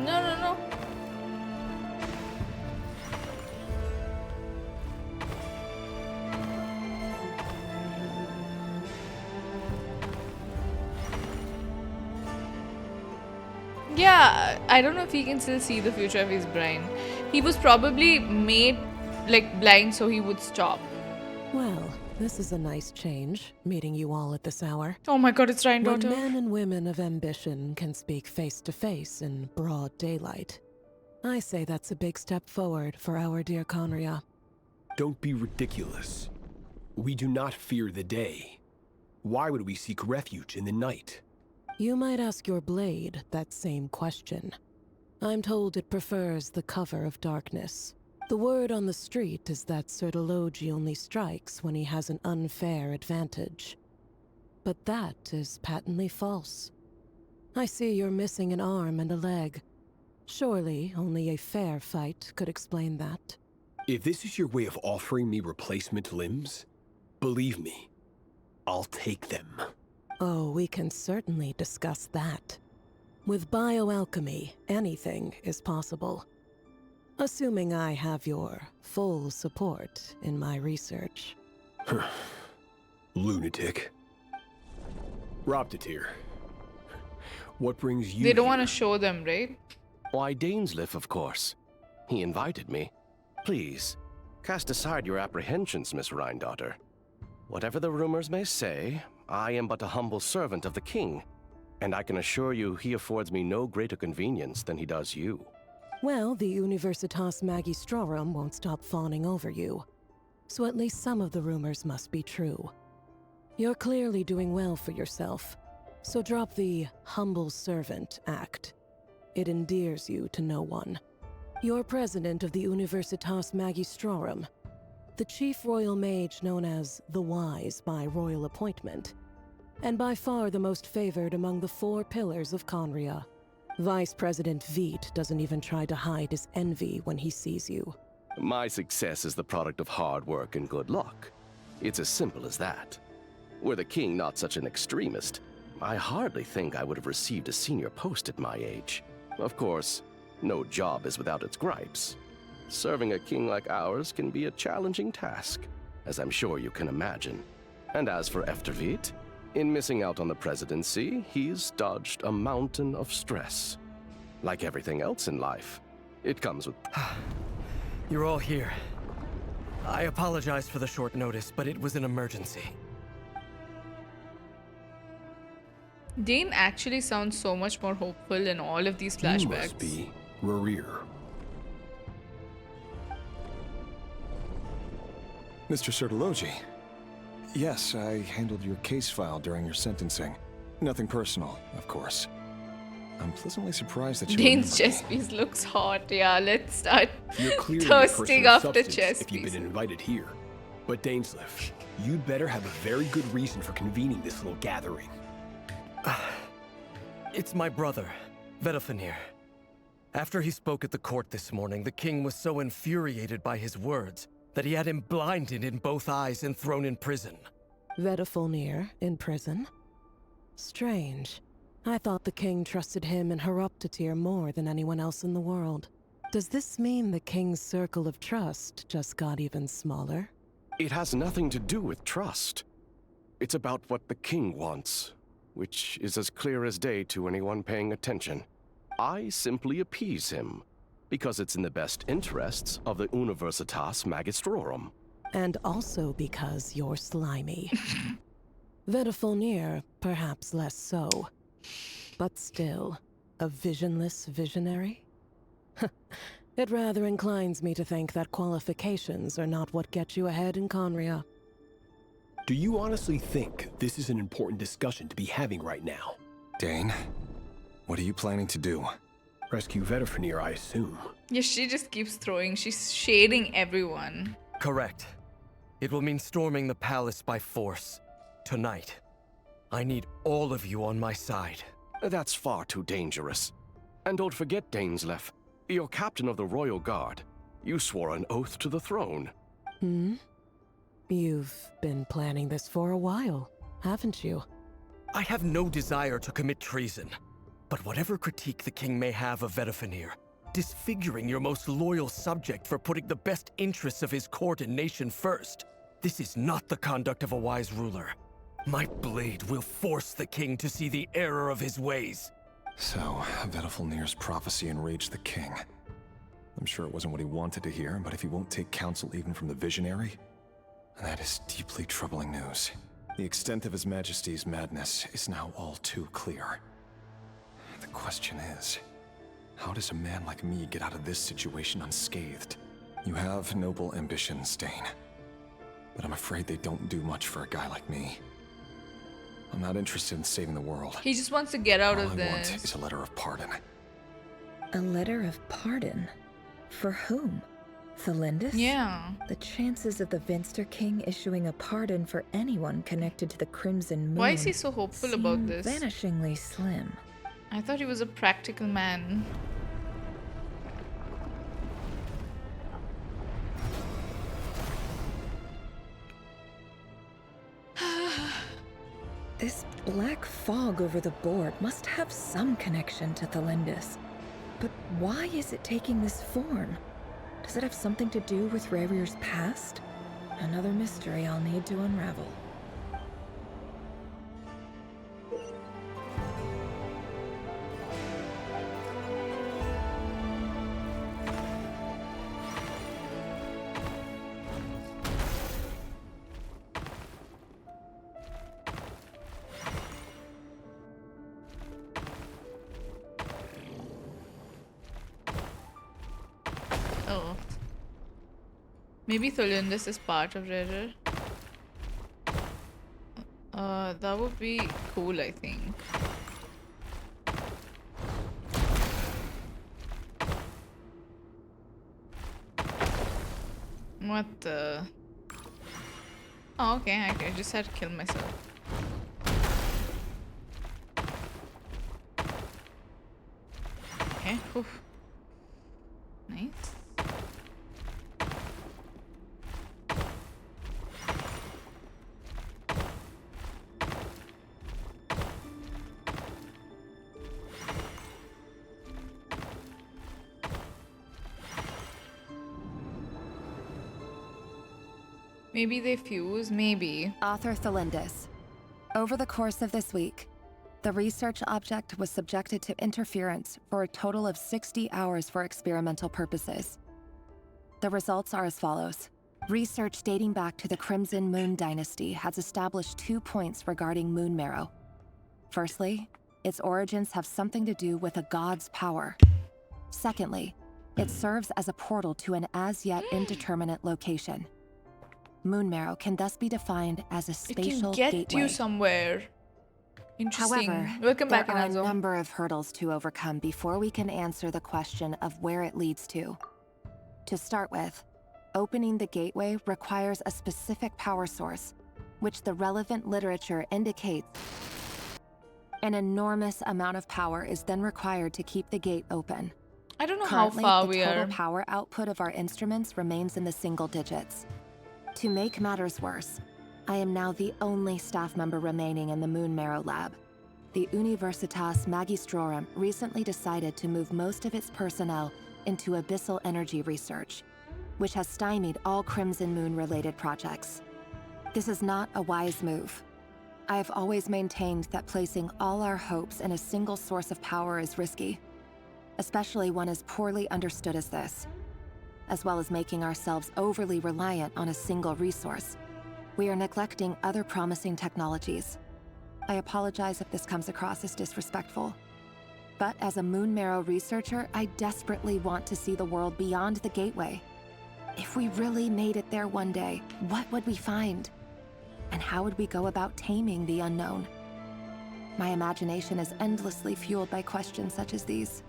No. Yeah, I don't know if he can still see the future of his brain. He was probably made like blind so he would stop. Well, this is a nice change, meeting you all at this hour. Oh my god, it's Ryan When daughter. men and women of ambition can speak face to face in broad daylight, I say that's a big step forward for our dear Conria. Don't be ridiculous. We do not fear the day. Why would we seek refuge in the night? You might ask your blade that same question. I'm told it prefers the cover of darkness. The word on the street is that Sertologi only strikes when he has an unfair advantage. But that is patently false. I see you're missing an arm and a leg. Surely only a fair fight could explain that. If this is your way of offering me replacement limbs, believe me, I'll take them. Oh, we can certainly discuss that. With bioalchemy, anything is possible. Assuming I have your full support in my research. Lunatic. Roptatir. What brings you They don't want to show them, right? Why, Dainsleif, of course. He invited me. Please, cast aside your apprehensions, Miss Rhindaughter. Whatever the rumors may say, I am but a humble servant of the king, and I can assure you he affords me no greater convenience than he does you. Well, the Universitas Magistrorum won't stop fawning over you. So at least some of the rumors must be true. You're clearly doing well for yourself, so drop the humble servant act. It endears you to no one. You're president of the Universitas Magistrorum, the chief royal mage known as the Wise by royal appointment, and by far the most favored among the 4 pillars of Conria. Vice President Veit doesn't even try to hide his envy when he sees you. My success is the product of hard work and good luck. It's as simple as that. Were the king not such an extremist, I hardly think I would have received a senior post at my age. Of course, no job is without its gripes. Serving a king like ours can be a challenging task, as I'm sure you can imagine. And as for Efterveit, in missing out on the presidency, he's dodged a mountain of stress. Like everything else in life, it comes with... You're all here. I apologize for the short notice, but it was an emergency. Dane actually sounds so much more hopeful in all of these flashbacks. You must be RERIR. Mr. Sertologi. Yes, I handled your case file during your sentencing. Nothing personal, of course. I'm pleasantly surprised that you Dane's remember chess piece looks hot. Yeah, let's start You're clearly a thirsting person of after substance chess if you've pieces. been invited here. But Dainsleif, you'd better have a very good reason for convening this little gathering. It's my brother, Vedalfenir. After he spoke at the court this morning, the king was so infuriated by his words that he had him blinded in both eyes and thrown in prison. Vedalfenir in prison? Strange. I thought the king trusted him and Hoyocreators more than anyone else in the world. Does this mean the king's circle of trust just got even smaller? It has nothing to do with trust. It's about what the king wants, which is as clear as day to anyone paying attention. I simply appease him, because it's in the best interests of the Universitas Magistrorum. And also because you're slimy. Vedifulnir, perhaps less so. But still, a visionless visionary? It rather inclines me to think that qualifications are not what get you ahead in Conria. Do you honestly think this is an important discussion to be having right now? Dane, what are you planning to do? Rescue Vedifulnir, I assume. Yeah, she just keeps throwing. She's shading everyone. Correct. It will mean storming the palace by force. Tonight. I need all of you on my side. That's far too dangerous. And don't forget, Dainsleif, you're captain of the Royal Guard. You swore an oath to the throne. Hmm? You've been planning this for a while, haven't you? I have no desire to commit treason. But whatever critique the king may have of Vedifulnir, disfiguring your most loyal subject for putting the best interests of his court and nation first, this is not the conduct of a wise ruler. My blade will force the king to see the error of his ways. So, Vedifulnir's prophecy enraged the king. I'm sure it wasn't what he wanted to hear, but if he won't take counsel even from the visionary, that is deeply troubling news. The extent of His Majesty's madness is now all too clear. The question is, how does a man like me get out of this situation unscathed? You have noble ambitions, Dane, but I'm afraid they don't do much for a guy like me. I'm not interested in saving the world. He just wants to get out All of I this. want is a letter of pardon. A letter of pardon? For whom? Thalindus? Yeah. The chances of the Vinster King issuing a pardon for anyone connected to the Crimson Moon. Why is he so hopeful about this? Vanishingly slim. I thought he was a practical man. This black fog over the board must have some connection to Thalindus. But why is it taking this form? Does it have something to do with RERIR'S past? Another mystery I'll need to unravel. Oh. Maybe Thalindus is part of RERIR. That would be cool, I think. What the? Oh, okay, I just had to kill myself. Okay, whew. Nice. Maybe they fuse, maybe. Author Thalindus. Over the course of this week, the research object was subjected to interference for a total of 60 hours for experimental purposes. The results are as follows. Research dating back to the Crimson Moon Dynasty has established 2 points regarding moon marrow. Firstly, its origins have something to do with a god's power. Secondly, it serves as a portal to an as-yet indeterminate location. Moon marrow can thus be defined as a spatial It can get gateway. you somewhere. Interesting. However, Welcome back, there are a Inazo. number of hurdles to overcome before we can answer the question of where it leads to. To start with, opening the gateway requires a specific power source, which the relevant literature indicates. An enormous amount of power is then required to keep the gate open. I don't know Currently, how far the we total are. power output of our instruments remains in the single digits. To make matters worse, I am now the only staff member remaining in the Moon Marrow lab. The Universitas Magistrorum recently decided to move most of its personnel into abyssal energy research, which has stymied all Crimson Moon-related projects. This is not a wise move. I have always maintained that placing all our hopes in a single source of power is risky. especially one as poorly understood as this. As well as making ourselves overly reliant on a single resource, we are neglecting other promising technologies. I apologize if this comes across as disrespectful. But as a moon marrow researcher, I desperately want to see the world beyond the gateway. If we really made it there one day, what would we find? And how would we go about taming the unknown? My imagination is endlessly fueled by questions such as these.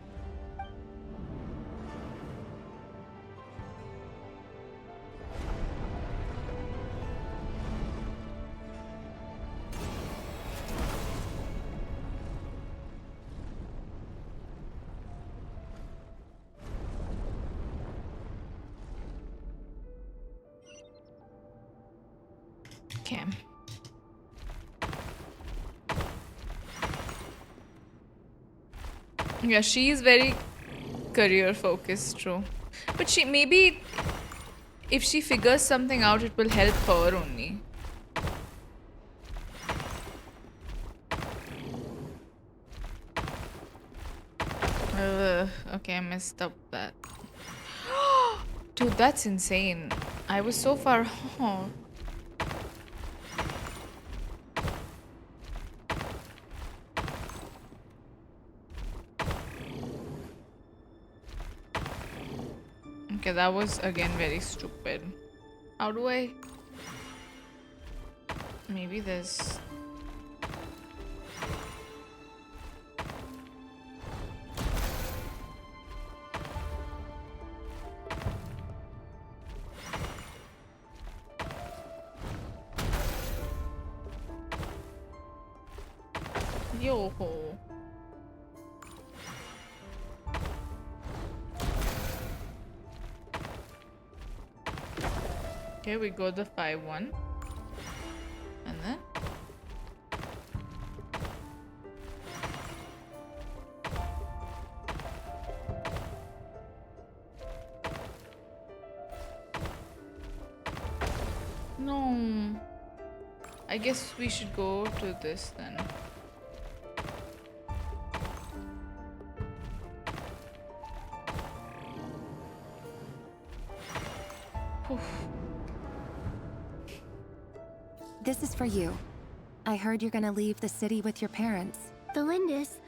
Okay. Yeah, she's very career focused, true. But she maybe if she figures something out, it will help her only. Okay, I messed up that. Dude, that's insane. I was so far. Oh. Okay, that was again very stupid. How do I? Maybe this. Yo-ho. Okay, we go the 5-1. And then no. I guess we should go to this then. Oof. This is for you. I heard you're gonna leave the city with your parents. The Lindis.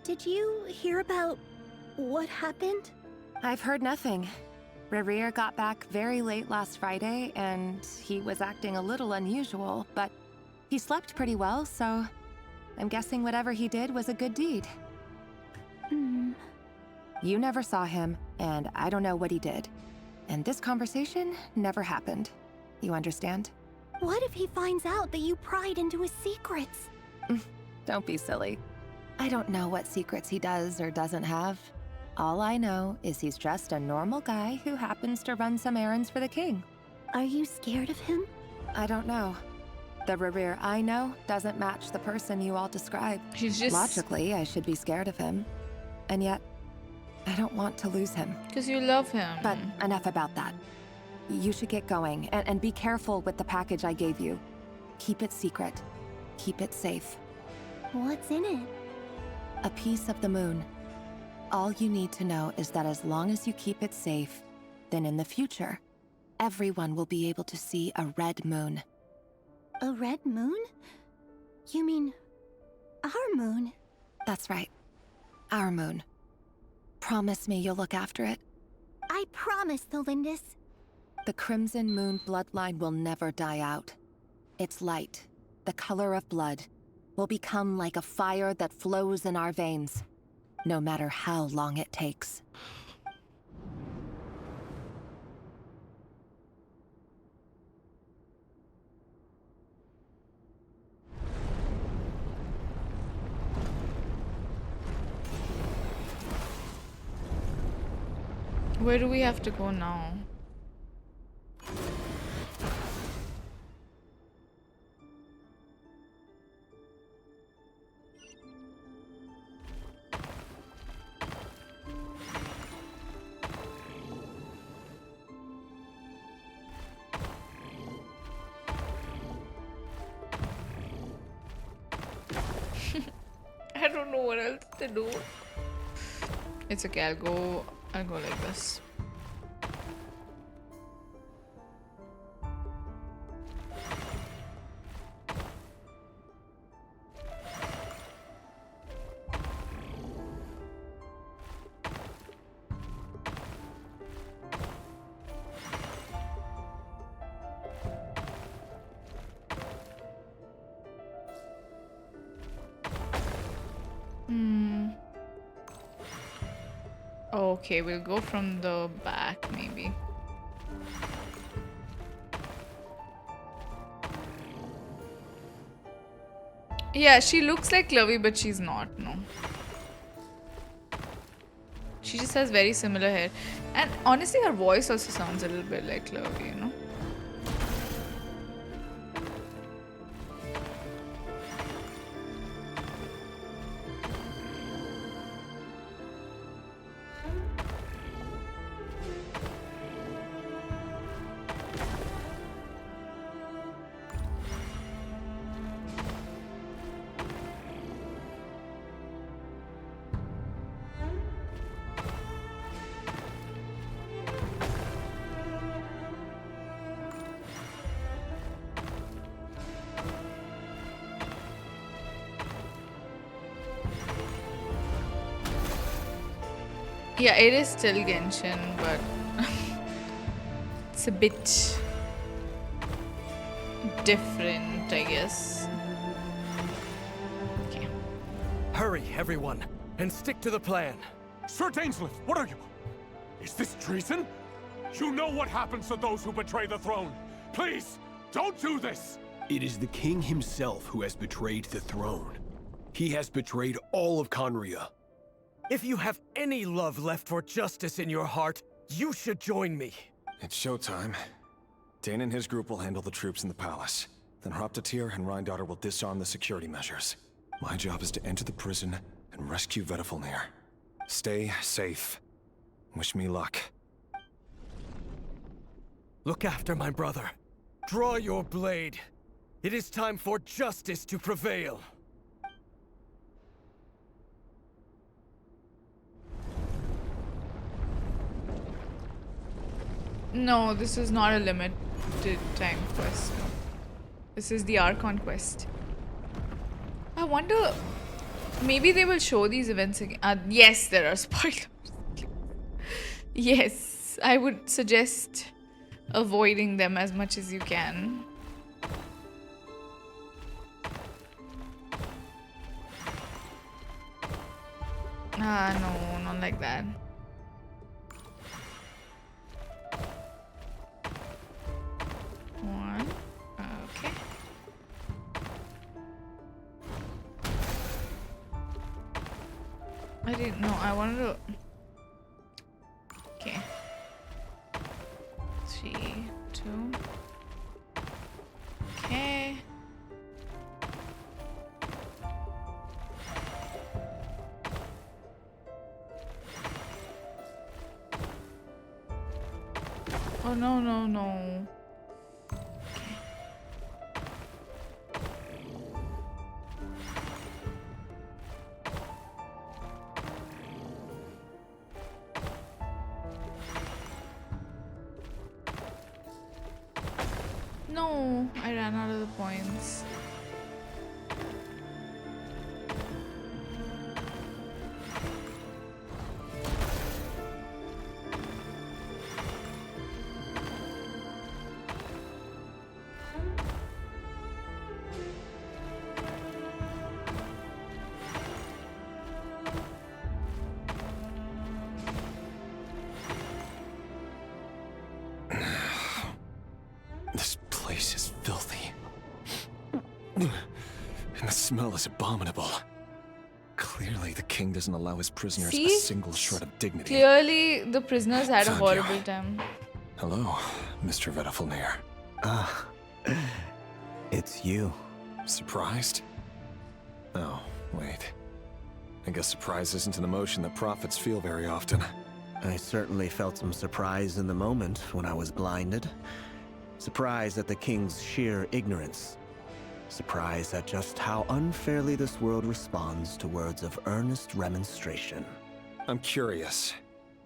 Did you hear about what happened? I've heard nothing. RERIR got back very late last Friday, and he was acting a little unusual, but he slept pretty well, so I'm guessing whatever he did was a good deed. You never saw him, and I don't know what he did. And this conversation never happened. You understand? What if he finds out that you pried into his secrets? Don't be silly. I don't know what secrets he does or doesn't have. All I know is he's just a normal guy who happens to run some errands for the king. Are you scared of him? I don't know. The RERIR I know doesn't match the person you all describe. He's just... Logically, I should be scared of him. And yet, I don't want to lose him. Because you love him. But enough about that. You should get going, and be careful with the package I gave you. Keep it secret. Keep it safe. What's in it? A piece of the moon. All you need to know is that as long as you keep it safe, then in the future, everyone will be able to see a red moon. A red moon? You mean our moon? That's right. Our moon. Promise me you'll look after it. I promise, the Lindis. The Crimson Moon bloodline will never die out. Its light, the color of blood, will become like a fire that flows in our veins, no matter how long it takes. Where do we have to go now? I don't know what else to do. It's okay, I'll go like this. Okay, we'll go from the back, maybe. Yeah, she looks like Chloe, but she's not, no. She just has very similar hair. And honestly, her voice also sounds a little bit like Chloe, you know? Yeah, it is still Genshin, but it's a bit different, I guess. Okay. Hurry, everyone, and stick to the plan. Sir Dainsleif, what are you? Is this treason? You know what happens to those who betray the throne. Please, don't do this! It is the king himself who has betrayed the throne. He has betrayed all of Conria. If you have any love left for justice in your heart, you should join me. It's showtime. Dane and his group will handle the troops in the palace. Then Hraptatir and Rheindotter will disarm the security measures. My job is to enter the prison and rescue Vedifalnir. Stay safe. Wish me luck. Look after my brother. Draw your blade. It is time for justice to prevail. No, this is not a limited time quest. No. This is the Archon quest. I wonder, maybe they will show these events again. Yes, there are spoilers. Yes, I would suggest avoiding them as much as you can. No, not like that. One. Okay. I didn't know. I wanted to. Okay. 3, 2. Okay. Oh no, no, no. No, I ran out of the points. The smell is abominable. Clearly, the king doesn't allow his prisoners See? a single shred of dignity. Clearly, the prisoners had a Found you. horrible time. Hello, Mr. Vedifalnir. It's you. Surprised? Oh, wait. I guess surprise isn't an emotion that prophets feel very often. I certainly felt some surprise in the moment when I was blinded. Surprise at the king's sheer ignorance. Surprise at just how unfairly this world responds to words of earnest remonstration. I'm curious.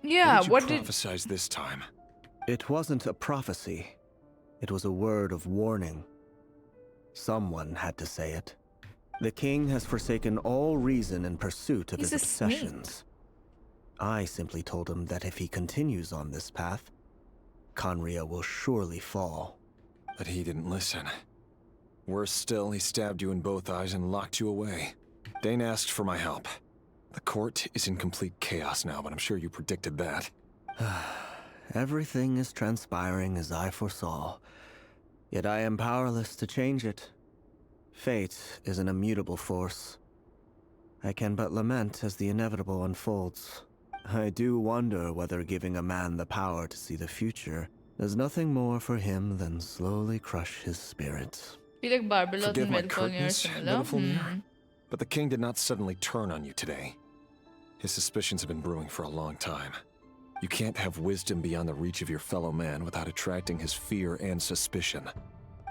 Yeah, what did you prophesize this time? It wasn't a prophecy. It was a word of warning. Someone had to say it. The king has forsaken all reason in pursuit of his obsessions. I simply told him that if he continues on this path, Conria will surely fall. But he didn't listen. Worse still, he stabbed you in both eyes and locked you away. Dane asked for my help. The court is in complete chaos now, but I'm sure you predicted that. Everything is transpiring as I foresaw, yet I am powerless to change it. Fate is an immutable force. I can but lament as the inevitable unfolds. I do wonder whether giving a man the power to see the future does nothing more for him than slowly crush his spirit. Forgive my curtness, Metaphor, but the king did not suddenly turn on you today. His suspicions have been brewing for a long time. You can't have wisdom beyond the reach of your fellow man without attracting his fear and suspicion.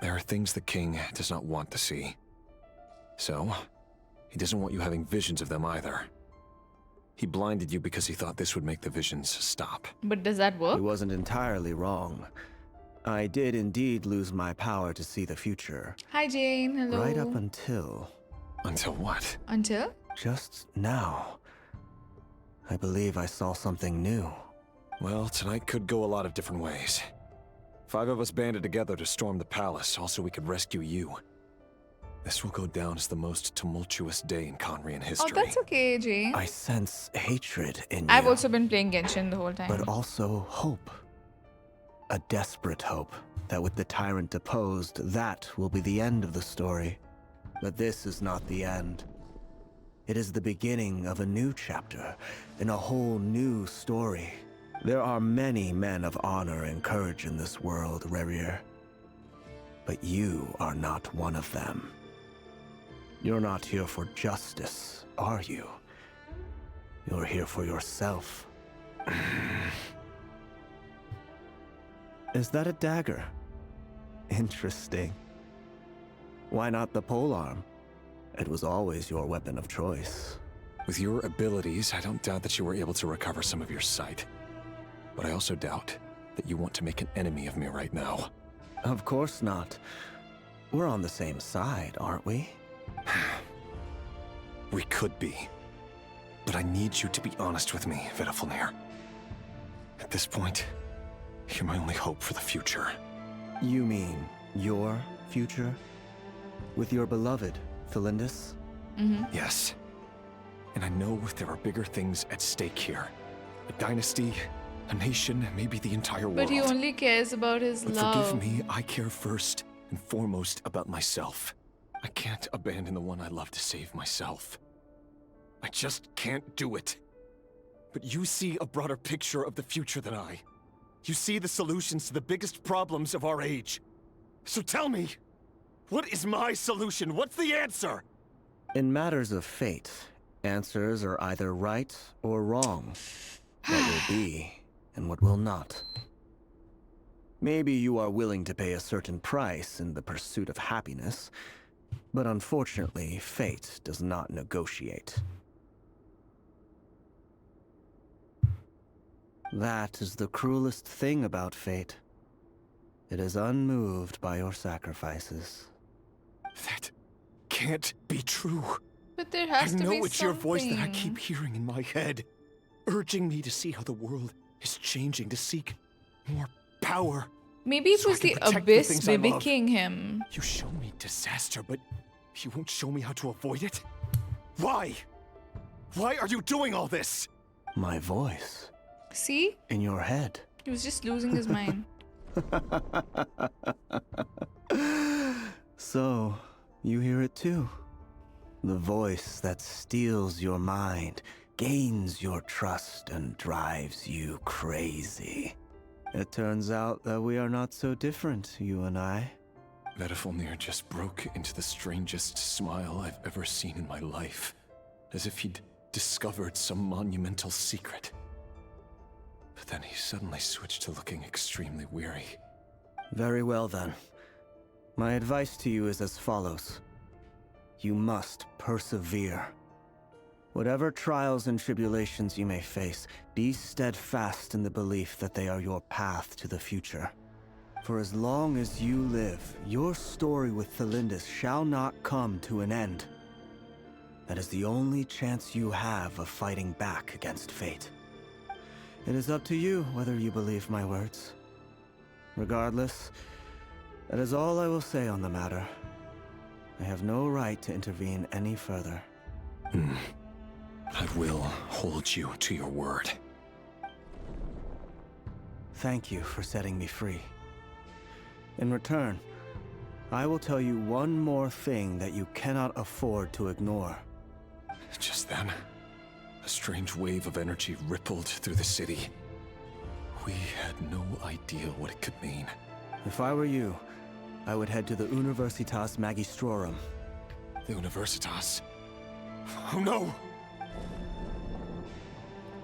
There are things the king does not want to see. So, he doesn't want you having visions of them either. He blinded you because he thought this would make the visions stop. But does that work? He wasn't entirely wrong. I did indeed lose my power to see the future. Hi, Jane. Hello. Right up until... Until what? Until? Just now. I believe I saw something new. Well, tonight could go a lot of different ways. 5 of us banded together to storm the palace, also we could rescue you. This will go down as the most tumultuous day in Conrian history. Oh, that's okay, Jane. I sense hatred in you. I've also been playing Genshin the whole time. But also hope. A desperate hope that with the tyrant deposed, that will be the end of the story. But this is not the end. It is the beginning of a new chapter, in a whole new story. There are many men of honor and courage in this world, RERIR. But you are not one of them. You're not here for justice, are you? You're here for yourself. Is that a dagger? Interesting. Why not the polearm? It was always your weapon of choice. With your abilities, I don't doubt that you were able to recover some of your sight. But I also doubt that you want to make an enemy of me right now. Of course not. We're on the same side, aren't we? We could be. But I need you to be honest with me, Vedafilnir. At this point, you're my only hope for the future. You mean your future? With your beloved, Felindis? Yes. And I know there are bigger things at stake here. A dynasty, a nation, maybe the entire world. But he only cares about his love. Forgive me, I care first and foremost about myself. I can't abandon the one I love to save myself. I just can't do it. But you see a broader picture of the future than I. You see the solutions to the biggest problems of our age. So tell me, what is my solution? What's the answer? In matters of fate, answers are either right or wrong. What will be, and what will not. Maybe you are willing to pay a certain price in the pursuit of happiness, but unfortunately, fate does not negotiate. That is the cruelest thing about fate. It is unmoved by your sacrifices. That can't be true. But there has to be something. I know it's your voice that I keep hearing in my head, urging me to see how the world is changing, to seek more power. Maybe it was the abyss mimicking him. You show me disaster, but you won't show me how to avoid it? Why? Why are you doing all this? My voice. See? In your head. He was just losing his mind. So, you hear it too? The voice that steals your mind, gains your trust, and drives you crazy. It turns out that we are not so different, you and I. Vedafilnir just broke into the strangest smile I've ever seen in my life, as if he'd discovered some monumental secret. But then he suddenly switched to looking extremely weary. Very well then. My advice to you is as follows. You must persevere. Whatever trials and tribulations you may face, be steadfast in the belief that they are your path to the future. For as long as you live, your story with Thelindis shall not come to an end. That is the only chance you have of fighting back against fate. It is up to you whether you believe my words. Regardless, that is all I will say on the matter. I have no right to intervene any further. I will hold you to your word. Thank you for setting me free. In return, I will tell you one more thing that you cannot afford to ignore. Just then, a strange wave of energy rippled through the city. We had no idea what it could mean. If I were you, I would head to the Universitas Magistrorum. The Universitas? Oh no!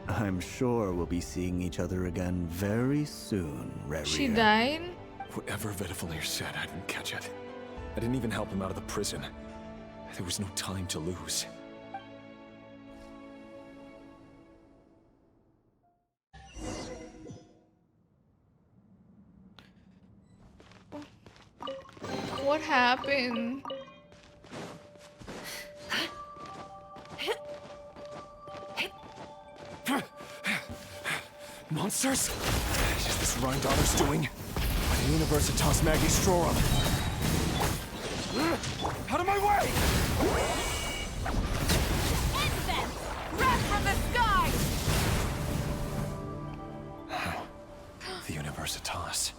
I'm sure we'll be seeing each other again very soon, RERIR'S. She died? Whatever Vedifalnir said, I didn't catch it. I didn't even help him out of the prison. There was no time to lose. What happened? Monsters? Is this Rhindaughter's doing? By the Universitas Magistrorum. Out of my way! End them! Wrath from the sky! The Universitas.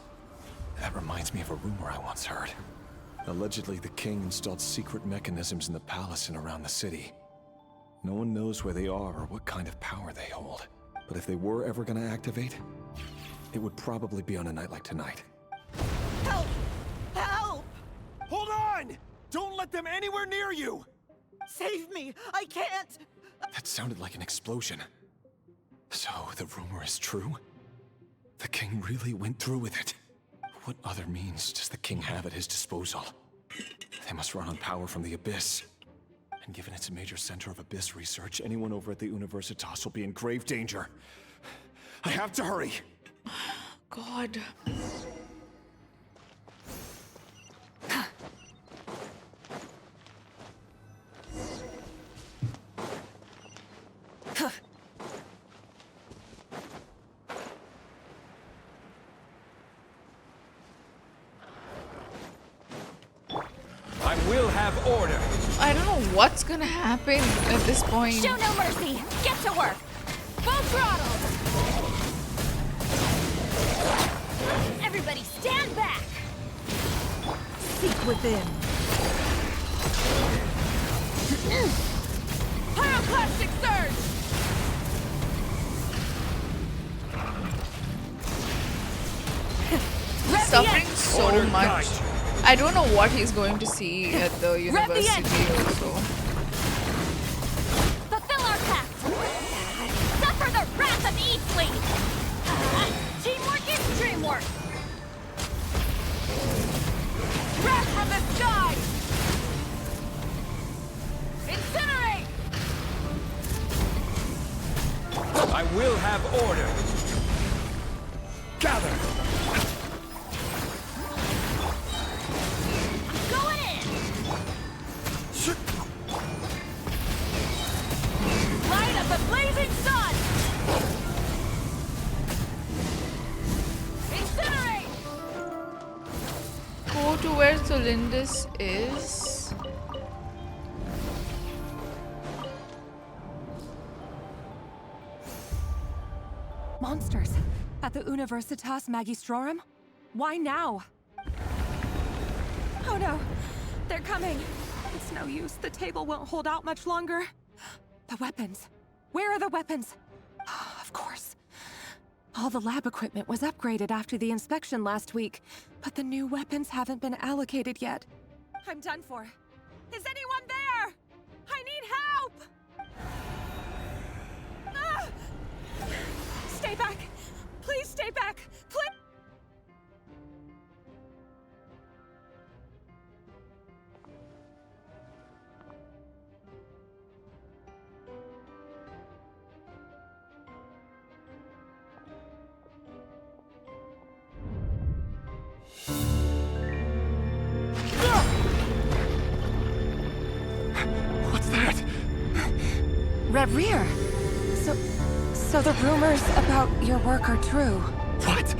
That reminds me of a rumor I once heard. Allegedly, the king installed secret mechanisms in the palace and around the city. No one knows where they are or what kind of power they hold. But if they were ever gonna activate, it would probably be on a night like tonight. Help! Help! Hold on! Don't let them anywhere near you! Save me! I can't! That sounded like an explosion. So, the rumor is true? The king really went through with it? What other means does the king have at his disposal? They must run on power from the Abyss. And given it's a major center of Abyss research, anyone over at the Universitas will be in grave danger. I have to hurry! God. I will have order! I don't know what's gonna happen at this point. Show no mercy! Get to work! Full throttle! Everybody stand back! Seek within. Pyroclastic surge! He's suffering so much. I don't know what he's going to see at the university also. Fulfill our pact! Suffer the wrath of Eastling! Teamwork is dreamwork! Wrath from the sky! Incinerate! I will have order! Gather! Going in! Light of the blazing sun! Incinerate! Go to where Thelindis is. Monsters! At the Universitas Magistrorum? Why now? Oh no! They're coming! It's no use. The table won't hold out much longer. The weapons. Where are the weapons? Of course. All the lab equipment was upgraded after the inspection last week, but the new weapons haven't been allocated yet. I'm done for. Is anyone there? I need help! Ah! Stay back! Please stay back! Please! Rerir! So the rumors about your work are true. What?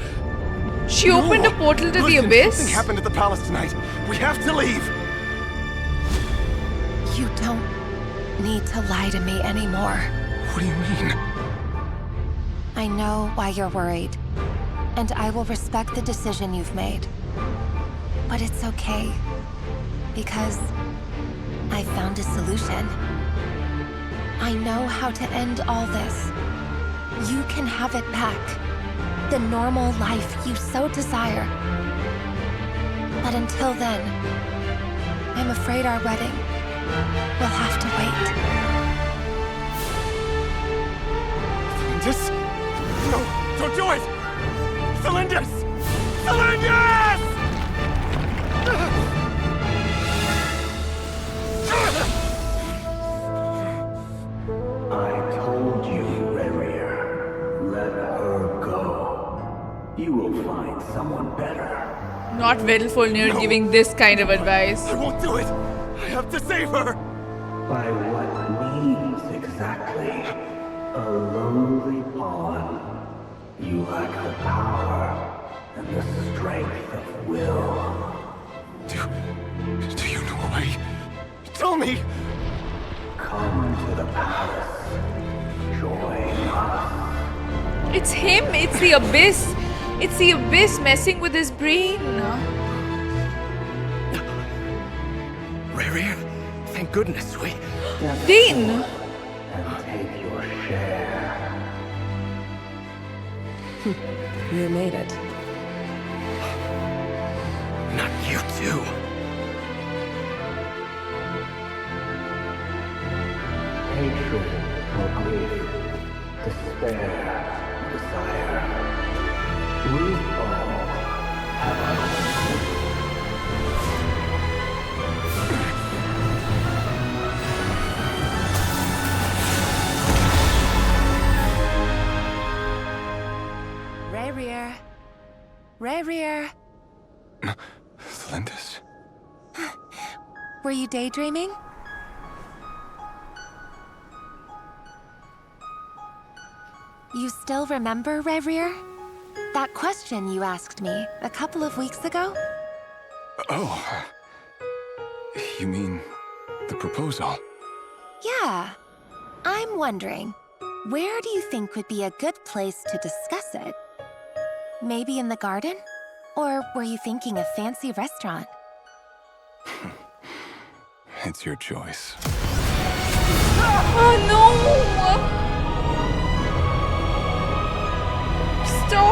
She opened a portal to the abyss? Something happened at the palace tonight. We have to leave. You don't need to lie to me anymore. What do you mean? I know why you're worried, and I will respect the decision you've made. But it's okay, because I found a solution. I know how to end all this. You can have it back. The normal life you so desire. But until then, I'm afraid our wedding will have to wait. Cylinders? No, don't do it! Cylinders! Cylinders! I told you, Rerir. Let her go. You will find someone better. Not Velfolnir giving this kind of advice. I won't do it! I have to save her! By what means exactly? A lowly pawn. You lack the power and the strength of will. Do you know why? Tell me! Come to the palace. Join us. It's him! It's the abyss! It's the abyss messing with his brain! Rerir, thank goodness we... Dean! And take your share. You made it. Not you too. Hatred or grief, despair, desire. We all have our own. Rerir. Rerir. Cylinders? Were you daydreaming? You still remember, Rerir? That question you asked me a couple of weeks ago? Oh. You mean the proposal? Yeah. I'm wondering, where do you think would be a good place to discuss it? Maybe in the garden? Or were you thinking a fancy restaurant? It's your choice. Oh no! Stop!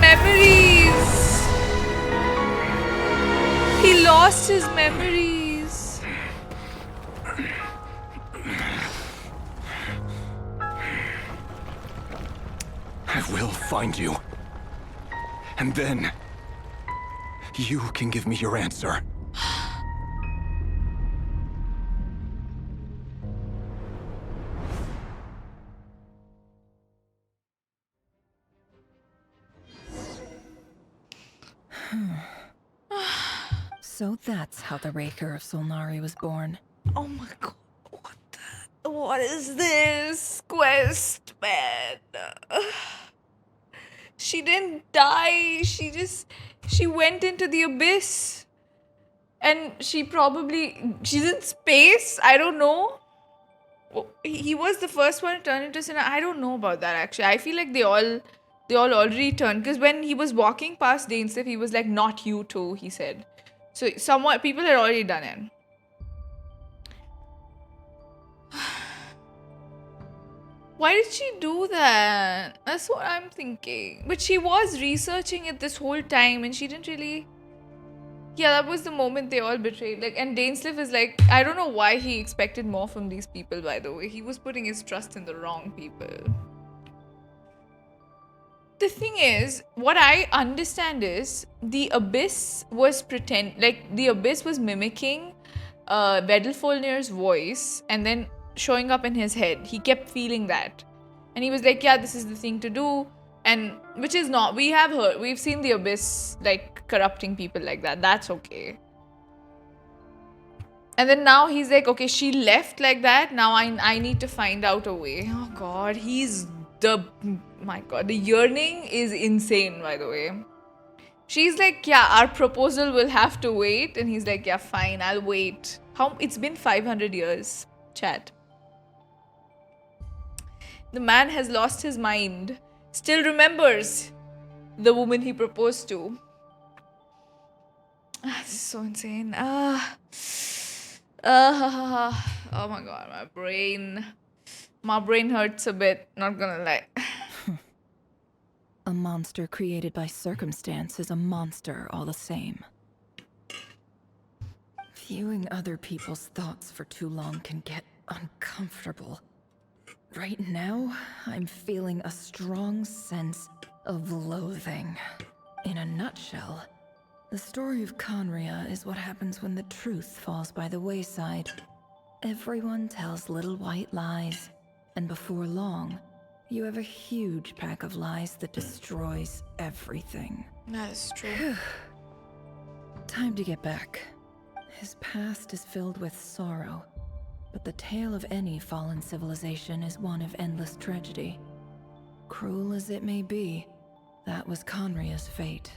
Memories! He lost his memories. I will find you. And then... you can give me your answer. So that's how the Raker of Solnari was born. Oh my god, what is this quest, man? She didn't die, she went into the abyss. And she's in space, I don't know. He was the first one to turn into Sinner. I don't know about that actually. I feel like they all already turned, because when he was walking past Dainsleif, he was like, not you too, he said. So somewhat people had already done it. Why did she do that? That's what I'm thinking. But she was researching it this whole time and she didn't really... Yeah, that was the moment they all betrayed. Like, and Dainsleif is like, I don't know why he expected more from these people, by the way. He was putting his trust in the wrong people. The thing is, what I understand is the Abyss was the Abyss was mimicking Vedalfolnir's voice and then showing up in his head. He kept feeling that. And he was like, yeah, this is the thing to do. And which is not, we've seen the Abyss like corrupting people like that. That's okay. And then now he's like, okay, she left like that. Now I need to find out a way. Oh God, my God, the yearning is insane, by the way. She's like, yeah, our proposal will have to wait. And he's like, yeah, fine, I'll wait. It's been 500 years, chat. The man has lost his mind. Still remembers the woman he proposed to. This is so insane. Oh my God, my brain hurts a bit, not gonna lie. A monster created by circumstance is a monster all the same. Viewing other people's thoughts for too long can get uncomfortable. Right now, I'm feeling a strong sense of loathing. In a nutshell, the story of Conria is what happens when the truth falls by the wayside. Everyone tells little white lies, and before long, you have a huge pack of lies that destroys everything. That is true. Time to get back. His past is filled with sorrow, but the tale of any fallen civilization is one of endless tragedy. Cruel as it may be, that was Khaenri'ah's fate.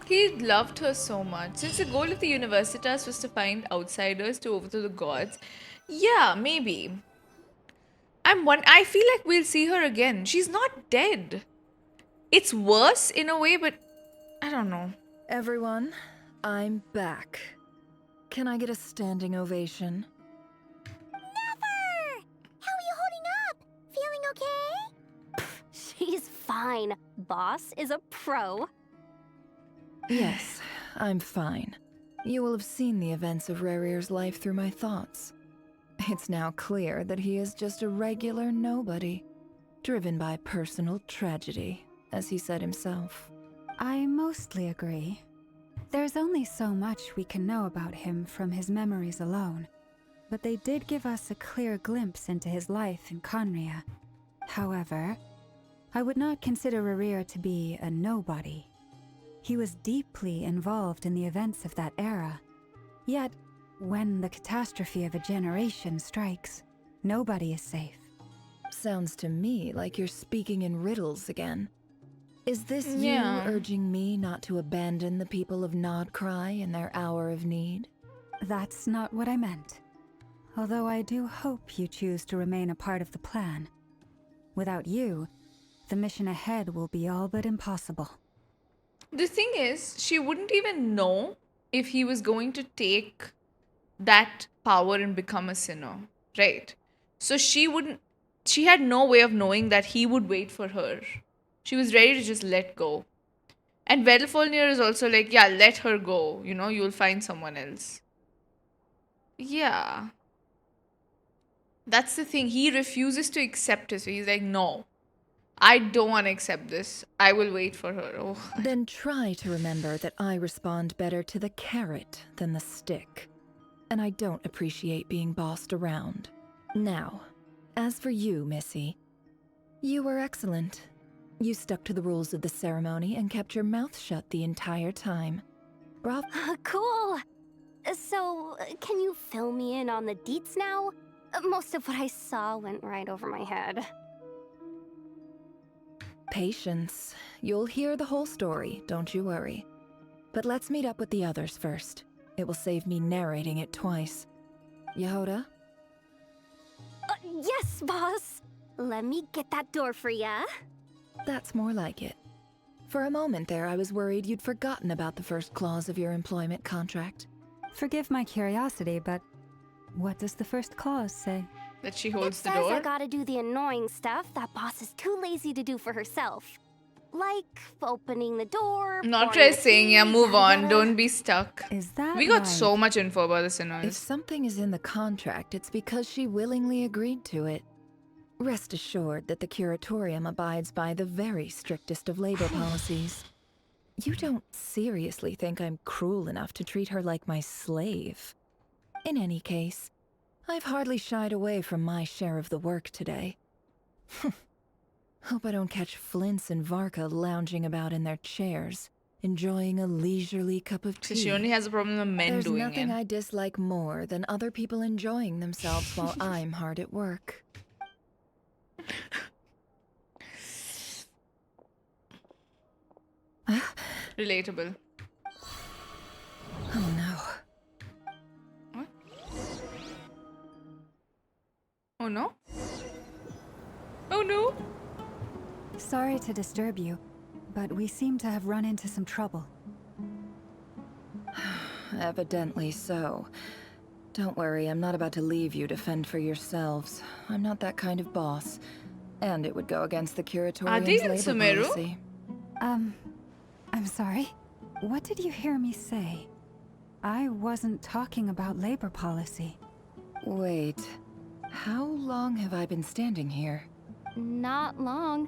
He loved her so much. Since the goal of the Universitas was to find outsiders to overthrow the gods, yeah, maybe. I feel like we'll see her again. She's not dead. It's worse in a way, but I don't know. Everyone, I'm back. Can I get a standing ovation? Nefer! How are you holding up? Feeling okay? She's fine. Boss is a pro. Yes, I'm fine. You will have seen the events of RERIR'S life through my thoughts. It's now clear that he is just a regular nobody, driven by personal tragedy, as he said himself. I mostly agree. There's only so much we can know about him from his memories alone, but they did give us a clear glimpse into his life in Conria. However, I would not consider RERIR to be a nobody. He was deeply involved in the events of that era. Yet, when the catastrophe of a generation strikes, nobody is safe. Sounds to me like you're speaking in riddles again. Is this Yeah. you urging me not to abandon the people of Krai in their hour of need? That's not what I meant. Although I do hope you choose to remain a part of the plan. Without you, the mission ahead will be all but impossible. The thing is, she wouldn't even know if he was going to take that power and become a sinner, right? So she had no way of knowing that he would wait for her. She was ready to just let go. And Vedalfolnir is also like, yeah, let her go. You know, you'll find someone else. Yeah. That's the thing. He refuses to accept it. So he's like, no, I don't want to accept this. I will wait for her. Oh. Then try to remember that I respond better to the carrot than the stick. And I don't appreciate being bossed around. Now, as for you, Missy, you were excellent. You stuck to the rules of the ceremony and kept your mouth shut the entire time. Bravo. Cool. So, can you fill me in on the deets now? Most of what I saw went right over my head. Patience. You'll hear the whole story, don't you worry. But let's meet up with the others first. It will save me narrating it twice. Yehoda? Yes, boss! Let me get that door for ya. That's more like it. For a moment there, I was worried you'd forgotten about the first clause of your employment contract. Forgive my curiosity, but what does the first clause say? That she holds the Says door? I gotta do the annoying stuff that boss is too lazy to do for herself. Like opening the door. Not pouring try the saying, yeah, tea, move yada on. yada. Don't be stuck. Is that We got right? so much info about the If sinners. something is in the contract, it's because she willingly agreed to it. Rest assured that the curatorium abides by the very strictest of labor policies. You don't seriously think I'm cruel enough to treat her like my slave? In any case, I've hardly shied away from my share of the work today. Hope I don't catch Flints and Varka lounging about in their chairs, enjoying a leisurely cup of tea. So she only has a problem with men There's doing nothing it. I dislike more than other people enjoying themselves while I'm hard at work. Relatable. Oh no. What? Oh no? Oh no? Sorry to disturb you, but we seem to have run into some trouble. Evidently so. Don't worry, I'm not about to leave you to fend for yourselves. I'm not that kind of boss. And it would go against the curatorium's they in labor Sumeru? policy. I'm sorry. What did you hear me say? I wasn't talking about labor policy. Wait. How long have I been standing here? Not long.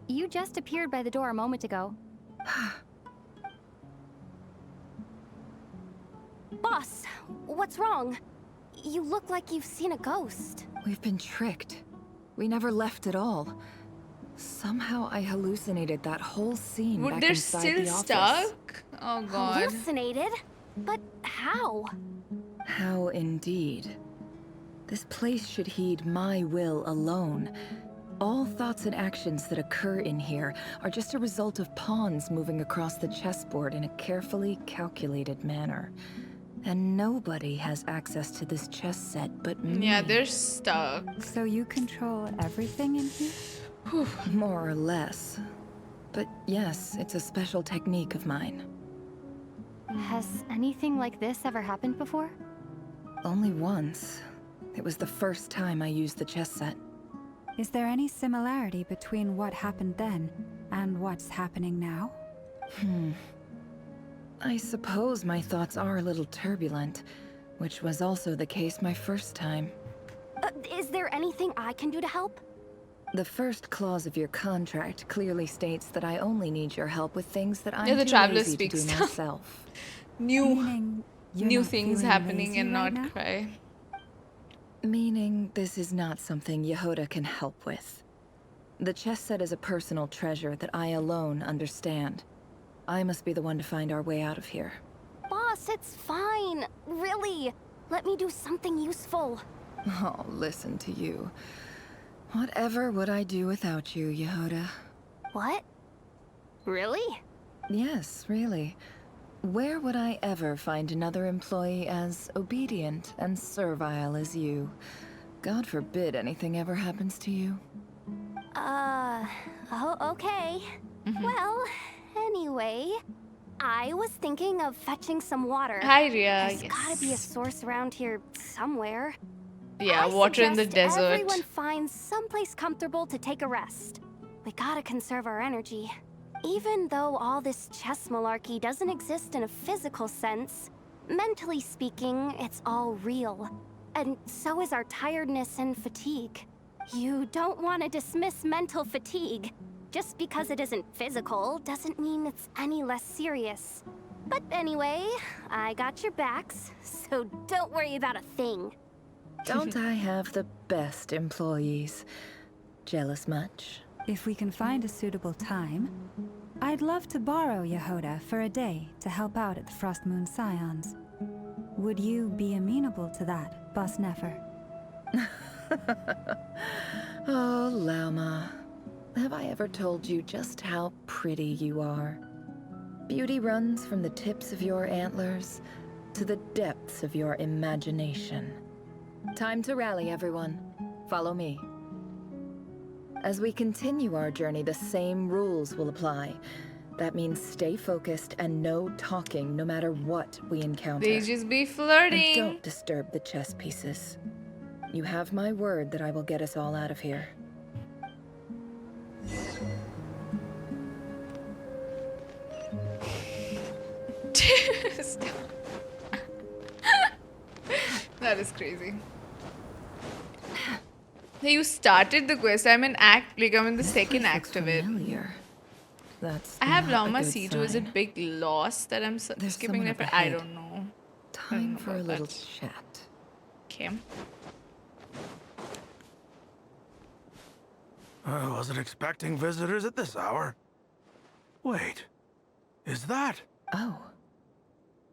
You just appeared by the door a moment ago. Boss, what's wrong? You look like you've seen a ghost. We've been tricked. We never left at all. Somehow I hallucinated that whole scene back They're inside still the office. stuck? Oh god. Hallucinated? But how? How indeed. This place should heed my will alone. All thoughts and actions that occur in here are just a result of pawns moving across the chessboard in a carefully calculated manner. And nobody has access to this chess set but me. Yeah, they're stuck. So you control everything in here? More or less. But yes, it's a special technique of mine. Has anything like this ever happened before? Only once. It was the first time I used the chess set. Is there any similarity between what happened then and what's happening now? I suppose my thoughts are a little turbulent, which was also the case my first time. Is there anything I can do to help? The first clause of your contract clearly states that I only need your help with things that I'm Yeah, the too traveler lazy to speaks do now. myself. Meaning you're New not things feeling happening lazy and right not now? cry. Meaning this is not something Yehoda can help with. The chess set is a personal treasure that I alone understand. I must be the one to find our way out of here. Boss, it's fine. Really. Let me do something useful. Oh, listen to you. Whatever would I do without you, Yehoda? What? Really? Yes, really. Where would I ever find another employee as obedient and servile as you? God forbid anything ever happens to you. Oh, okay. Well, anyway, I was thinking of fetching some water. Khaenri'ah, There's gotta be a source around here somewhere. Yeah, I water in the suggest desert. Everyone finds someplace comfortable to take a rest. We gotta conserve our energy. Even though all this chess malarkey doesn't exist in a physical sense, mentally speaking, it's all real. And so is our tiredness and fatigue. You don't want to dismiss mental fatigue. Just because it isn't physical doesn't mean it's any less serious. But anyway, I got your backs, so don't worry about a thing. Don't I have the best employees? Jealous much? If we can find a suitable time, I'd love to borrow Yehoda for a day to help out at the Frost Moon Scions. Would you be amenable to that, Boss Nefer? Oh, Lauma. Have I ever told you just how pretty you are? Beauty runs from the tips of your antlers to the depths of your imagination. Time to rally, everyone. Follow me. As we continue our journey, the same rules will apply. That means stay focused and no talking no matter what we encounter. They just be flirting. And don't disturb the chess pieces. You have my word that I will get us all out of here. That is crazy. Hey, you started the quest. I'm in the second act of it. That's I have not a Lama good C2. Is sign. it big loss that I'm There's skipping someone Nefer? up I ahead. don't know. Time for a little chat. Okay. I wasn't expecting visitors at this hour. Wait, is that? Oh,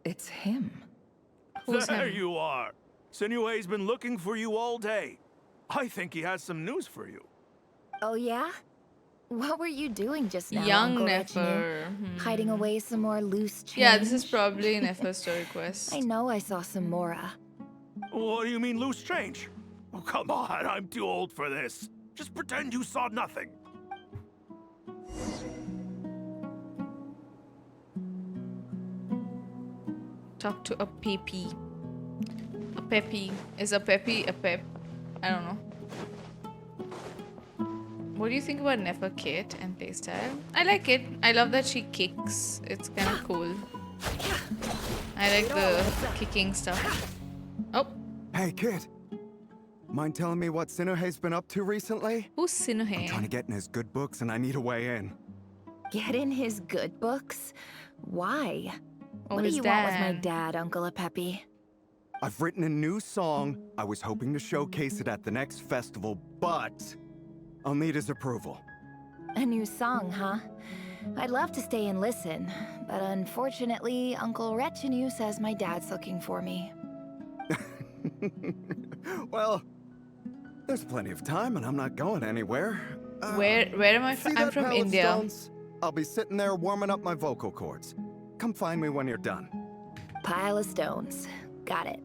it's him. Who's there him? you are. Sinue's been looking for you all day. I think he has some news for you. Oh yeah? What were you doing just now, Young Uncle Nefer. Retinue? Hiding away some more loose change? Yeah, this is probably Nefer's story quest. I know I saw some Mora. What do you mean loose change? Oh, come on, I'm too old for this. Just pretend you saw nothing. Talk to a peppy. A peppy. Is a peppy a pep? I don't know. What do you think about Nefer kit and playstyle? I like it. I love that she kicks. It's kind of cool. I like the kicking stuff. Oh. Hey, kid. Mind telling me what Sinuhe's been up to recently? Who's Sinuhe? I'm trying to get in his good books and I need a way in. Get in his good books? Why? Oh, What do his you want with my dad. dad, Uncle Apepi? I've written a new song. I was hoping to showcase it at the next festival, but I'll need his approval. A new song, huh? I'd love to stay and listen, but unfortunately, Uncle Retinue says my dad's looking for me. Well, there's plenty of time and I'm not going anywhere. Where am I from? See I'm that from pile of India. stones? I'll be sitting there warming up my vocal cords. Come find me when you're done. Pile of stones. Got it.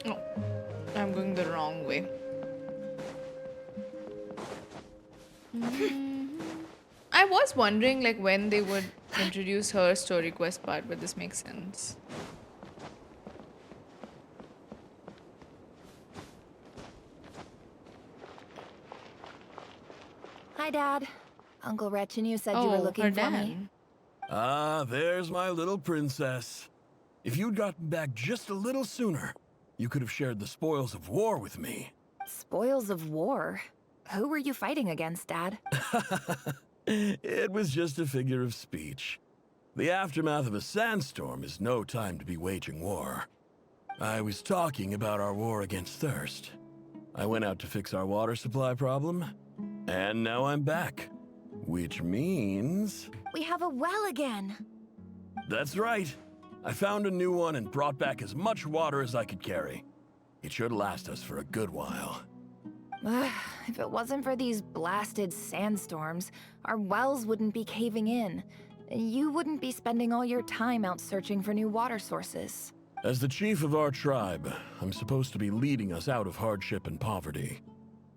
Oh, I'm going the wrong way. I was wondering like when they would introduce her story quest part, but this makes sense. Hi, Dad. Uncle Retinue said you were Oh, looking her for me. dad. Ah, there's my little princess. If you'd gotten back just a little sooner, you could have shared the spoils of war with me. Spoils of war? Who were you fighting against, Dad? It was just a figure of speech. The aftermath of a sandstorm is no time to be waging war. I was talking about our war against thirst. I went out to fix our water supply problem, and now I'm back. Which means... We have a well again. That's right. I found a new one and brought back as much water as I could carry. It should last us for a good while. If it wasn't for these blasted sandstorms, our wells wouldn't be caving in. You wouldn't be spending all your time out searching for new water sources. As the chief of our tribe, I'm supposed to be leading us out of hardship and poverty,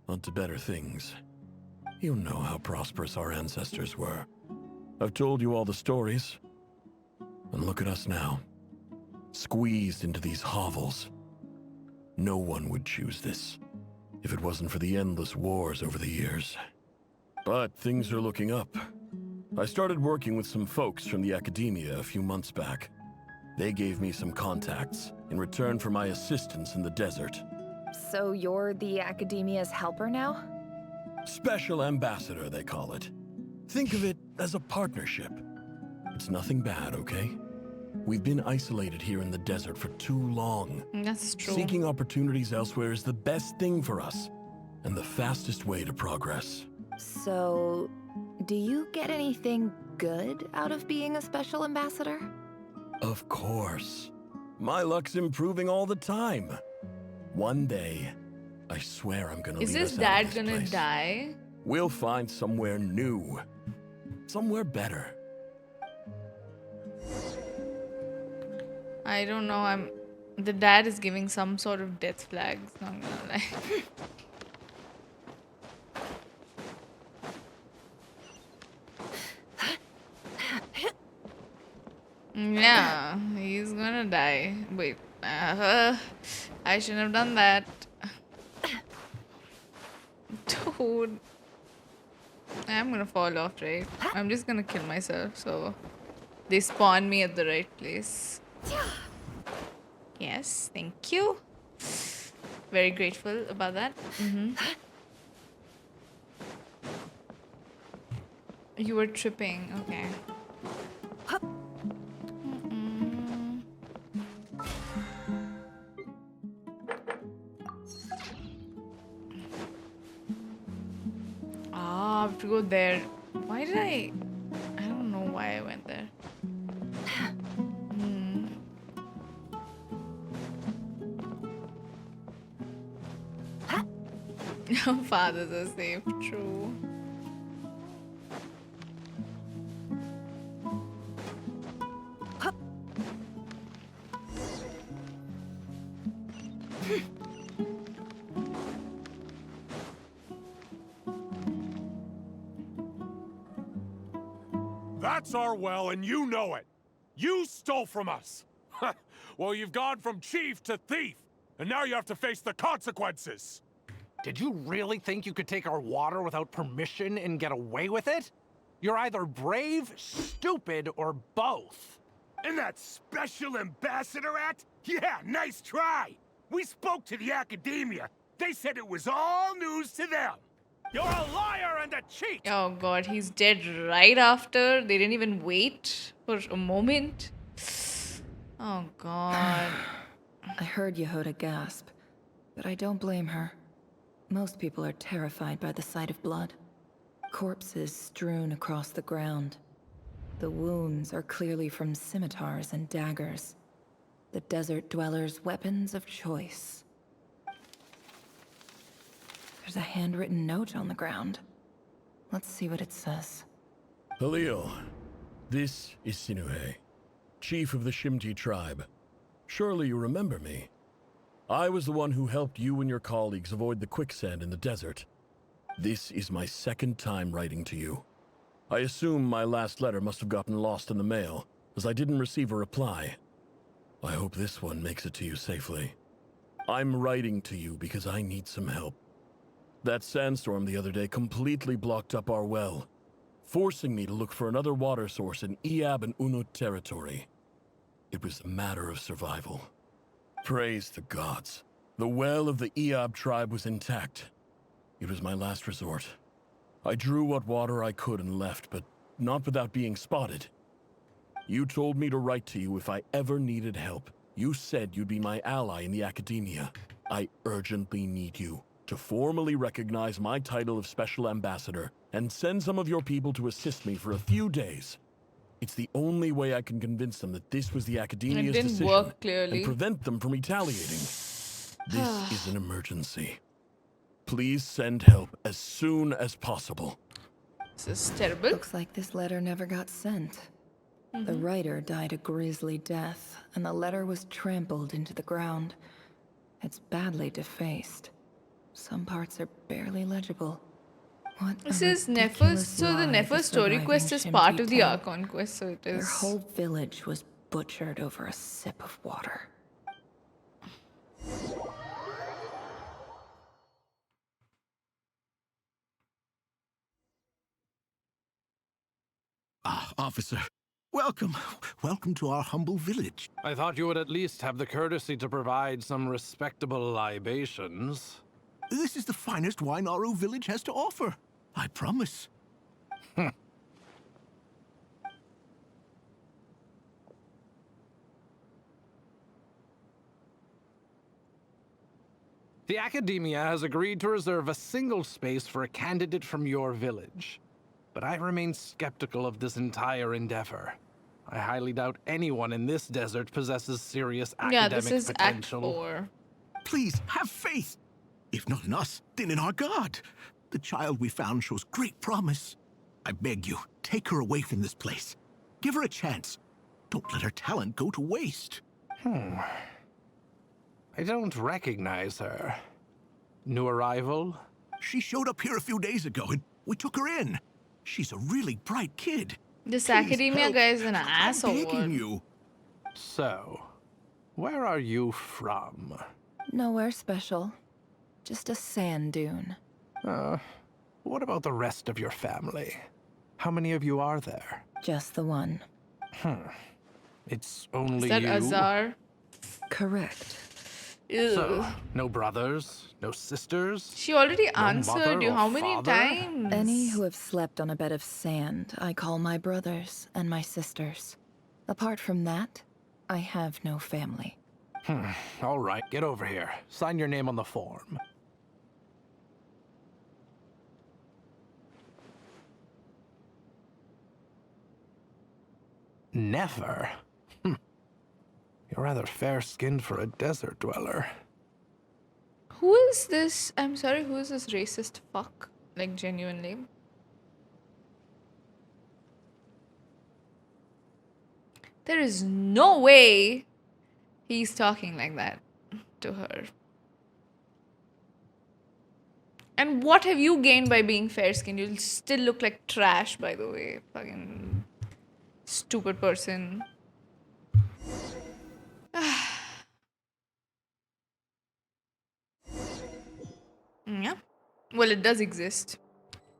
onto better things. You know how prosperous our ancestors were. I've told you all the stories. And look at us now, squeezed into these hovels. No one would choose this, if it wasn't for the endless wars over the years. But things are looking up. I started working with some folks from the academia a few months back. They gave me some contacts in return for my assistance in the desert. So you're the Academia's helper now? Special ambassador, they call it. Think of it as a partnership. It's nothing bad, okay? We've been isolated here in the desert for too long. That's true. Seeking opportunities elsewhere is the best thing for us, and the fastest way to progress. So, do you get anything good out of being a special ambassador? Of course. My luck's improving all the time. One day, I swear I'm gonna Is lead his us out of dad this gonna place. die? We'll find somewhere new. Somewhere better. I don't know. The dad is giving some sort of death flags. Not gonna lie. Yeah, he's gonna die. Wait, I shouldn't have done that. Dude. I'm gonna fall off, right? I'm just gonna kill myself, so they spawn me at the right place. Yes, thank you. Very grateful about that. You were tripping, okay. Ah, I have to go there. Why did I don't know why I went there. Fathers are safe, true. That's our well, and you know it. You stole from us. Well, you've gone from chief to thief, and now you have to face the consequences. Did you really think you could take our water without permission and get away with it? You're either brave, stupid, or both. And that special ambassador act? Yeah, nice try. We spoke to the academia. They said it was all news to them. You're a liar and a cheat! Oh god, he's dead right after. They didn't even wait for a moment. Oh god. I heard Yehoda gasp, but I don't blame her. Most people are terrified by the sight of blood. Corpses strewn across the ground. The wounds are clearly from scimitars and daggers. The desert dwellers' weapons of choice. There's a handwritten note on the ground. Let's see what it says. Halil, this is Sinuhe, chief of the Shimti tribe. Surely you remember me. I was the one who helped you and your colleagues avoid the quicksand in the desert. This is my second time writing to you. I assume my last letter must have gotten lost in the mail, as I didn't receive a reply. I hope this one makes it to you safely. I'm writing to you because I need some help. That sandstorm the other day completely blocked up our well, forcing me to look for another water source in Iab and Unut territory. It was a matter of survival. Praise the gods. The well of the Iab tribe was intact. It was my last resort. I drew what water I could and left, but not without being spotted. You told me to write to you if I ever needed help. You said you'd be my ally in the academia. I urgently need you to formally recognize my title of Special Ambassador and send some of your people to assist me for a few days. It's the only way I can convince them that this was the Academia's decision work, clearly. and prevent them from retaliating. This is an emergency. Please send help as soon as possible. This is terrible. Looks like this letter never got sent. The writer died a grisly death, and the letter was trampled into the ground. It's badly defaced. Some parts are barely legible. What This is Nefer's, so the Nefer story quest is part of the Archon quest, so it Their is. whole village was butchered over a sip of water. Ah, officer. Welcome. Welcome to our humble village. I thought you would at least have the courtesy to provide some respectable libations. This is the finest wine Aru village has to offer. I promise. The Academia has agreed to reserve a single space for a candidate from your village. But I remain skeptical of this entire endeavor. I highly doubt anyone in this desert possesses serious academic this is potential. Act 4. Please, have faith. If not in us, then in our god. The child we found shows great promise. I beg you, take her away from this place. Give her a chance. Don't let her talent go to waste. I don't recognize her. New arrival? She showed up here a few days ago and we took her in. She's a really bright kid. This academia guy is an asshole. begging you. So, where are you from? Nowhere special. Just a sand dune. What about the rest of your family? How many of you are there? Just the one. It's only Is that you? Azar? Correct. Ew. So, no brothers, no sisters? She already No answered mother you. or How many father? times? Any who have slept on a bed of sand, I call my brothers and my sisters. Apart from that, I have no family. All right, get over here. Sign your name on the form. Nefer? You're rather fair-skinned for a desert dweller. Who is this? I'm sorry, who is this racist fuck? Like, genuinely. There is no way he's talking like that to her. And what have you gained by being fair-skinned? You'll still look like trash, by the way. Fucking stupid person. Yeah. Well, it does exist.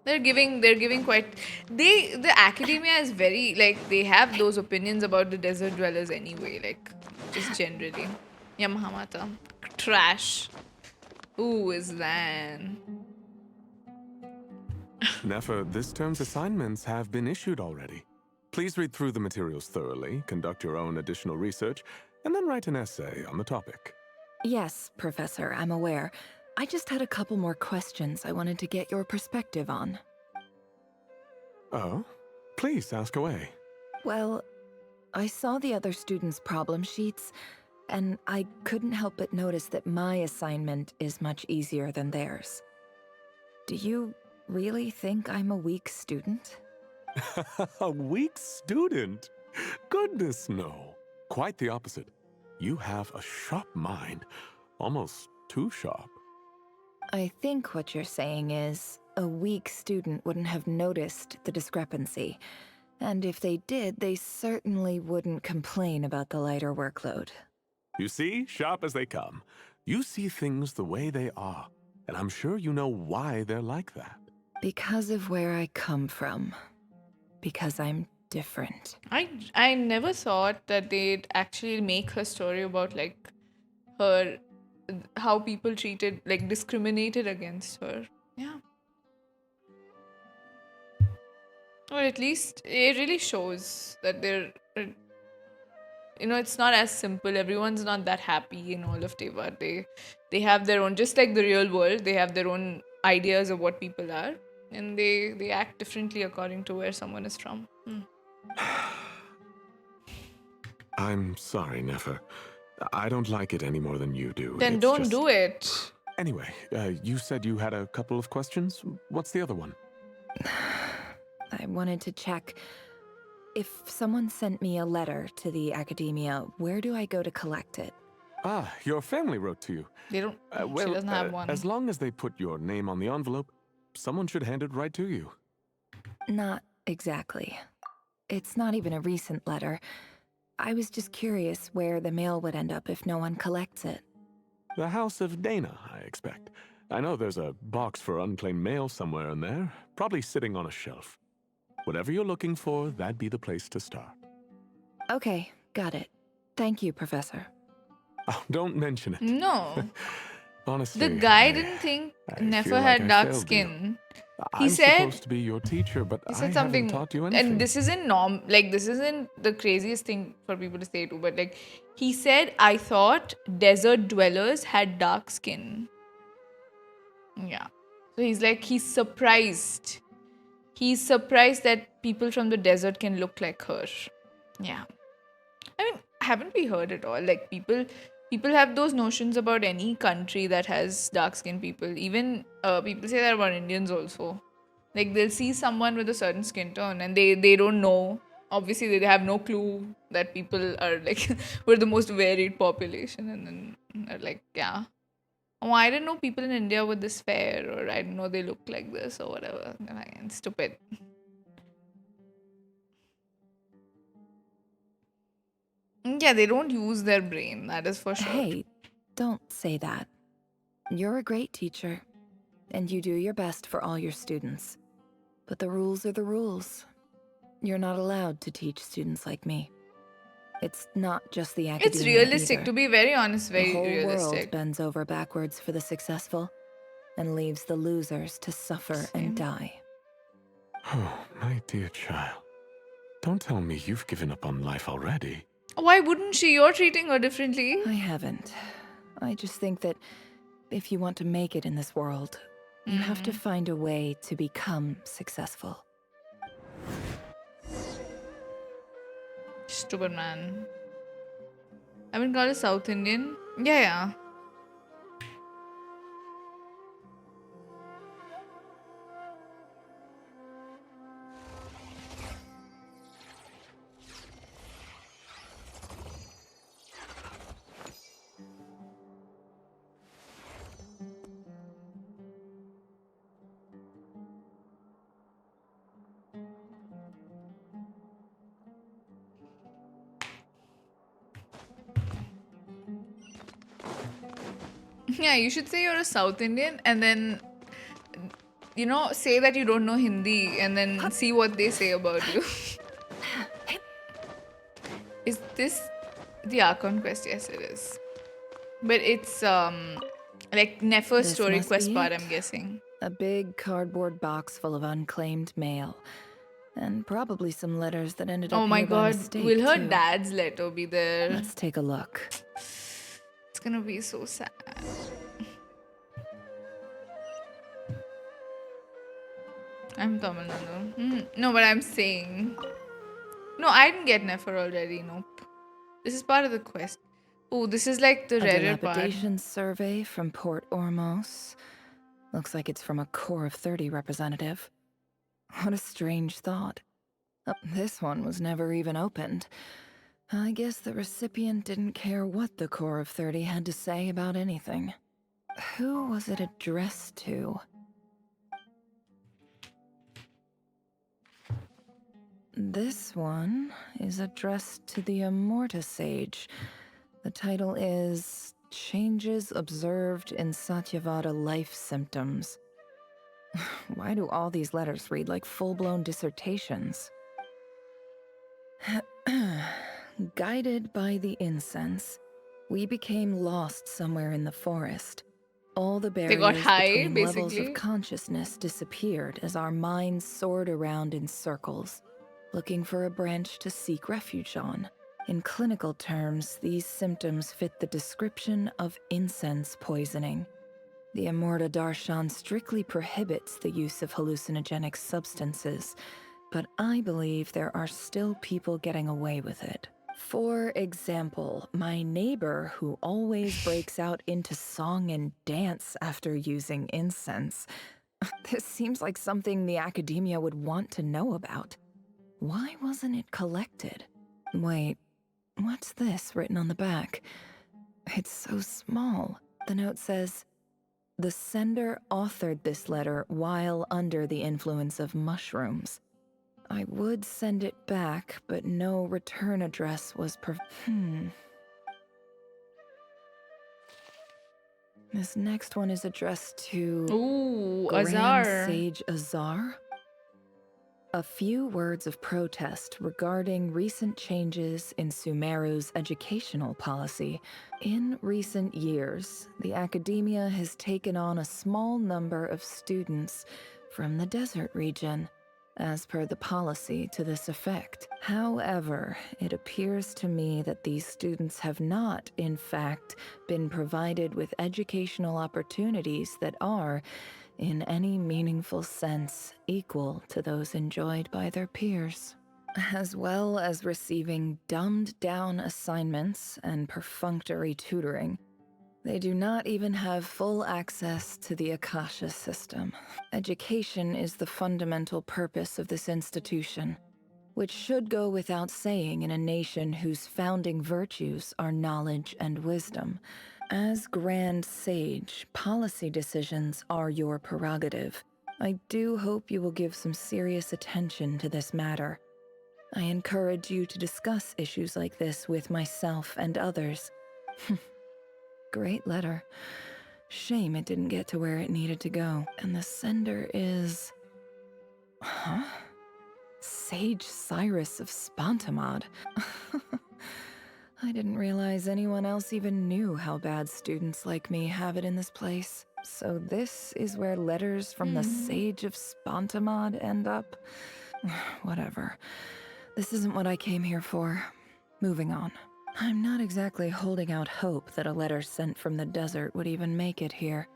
They're giving quite the academia is very like they have those opinions about the desert dwellers anyway, like just generally. Yamahamata. Trash. Who is that? Nefer, this term's assignments have been issued already. Please read through the materials thoroughly, conduct your own additional research, and then write an essay on the topic. Yes, Professor, I'm aware. I just had a couple more questions I wanted to get your perspective on. Oh? Please ask away. Well, I saw the other students' problem sheets, and I couldn't help but notice that my assignment is much easier than theirs. Do you really think I'm a weak student? A weak student? Goodness, no. Quite the opposite. You have a sharp mind. Almost too sharp. I think what you're saying is, a weak student wouldn't have noticed the discrepancy. And if they did, they certainly wouldn't complain about the lighter workload. You see, sharp as they come. You see things the way they are. And I'm sure you know why they're like that. Because of where I come from. Because I'm different. I never thought that they'd actually make her story about like her how people treated like discriminated against her. Yeah. Or at least it really shows that they're it's not as simple. Everyone's not that happy in all of Teva. They have their own, just like the real world, they have their own ideas of what people are. And they act differently according to where someone is from. I'm sorry, Nefer. I don't like it any more than you do. Then don't do it. Anyway, you said you had a couple of questions. What's the other one? I wanted to check. If someone sent me a letter to the academia, where do I go to collect it? Ah, your family wrote to you. They don't. Well, she doesn't have one. As long as they put your name on the envelope, someone should hand it right to you. Not exactly. It's not even a recent letter. I was just curious where the mail would end up if no one collects it. The House of Dana, I expect. I know there's a box for unclaimed mail somewhere in there, probably sitting on a shelf. Whatever you're looking for, that'd be the place to start. Okay, got it. Thank you, Professor. Oh, don't mention it. No. Honestly, The guy didn't think Nefer feel had like I dark failed skin. I'm He said supposed to be your teacher, but he I said something, haven't taught you anything. and this isn't the craziest thing for people to say too, but like he said, I thought desert dwellers had dark skin. Yeah. So he's surprised. He's surprised that people from the desert can look like her. Yeah. I mean, haven't we heard it all? Like people have those notions about any country that has dark-skinned people. Even people say that about Indians also. Like they'll see someone with a certain skin tone and they don't know. Obviously, they have no clue that people are like we're the most varied population, and then they're like, yeah. Oh, I didn't know people in India were this fair, or I didn't know they looked like this, or whatever. And again, stupid. Yeah, they don't use their brain, that is for sure. Hey, don't say that. You're a great teacher, and you do your best for all your students. But the rules are the rules. You're not allowed to teach students like me. It's not just the academia It's realistic, either. to be very honest, The very whole world realistic. bends over backwards for the successful and leaves the losers to suffer and die. Oh, my dear child. Don't tell me you've given up on life already. Why wouldn't she? You're treating her differently. I haven't. I just think that if you want to make it in this world, you have to find a way to become successful. Stupid man. I mean, called a South Indian. Yeah, yeah. Yeah, you should say you're a South Indian and then, you know, say that you don't know Hindi and then see what they say about you. Is this the Archon quest? Yes, it is. But it's like Nefer's This story must quest be part, it. I'm guessing. A big cardboard box full of unclaimed mail. And probably some letters that ended up Oh my here by god, mistake, will her too. dad's letter be there? Let's take a look. It's gonna be so sad. I'm Tamil Nadu. No, but I'm saying. No, I didn't get Nefer already. Nope. This is part of the quest. Oh, this is like the A rarer part. dilapidation survey from Port Ormos. Looks like it's from a Core of 30 representative. What a strange thought. This one was never even opened. I guess the recipient didn't care what the Core of 30 had to say about anything. Who was it addressed to? This one is addressed to the Immorta Sage. The title is Changes Observed in Satyavada Life Symptoms. Why do all these letters read like full-blown dissertations? Guided by the incense, we became lost somewhere in the forest. All the barriers got high, between levels basically. of consciousness disappeared as our minds soared around in circles, looking for a branch to seek refuge on. In clinical terms, these symptoms fit the description of incense poisoning. The Immorta Darshan strictly prohibits the use of hallucinogenic substances, but I believe there are still people getting away with it. For example, my neighbor who always breaks out into song and dance after using incense. This seems like something the academia would want to know about. Why wasn't it collected? Wait, what's this written on the back? It's so small. The note says, "The sender authored this letter while under the influence of mushrooms. I would send it back, but no return address was This next one is addressed to Ooh, Grand Azar. Sage Azar. A few words of protest regarding recent changes in Sumeru's educational policy. In recent years, the academia has taken on a small number of students from the desert region, as per the policy to this effect. However, it appears to me that these students have not, in fact, been provided with educational opportunities that are, in any meaningful sense, equal to those enjoyed by their peers, as well as receiving dumbed-down assignments and perfunctory tutoring. They do not even have full access to the Akasha system. Education is the fundamental purpose of this institution, which should go without saying in a nation whose founding virtues are knowledge and wisdom. As Grand Sage, policy decisions are your prerogative. I do hope you will give some serious attention to this matter. I encourage you to discuss issues like this with myself and others. Great letter. Shame it didn't get to where it needed to go. And the sender is... Huh? Sage Cyrus of Spantamod. I didn't realize anyone else even knew how bad students like me have it in this place. So this is where letters from the Sage of Spantamod end up? Whatever. This isn't what I came here for. Moving on. I'm not exactly holding out hope that a letter sent from the desert would even make it here.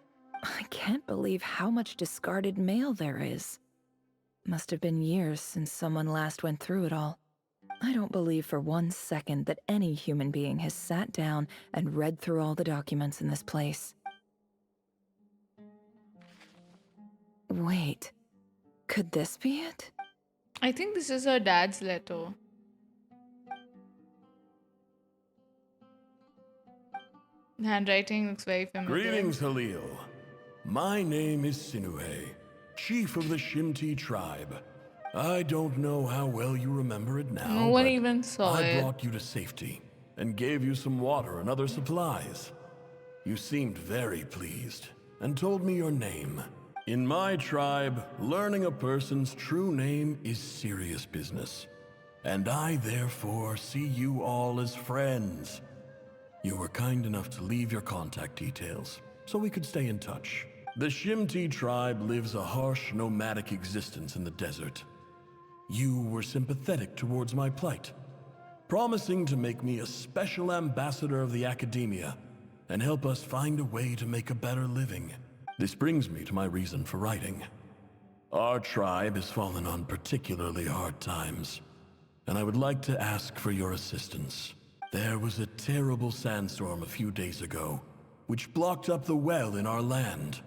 I can't believe how much discarded mail there is. Must have been years since someone last went through it all. I don't believe for 1 second that any human being has sat down and read through all the documents in this place. Wait, could this be it? I think this is her dad's letter. The handwriting looks very familiar. Greetings, Halil. My name is Sinuhe, chief of the Shimti tribe. I don't know how well you remember it now. No one even saw I it. brought you to safety and gave you some water and other supplies. You seemed very pleased and told me your name. In my tribe, learning a person's true name is serious business, and I therefore see you all as friends. You were kind enough to leave your contact details so we could stay in touch. The Shimti tribe lives a harsh, nomadic existence in the desert. You were sympathetic towards my plight, promising to make me a special ambassador of the academia and help us find a way to make a better living. This brings me to my reason for writing. Our tribe has fallen on particularly hard times, and I would like to ask for your assistance. There was a terrible sandstorm a few days ago, which blocked up the well in our land.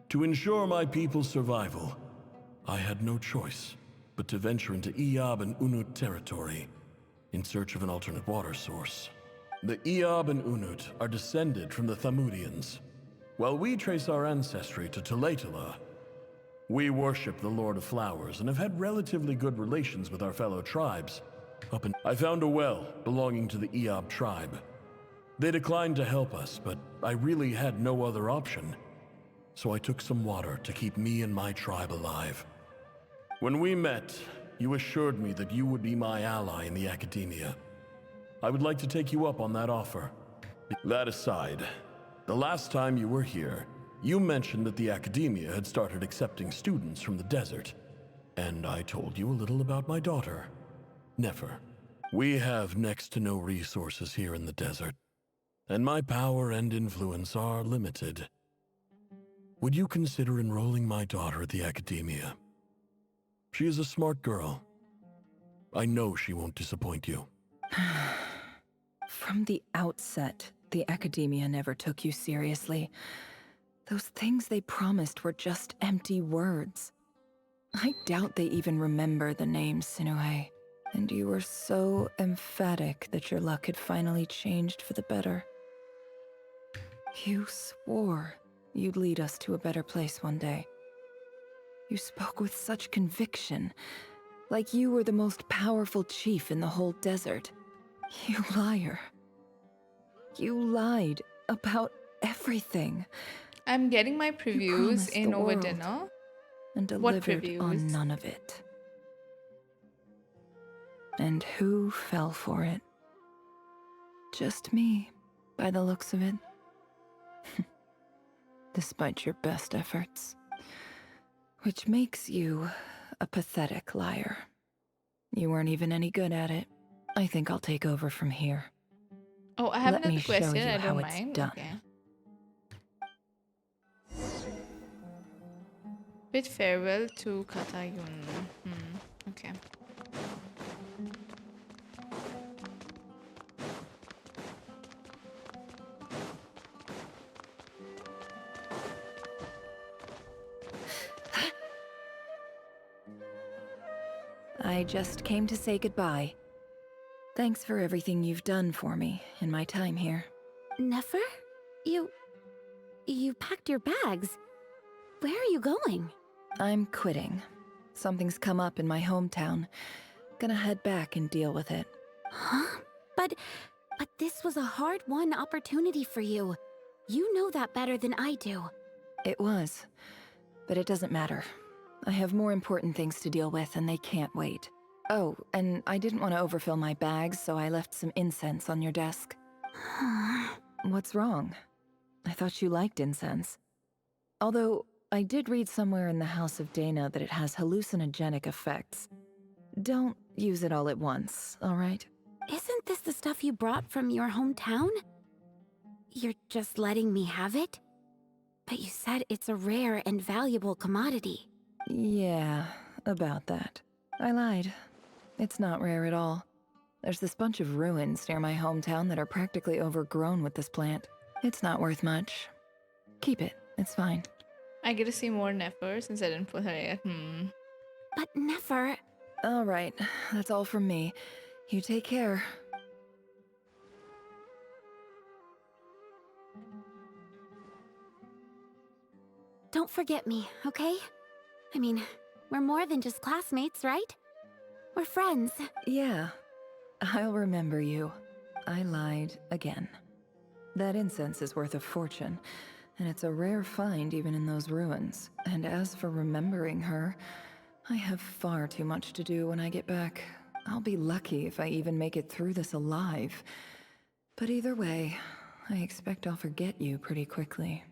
To ensure my people's survival, I had no choice but to venture into Eob and Unut territory in search of an alternate water source. The Eob and Unut are descended from the Thamudians, while we trace our ancestry to Tulatala. We worship the Lord of Flowers and have had relatively good relations with our fellow tribes. I found a well belonging to the Eob tribe. They declined to help us, but I really had no other option. So I took some water to keep me and my tribe alive. When we met, you assured me that you would be my ally in the academia. I would like to take you up on that offer. That aside, the last time you were here, you mentioned that the academia had started accepting students from the desert, and I told you a little about my daughter, Nefer. We have next to no resources here in the desert, and my power and influence are limited. Would you consider enrolling my daughter at the academia? She is a smart girl. I know she won't disappoint you. From the outset, the academia never took you seriously. Those things they promised were just empty words. I doubt they even remember the name Sinuhe. And you were so emphatic that your luck had finally changed for the better. You swore you'd lead us to a better place one day. You spoke with such conviction, like you were the most powerful chief in the whole desert. You liar. You lied about everything. I'm getting my previews in over world dinner. And What delivered previews? on none of it. And who fell for it? Just me, by the looks of it. Despite your best efforts. Which makes you a pathetic liar. You weren't even any good at it. I think I'll take over from here. Oh, I have Let me another show question. you I how don't it's mind. done. Okay. Bid farewell to Katayun. Okay. I just came to say goodbye. Thanks for everything you've done for me in my time here. Nefer? You packed your bags. Where are you going? I'm quitting. Something's come up in my hometown. Gonna head back and deal with it. Huh? But this was a hard-won opportunity for you. You know that better than I do. It was, but it doesn't matter. I have more important things to deal with and they can't wait. Oh, and I didn't want to overfill my bags, so I left some incense on your desk. What's wrong? I thought you liked incense. Although, I did read somewhere in the House of Dana that it has hallucinogenic effects. Don't use it all at once, alright? Isn't this the stuff you brought from your hometown? You're just letting me have it? But you said it's a rare and valuable commodity. Yeah, about that. I lied. It's not rare at all. There's this bunch of ruins near my hometown that are practically overgrown with this plant. It's not worth much. Keep it. It's fine. I get to see more Nefer since I didn't put her yet. But Nefer... Alright, that's all from me. You take care. Don't forget me, okay? I mean, we're more than just classmates, right? We're friends. Yeah, I'll remember you. I lied again. That incense is worth a fortune, and it's a rare find even in those ruins. And as for remembering her, I have far too much to do when I get back. I'll be lucky if I even make it through this alive. But either way, I expect I'll forget you pretty quickly.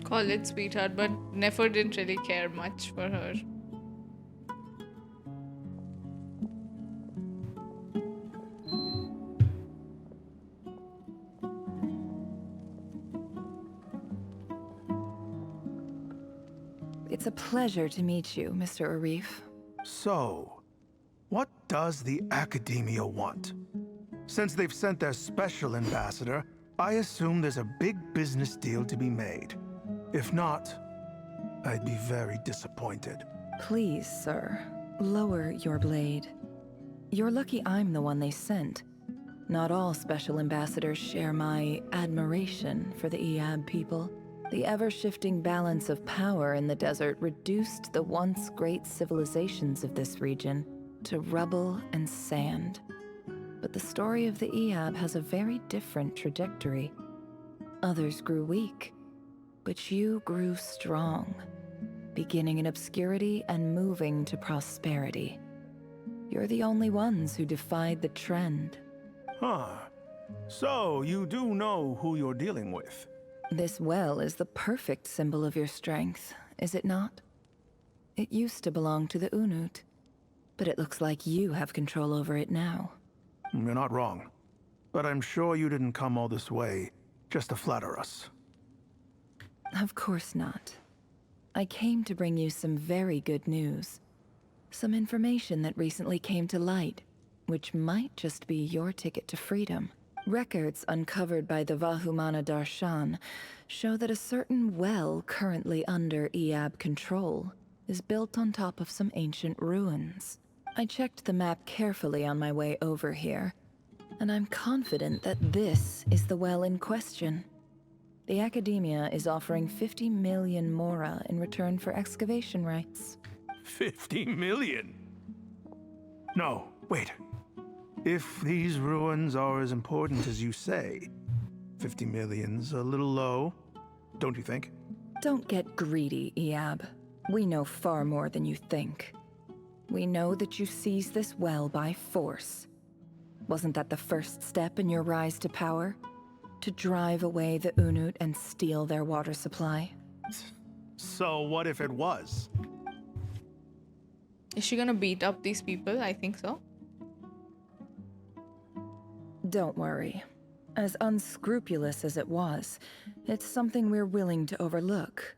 Call it sweetheart, but Nefer didn't really care much for her. It's a pleasure to meet you, Mr. Arif. So, what does the Academia want? Since they've sent their special ambassador, I assume there's a big business deal to be made. If not, I'd be very disappointed. Please, sir, lower your blade. You're lucky I'm the one they sent. Not all special ambassadors share my admiration for the Iab people. The ever-shifting balance of power in the desert reduced the once great civilizations of this region to rubble and sand. But the story of the Iab has a very different trajectory. Others grew weak, but you grew strong, beginning in obscurity and moving to prosperity. You're the only ones who defied the trend. Huh. So, you do know who you're dealing with? This well is the perfect symbol of your strength, is it not? It used to belong to the Unut, but it looks like you have control over it now. You're not wrong. But I'm sure you didn't come all this way just to flatter us. Of course not. I came to bring you some very good news. Some information that recently came to light, which might just be your ticket to freedom. Records uncovered by the Vahumana Darshan show that a certain well currently under Iab control is built on top of some ancient ruins. I checked the map carefully on my way over here, and I'm confident that this is the well in question. The Academia is offering 50 million mora in return for excavation rights. 50 million? No, wait. If these ruins are as important as you say, 50 million's a little low, don't you think? Don't get greedy, Iab. We know far more than you think. We know that you seized this well by force. Wasn't that the first step in your rise to power? To drive away the Unut and steal their water supply? So what if it was? Is she gonna beat up these people? I think so. Don't worry. As unscrupulous as it was, it's something we're willing to overlook.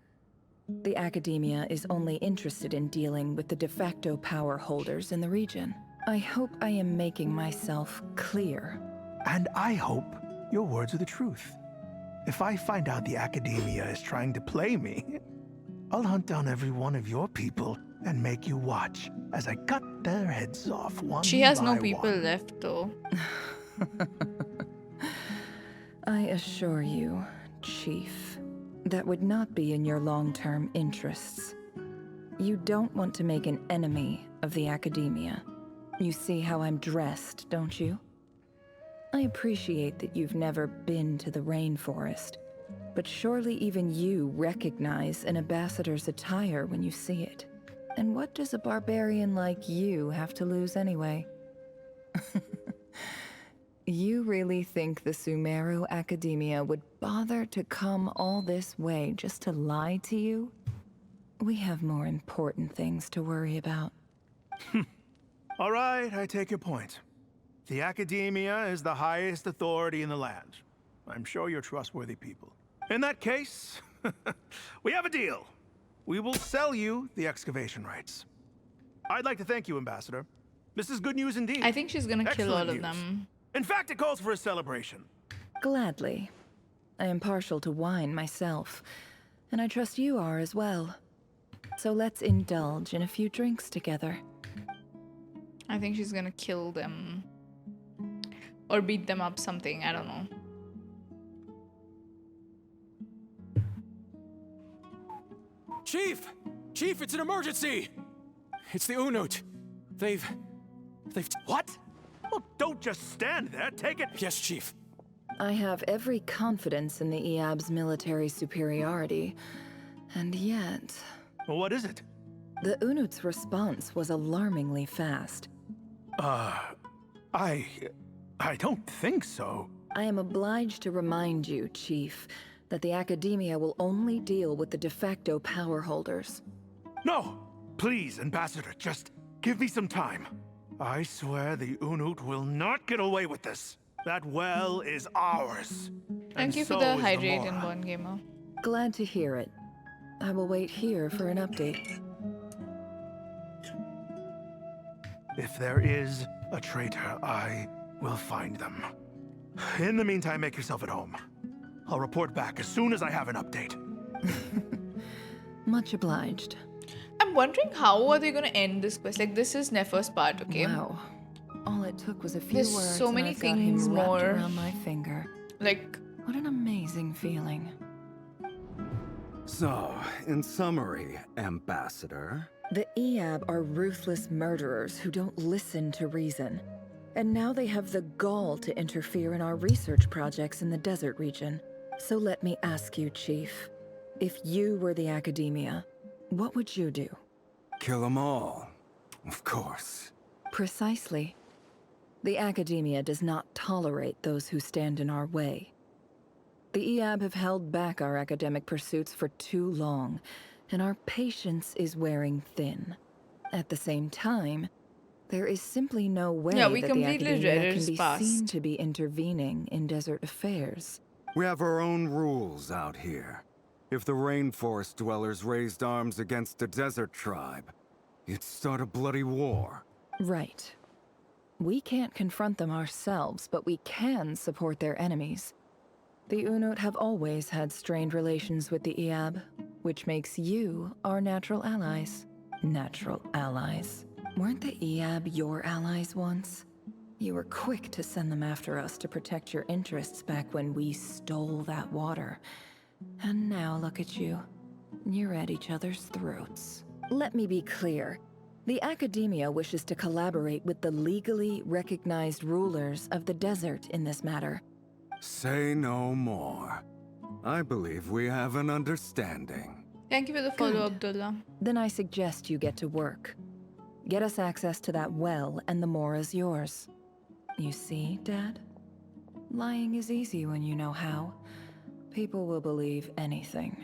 The Academia is only interested in dealing with the de facto power holders in the region. I hope I am making myself clear. And I hope your words are the truth. If I find out the Academia is trying to play me, I'll hunt down every one of your people and make you watch as I cut their heads off one She has by no people one. left though. I assure you, Chief, that would not be in your long-term interests. You don't want to make an enemy of the Academia. You see how I'm dressed, don't you? I appreciate that you've never been to the rainforest, but surely even you recognize an ambassador's attire when you see it. And what does a barbarian like you have to lose anyway? You really think the Sumeru Academia would bother to come all this way just to lie to you? We have more important things to worry about. All right, I take your point. The Academia is the highest authority in the land. I'm sure you're trustworthy people. In that case, we have a deal. We will sell you the excavation rights. I'd like to thank you, Ambassador. This is good news indeed. I think she's gonna kill all Excellent of news. them. In fact, it calls for a celebration. Gladly. I am partial to wine myself, and I trust you are as well. So let's indulge in a few drinks together. I think she's gonna kill them. Or beat them up something, I don't know. Chief! Chief, it's an emergency! It's the Unut. They've... What? Well, don't just stand there. Take it. Yes, Chief. I have every confidence in the EAB's military superiority, and yet... Well, what is it? The Unut's response was alarmingly fast. I don't think so. I am obliged to remind you, Chief, that the Academia will only deal with the de facto power holders. No! Please, Ambassador, just give me some time. I swear the Unut will not get away with this. That well is ours. Thank you for the hydrate and one gamer. Glad to hear it. I will wait here for an update. If there is a traitor, I will find them. In the meantime, make yourself at home. I'll report back as soon as I have an update. Much obliged. I'm wondering how are they gonna end this quest? Like, this is Nefer's part, okay? Wow. All it took was a few There's words so and many I've got him things wrapped more. around my finger. Like, what an amazing feeling. So, in summary, Ambassador... The EAB are ruthless murderers who don't listen to reason. And now they have the gall to interfere in our research projects in the desert region. So let me ask you, Chief. If you were the Academia, what would you do? Kill them all. Of course. Precisely. The Academia does not tolerate those who stand in our way. The EAB have held back our academic pursuits for too long, and our patience is wearing thin. At the same time, there is simply no way yeah, we that the completely Academia read can his be past. seen to be intervening in desert affairs. We have our own rules out here. If the rainforest dwellers raised arms against a desert tribe, it'd start a bloody war. Right. We can't confront them ourselves, but we can support their enemies. The Unut have always had strained relations with the EAB, which makes you our natural allies. Natural allies. Weren't the EAB your allies once? You were quick to send them after us to protect your interests back when we stole that water. And now look at you. You're at each other's throats. Let me be clear. The Academia wishes to collaborate with the legally recognized rulers of the desert in this matter. Say no more. I believe we have an understanding. Thank you for the follow, Abdullah. Then I suggest you get to work. Get us access to that well, and the more is yours. You see, Dad? Lying is easy when you know how. People will believe anything.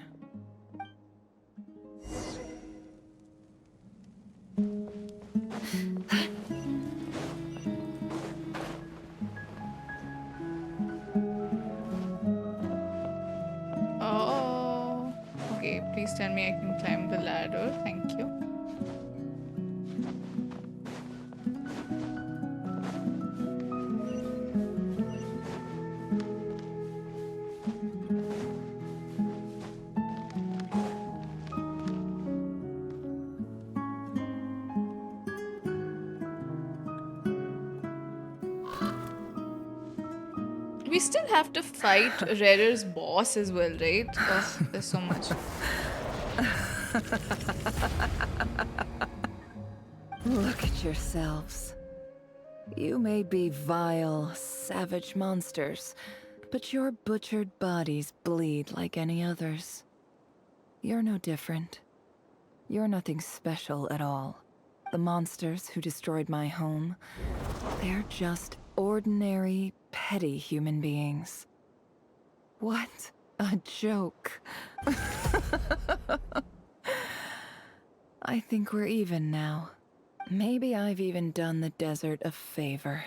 Oh. Okay, please tell me I can climb the ladder. Thank you. We still have to fight RERIR'S boss as well, right? Ugh, there's so much. Look at yourselves. You may be vile, savage monsters, but your butchered bodies bleed like any others. You're no different. You're nothing special at all. The monsters who destroyed my home, they're just ordinary, petty human beings. What a joke. I think we're even now. Maybe I've even done the desert a favor.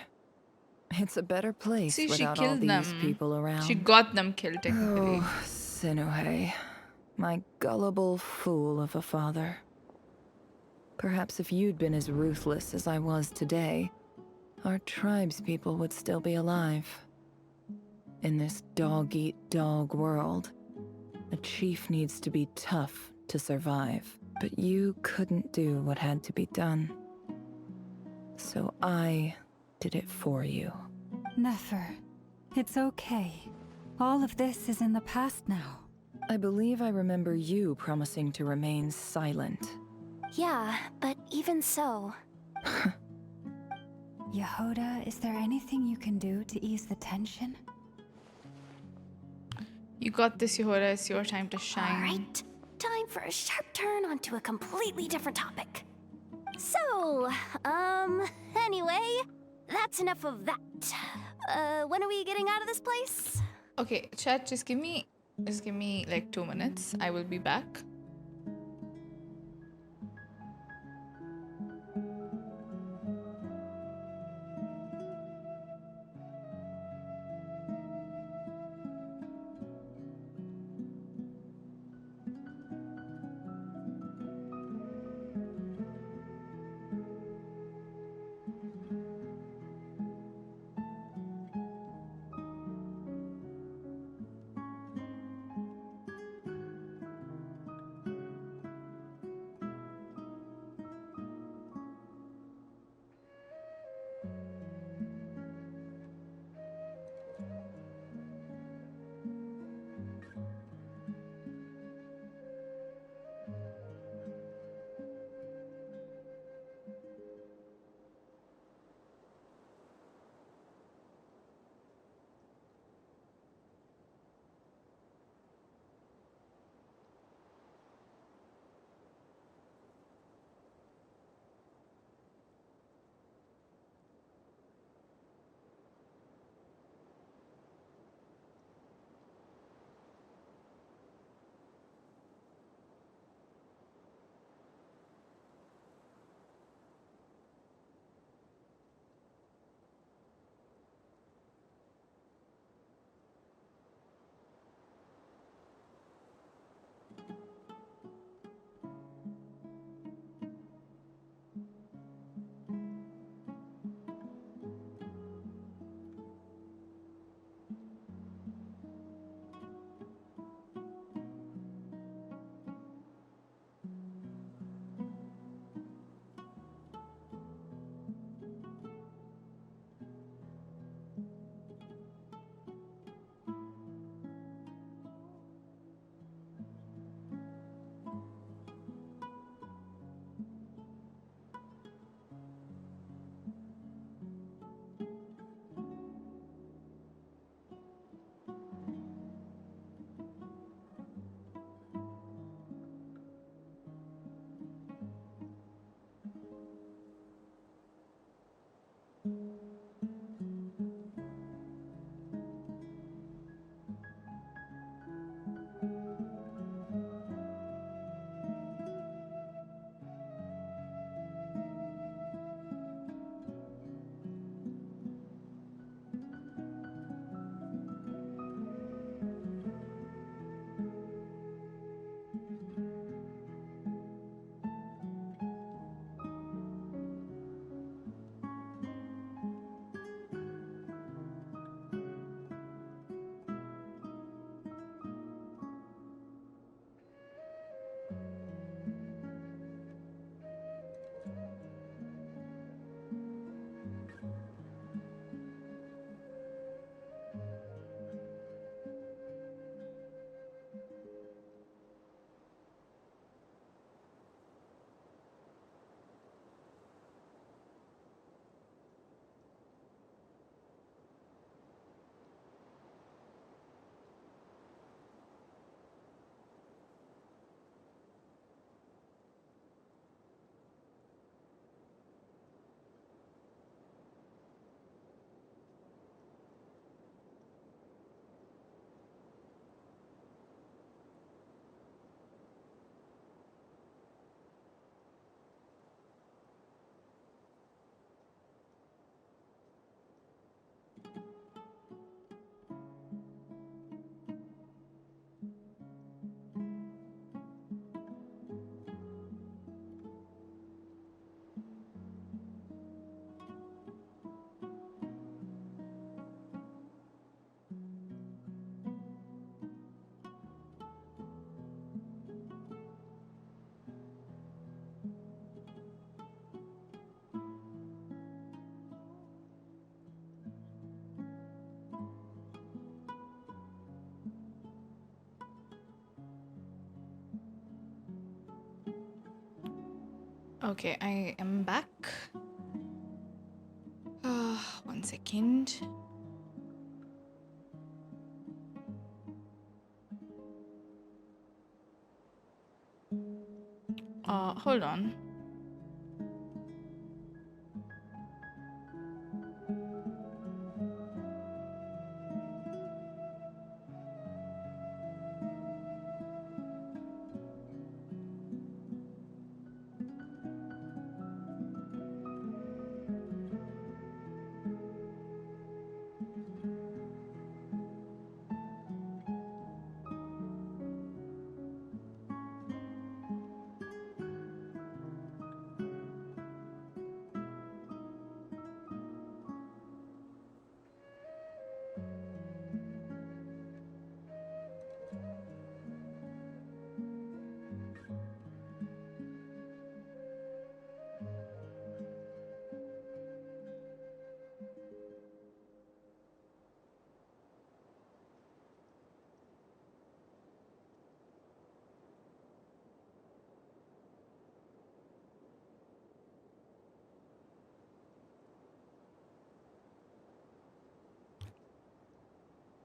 It's a better place See, she without all killed these them. people around. She got them killed, technically. Oh, Sinuhe, my gullible fool of a father. Perhaps if you'd been as ruthless as I was today, our tribespeople would still be alive. In this dog-eat-dog world, a chief needs to be tough to survive. But you couldn't do what had to be done. So I did it for you. Nefer, it's okay. All of this is in the past now. I believe I remember you promising to remain silent. Yeah, but even so... Yehoda, is there anything you can do to ease the tension? You got this, Yehoda. It's your time to shine. Alright, time for a sharp turn onto a completely different topic. So, anyway, that's enough of that. When are we getting out of this place? Okay, chat, just give me like 2 minutes. I will be back. Okay, I am back. 1 second. Hold on.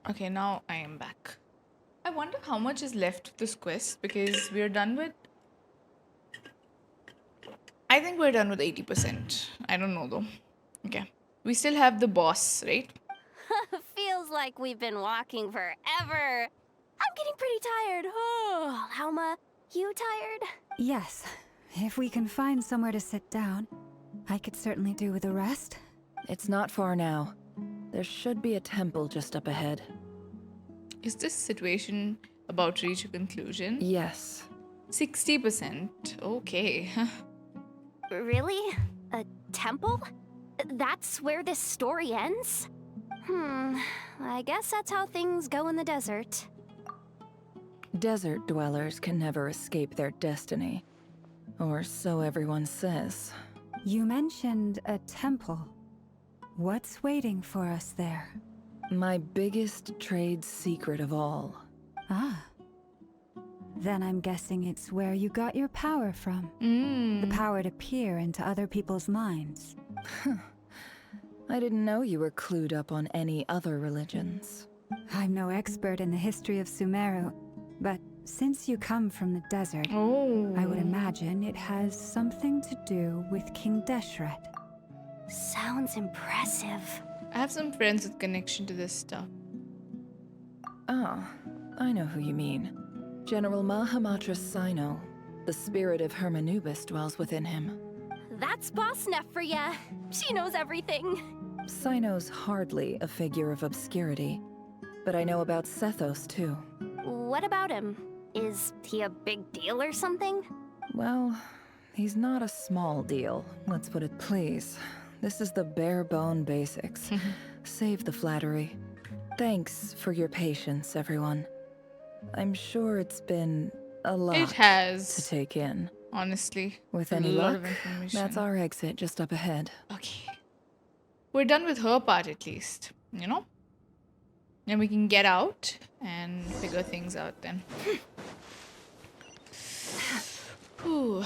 Okay, now I am back. I wonder how much is left of this quest because we're done with. I think we're done with 80%. I don't know though. Okay. We still have the boss, right? Feels like we've been walking forever. I'm getting pretty tired. Oh, Alma, you tired? Yes. If we can find somewhere to sit down, I could certainly do with a rest. It's not far now. There should be a temple just up ahead. Is this situation about to reach a conclusion? Yes. 60%. Okay. Really? A temple? That's where this story ends? I guess that's how things go in the desert. Desert dwellers can never escape their destiny. Or so everyone says. You mentioned a temple. What's waiting for us there? My biggest trade secret of all. Ah. Then I'm guessing it's where you got your power from. The power to peer into other people's minds. I didn't know you were clued up on any other religions. I'm no expert in the history of Sumeru, but since you come from the desert, I would imagine it has something to do with King Deshret. Sounds impressive. I have some friends with connection to this stuff. Ah, I know who you mean. General Mahamatra Sino. The spirit of Hermanubis dwells within him. That's Boss Nefer for ya. She knows everything. Sino's hardly a figure of obscurity, but I know about Sethos too. What about him? Is he a big deal or something? Well, he's not a small deal, let's put it. Please, this is the bare bone basics. Save the flattery. Thanks for your patience, everyone. I'm sure it's been a lot It has. to take in. Honestly. With a any lot luck, of information. that's our exit just up ahead. Okay. We're done with her part at least, you know? Then we can get out and figure things out then. Whew.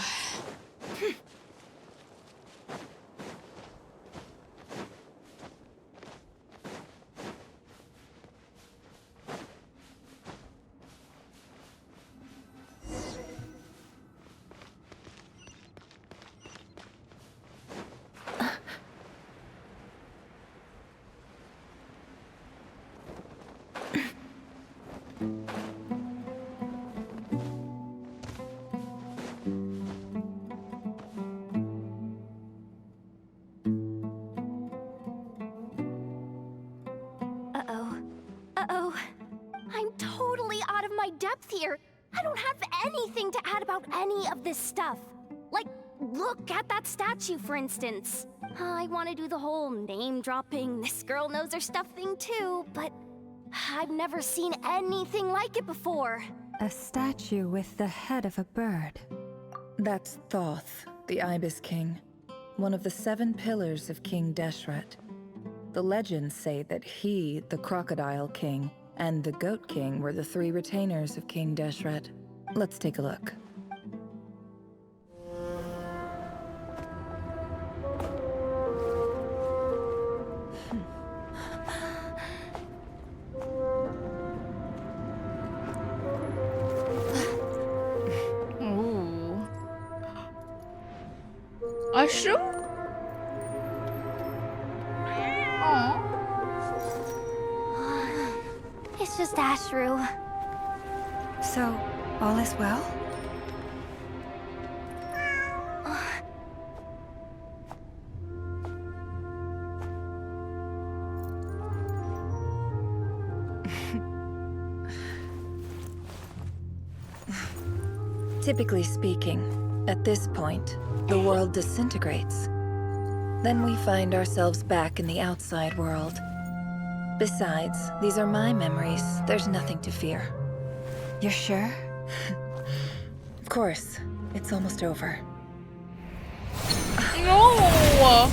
Uh-oh. I'm totally out of my depth here. I don't have anything to add about any of this stuff. Like, look at that statue, for instance. I want to do the whole name-dropping, this girl knows her stuff thing too, but I've never seen anything like it before. A statue with the head of a bird. That's Thoth, the Ibis King, one of the 7 pillars of King Deshret. The legends say that he, the Crocodile King, and the Goat King were the 3 retainers of King Deshret. Let's take a look. Ashru? Aww. It's just Ashru. So, all is well? Typically speaking, at this point, the world disintegrates. Then we find ourselves back in the outside world. Besides, these are my memories. There's nothing to fear. You're sure? Of course. It's almost over. No!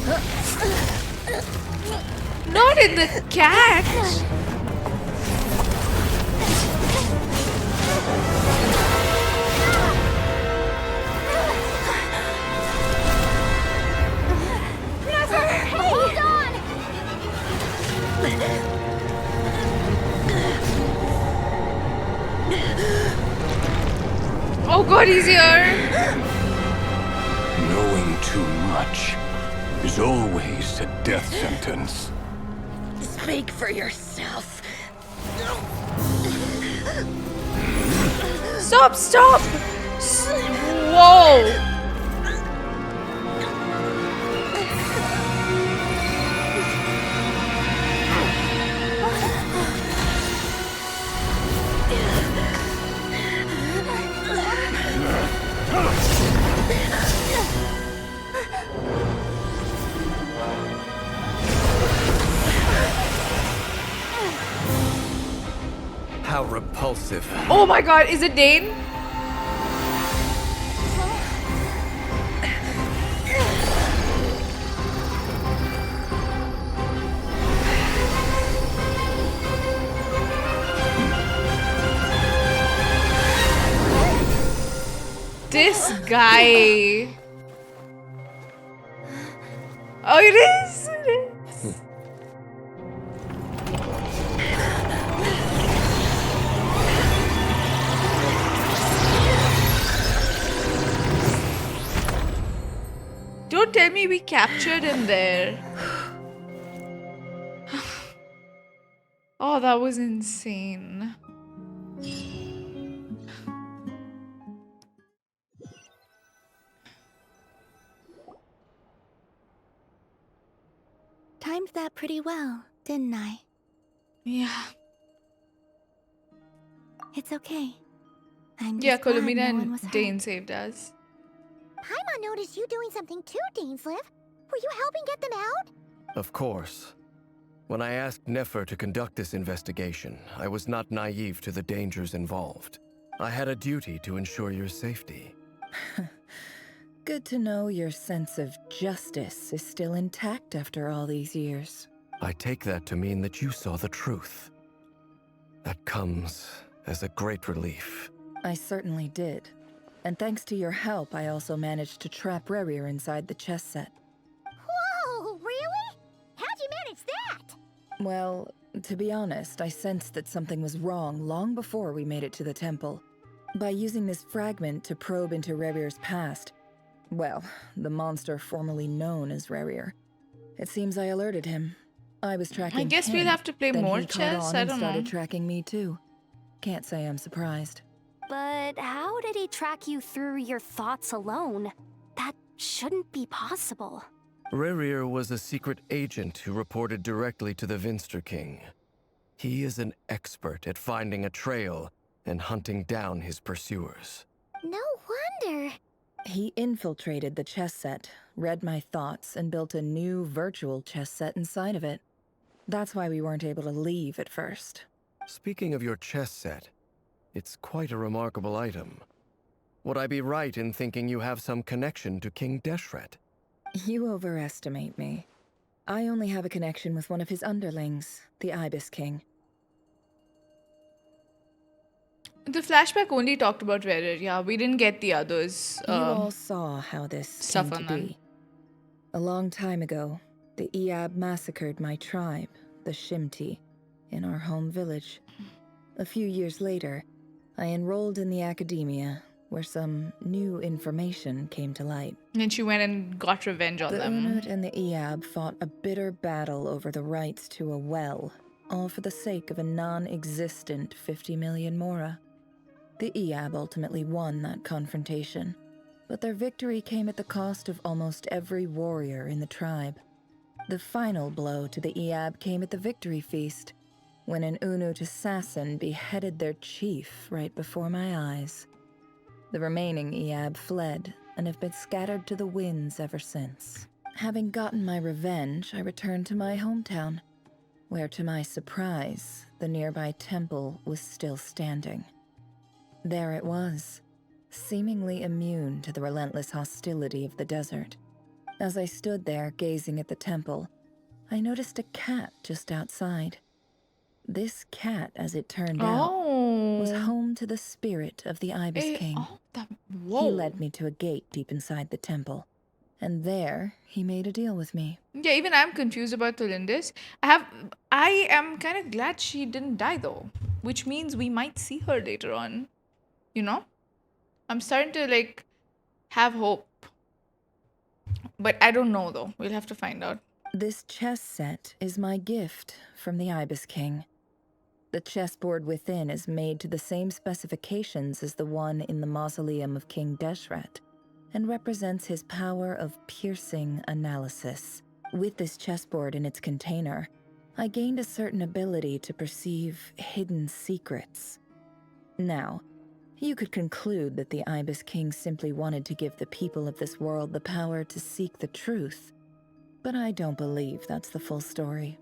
Not in the cat! Hold on! Oh god, he's here! Knowing too much is always a death sentence. Speak for yourself. Stop, stop! Whoa! How repulsive. Oh my god, is it Dane? This guy. Oh, it is. It is. Don't tell me we captured him there. Oh, that was insane. Timed that pretty well, didn't I? Yeah. It's okay. I'm Yeah, just glad Columina no one and was hurt. Dane saved us. Paimon noticed you doing something too, Dainsleif. Were you helping get them out? Of course. When I asked Nefer to conduct this investigation, I was not naive to the dangers involved. I had a duty to ensure your safety. Good to know your sense of justice is still intact after all these years. I take that to mean that you saw the truth. That comes as a great relief. I certainly did. And thanks to your help, I also managed to trap RERIR inside the chess set. Whoa, really? How'd you manage that? Well, to be honest, I sensed that something was wrong long before we made it to the temple. By using this fragment to probe into RERIR'S past, well, the monster formerly known as RERIR, it seems I alerted him. I was tracking I guess him, we'll have to play then more he caught chess. on I and don't started know. tracking me too. Can't say I'm surprised. But how did he track you through your thoughts alone? That shouldn't be possible. RERIR was a secret agent who reported directly to the Vinster King. He is an expert at finding a trail and hunting down his pursuers. No wonder. He infiltrated the chess set, read my thoughts, and built a new virtual chess set inside of it. That's why we weren't able to leave at first. Speaking of your chess set, it's quite a remarkable item. Would I be right in thinking you have some connection to King Deshret? You overestimate me. I only have a connection with one of his underlings, the Ibis King. The flashback only talked about RERIR. Yeah, we didn't get the others. You all saw how this stuff came to on them. be. A long time ago, the Eab massacred my tribe, the Shimti, in our home village. A few years later, I enrolled in the academia, where some new information came to light. And she went and got revenge on The them. Unut and the Eab fought a bitter battle over the rights to a well, all for the sake of a non-existent 50 million mora. The Eab ultimately won that confrontation, but their victory came at the cost of almost every warrior in the tribe. The final blow to the Eab came at the victory feast, when an Unut assassin beheaded their chief right before my eyes. The remaining Eab fled and have been scattered to the winds ever since. Having gotten my revenge, I returned to my hometown, where to my surprise, the nearby temple was still standing. There it was, seemingly immune to the relentless hostility of the desert. As I stood there gazing at the temple, I noticed a cat just outside. This cat, as it turned out, was home to the spirit of the Ibis King. He led me to a gate deep inside the temple, and there he made a deal with me. Yeah, even I'm confused about Tulindis. I am kind of glad she didn't die though, which means we might see her later on. You know? I'm starting to like have hope. But I don't know though. We'll have to find out. This chess set is my gift from the Ibis King. The chessboard within is made to the same specifications as the one in the mausoleum of King Deshret, and represents his power of piercing analysis. With this chessboard in its container, I gained a certain ability to perceive hidden secrets. Now, you could conclude that the Ibis King simply wanted to give the people of this world the power to seek the truth, but I don't believe that's the full story.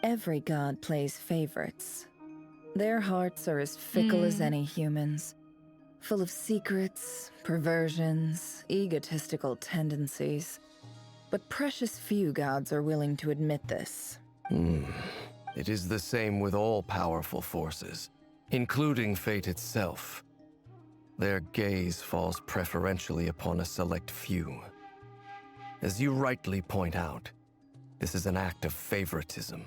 Every god plays favorites. Their hearts are as fickle as any human's, full of secrets, perversions, egotistical tendencies. But precious few gods are willing to admit this. It is the same with all powerful forces, including fate itself. Their gaze falls preferentially upon a select few. As you rightly point out, this is an act of favoritism.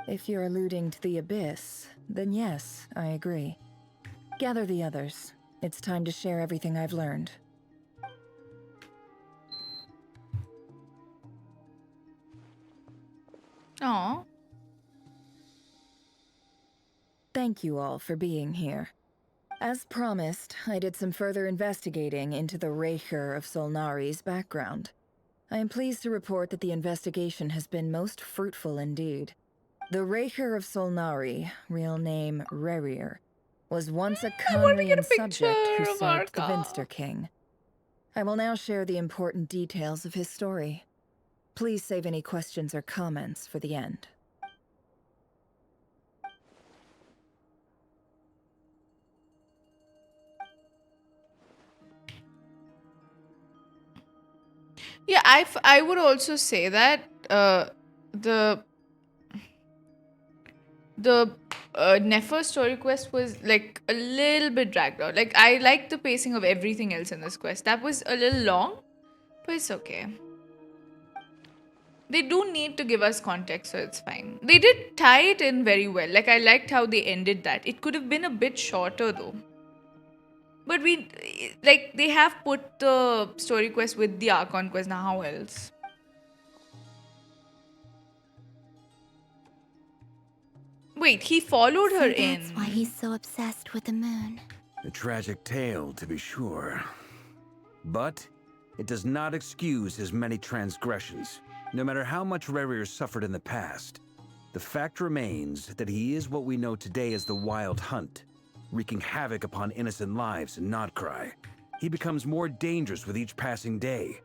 If you're alluding to the Abyss, then yes, I agree. Gather the others. It's time to share everything I've learned. Aww. Thank you all for being here. As promised, I did some further investigating into the RERIR'S of Solnari's background. I am pleased to report that the investigation has been most fruitful indeed. The RERIR'S of Solnari, real name RERIR, was once a Conrian subject who served the Vinster King. I will now share the important details of his story. Please save any questions or comments for the end. Yeah, I would also say that the Nefer story quest was like a little bit dragged out. Like I liked the pacing of everything else in this quest. That was a little long, but it's okay. They do need to give us context, so it's fine. They did tie it in very well. Like I liked how they ended that. It could have been a bit shorter though. But they have put the story quest with the Archon quest. Now how else? Wait, he followed her in. That's why he's so obsessed with the moon. A tragic tale, to be sure. But it does not excuse his many transgressions. No matter how much RERIR suffered in the past, the fact remains that he is what we know today as the Wild Hunt, wreaking havoc upon innocent lives in Krai. He becomes more dangerous with each passing day.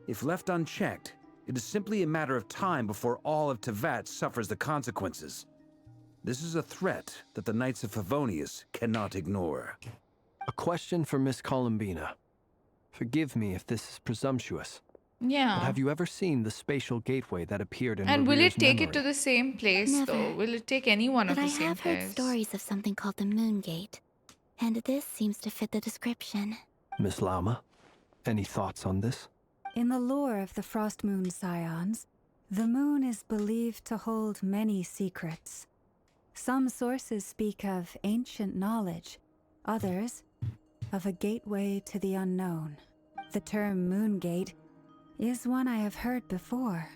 If left unchecked, it is simply a matter of time before all of Teyvat suffers the consequences. This is a threat that the Knights of Favonius cannot ignore. A question for Miss Columbina. Forgive me if this is presumptuous. Yeah. But have you ever seen the spatial gateway that appeared in And will RERIR'S it take memory? it to the same place Never. though? Will it take any one of But the I same have heard place? stories of something called the Moon Gate. And this seems to fit the description. Miss Lama, any thoughts on this? In the lore of the Frost Moon Scions, the moon is believed to hold many secrets. Some sources speak of ancient knowledge, others of a gateway to the unknown. The term Moon Gate is one I have heard before.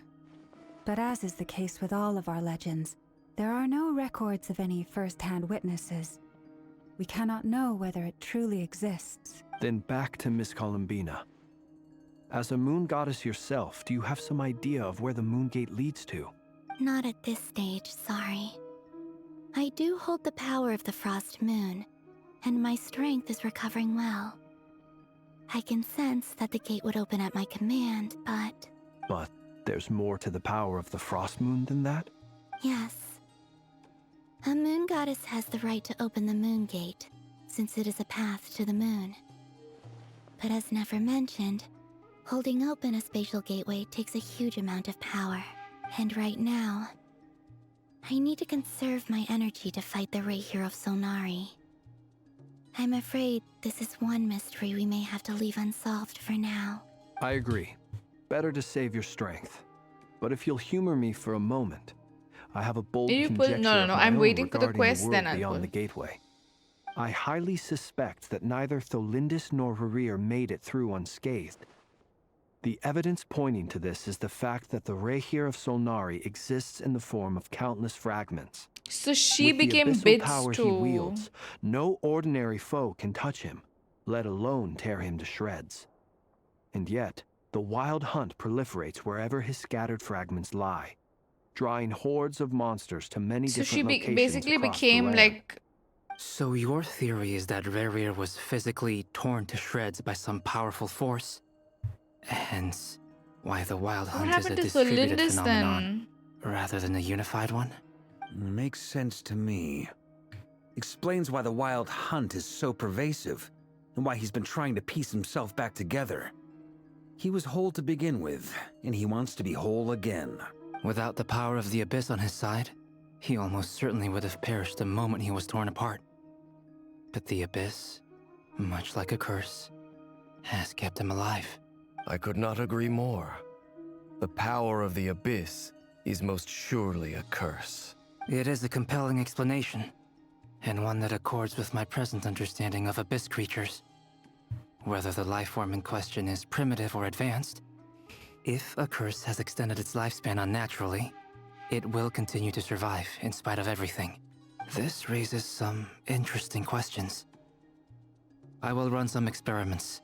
But as is the case with all of our legends, there are no records of any first-hand witnesses. We cannot know whether it truly exists. Then back to Miss Columbina. As a moon goddess yourself, do you have some idea of where the Moon Gate leads to? Not at this stage, sorry. I do hold the power of the Frost Moon, and my strength is recovering well. I can sense that the gate would open at my command, but... But there's more to the power of the Frost Moon than that? Yes. A moon goddess has the right to open the Moon Gate, since it is a path to the moon. But as Nefer mentioned, holding open a spatial gateway takes a huge amount of power. And right now, I need to conserve my energy to fight the Rehir of Solnari. I'm afraid this is one mystery we may have to leave unsolved for now. I agree. Better to save your strength. But if you'll humor me for a moment, I have a bold conjecture No, of my I'm own waiting for the regarding quest, world then I'll beyond pull. the gateway. I highly suspect that neither Tholindis nor Rerir made it through unscathed. The evidence pointing to this is the fact that the Rehir of Solnari exists in the form of countless fragments. So she With the became abyssal bits powers he too. wields, no ordinary foe can touch him, let alone tear him to shreds. And yet, the wild hunt proliferates wherever his scattered fragments lie, drawing hordes of monsters to many So different she locations basically across the became land. like... So your theory is that Rerir was physically torn to shreds by some powerful force? Hence, why the wild What hunt is a happened to distributed Solindis phenomenon, then? rather than a unified one? Makes sense to me. Explains why the wild hunt is so pervasive, and why he's been trying to piece himself back together. He was whole to begin with, and he wants to be whole again. Without the power of the Abyss on his side, he almost certainly would have perished the moment he was torn apart. But the Abyss, much like a curse, has kept him alive. I could not agree more. The power of the Abyss is most surely a curse. It is a compelling explanation, and one that accords with my present understanding of Abyss creatures. Whether the life form in question is primitive or advanced, if a curse has extended its lifespan unnaturally, it will continue to survive in spite of everything. This raises some interesting questions. I will run some experiments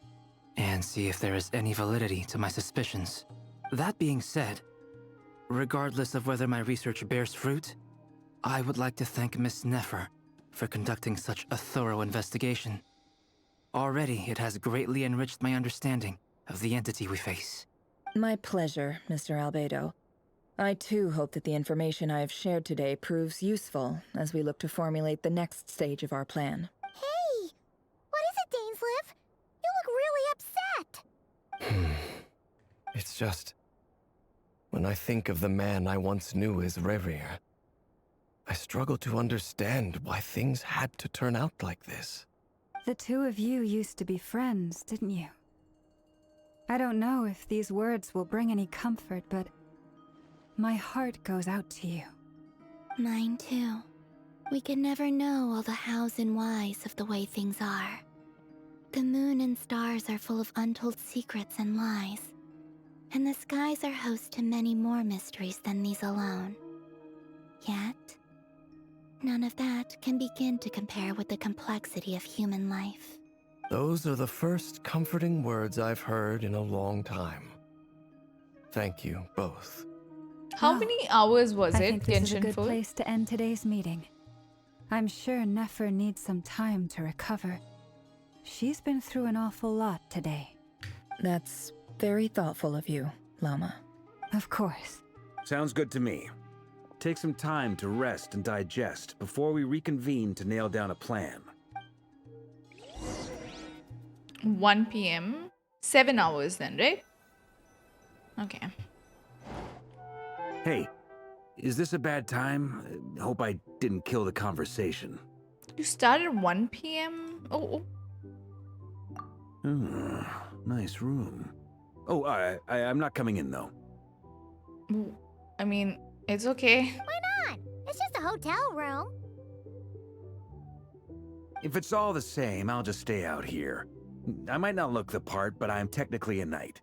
and see if there is any validity to my suspicions. That being said, regardless of whether my research bears fruit, I would like to thank Miss Nefer for conducting such a thorough investigation. Already, it has greatly enriched my understanding of the entity we face. My pleasure, Mr. Albedo. I too hope that the information I have shared today proves useful as we look to formulate the next stage of our plan. Hey! What is it, Dainsleif? You look really upset! It's just... when I think of the man I once knew as Rerir, I struggle to understand why things had to turn out like this. The two of you used to be friends, didn't you? I don't know if these words will bring any comfort, but my heart goes out to you. Mine too. We can never know all the hows and whys of the way things are. The moon and stars are full of untold secrets and lies, and the skies are host to many more mysteries than these alone. Yet, none of that can begin to compare with the complexity of human life. Those are the first comforting words I've heard in a long time. Thank you both. How many hours was I it, think this is a Genshin good for? place to end today's meeting. I'm sure Nefer needs some time to recover. She's been through an awful lot today. That's very thoughtful of you, Lama. Of course. Sounds good to me. Take some time to rest and digest before we reconvene to nail down a plan. 1 p.m. 7 hours then, right? Okay. Hey, is this a bad time? Hope I didn't kill the conversation. You started 1 p.m.? Oh. Nice room. Oh, I'm not coming in, though. I mean, it's okay. Why not? It's just a hotel room. If it's all the same, I'll just stay out here. I might not look the part, but I'm technically a knight.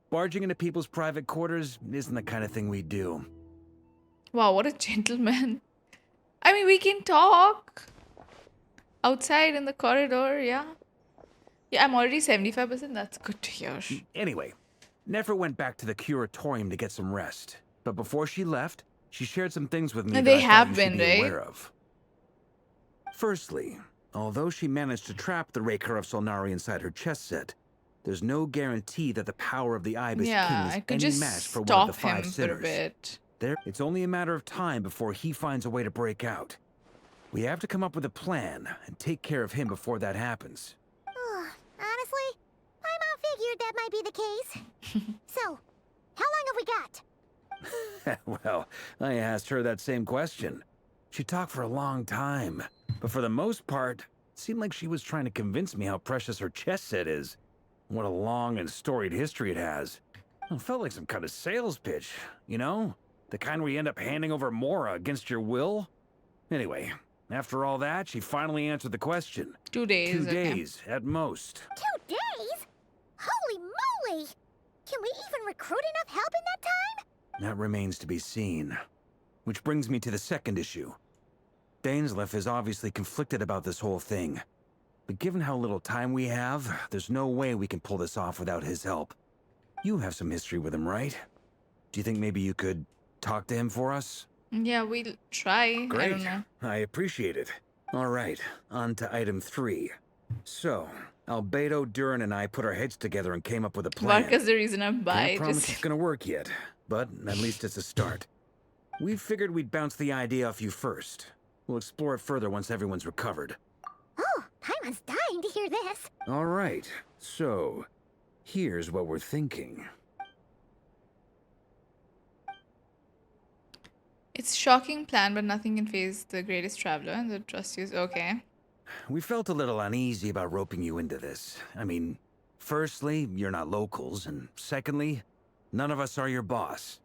Barging into people's private quarters isn't the kind of thing we do. Wow, what a gentleman. I mean, we can talk outside in the corridor, yeah. Yeah, I'm already 75%. That's good to hear. Anyway, Nefer went back to the curatorium to get some rest. But before she left, she shared some things with me And that they I have thought you should been, be right? aware of. Firstly, although she managed to trap the Raker of Solnari inside her chest set, there's no guarantee that the power of the Ibis Yeah, King I is could any just match for one of stop the five him for a sinners. bit. It's only a matter of time before he finds a way to break out. We have to come up with a plan and take care of him before that happens. Honestly, my mom figured that might be the case. So, how long have we got? Well, I asked her that same question. She talked for a long time, but for the most part, it seemed like she was trying to convince me how precious her chess set is. What a long and storied history it has. It felt like some kind of sales pitch, you know? The kind where you end up handing over Mora against your will? Anyway, after all that, she finally answered the question. 2 days. 2 okay. days, at most. 2 days? Holy moly! Can we even recruit enough help in that time? That remains to be seen. Which brings me to the second issue. Dainsleif is obviously conflicted about this whole thing. But given how little time we have, there's no way we can pull this off without his help. You have some history with him, right? Do you think maybe you could talk to him for us? Yeah, we'll try. Great. I don't know. I appreciate it. All right, on to item 3. So, Albedo, Durin, and I put our heads together and came up with a plan. Varka's the reason I'm by. Can't promise it's gonna work yet, but at least it's a start. We figured we'd bounce the idea off you first. We'll explore it further once everyone's recovered. Oh, Paimon's dying to hear this. All right, so here's what we're thinking. It's shocking plan, but nothing can phase the greatest traveler and the trustiest. Okay. We felt a little uneasy about roping you into this. I mean, firstly, you're not locals, and secondly, none of us are your boss.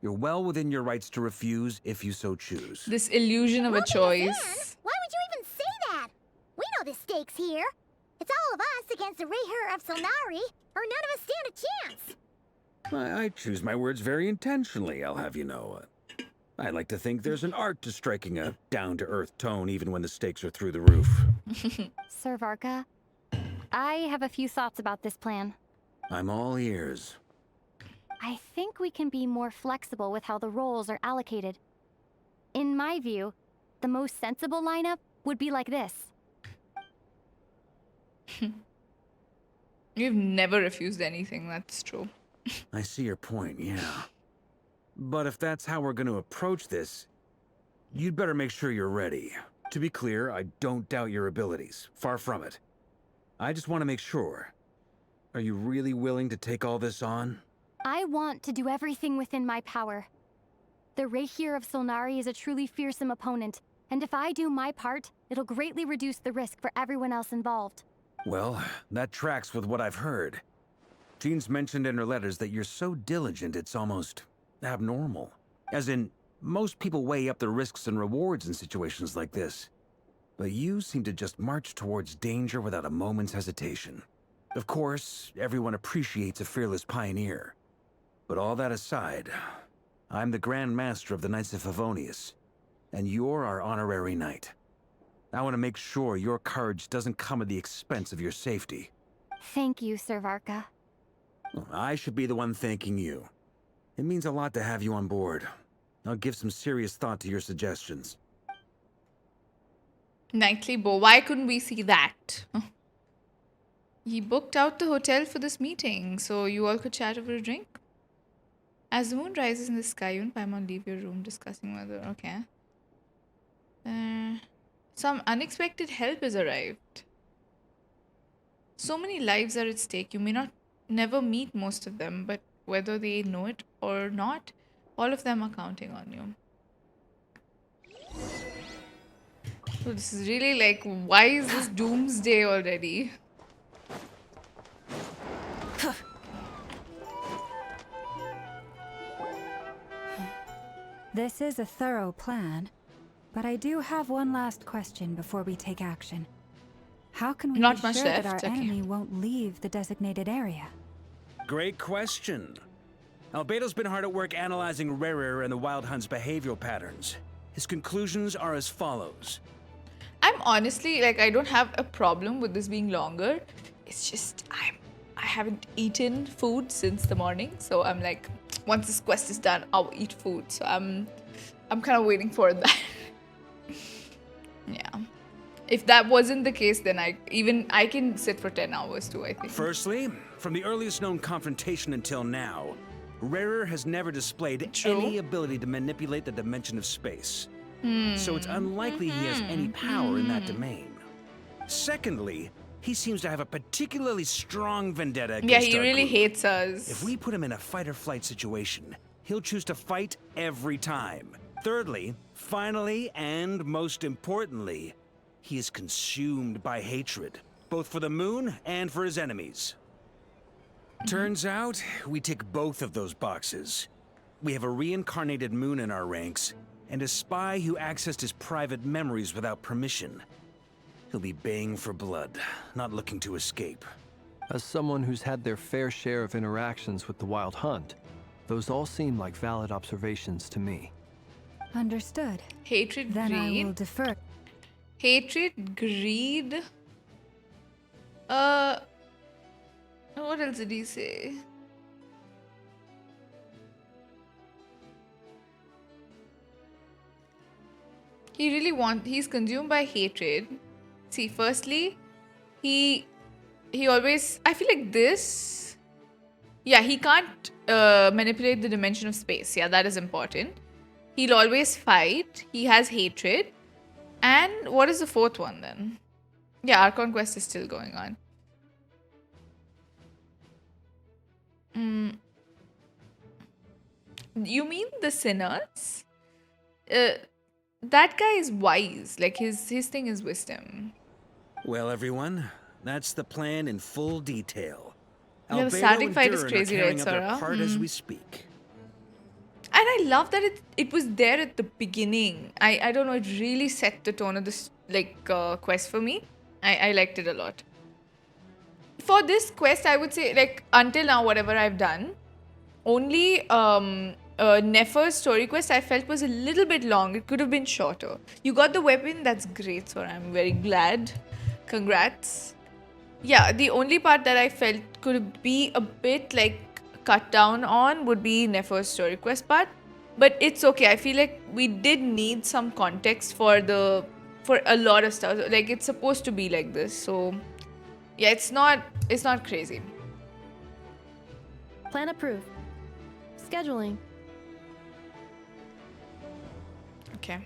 You're well within your rights to refuse if you so choose. This illusion of a choice. Why would you even say that? We know the stakes here. It's all of us against the Reher of Solnari, or none of us stand a chance. I choose my words very intentionally, I'll have you know. I like to think there's an art to striking a down-to-earth tone even when the stakes are through the roof. Sir Varka, I have a few thoughts about this plan. I'm all ears. I think we can be more flexible with how the roles are allocated. In my view, the most sensible lineup would be like this. You've never refused anything, that's true. I see your point, yeah. But if that's how we're going to approach this, you'd better make sure you're ready. To be clear, I don't doubt your abilities. Far from it. I just want to make sure. Are you really willing to take all this on? I want to do everything within my power. The Reher of Solnari is a truly fearsome opponent, and if I do my part, it'll greatly reduce the risk for everyone else involved. Well, that tracks with what I've heard. Jean's mentioned in her letters that you're so diligent it's almost abnormal. As in, most people weigh up the risks and rewards in situations like this. But you seem to just march towards danger without a moment's hesitation. Of course, everyone appreciates a fearless pioneer. But all that aside, I'm the Grand Master of the Knights of Favonius, and you're our honorary knight. I want to make sure your courage doesn't come at the expense of your safety. Thank you, Sir Varka. I should be the one thanking you. It means a lot to have you on board. I'll give some serious thought to your suggestions. Nightly bow. Why couldn't we see that? He booked out the hotel for this meeting, so you all could chat over a drink. As the moon rises in the sky, you and Paimon leave your room discussing whether... Okay. Some unexpected help has arrived. So many lives are at stake. You may never meet most of them, but whether they know it or not, all of them are counting on you. So this is really like, why is this doomsday already? This is a thorough plan, but I do have one last question before we take action. How can we Not be much sure that left, our okay. enemy won't leave the designated area? Great question. Albedo's been hard at work analyzing RERIR and the Wild Hunt's behavioral patterns. His conclusions are as follows. I'm honestly, like, I don't have a problem with this being longer. It's just, I haven't eaten food since the morning. So I'm like, once this quest is done, I'll eat food. So I'm kind of waiting for that. Yeah. If that wasn't the case, then I can sit for 10 hours too, I think. Firstly, from the earliest known confrontation until now, RERIR has never displayed any ability to manipulate the dimension of space. So it's unlikely he has any power in that domain. Secondly, he seems to have a particularly strong vendetta against Yeah, he our really group. hates us. If we put him in a fight-or-flight situation, he'll choose to fight every time. Thirdly, finally, and most importantly, he is consumed by hatred, both for the moon and for his enemies. Turns out, we tick both of those boxes. We have a reincarnated moon in our ranks, and a spy who accessed his private memories without permission. He'll be baying for blood, not looking to escape. As someone who's had their fair share of interactions with the Wild Hunt, those all seem like valid observations to me. Understood. Hatred, then greed. I will defer. Hatred, greed. What else did he say? He's consumed by hatred. See, firstly, he always, I feel like this, yeah, he can't manipulate the dimension of space. Yeah, that is important. He'll always fight. He has hatred. And what is the fourth one then? Yeah, Archon quest is still going on. You mean the sinners? That guy is wise. Like his thing is wisdom. Well, everyone, that's the plan in full detail. Yeah, the Albedo starting and fight is Durin are crazy, carrying right, out their Sora? part as we speak. And I love that it was there at the beginning. I don't know, it really set the tone of this quest for me. I liked it a lot. For this quest, I would say, like, until now, whatever I've done, only Nefer's story quest I felt was a little bit long. It could have been shorter. You got the weapon, that's great, so I'm very glad. Congrats. Yeah, the only part that I felt could be a bit like cut down on would be Nefer's story quest part. But it's okay. I feel like we did need some context for a lot of stuff. Like, it's supposed to be like this. So yeah, it's not crazy. Plan approved. Scheduling. Okay.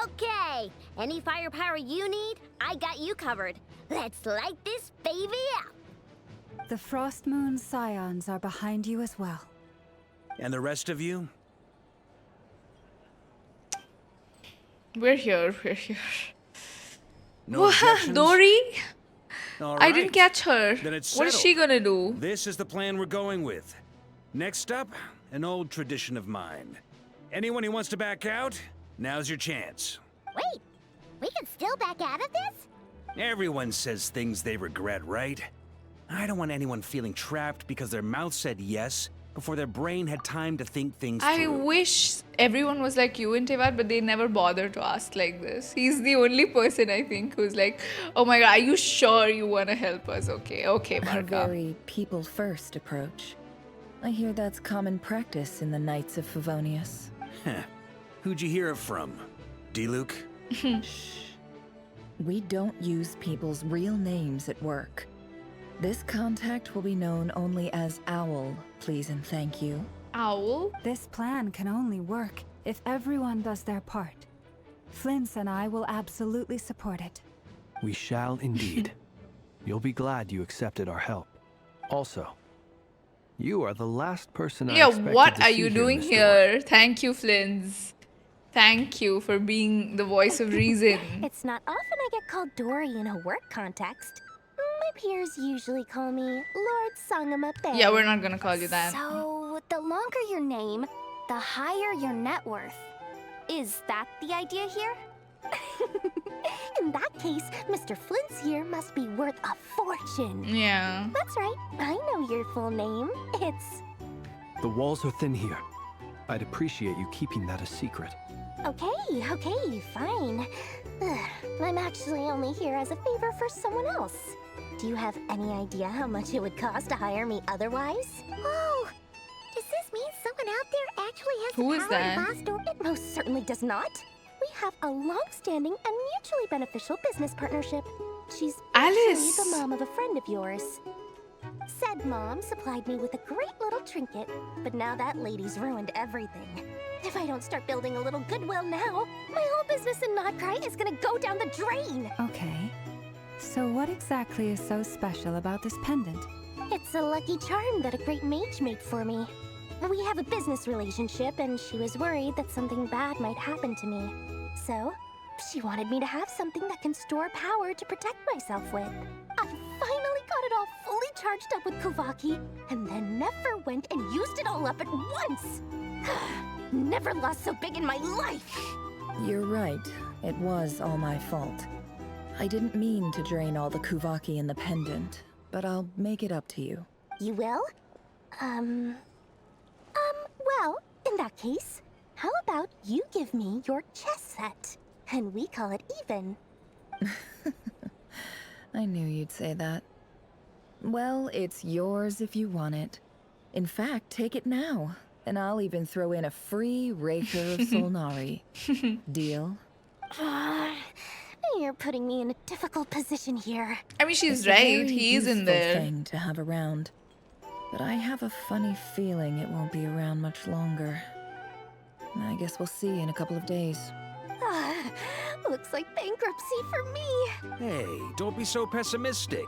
Okay, any firepower you need, I got you covered. Let's light this baby up. The Frost Moon Scions are behind you as well. And the rest of you? We're here. No What? objections? Dory? All I didn't right. catch her. Then it's What is settled. she gonna do? This is the plan we're going with. Next up, an old tradition of mine. Anyone who wants to back out, now's your chance. Wait, we can still back out of this? Everyone says things they regret, right? I don't want anyone feeling trapped because their mouth said yes before their brain had time to think things I through. wish everyone was like you and Tevat, but they never bother to ask like this. He's the only person I think who's like, oh my god, are you sure you want to help us? Okay, A Varka. very people-first approach. I hear that's common practice in the Knights of Favonius. Heh. Who'd you hear it from? D-Luke? We don't use people's real names at work. This contact will be known only as Owl, please and thank you. Owl? This plan can only work if everyone does their part. Flint's and I will absolutely support it. We shall indeed. You'll be glad you accepted our help. Also, you are the last person I Yeah, expected what to are see you here, doing Mr. here? Thank you, Flins. Thank you for being the voice of reason. It's not often I get called Dory in a work context. My peers usually call me Lord Sangamabe. Yeah, we're not gonna call you that. So, the longer your name, the higher your net worth. Is that the idea here? In that case, Mr. Flint's here must be worth a fortune. Yeah. That's right. I know your full name. It's... The walls are thin here. I'd appreciate you keeping that a secret. Okay, fine. I'm actually only here as a favor for someone else. Do you have any idea how much it would cost to hire me otherwise? Oh, does this mean someone out there actually has Who the is power that? to boss door? It most certainly does not. We have a long-standing and mutually beneficial business partnership. She's actually Alice! the mom of a friend of yours. Said mom supplied me with a great little trinket, but now that lady's ruined everything. If I don't start building a little goodwill now, my whole business in Krai is gonna go down the drain. Okay. So what exactly is so special about this pendant? It's a lucky charm that a great mage made for me. We have a business relationship, and she was worried that something bad might happen to me. So, she wanted me to have something that can store power to protect myself with. I finally got it all fully charged up with Kuvaki, and then Nefer went and used it all up at once. Never lost so big in my life. You're right. It was all my fault. I didn't mean to drain all the Kuvaki in the pendant, but I'll make it up to you. You will? Well, in that case, how about you give me your chess set, and we call it even? I knew you'd say that. Well, it's yours if you want it. In fact, take it now, and I'll even throw in a free Raker of Solnari. Deal? You're putting me in a difficult position here. I mean, she's It's a right. very He's in useful there. thing to have around. But I have a funny feeling it won't be around much longer. I guess we'll see in a couple of days. Looks like bankruptcy for me. Hey, don't be so pessimistic.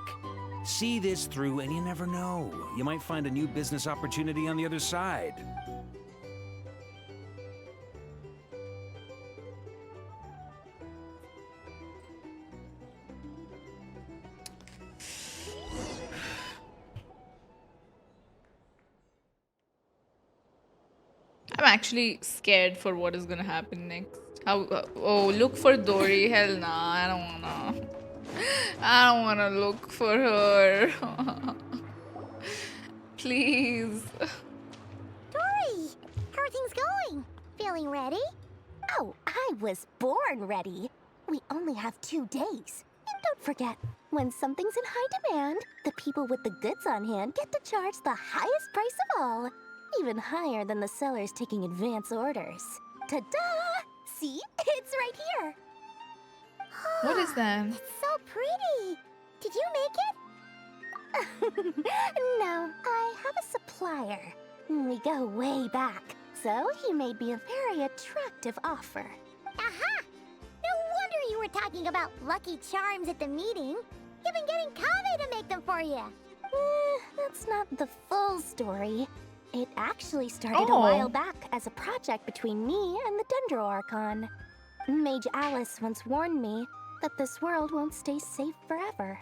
See this through and you never know. You might find a new business opportunity on the other side. I'm actually scared for what is gonna happen next. How? Oh, look for Dory. Hell nah, I don't wanna. I don't wanna look for her. Please. Dory, how are things going? Feeling ready? Oh, I was born ready. We only have 2 days. And don't forget, when something's in high demand, the people with the goods on hand get to charge the highest price of all. Even higher than the sellers taking advance orders. Ta-da! See? It's right here. What is that? It's so pretty. Did you make it? No, I have a supplier. We go way back, so he made me a very attractive offer. Aha! No wonder you were talking about lucky charms at the meeting. You've been getting Kave to make them for you. That's not the full story. It actually started a Oh. while back as a project between me and the Dendro Archon. Mage Alice once warned me that this world won't stay safe forever.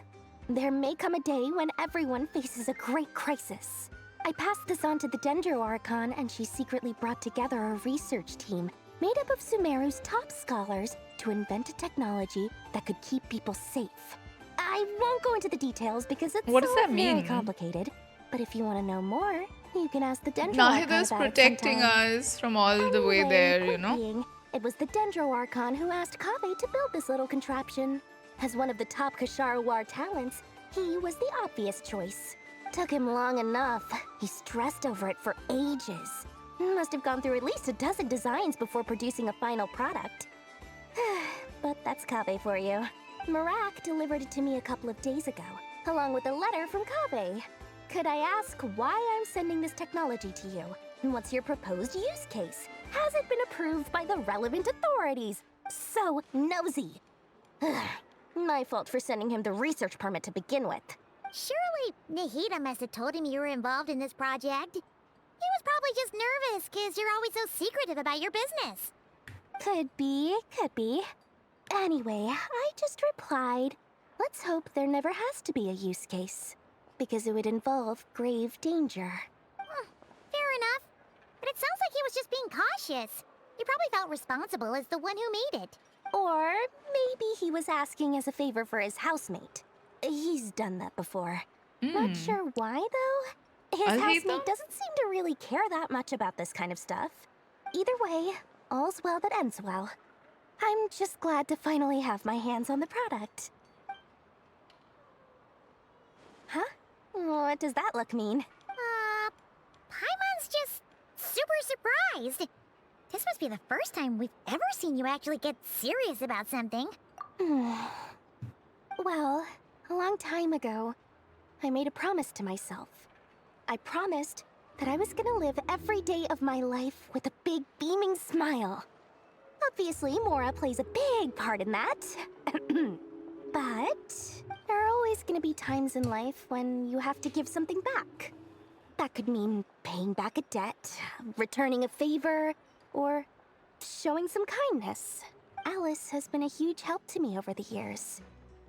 There may come a day when everyone faces a great crisis. I passed this on to the Dendro Archon, and she secretly brought together a research team made up of Sumeru's top scholars to invent a technology that could keep people safe. I won't go into the details because it's What does that very mean? complicated. But if you want to know more, you can ask the Dendro Archon Nahida's about it protecting sometime. us from all the way Anyway, there, you point know? being, it was the Dendro Archon who asked Kave to build this little contraption. As one of the top Kashara War talents, he was the obvious choice. Took him long enough. He stressed over it for ages. Must have gone through at least a dozen designs before producing a final product. But that's Kave for you. Marak delivered it to me a couple of days ago, along with a letter from Kave. Could I ask why I'm sending this technology to you? And what's your proposed use case? Has it been approved by the relevant authorities? So nosy. My fault for sending him the research permit to begin with. Surely Nahida must have told him you were involved in this project. He was probably just nervous because you're always so secretive about your business. Could be, could be. Anyway, I just replied, let's hope there never has to be a use case, because it would involve grave danger. Fair enough. But it sounds like he was just being cautious. He probably felt responsible as the one who made it. Or maybe he was asking as a favor for his housemate. He's done that before. Not sure why, though. His housemate doesn't seem to really care that much about this kind of stuff. Either way, all's well that ends well. I'm just glad to finally have my hands on the product. Huh? What does that look mean? Paimon's just super surprised. This must be the first time we've ever seen you actually get serious about something. Well, a long time ago, I made a promise to myself. I promised that I was gonna live every day of my life with a big beaming smile. Obviously, Mora plays a big part in that. But there are always gonna be times in life when you have to give something back. That could mean paying back a debt, returning a favor, or showing some kindness. Alice has been a huge help to me over the years.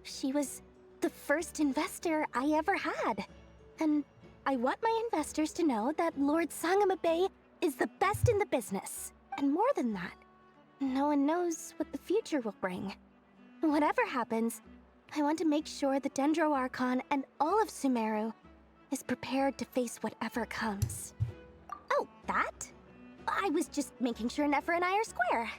She was the first investor I ever had. And I want my investors to know that Lord Sangamabe is the best in the business. And more than that, no one knows what the future will bring. Whatever happens, I want to make sure the Dendro Archon and all of Sumeru is prepared to face whatever comes. Oh, that? I was just making sure Nefer and I are square.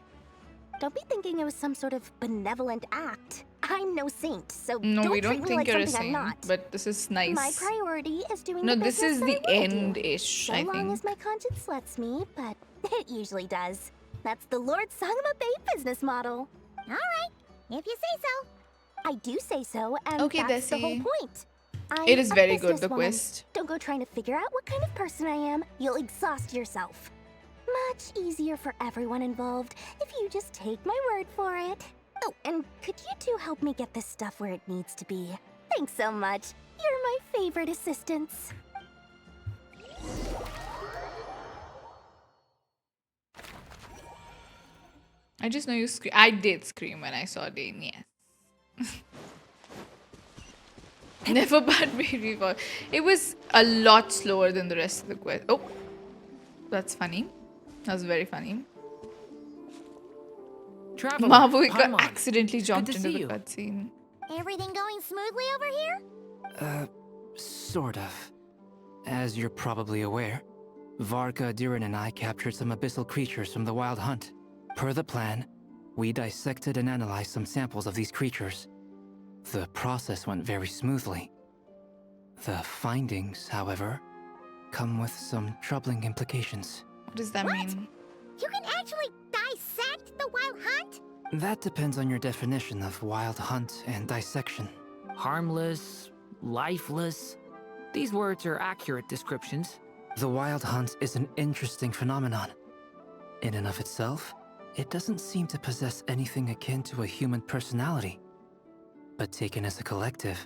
Don't be thinking it was some sort of benevolent act. I'm no saint, so No, don't we treat don't me think like you're a something I'm saint, not. but this is nice. My priority is doing No, the this business is that the I wanna do. end-ish, So I long think. as my conscience lets me, but it usually does. That's the Lord Sangamabe business model. All right, if you say so. I do say so, and Okay, that's the whole Desi. point. I'm It is a very good, the businesswoman. quest. Don't go trying to figure out what kind of person I am. You'll exhaust yourself. Much easier for everyone involved if you just take my word for it. Oh, and could you two help me get this stuff where it needs to be? Thanks so much. You're my favorite assistants. I just know you scream. I did scream when I saw Dane, yes. Never but maybe for. It was a lot slower than the rest of the quest. Oh, that's funny. That was very funny. Traveler, Marvuika Paimon. accidentally jumped Good to into see the you. cutscene. Everything going smoothly over here? Sort of. As you're probably aware, Varka, Durin, and I captured some abyssal creatures from the Wild Hunt. Per the plan, we dissected and analyzed some samples of these creatures. The process went very smoothly. The findings, however, come with some troubling implications. What does that mean? You can actually dissect the Wild Hunt? That depends on your definition of Wild Hunt and dissection. Harmless, lifeless. These words are accurate descriptions. The Wild Hunt is an interesting phenomenon. In and of itself, it doesn't seem to possess anything akin to a human personality. But taken as a collective,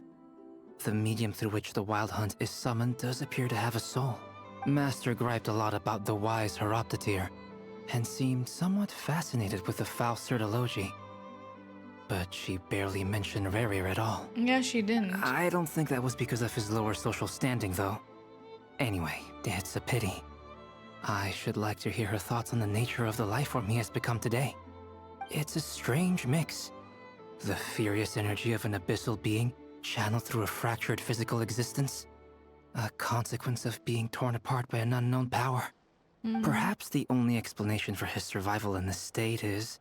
the medium through which the Wild Hunt is summoned does appear to have a soul. Master griped a lot about the wise Horoptatyr, and seemed somewhat fascinated with the foul Certology. But she barely mentioned RERIR at all. Yeah, she didn't. I don't think that was because of his lower social standing, though. Anyway, it's a pity. I should like to hear her thoughts on the nature of the life form he has become today. It's a strange mix. The furious energy of an abyssal being channeled through a fractured physical existence. A consequence of being torn apart by an unknown power. Perhaps the only explanation for his survival in this state is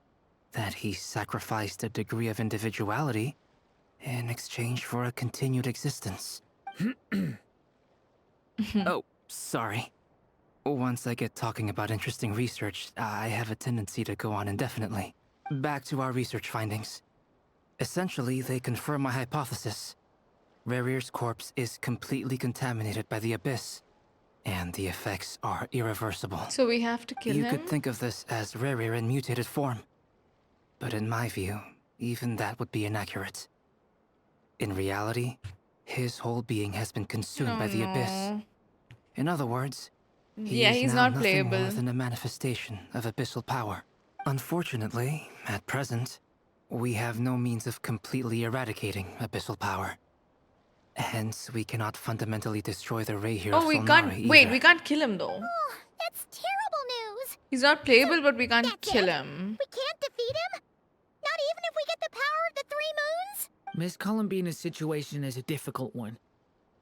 that he sacrificed a degree of individuality in exchange for a continued existence. Oh, sorry. Once I get talking about interesting research, I have a tendency to go on indefinitely. Back to our research findings. Essentially, they confirm my hypothesis. RERIR'S corpse is completely contaminated by the Abyss, and the effects are irreversible. So we have to kill You him? could think of this as RERIR in mutated form. But in my view, even that would be inaccurate. In reality, his whole being has been consumed by the Abyss. In other words, he Yeah, is he's now not nothing more playable. than a manifestation of abyssal power. Unfortunately, at present, we have no means of completely eradicating abyssal power. Hence, we cannot fundamentally destroy the RERIR of Oh, we Solnari can't. Wait, either. we can't kill him though. Oh, that's terrible news. He's not playable, but we can't That's kill it? him. We can't defeat him? Not Miss Columbina's situation is a difficult one.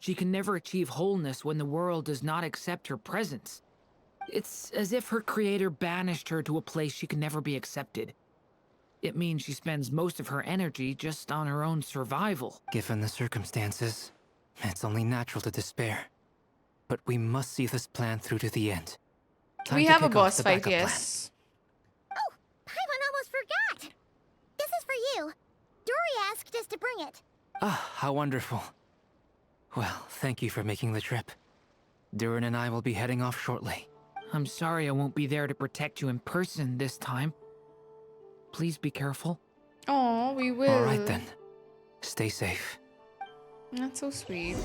She can never achieve wholeness when the world does not accept her presence. It's as if her creator banished her to a place she can never be accepted. It means she spends most of her energy just on her own survival. Given the circumstances, it's only natural to despair. But we must see this plan through to the end. Time We to have a kick off boss the fight, backup plan. yes. Oh, Paimon almost forgot! This is for you. Dory asked us to bring it. Ah, how wonderful. Well, thank you for making the trip. Durin and I will be heading off shortly. I'm sorry I won't be there to protect you in person this time. Please be careful. Oh, we will. All right then. Stay safe. That's so sweet.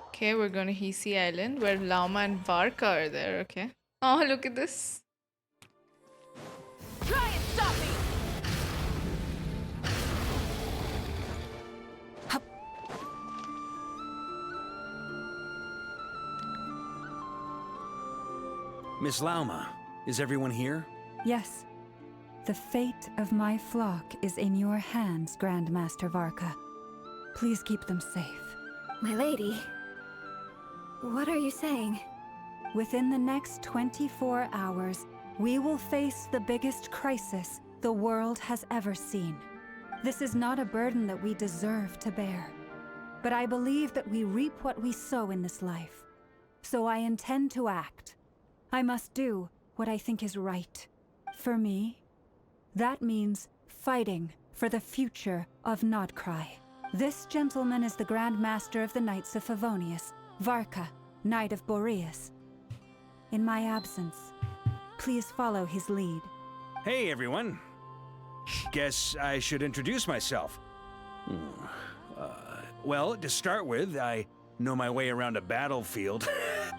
Okay, we're going to Hisi Island where Lama and Varka are there, okay. Oh, look at this. Try and stop me! Miss Lauma, is everyone here? Yes. The fate of my flock is in your hands, Grandmaster Varka. Please keep them safe. My lady, what are you saying? Within the next 24 hours, we will face the biggest crisis the world has ever seen. This is not a burden that we deserve to bear. But I believe that we reap what we sow in this life. So I intend to act. I must do what I think is right. For me, that means fighting for the future of Krai. This gentleman is the Grand Master of the Knights of Favonius, Varka, Knight of Boreas. In my absence, please follow his lead. Hey, everyone. Guess I should introduce myself. Well, to start with, I know my way around a battlefield.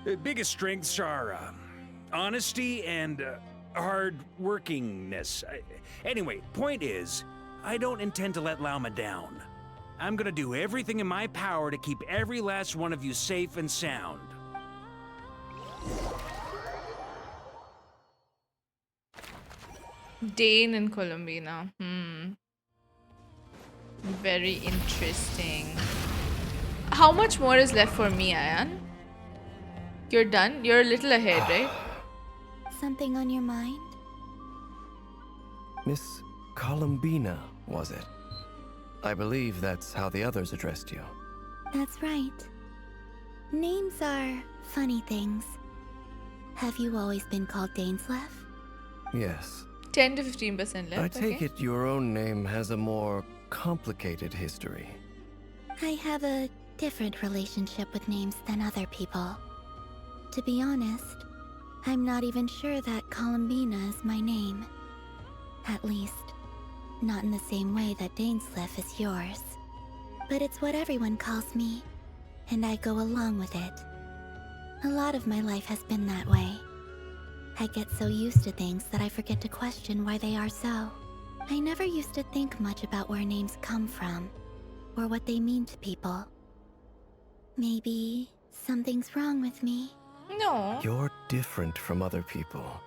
The biggest strengths are honesty and hard-workingness. Anyway, point is, I don't intend to let Lauma down. I'm gonna do everything in my power to keep every last one of you safe and sound. Dane and Columbina. Very interesting. How much more is left for me, Ayan? You're done? You're a little ahead, right? Something on your mind? Miss Columbina, was it? I believe that's how the others addressed you. That's right. Names are funny things. Have you always been called Dainsleif? Yes. 10 to 15% left. I take okay. it your own name has a more complicated history. I have a different relationship with names than other people. To be honest, I'm not even sure that Columbina is my name. At least, not in the same way that Dainsleif is yours. But it's what everyone calls me, and I go along with it. A lot of my life has been that way. I get so used to things that I forget to question why they are so. I never used to think much about where names come from, or what they mean to people. Maybe something's wrong with me. No. You're different from other people.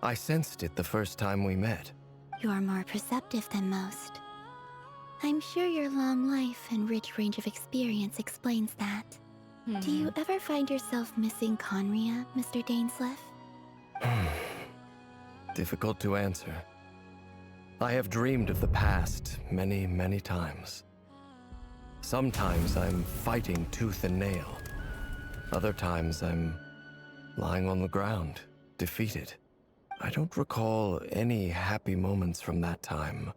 I sensed it the first time we met. You're more perceptive than most. I'm sure your long life and rich range of experience explains that. Do you ever find yourself missing Conria, Mr. Dainsleif? Difficult to answer. I have dreamed of the past many, many times. Sometimes I'm fighting tooth and nail. Other times I'm lying on the ground, defeated. I don't recall any happy moments from that time.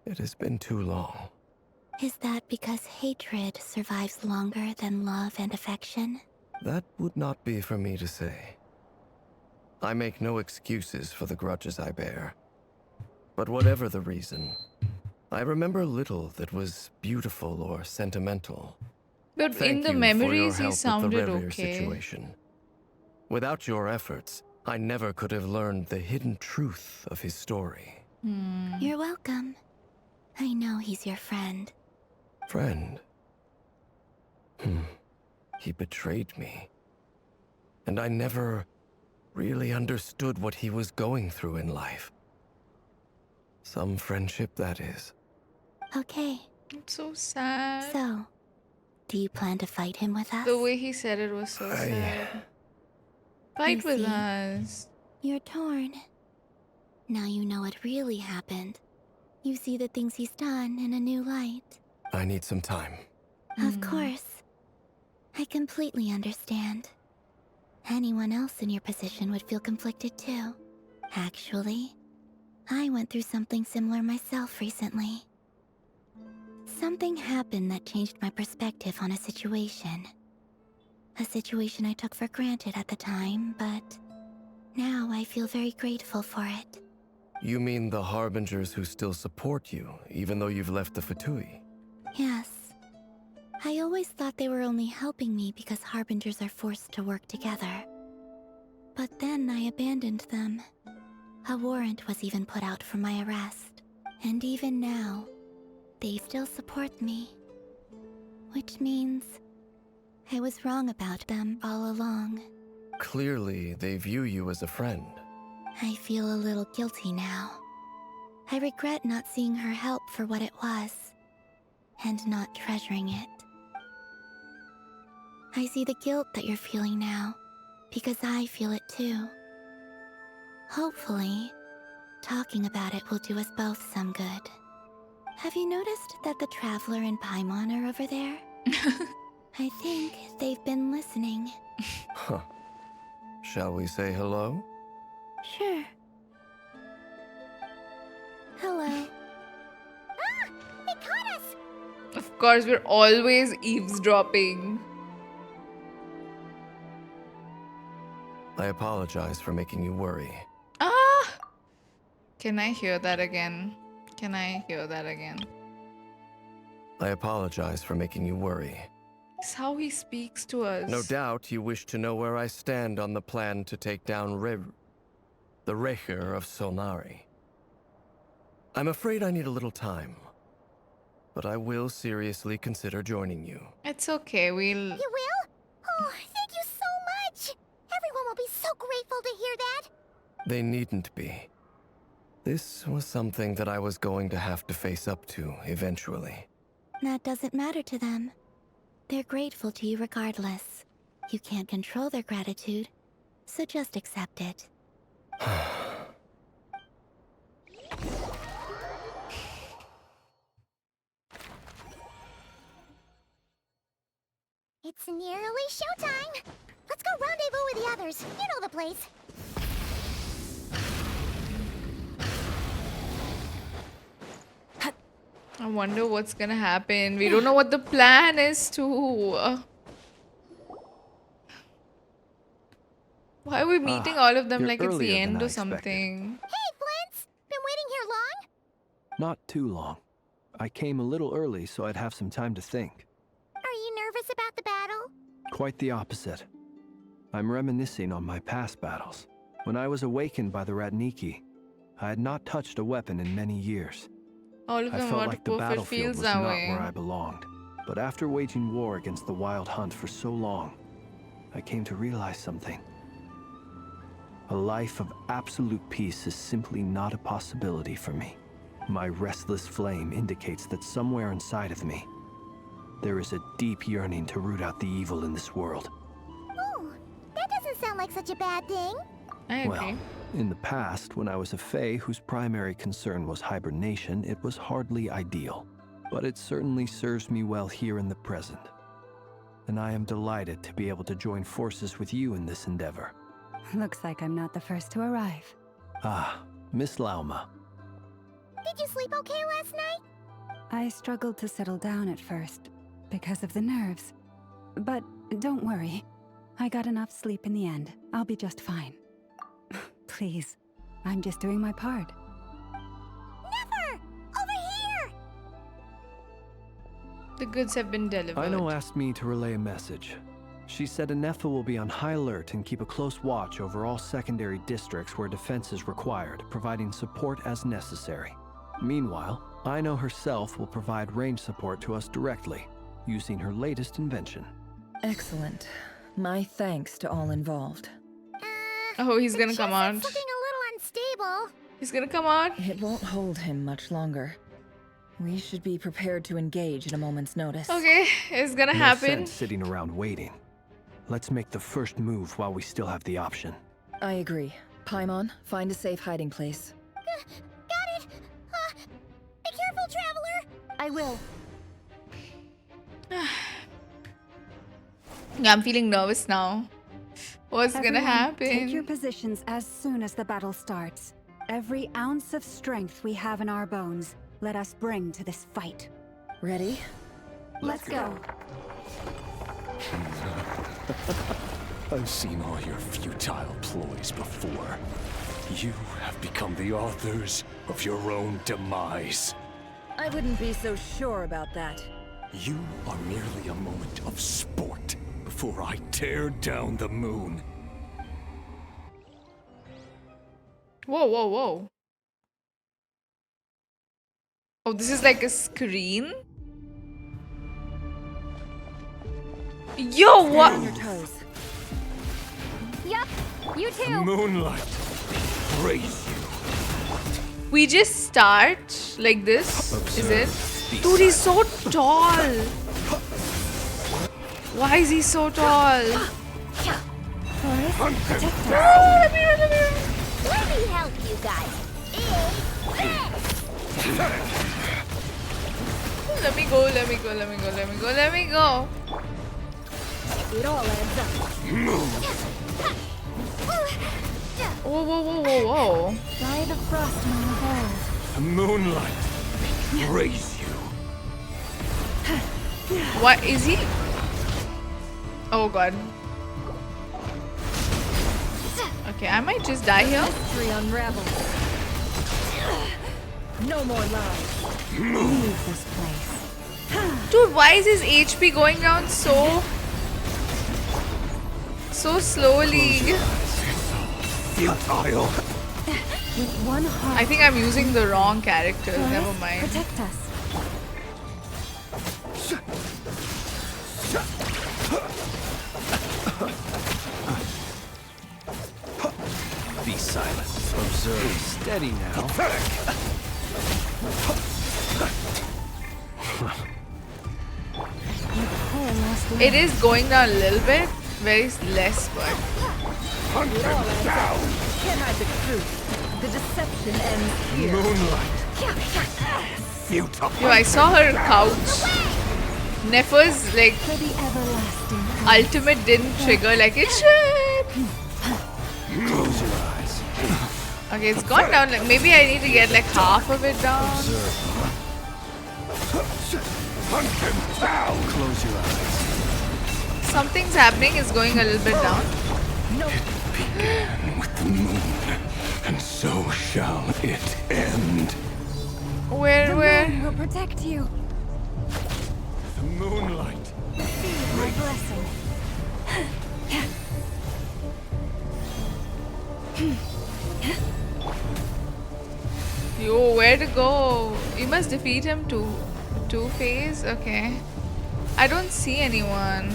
It has been too long. Is that because hatred survives longer than love and affection? That would not be for me to say. I make no excuses for the grudges I bear. But whatever the reason, I remember little that was beautiful or sentimental. But Thank in the you memories, for your he help with the sounded RERIR'S okay. situation. Without your efforts, I never could have learned the hidden truth of his story. You're welcome. I know he's your friend. Friend? He betrayed me. And I never really understood what he was going through in life. Some friendship, that is. Okay. It's so sad. So, do you plan to fight him with us? The way he said it was so sad. Fight You with see, us. You're torn. Now you know what really happened. You see the things he's done in a new light. I need some time. Of course. I completely understand. Anyone else in your position would feel conflicted too. Actually, I went through something similar myself recently. Something happened that changed my perspective on a situation. A situation I took for granted at the time, but now I feel very grateful for it. You mean the Harbingers who still support you, even though you've left the Fatui? Yes. I always thought they were only helping me because Harbingers are forced to work together. But then I abandoned them. A warrant was even put out for my arrest. And even now, they still support me. Which means I was wrong about them all along. Clearly, they view you as a friend. I feel a little guilty now. I regret not seeing her help for what it was, and not treasuring it. I see the guilt that you're feeling now, because I feel it too. Hopefully, talking about it will do us both some good. Have you noticed that the Traveler and Paimon are over there? I think they've been listening. Huh. Shall we say hello? Sure. Hello. They caught us! Of course, we're always eavesdropping. I apologize for making you worry. Ah! Can I hear that again? Can I hear that again? I apologize for making you worry. It's how he speaks to us. No doubt you wish to know where I stand on the plan to take down the Rerir of Solnari. I'm afraid I need a little time, but I will seriously consider joining you. It's okay, we'll... You will? Oh, thank you so much! Everyone will be so grateful to hear that! They needn't be. This was something that I was going to have to face up to eventually. That doesn't matter to them. They're grateful to you regardless. You can't control their gratitude, so just accept it. It's nearly showtime! Let's go rendezvous with the others. You know the place. I wonder what's gonna happen. We don't know what the plan is to... Why are we meeting all of them you're like it's the earlier than end I or something? Hey, Flint's! Been waiting here long? Not too long. I came a little early so I'd have some time to think. Are you nervous about the battle? Quite the opposite. I'm reminiscing on my past battles. When I was awakened by the Ratniki, I had not touched a weapon in many years. All of I them felt want like to the go for battlefield fields was that not way. where I belonged. But after waging war against the Wild Hunt for so long, I came to realize something. A life of absolute peace is simply not a possibility for me. My restless flame indicates that somewhere inside of me, there is a deep yearning to root out the evil in this world. Oh, that doesn't sound like such a bad thing. I agree. Well, in the past, when I was a Fae whose primary concern was hibernation, it was hardly ideal. But it certainly serves me well here in the present. And I am delighted to be able to join forces with you in this endeavor. Looks like I'm not the first to arrive. Ah, Miss Lauma. Did you sleep okay last night? I struggled to settle down at first because of the nerves. But don't worry. I got enough sleep in the end. I'll be just fine. Please, I'm just doing my part. Nefer! Over here! The goods have been delivered. Aino asked me to relay a message. She said Nefer will be on high alert and keep a close watch over all secondary districts where defense is required, providing support as necessary. Meanwhile, Aino herself will provide range support to us directly, using her latest invention. Excellent. My thanks to all involved. Oh, he's gonna come out. It's looking a little unstable. He's gonna come out. It won't hold him much longer. We should be prepared to engage at a moment's notice. Okay, it's gonna No happen. sense sitting around waiting. Let's make the first move while we still have the option. I agree. Paimon, find a safe hiding place. Got it! Be careful, Traveler! I will. I'm feeling nervous now. What's gonna Everyone, happen? Take your positions as soon as the battle starts. Every ounce of strength we have in our bones, let us bring to this fight. Ready? Let's go. I've seen all your futile ploys before. You have become the authors of your own demise. I wouldn't be so sure about that. You are merely a moment of sport before I tear down the moon. Whoa, whoa, whoa. Oh, this is like a screen? Yo, what? On your toes. Yep, you too. Moonlight, praise you. We just start like this, is it? Dude, he's so tall. Why is he so tall? Let me help you guys. Let me go, let me go, let me go, let me go, let me go. It all adds up. Whoa, whoa, whoa, whoa, whoa. By the frost moon of old. The moonlight, praise you. What is he? Oh god. Okay, I might just die here. Mystery unravels. No more lies. Leave this place. Dude, why is his HP going down so slowly? Futile. With one heart. I think I'm using the wrong character. Never mind. Protect us. Be silent. Observe. Steady now. It is going down a little bit. Very less, but. Can't hide the truth. The deception ends here. Moonlight. Futile. Yo, I saw her couch. Nefer's like ultimate didn't trigger like it should. Close your eyes. Okay, it's gone down. Like maybe I need to get like half of it down. Close your eyes. Something's happening. It's going a little bit down. It began with the moon, and so shall it end. Where? Moon will protect you. The moonlight. My blessing. Yo, where to go? You must defeat him two-phase? Okay. I don't see anyone.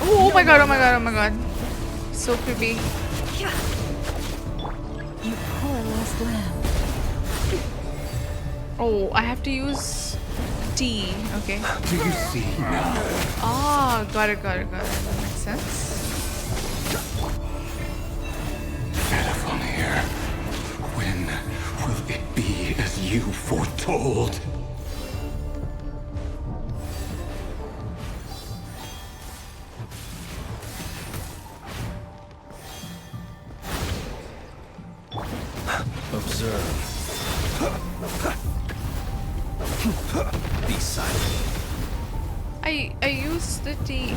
Oh my god, oh my god, oh my god. So creepy. You poor lost lamb. Oh, I have to use T. Okay. Do you see now? Ah, got it, got it, got it. That makes sense. Here. When will it be as you foretold? Observe. Be silent. I used the T.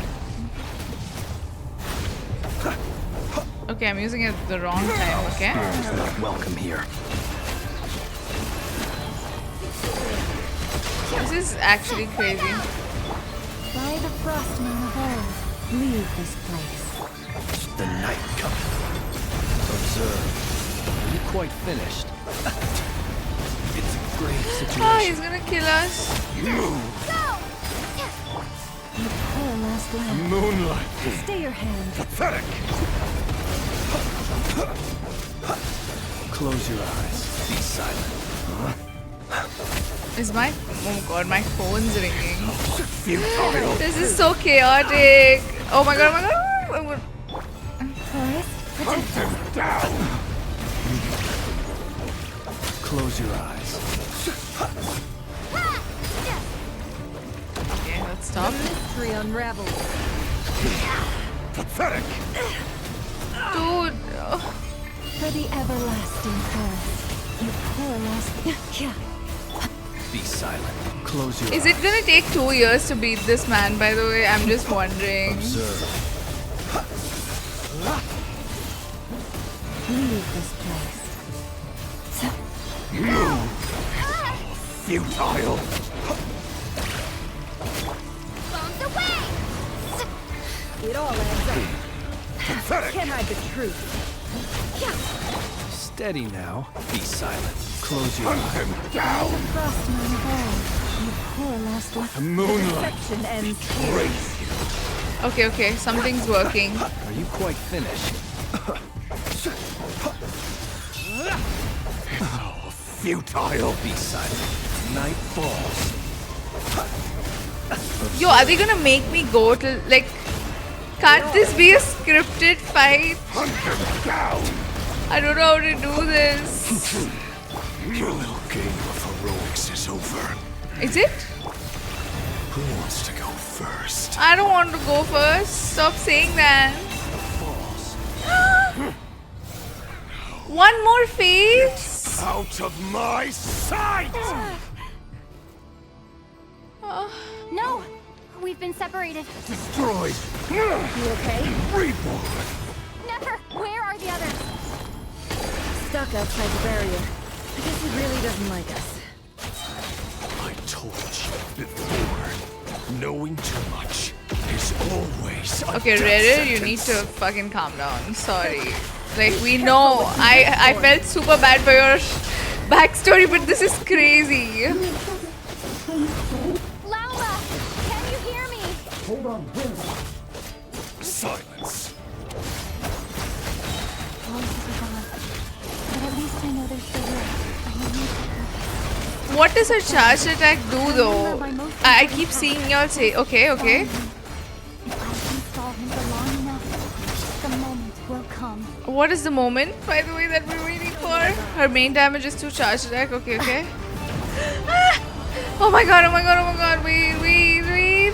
Okay, I'm using it at the wrong time, okay? Spirit is not welcome here. This is actually crazy. By the frost moon of old, leave this place. The night coming. Observe. Are you quite finished? It's a grave situation. Oh, he's gonna kill us. You poor lost lamb. Moonlight. Stay your hand. Pathetic. Close your eyes. Be silent. Is my... Oh god, my phone's ringing. This is so chaotic. Oh my god, oh my god. Oh my god. Hunt him down! Close your eyes. Okay, let's stop. Mystery unravels. Pathetic! Dude. For the everlasting curse, you poor lost. Be silent. Close your Is eyes. it gonna take 2 years to beat this man, by the way? I'm just wondering. Observe. Leave this place. Futile! Bombs away! It all adds up. Pathetic! Can't hide the truth. Steady now. Be silent. Close your Hunt eyes. him down! Frostman of all, you poor lost one. The moonlight Section ends here. Okay, okay, something's working. Are you quite finished? Oh, futile! Be silent. Night falls. Yo, are they gonna make me go to, like... Can't this be a scripted fight? Hunt him down! I don't know how to do this. Your little game of heroics is over. Is it? Who wants to go first? I don't want to go first. Stop saying that. One more phase? Out of my sight! No! We've been separated. Destroyed! You okay? Reborn! Nefer, where are the others? Stuck outside the barrier. I guess he really doesn't like us. I told you before. Knowing too much is always a Okay, death RERIR, you sentence. need to fucking calm down. Sorry. Like, we know. I felt super bad for your backstory, but this is crazy. Laura, can you hear me? Hold on, silence. But at least I know they're still there. What does her charged attack do, though? I keep seeing y'all say, okay, okay. If I can stall him for long enough, the moment will come. What is the moment, by the way, that we're waiting for? Her main damage is to charge attack. Okay, okay. Ah! Oh my god, oh my god, oh my god. Wait. Wait.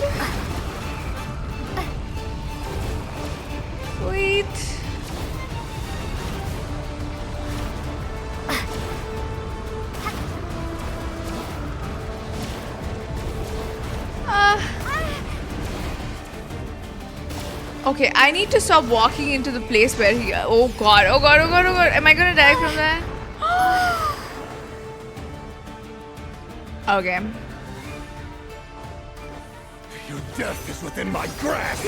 Okay, I need to stop walking into the place where he... Oh god, oh god, oh god, oh god. Am I gonna die from that? Okay. Your death is within my grasp.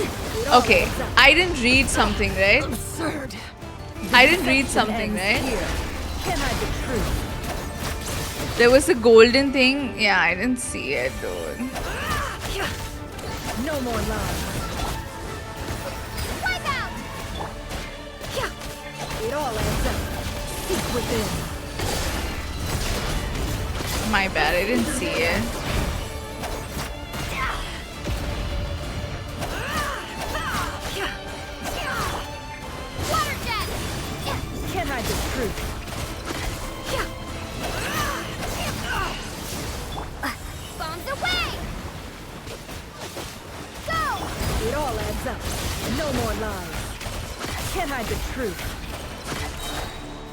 Okay, I didn't read something, right? Absurd. I didn't read something, right? Can't hide the truth. There was a golden thing. Yeah, I didn't see it, dude. No more lies. Wipe out! It all adds up. Seek within. My bad, I didn't see it. Water jet! Can't hide the truth. Bombs away! Go! It all adds up. No more lies. Can't hide the truth.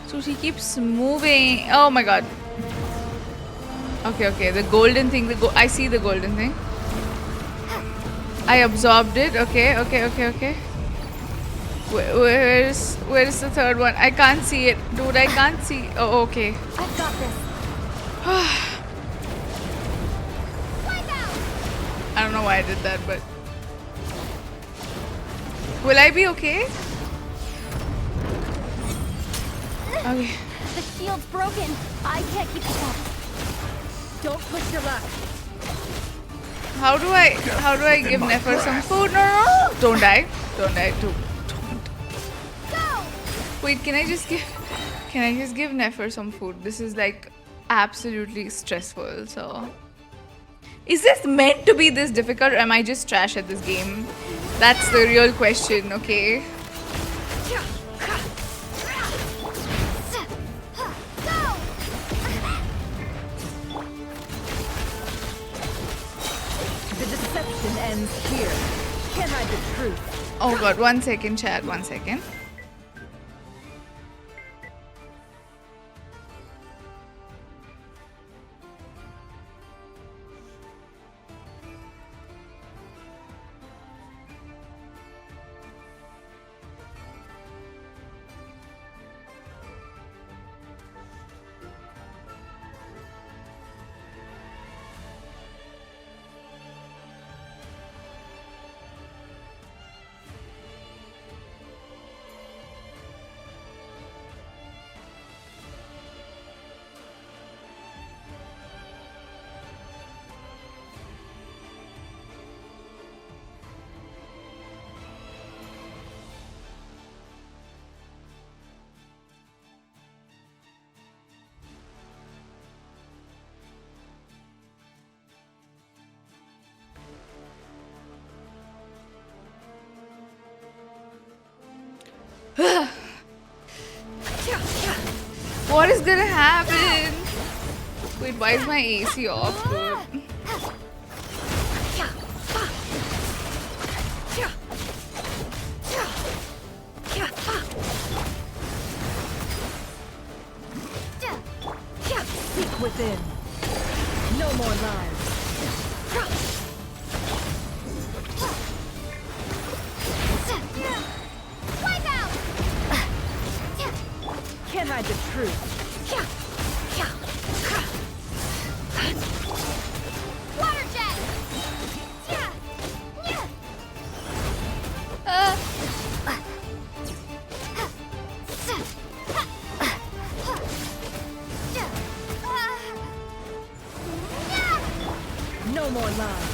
So she keeps moving. Oh my god. Okay, the golden thing. I see the golden thing. I absorbed it. Okay. Where's the third one? I can't see it, dude. I can't see. Oh, okay. I've got this. I don't know why I did that, but will I be okay? Okay. The shield's broken. I can't keep this up. Don't push your luck. How do I give Nefer some food? No. Don't die. Don't. Wait, can I just give Can I just give Nefer some food? This is like absolutely stressful. So, is this meant to be this difficult, or am I just trash at this game? That's the real question, okay? The deception ends here. Can't hide the truth. Oh god, 1 second, chat, 1 second. What is gonna happen? Wait, why is my AC off, dude? Seek within. No more lives. Can't hide the truth. Water jet! No more lies.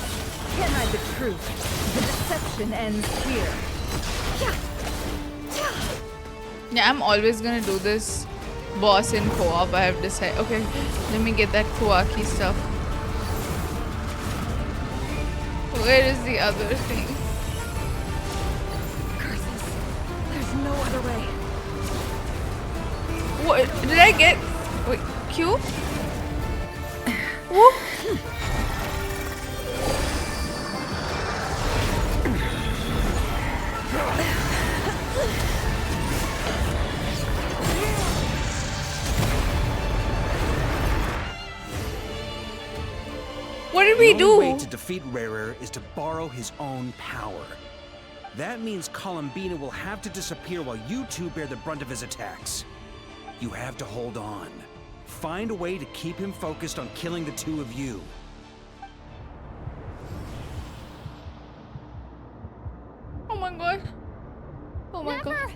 Can't hide the truth. The deception ends here. Yeah, I'm always gonna do this boss in co-op. I have decided. Okay, let me get that Kawaki stuff. Where is the other thing? Curses. There's no other way. What did I get? Wait, Q? Whoop. What did we do? The only way to defeat RERIR is to borrow his own power. That means Columbina will have to disappear while you two bear the brunt of his attacks. You have to hold on. Find a way to keep him focused on killing the two of you. Oh my god. Oh my Nefer! god.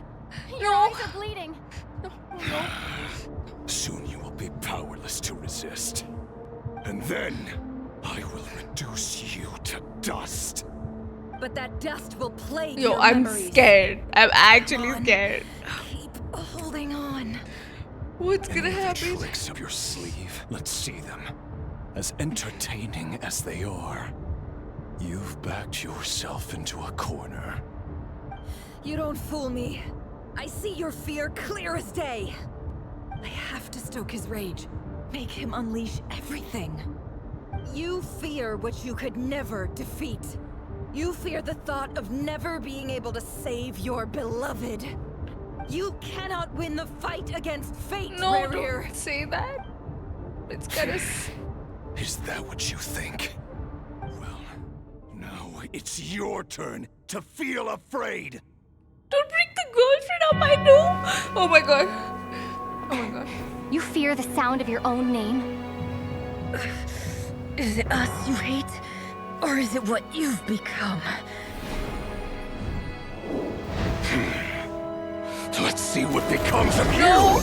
Your eyes are bleeding. No. Soon you will be powerless to resist. And then, I will reduce you to dust. But that dust will plague Yo, your I'm memories. scared. I'm actually scared. Keep holding on. What's Any gonna of the happen? tricks up your sleeve, let's see them. As entertaining as they are, you've backed yourself into a corner. You don't fool me. I see your fear clear as day. I have to stoke his rage. Make him unleash everything. You fear what you could never defeat. You fear the thought of never being able to save your beloved. You cannot win the fight against fate, No, RERIR. don't say that. It's gonna. Is that what you think? Well, now it's your turn to feel afraid. Don't bring the girlfriend up, I know. Oh my god. Oh my god. You fear the sound of your own name? Is it us you hate? Or is it what you've become? Let's see what becomes of you!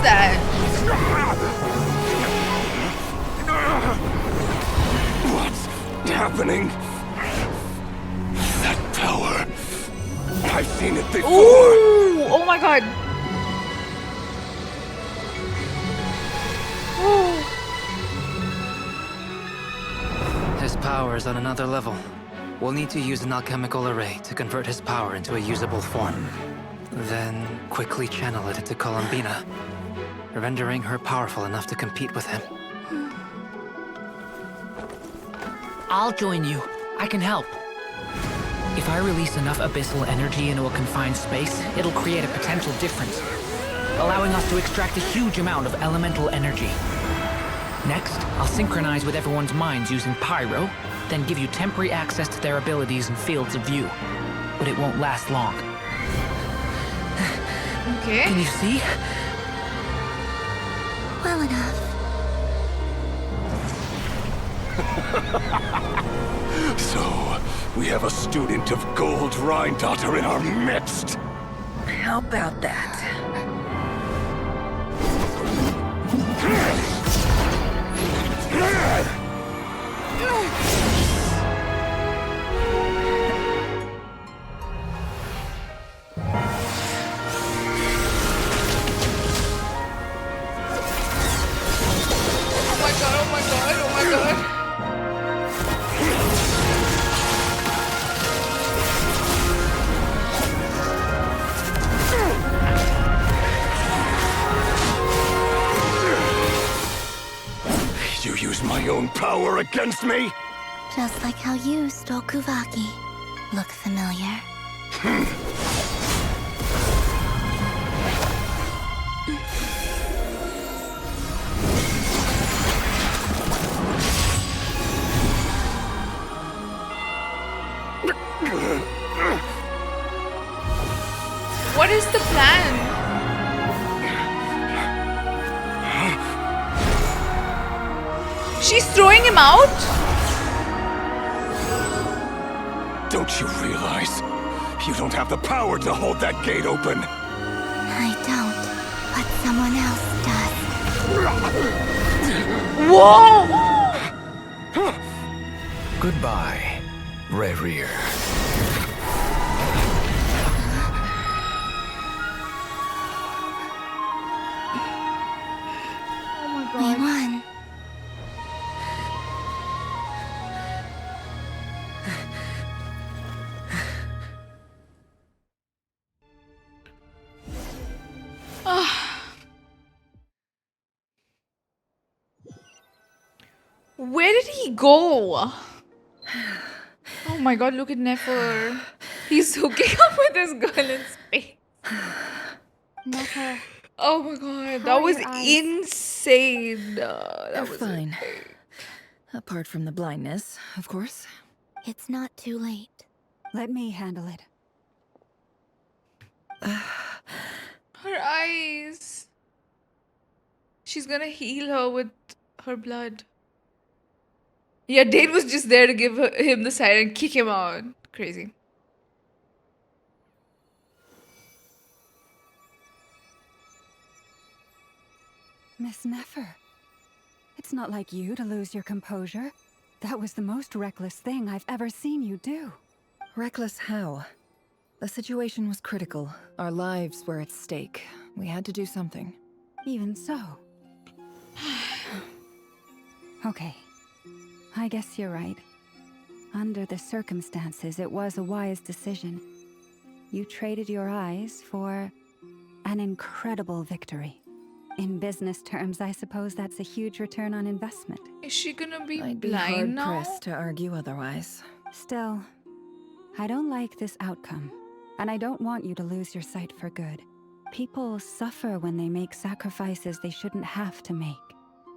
that? What's happening? That power. I've seen it before. Ooh! Oh my god. His power is on another level. We'll need to use an alchemical array to convert his power into a usable form. Then quickly channel it into Columbina, rendering her powerful enough to compete with him. I'll join you. I can help. If I release enough abyssal energy into a confined space, it'll create a potential difference, allowing us to extract a huge amount of elemental energy. Next, I'll synchronize with everyone's minds using pyro, then give you temporary access to their abilities and fields of view. But it won't last long. Okay. Can you see? Well enough. So, we have a student of Gold Rheindotter in our midst. How about that? You use my own power against me? Just like how you stole Kuvaki. Look familiar? What is the plan? She's throwing him out? Don't you realize? You don't have the power to hold that gate open. I don't, but someone else does. Whoa! Goodbye, RERIR. Oh my god. We won. Where did he go? Oh my god, look at Nefer. He's hooking up with this girl in space. Nefer. Oh my god, that was insane. They're fine. Apart from the blindness, of course. It's not too late. Let me handle it. Her eyes. She's gonna heal her with her blood. Yeah, Dane was just there to give him the sign and kick him out. Crazy. Miss Nefer, it's not like you to lose your composure. That was the most reckless thing I've ever seen you do. Reckless how? The situation was critical. Our lives were at stake. We had to do something. Even so. Okay. I guess you're right. Under the circumstances, it was a wise decision. You traded your eyes for an incredible victory. In business terms, I suppose that's a huge return on investment. Is she gonna be I'd be blind now? hard-pressed to argue otherwise. Still, I don't like this outcome, and I don't want you to lose your sight for good. People suffer when they make sacrifices they shouldn't have to make.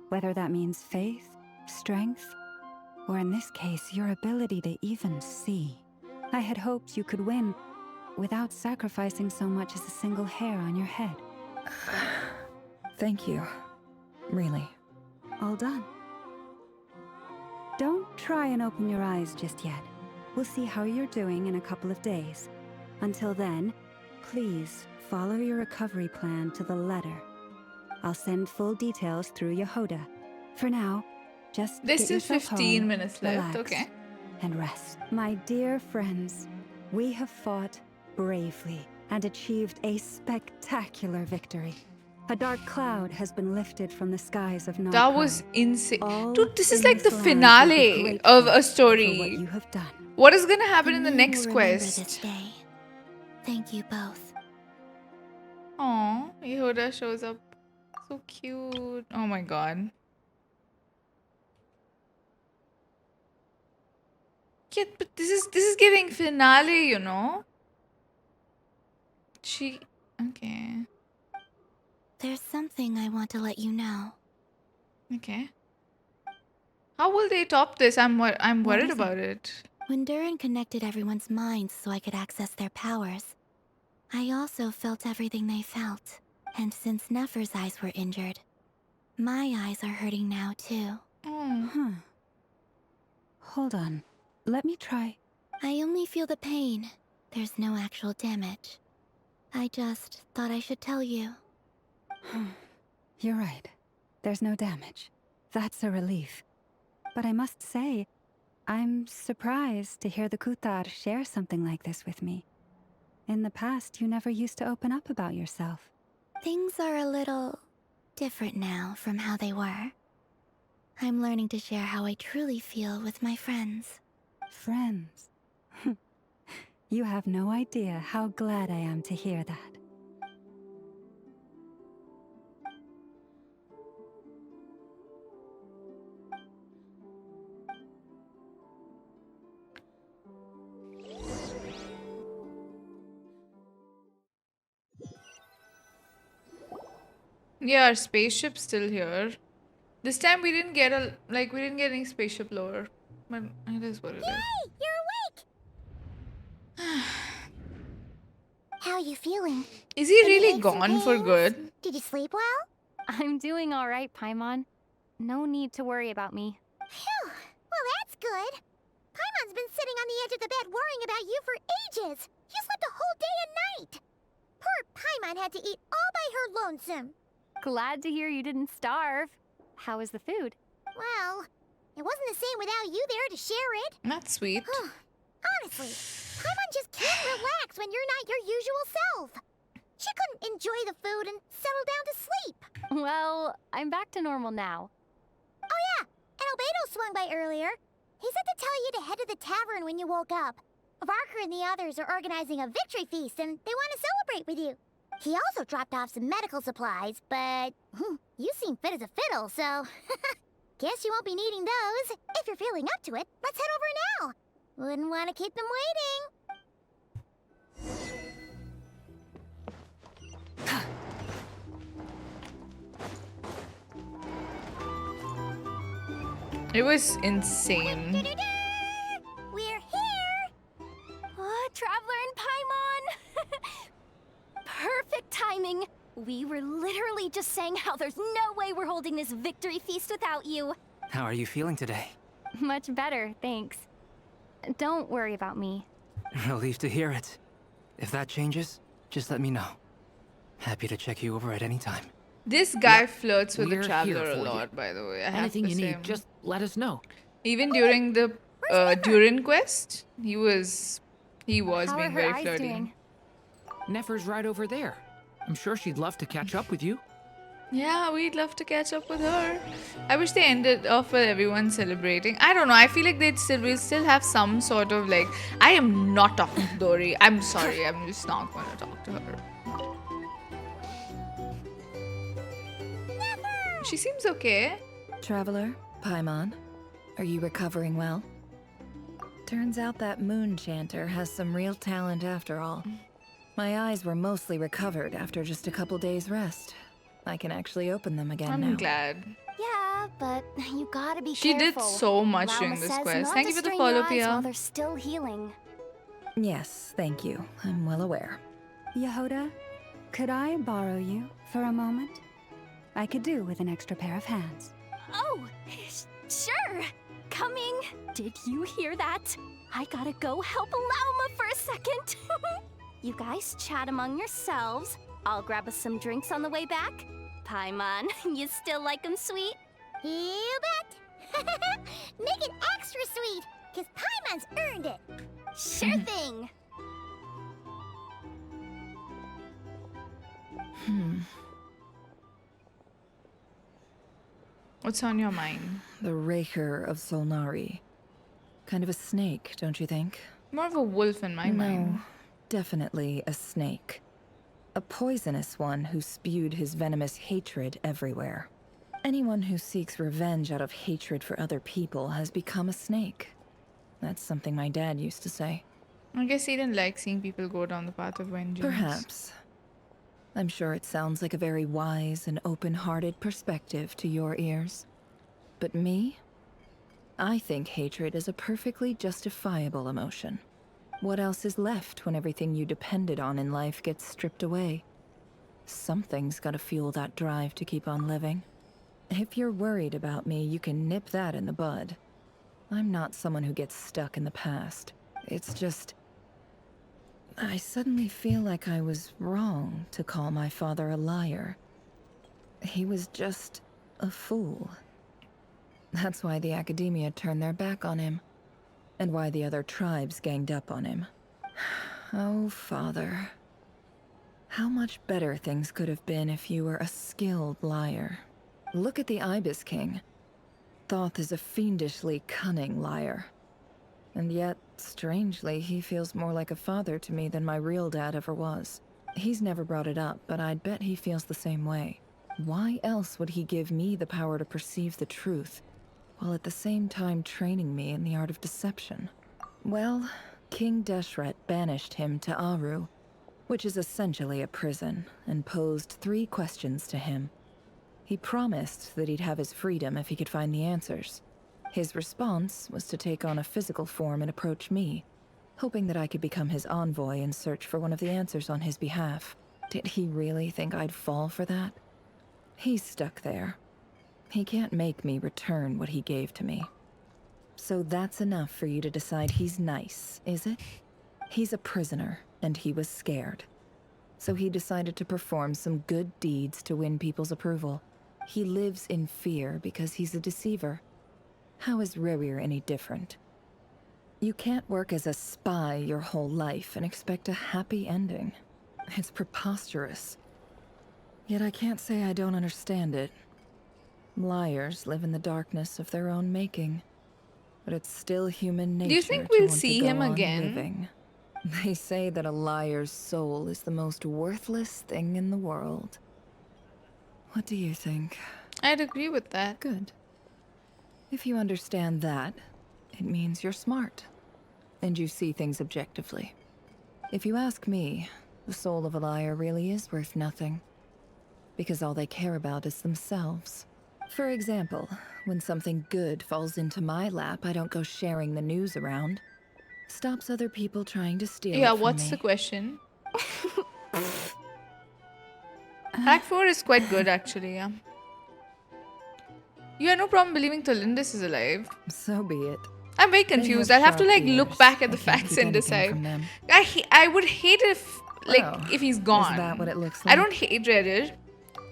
Whether that means faith, strength, or in this case, your ability to even see. I had hoped you could win without sacrificing so much as a single hair on your head. Thank you. Really. All done. Don't try and open your eyes just yet. We'll see how you're doing in a couple of days. Until then, please follow your recovery plan to the letter. I'll send full details through Yehoda. For now, just There's get still yourself 15 home, minutes left, relax, okay. and rest. My dear friends, we have fought bravely and achieved a spectacular victory. A dark cloud has been lifted from the skies of Krai. That was insane. Dude, this is in like the this land will be finale of grateful a for story. what you have done. What is gonna happen in the And may next you remember quest? this day. Thank you both. Aw, Yehoda shows up. So cute. Oh my god. Yeah, but this is giving finale, you know? Okay. There's something I want to let you know. Okay. How will they top this? I'm What worried is about it. When Durin connected everyone's minds so I could access their powers, I also felt everything they felt. And since Nefer's eyes were injured, my eyes are hurting now too. Huh. Hold on. Let me try. I only feel the pain. There's no actual damage. I just thought I should tell you. You're right. There's no damage. That's a relief. But I must say, I'm surprised to hear the Kuthar share something like this with me. In the past, you never used to open up about yourself. Things are a little different now from how they were. I'm learning to share how I truly feel with my friends. Friends? You have no idea how glad I am to hear that. Yeah, our spaceship's still here. This time we didn't get we didn't get any spaceship lore. But it is what it is. Yay! You're awake! How are you feeling? Is he Any really aches and gone for pains? good? Did you sleep well? I'm doing all right, Paimon. No need to worry about me. Phew! Well, that's good. Paimon's been sitting on the edge of the bed worrying about you for ages. You slept a whole day and night. Poor Paimon had to eat all by her lonesome. Glad to hear you didn't starve. How is the food? Well, it wasn't the same without you there to share it. That's sweet. Honestly, Paimon just can't relax when you're not your usual self. She couldn't enjoy the food and settle down to sleep. Well, I'm back to normal now. Oh yeah, and Albedo swung by earlier. He said to tell you to head to the tavern when you woke up. Varka and the others are organizing a victory feast and they want to celebrate with you. He also dropped off some medical supplies, but you seem fit as a fiddle, so guess you won't be needing those. If you're feeling up to it, let's head over now. Wouldn't want to keep them waiting. It was insane. We're here! Oh, Traveler and Paimon! Perfect timing! We were literally just saying how there's no way we're holding this victory feast without you. How are you feeling today? Much better, thanks. Don't worry about me. Relieved to hear it. If that changes, just let me know. Happy to check you over at any time. This guy flirts with the We're Traveler here a for you. lot, by the way. I have Anything to you say. need, just let us know. Even during the Durin quest, he was How being are her very eyes flirty. doing? Nefer's right over there. I'm sure she'd love to catch up with you. Yeah, we'd love to catch up with her. I wish they ended off with everyone celebrating. I don't know. I feel like we'll still have some sort of like. I am not talking to Dory. I'm sorry. I'm just not going to talk to her. She seems okay. Traveler, Paimon, are you recovering well? Turns out that moon chanter has some real talent after all. My eyes were mostly recovered after just a couple days rest. I can actually open them again now. I'm glad. Yeah, but you gotta be She did careful. so much Lauma during this says quest. not Thank to you for the strain your follow, eyes Pia. while they're still healing. Yes, thank you. I'm well aware. Yehoda, could I borrow you for a moment? I could do with an extra pair of hands. Oh, sure. Coming. Did you hear that? I gotta go help Lauma for a second. You guys chat among yourselves. I'll grab us some drinks on the way back. Paimon. You still like him sweet? You bet! Make it extra sweet, because Paimon's earned it! Sure thing! What's on your mind? The Raker of Solnari. Kind of a snake, don't you think? More of a wolf in my mind. No, definitely a snake. A poisonous one who spewed his venomous hatred everywhere. Anyone who seeks revenge out of hatred for other people has become a snake. That's something my dad used to say. I guess he didn't like seeing people go down the path of vengeance. Perhaps. I'm sure it sounds like a very wise and open-hearted perspective to your ears. But me? I think hatred is a perfectly justifiable emotion. What else is left when everything you depended on in life gets stripped away? Something's gotta fuel that drive to keep on living. If you're worried about me, you can nip that in the bud. I'm not someone who gets stuck in the past. It's just... I suddenly feel like I was wrong to call my father a liar. He was just a fool. That's why the Academia turned their back on him, and why the other tribes ganged up on him. Oh, Father. How much better things could have been if you were a skilled liar. Look at the Ibis King. Thoth is a fiendishly cunning liar. And yet, strangely, he feels more like a father to me than my real dad ever was. He's never brought it up, but I'd bet he feels the same way. Why else would he give me the power to perceive the truth, while at the same time training me in the art of deception? Well, King Deshret banished him to Aru, which is essentially a prison, and posed 3 questions to him. He promised that he'd have his freedom if he could find the answers. His response was to take on a physical form and approach me, hoping that I could become his envoy and search for one of the answers on his behalf. Did he really think I'd fall for that? He's stuck there. He can't make me return what he gave to me. So that's enough for you to decide he's nice, is it? He's a prisoner, and he was scared. So he decided to perform some good deeds to win people's approval. He lives in fear because he's a deceiver. How is RERIR any different? You can't work as a spy your whole life and expect a happy ending. It's preposterous. Yet I can't say I don't understand it. Liars live in the darkness of their own making. But it's still human nature. Do you think to we'll want to see go him on again? living. They say that a liar's soul is the most worthless thing in the world. What do you think? I'd agree with that. Good. If you understand that, it means you're smart. And you see things objectively. If you ask me, the soul of a liar really is worth nothing. Because all they care about is themselves. For example, when something good falls into my lap, I don't go sharing the news around. Stops other people trying to steal it from what's me. the question? Act 4 is quite good, actually, yeah. You have no problem believing Tolindis is alive. So be it. I'm very confused. I'll have to like look back at the facts and decide. I would hate if if he's gone. Is that what it looks I like? don't hate RERIR.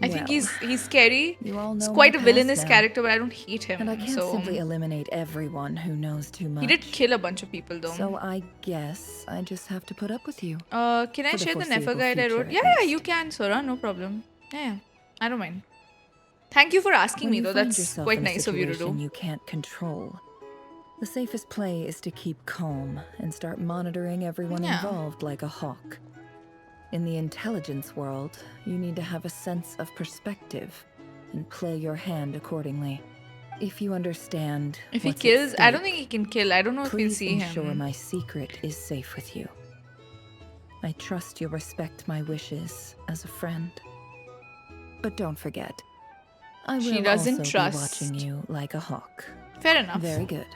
I think Well, he's scary. You all know He's quite my a villainous past now. character, but I don't hate him. And I can't so simply eliminate everyone who knows too much. he did kill a bunch of people, though. So I guess I just have to put up with you. Can I For the share the Nefer foreseeable guide I future, wrote? at Yeah, least. you can, Sora. No problem. Yeah, I don't mind. Thank you for asking When me, you though. find That's yourself quite in a nice of you to situation do. you can't control. The safest play is to keep calm and start monitoring everyone Yeah. involved like a hawk. In the intelligence world, you need to have a sense of perspective and play your hand accordingly. If you understand If he what's at kills, I don't stake, think he can kill. I don't know if we'll please see ensure him. my secret is safe with you. I trust you'll respect my wishes as a friend. But don't forget, I will She doesn't also trust. be watching you like a hawk. Fair enough. Very good.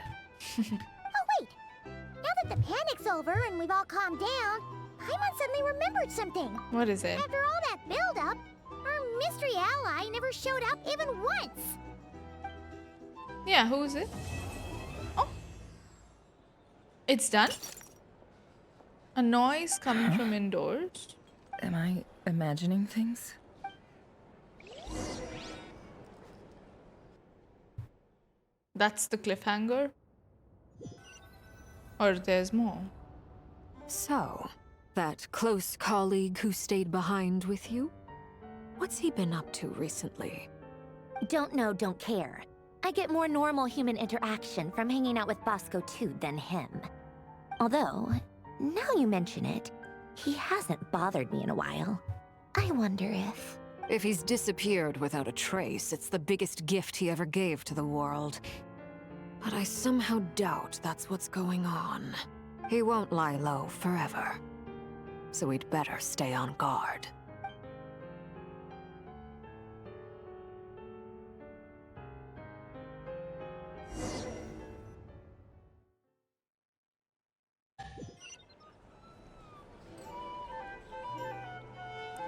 Oh wait! Now that the panic's over and we've all calmed down, Paimon suddenly remembered something. What is it? After all that build-up, our mystery ally never showed up even once. Yeah, who is it? Oh. It's done? A noise coming from indoors. Am I imagining things? That's the cliffhanger? Or there's more? So, that close colleague who stayed behind with you? What's he been up to recently? Don't know, don't care. I get more normal human interaction from hanging out with Bosco too than him. Although, now you mention it, he hasn't bothered me in a while. I wonder if... If he's disappeared without a trace, it's the biggest gift he ever gave to the world. But I somehow doubt that's what's going on. He won't lie low forever. So we'd better stay on guard.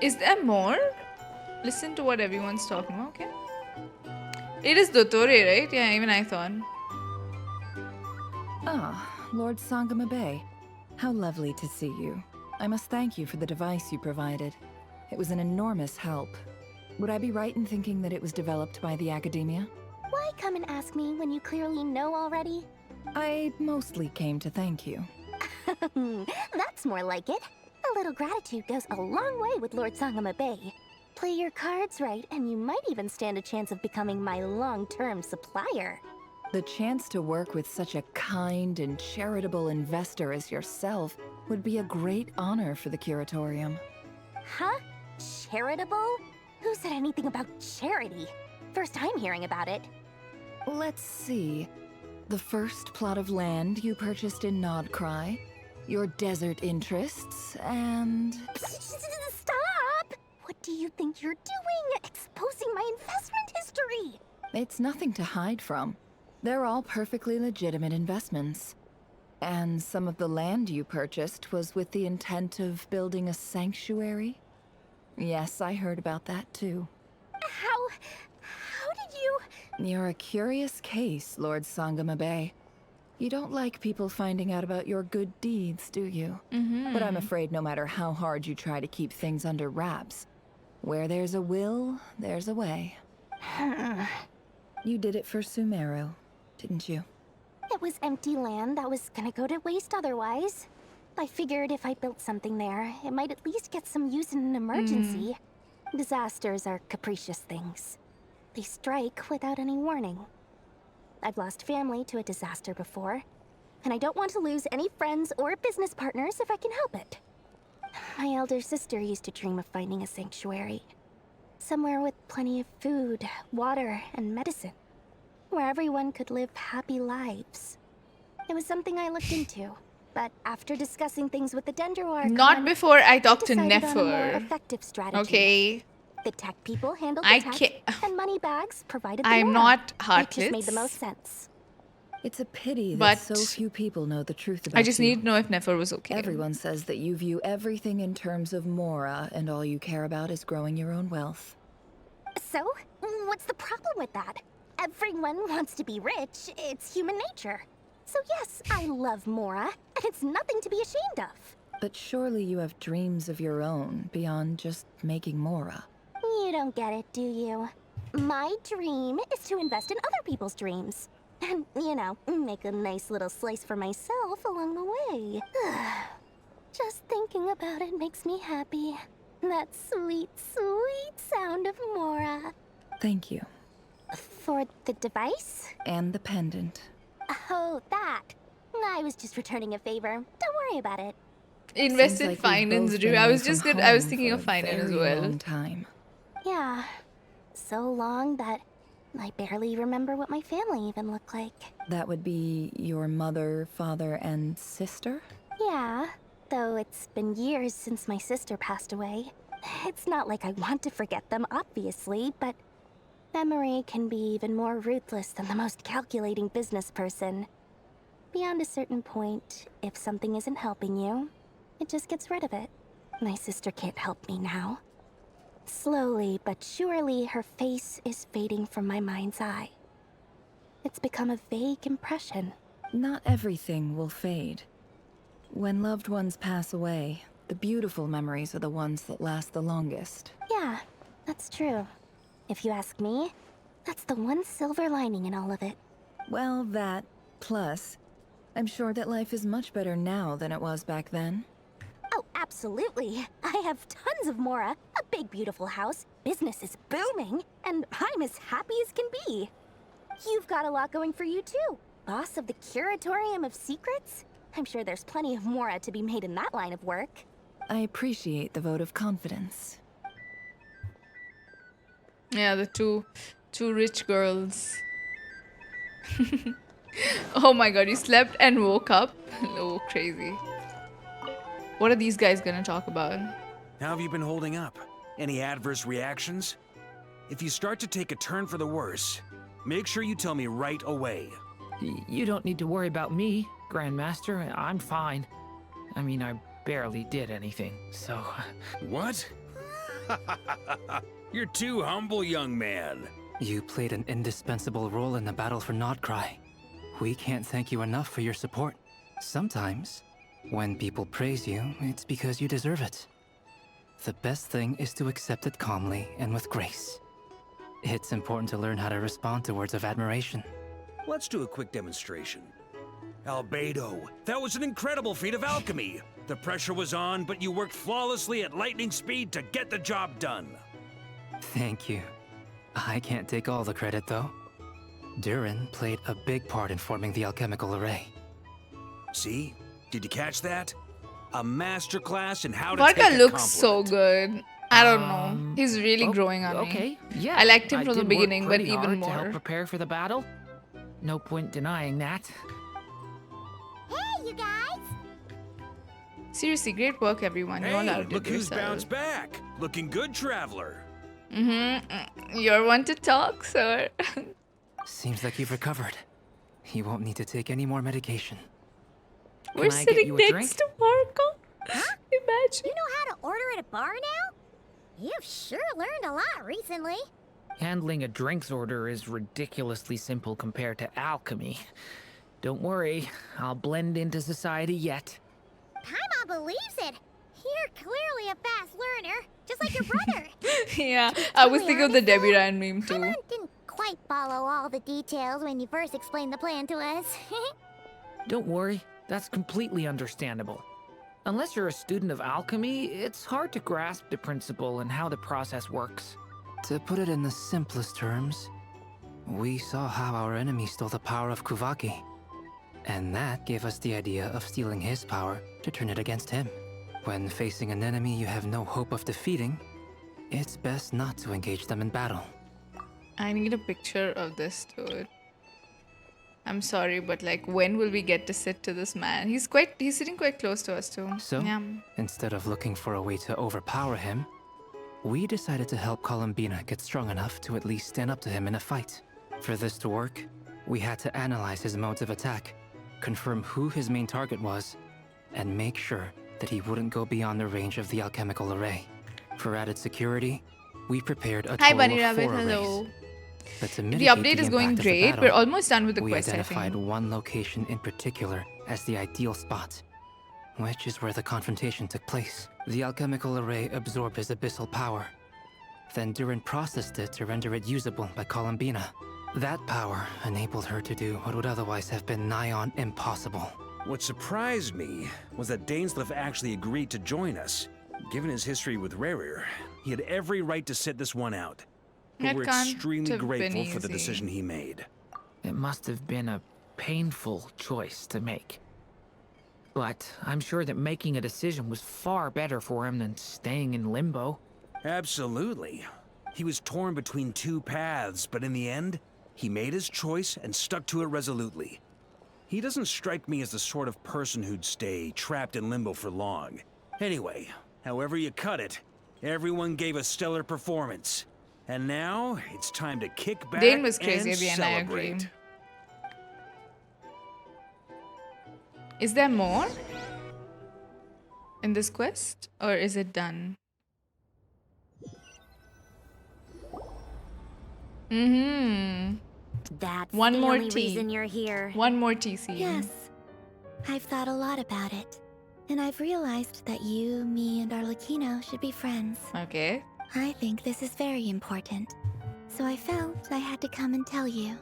Is there more? Listen to what everyone's talking about, okay? It is Dottore, right? Yeah, even I thought. Ah, Lord Sangamabe. How lovely to see you. I must thank you for the device you provided. It was an enormous help. Would I be right in thinking that it was developed by the Academia? Why come and ask me when you clearly know already? I mostly came to thank you. That's more like it. A little gratitude goes a long way with Lord Sangamabe. Play your cards right, and you might even stand a chance of becoming my long-term supplier. The chance to work with such a kind and charitable investor as yourself would be a great honor for the Curatorium. Huh? Charitable? Who said anything about charity? First I'm hearing about it. Let's see. The first plot of land you purchased in Krai, your desert interests, and... Stop! What do you think you're doing? Exposing my investment history! It's nothing to hide from. They're all perfectly legitimate investments. And some of the land you purchased was with the intent of building a sanctuary? Yes, I heard about that too. How did you... You're a curious case, Lord Sangamabe. You don't like people finding out about your good deeds, do you? But I'm afraid no matter how hard you try to keep things under wraps, where there's a will, there's a way. You did it for Sumeru, didn't you? It was empty land that was gonna go to waste otherwise. I figured if I built something there, it might at least get some use in an emergency. Disasters are capricious things. They strike without any warning. I've lost family to a disaster before, and I don't want to lose any friends or business partners if I can help it. My elder sister used to dream of finding a sanctuary. Somewhere with plenty of food, water, and medicine. Where everyone could live happy lives. It was something I looked into, but after discussing things with the Dendro Archon, Not before I talked to decided on a more Nefer. effective strategy. Okay. The tech people handled the tech, and money bags provided the I'm morale. not It just heartless. made the most sense. It's a pity that But so few people know the truth about I just you. need to know if Nefer was okay. Everyone says that you view everything in terms of Mora, and all you care about is growing your own wealth. So, what's the problem with that? Everyone wants to be rich. It's human nature. So yes, I love Mora, and it's nothing to be ashamed of. But surely you have dreams of your own beyond just making Mora. You don't get it, do you? My dream is to invest in other people's dreams. And, you know, make a nice little slice for myself along the way. Just thinking about it makes me happy. That sweet, sweet sound of Mora. Thank you. For the device? And the pendant. Oh, that. I was just returning a favor. Don't worry about it. Invest Seems in like we've finance, both Drew. been I away was just from good. I was home thinking for of a finance as very well. long time. Yeah. So long that I barely remember what my family even looked like. That would be your mother, father, and sister? Yeah, though it's been years since my sister passed away. It's not like I want to forget them, obviously, but memory can be even more ruthless than the most calculating business person. Beyond a certain point, if something isn't helping you, it just gets rid of it. My sister can't help me now. Slowly but surely, her face is fading from my mind's eye. It's become a vague impression. Not everything will fade. When loved ones pass away, the beautiful memories are the ones that last the longest. Yeah, that's true. If you ask me, that's the one silver lining in all of it. Well, that, plus, I'm sure that life is much better now than it was back then. Oh, absolutely. I have tons of mora, a big beautiful house, business is booming, and I'm as happy as can be. You've got a lot going for you too. Boss of the Curatorium of Secrets? I'm sure there's plenty of mora to be made in that line of work. I appreciate the vote of confidence. Yeah, the two rich girls. Oh my god, you slept and woke up? Oh, crazy. What are these guys gonna talk about? How have you been holding up? Any adverse reactions? If you start to take a turn for the worse, make sure you tell me right away. You don't need to worry about me, Grandmaster. I'm fine. I mean, I barely did anything, so... What? You're too humble, young man. You played an indispensable role in the battle for Krai. We can't thank you enough for your support. Sometimes, when people praise you, it's because you deserve it. The best thing is to accept it calmly and with grace. It's important to learn how to respond to words of admiration. Let's do a quick demonstration. Albedo, that was an incredible feat of alchemy. The pressure was on, but you worked flawlessly at lightning speed to get the job done. Thank you. I can't take all the credit, though. Durin played a big part in forming the alchemical array. See? Did you catch that? A masterclass in how to Varka take a looks compliment. so good. I don't know. He's really growing on me. Okay, yeah. I liked him from the did work beginning, but pretty even hard more. to help prepare for the battle. No point denying that. Hey, you guys! Seriously, great work, everyone. You all Hey, outdid look who's yourself. bounced back. Looking good, traveler. You're one to talk, sir. Seems like you've recovered. You won't need to take any more medication. We're sitting next to Varka. Imagine. You know how to order at a bar now? You've sure learned a lot recently. Handling a drinks order is ridiculously simple compared to alchemy. Don't worry, I'll blend into society yet. Paimon believes it. You're clearly a fast learner, just like your brother. Yeah, I was thinking of the Debbie Ryan meme too. Paimon didn't quite follow all the details when you first explained the plan to us. Don't worry, that's completely understandable. Unless you're a student of alchemy, it's hard to grasp the principle and how the process works. To put it in the simplest terms, we saw how our enemy stole the power of Kuvaki. And that gave us the idea of stealing his power to turn it against him. When facing an enemy you have no hope of defeating, it's best not to engage them in battle. I need a picture of this dude. I'm sorry, but like, when will we get to sit to this man? He's sitting quite close to us too. So, yeah. instead of looking for a way to overpower him, we decided to help Columbina get strong enough to at least stand up to him in a fight. For this to work, we had to analyze his modes of attack, confirm who his main target was, and make sure that he wouldn't go beyond the range of the alchemical array. For added security, we prepared a Hi, total Bunny of 4 Rabbit. Hello. arrays. But to The mitigate update is impact going of the great. battle, We're almost done with the we quest, I identified think. one location in particular as the ideal spot, which is where the confrontation took place. The alchemical array absorbed his abyssal power. Then Durin processed it to render it usable by Columbina. That power enabled her to do what would otherwise have been nigh on impossible. What surprised me was that Dainsleif actually agreed to join us. Given his history with RERIR, he had every right to sit this one out. But we're extremely grateful for the decision he made. It must have been a painful choice to make. But I'm sure that making a decision was far better for him than staying in limbo. Absolutely. He was torn between 2 paths, but in the end, he made his choice and stuck to it resolutely. He doesn't strike me as the sort of person who'd stay trapped in limbo for long. Anyway, however you cut it, everyone gave a stellar performance. And now, it's time to kick back Dane was crazy and at the end, I agree. celebrate. Is there more in this quest, or is it done? That's One the more only tea. reason you're here. One more TC. Yes. I've thought a lot about it. And I've realized that you, me, and Arlecchino should be friends. Okay. I think this is very important. So I felt I had to come and tell you.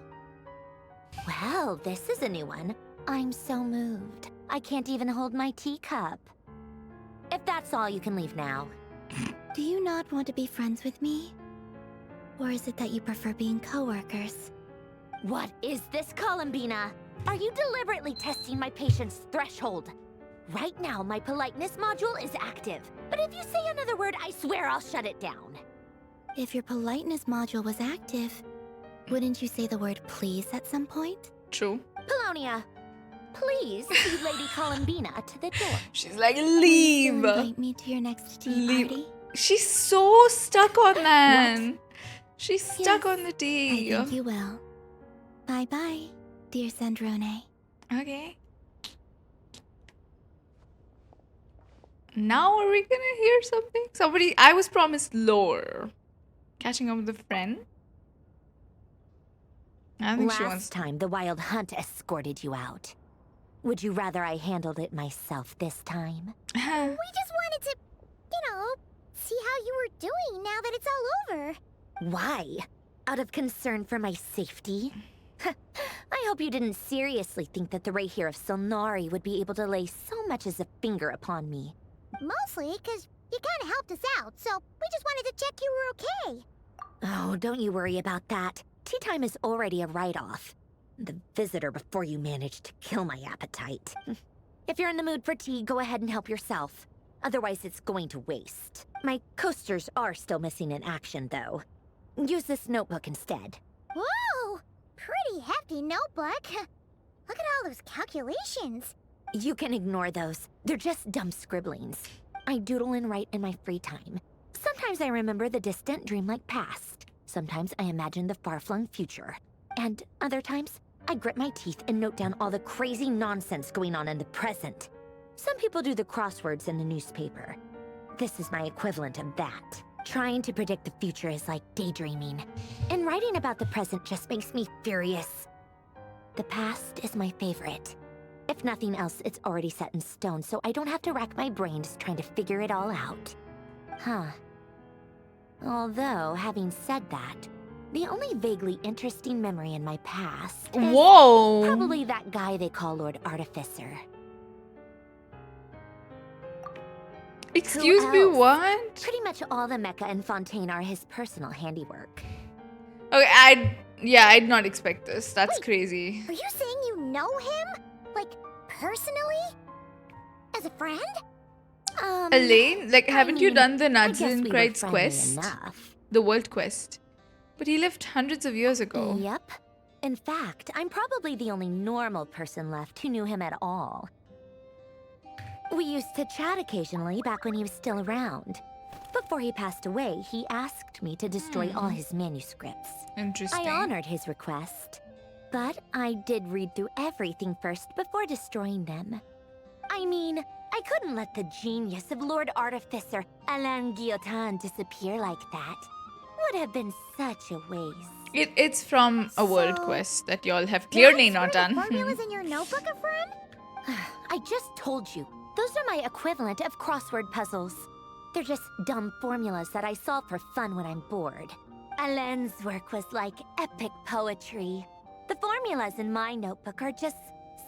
Well, this is a new one. I'm so moved. I can't even hold my teacup. If that's all, you can leave now. Do you not want to be friends with me? Or is it that you prefer being co-workers? What is this, Columbina? Are you deliberately testing my patience threshold? Right now, my politeness module is active. But if you say another word, I swear I'll shut it down. If your politeness module was active, wouldn't you say the word please at some point? True. Polonia, please lead Lady Columbina to the door. She's like, Will you leave. still invite me to your next tea Leave. party? She's so stuck on that. She's stuck on the tea. I think you will. Bye-bye, dear Sandrone. Okay. Now are we gonna hear something? I was promised lore. Catching up with a friend? I think she wants... Last time, the Wild Hunt escorted you out. Would you rather I handled it myself this time? We just wanted to, see how you were doing now that it's all over. Why? Out of concern for my safety? I hope you didn't seriously think that the Rehir of Solnari would be able to lay so much as a finger upon me. Mostly because you kind of helped us out, so we just wanted to check you were okay. Oh, don't you worry about that. Tea time is already a write-off. The visitor before you managed to kill my appetite. If you're in the mood for tea, go ahead and help yourself. Otherwise, it's going to waste. My coasters are still missing in action, though. Use this notebook instead. Whoa! Pretty hefty notebook. Look at all those calculations. You can ignore those. They're just dumb scribblings. I doodle and write in my free time. Sometimes I remember the distant dreamlike past. Sometimes I imagine the far-flung future. And other times, I grit my teeth and note down all the crazy nonsense going on in the present. Some people do the crosswords in the newspaper. This is my equivalent of that. Trying to predict the future is like daydreaming. And writing about the present just makes me furious. The past is my favorite. If nothing else, it's already set in stone, so I don't have to rack my brains trying to figure it all out. Huh. Although, having said that, the only vaguely interesting memory in my past is probably that guy they call Lord Artificer. Excuse me, what? Pretty much all the mecha and Fontaine are his personal handiwork. Okay, I'd not expect this. That's crazy. Are you saying you know him? Like, personally? As a friend? Elaine? Like, haven't you done the I guess Natlan we were Kride's friendly quest? enough. The world quest. But he lived hundreds of years ago. Yep. In fact, I'm probably the only normal person left who knew him at all. We used to chat occasionally back when he was still around. Before he passed away, he asked me to destroy all his manuscripts. Interesting. I honored his request. But I did read through everything first before destroying them. I mean, I couldn't let the genius of Lord Artificer Alain Guillotin disappear like that. Would have been such a waste. It's from a world quest that y'all have clearly not done. Formulas in your notebook, a friend? I just told you. Those are my equivalent of crossword puzzles. They're just dumb formulas that I solve for fun when I'm bored. Alain's work was like epic poetry. The formulas in my notebook are just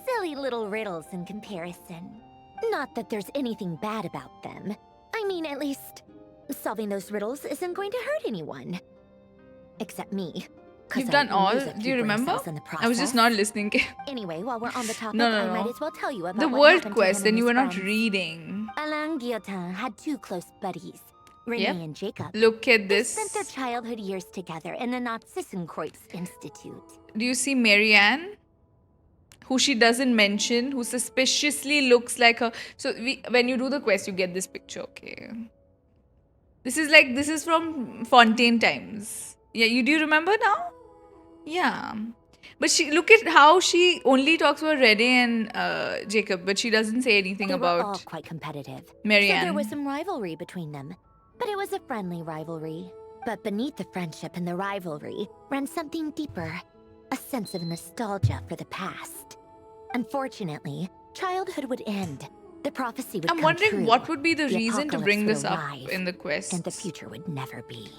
silly little riddles in comparison. Not that there's anything bad about them. I mean, at least, solving those riddles isn't going to hurt anyone. Except me. You've done all? Do you remember? I was just not listening. Anyway, while we're on the topic, No. I might as well tell you about the what world happened to quest, him and you were his not friends. reading. Alain Guillotin had two close buddies, Renee Yep. and Jacob. Look at They this. spent their childhood years together in the Narzissenkreuz Institute. Do you see Marianne? Who she doesn't mention, who suspiciously looks like her. So when you do the quest, you get this picture, okay? This is from Fontaine times. Yeah, do you remember now? Yeah. But look at how she only talks about Rene and Jacob, but she doesn't say anything They about were all quite competitive. Marianne. So there was some rivalry between them. But it was a friendly rivalry. But beneath the friendship and the rivalry ran something deeper. A sense of nostalgia for the past. Unfortunately, childhood would end. The prophecy would I'm come wondering true. what would be the The reason to apocalypse bring would this up arrive, in the quest. And the future would never be.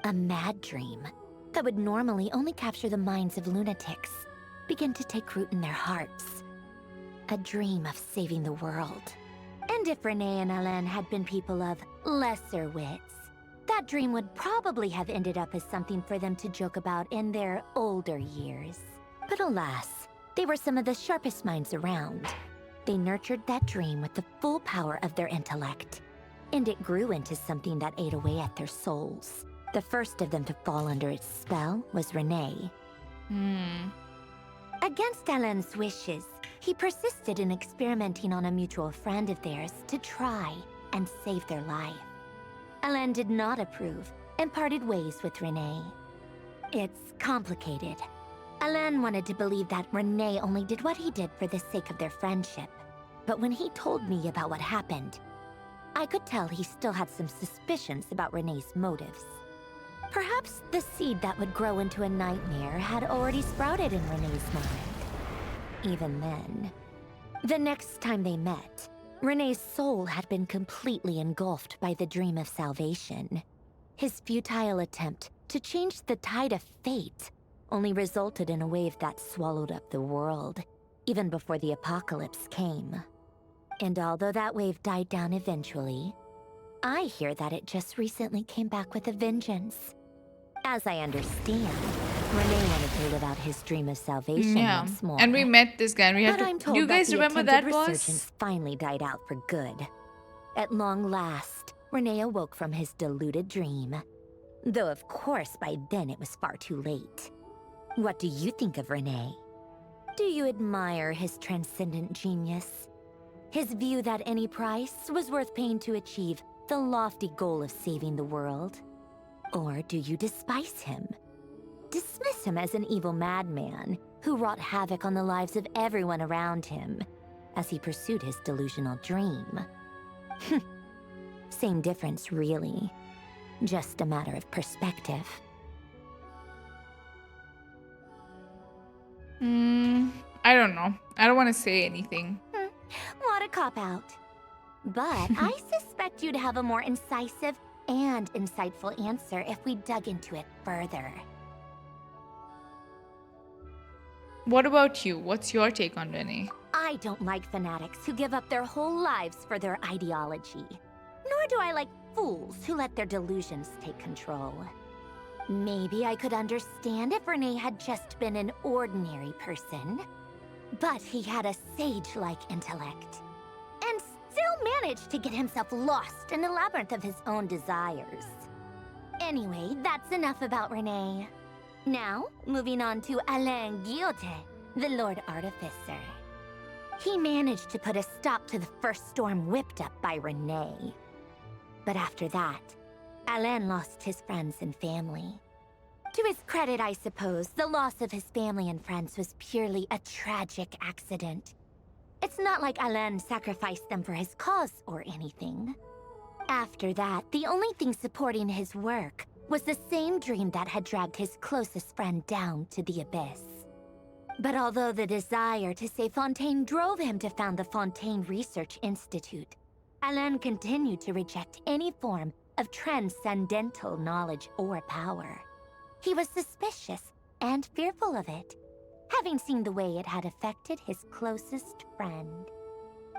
A mad dream that would normally only capture the minds of lunatics. begin to take root in their hearts. A dream of saving the world. And if Renee and Alain had been people of lesser wits, that dream would probably have ended up as something for them to joke about in their older years. But alas, they were some of the sharpest minds around. They nurtured that dream with the full power of their intellect, and it grew into something that ate away at their souls. The first of them to fall under its spell was Renee. Against Alain's wishes, he persisted in experimenting on a mutual friend of theirs to try and save their life. Alain did not approve and parted ways with Renee. It's complicated. Alain wanted to believe that Renee only did what he did for the sake of their friendship. But when he told me about what happened, I could tell he still had some suspicions about Renee's motives. Perhaps the seed that would grow into a nightmare had already sprouted in Renee's mind. Even then, the next time they met, Renee's soul had been completely engulfed by the dream of salvation. His futile attempt to change the tide of fate only resulted in a wave that swallowed up the world, even before the apocalypse came. And although that wave died down eventually, I hear that it just recently came back with a vengeance. As I understand, Renee wanted to live out his dream of salvation once more. And we met this guy. And we have But I'm to. told Do you guys that the remember that, attempted boss? resurgence finally died out for good. At long last, Renee awoke from his deluded dream. Though of course by then it was far too late. What do you think of Renee? Do you admire his transcendent genius? His view that any price was worth paying to achieve the lofty goal of saving the world? Or do you despise him? Dismiss him as an evil madman who wrought havoc on the lives of everyone around him as he pursued his delusional dream? Same difference, really. Just a matter of perspective. I don't know. I don't want to say anything. What a cop-out. But I suspect you'd have a more incisive and insightful answer if we dug into it further. What about you? What's your take on Renee? I don't like fanatics who give up their whole lives for their ideology. Nor do I like fools who let their delusions take control. Maybe I could understand if Renee had just been an ordinary person. But he had a sage-like intellect. And still managed to get himself lost in the labyrinth of his own desires. Anyway, that's enough about Renee. Now, moving on to Alain Guillotin, the Lord Artificer. He managed to put a stop to the first storm whipped up by Renee. But after that, Alain lost his friends and family. To his credit, I suppose, the loss of his family and friends was purely a tragic accident. It's not like Alain sacrificed them for his cause or anything. After that, the only thing supporting his work was the same dream that had dragged his closest friend down to the abyss. But although the desire to save Fontaine drove him to found the Fontaine Research Institute, Alain continued to reject any form of transcendental knowledge or power. He was suspicious and fearful of it, having seen the way it had affected his closest friend.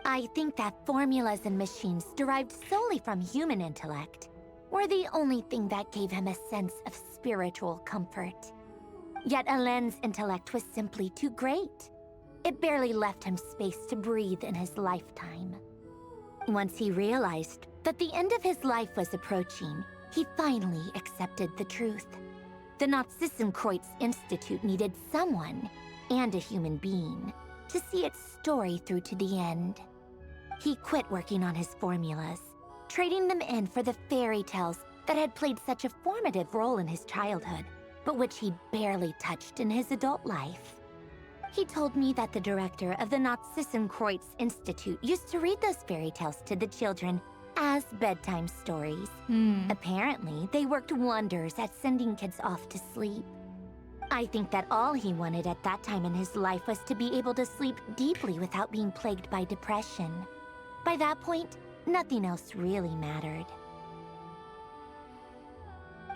I think that formulas and machines derived solely from human intellect were the only thing that gave him a sense of spiritual comfort. Yet Alain's intellect was simply too great. It barely left him space to breathe in his lifetime. Once he realized that the end of his life was approaching, he finally accepted the truth. The Nazissenkreuz Institute needed someone, and a human being, to see its story through to the end. He quit working on his formulas, trading them in for the fairy tales that had played such a formative role in his childhood, but which he barely touched in his adult life. He told me that the director of the Nazissenkreuz Institute used to read those fairy tales to the children as bedtime stories. Apparently, they worked wonders at sending kids off to sleep. I think that all he wanted at that time in his life was to be able to sleep deeply without being plagued by depression. By that point, nothing else really mattered.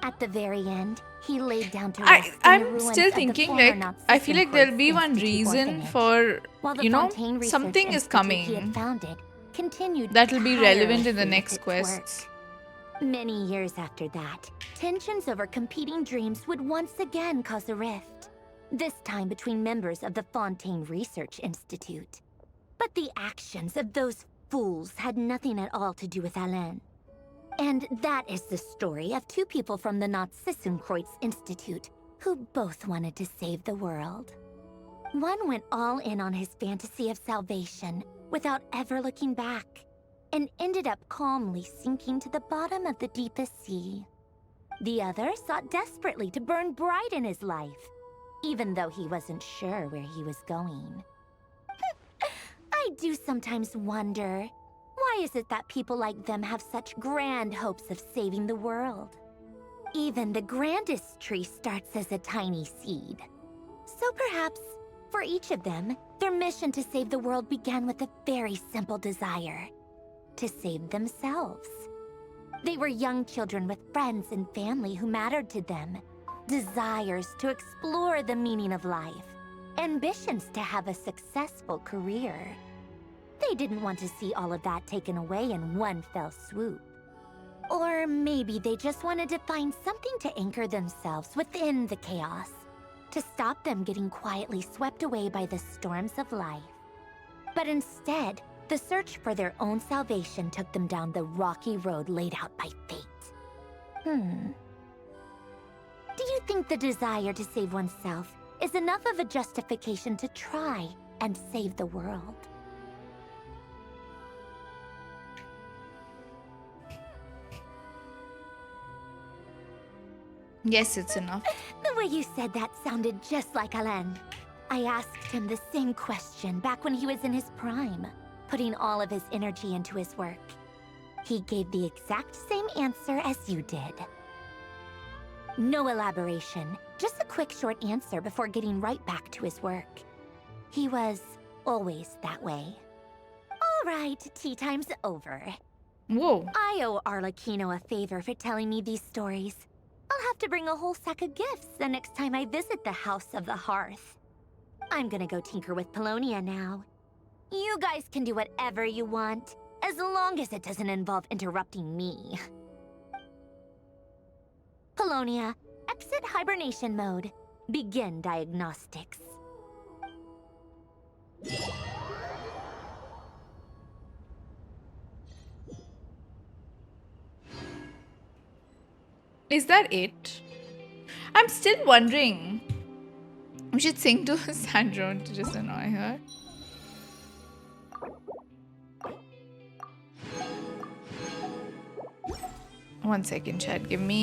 At the very end, he laid down to rest in the I'm ruins still of the thinking, former like, I feel like there'll be one Institute reason orphanage. for, While the you know, Fontaine Research something is Institute he had coming founded continued that'll be relevant in the tirelessly next with its quests. work. Many years after that, tensions over competing dreams would once again cause a rift. This time between members of the Fontaine Research Institute. But the actions of those fools had nothing at all to do with Alain. And that is the story of two people from the Narzissenkreuz Institute who both wanted to save the world. One went all in on his fantasy of salvation without ever looking back, and ended up calmly sinking to the bottom of the deepest sea. The other sought desperately to burn bright in his life, even though he wasn't sure where he was going. I do sometimes wonder, why is it that people like them have such grand hopes of saving the world? Even the grandest tree starts as a tiny seed. So perhaps, for each of them, their mission to save the world began with a very simple desire: to save themselves. They were young children with friends and family who mattered to them, desires to explore the meaning of life, ambitions to have a successful career. They didn't want to see all of that taken away in one fell swoop. Or maybe they just wanted to find something to anchor themselves within the chaos, to stop them getting quietly swept away by the storms of life. But instead, the search for their own salvation took them down the rocky road laid out by fate. Do you think the desire to save oneself is enough of a justification to try and save the world? Yes, it's enough. The way you said that sounded just like Alain. I asked him the same question back when he was in his prime, putting all of his energy into his work. He gave the exact same answer as you did. No elaboration, just a quick short answer before getting right back to his work. He was always that way. All right, tea time's over. Whoa. I owe Arlecchino a favor for telling me these stories. I'll have to bring a whole sack of gifts the next time I visit the House of the Hearth. I'm gonna go tinker with Polonia now. You guys can do whatever you want, as long as it doesn't involve interrupting me. Polonia, exit hibernation mode. Begin diagnostics. Is that it? I'm still wondering. We should sing to Sandrone to just annoy her. One second, chat. Give me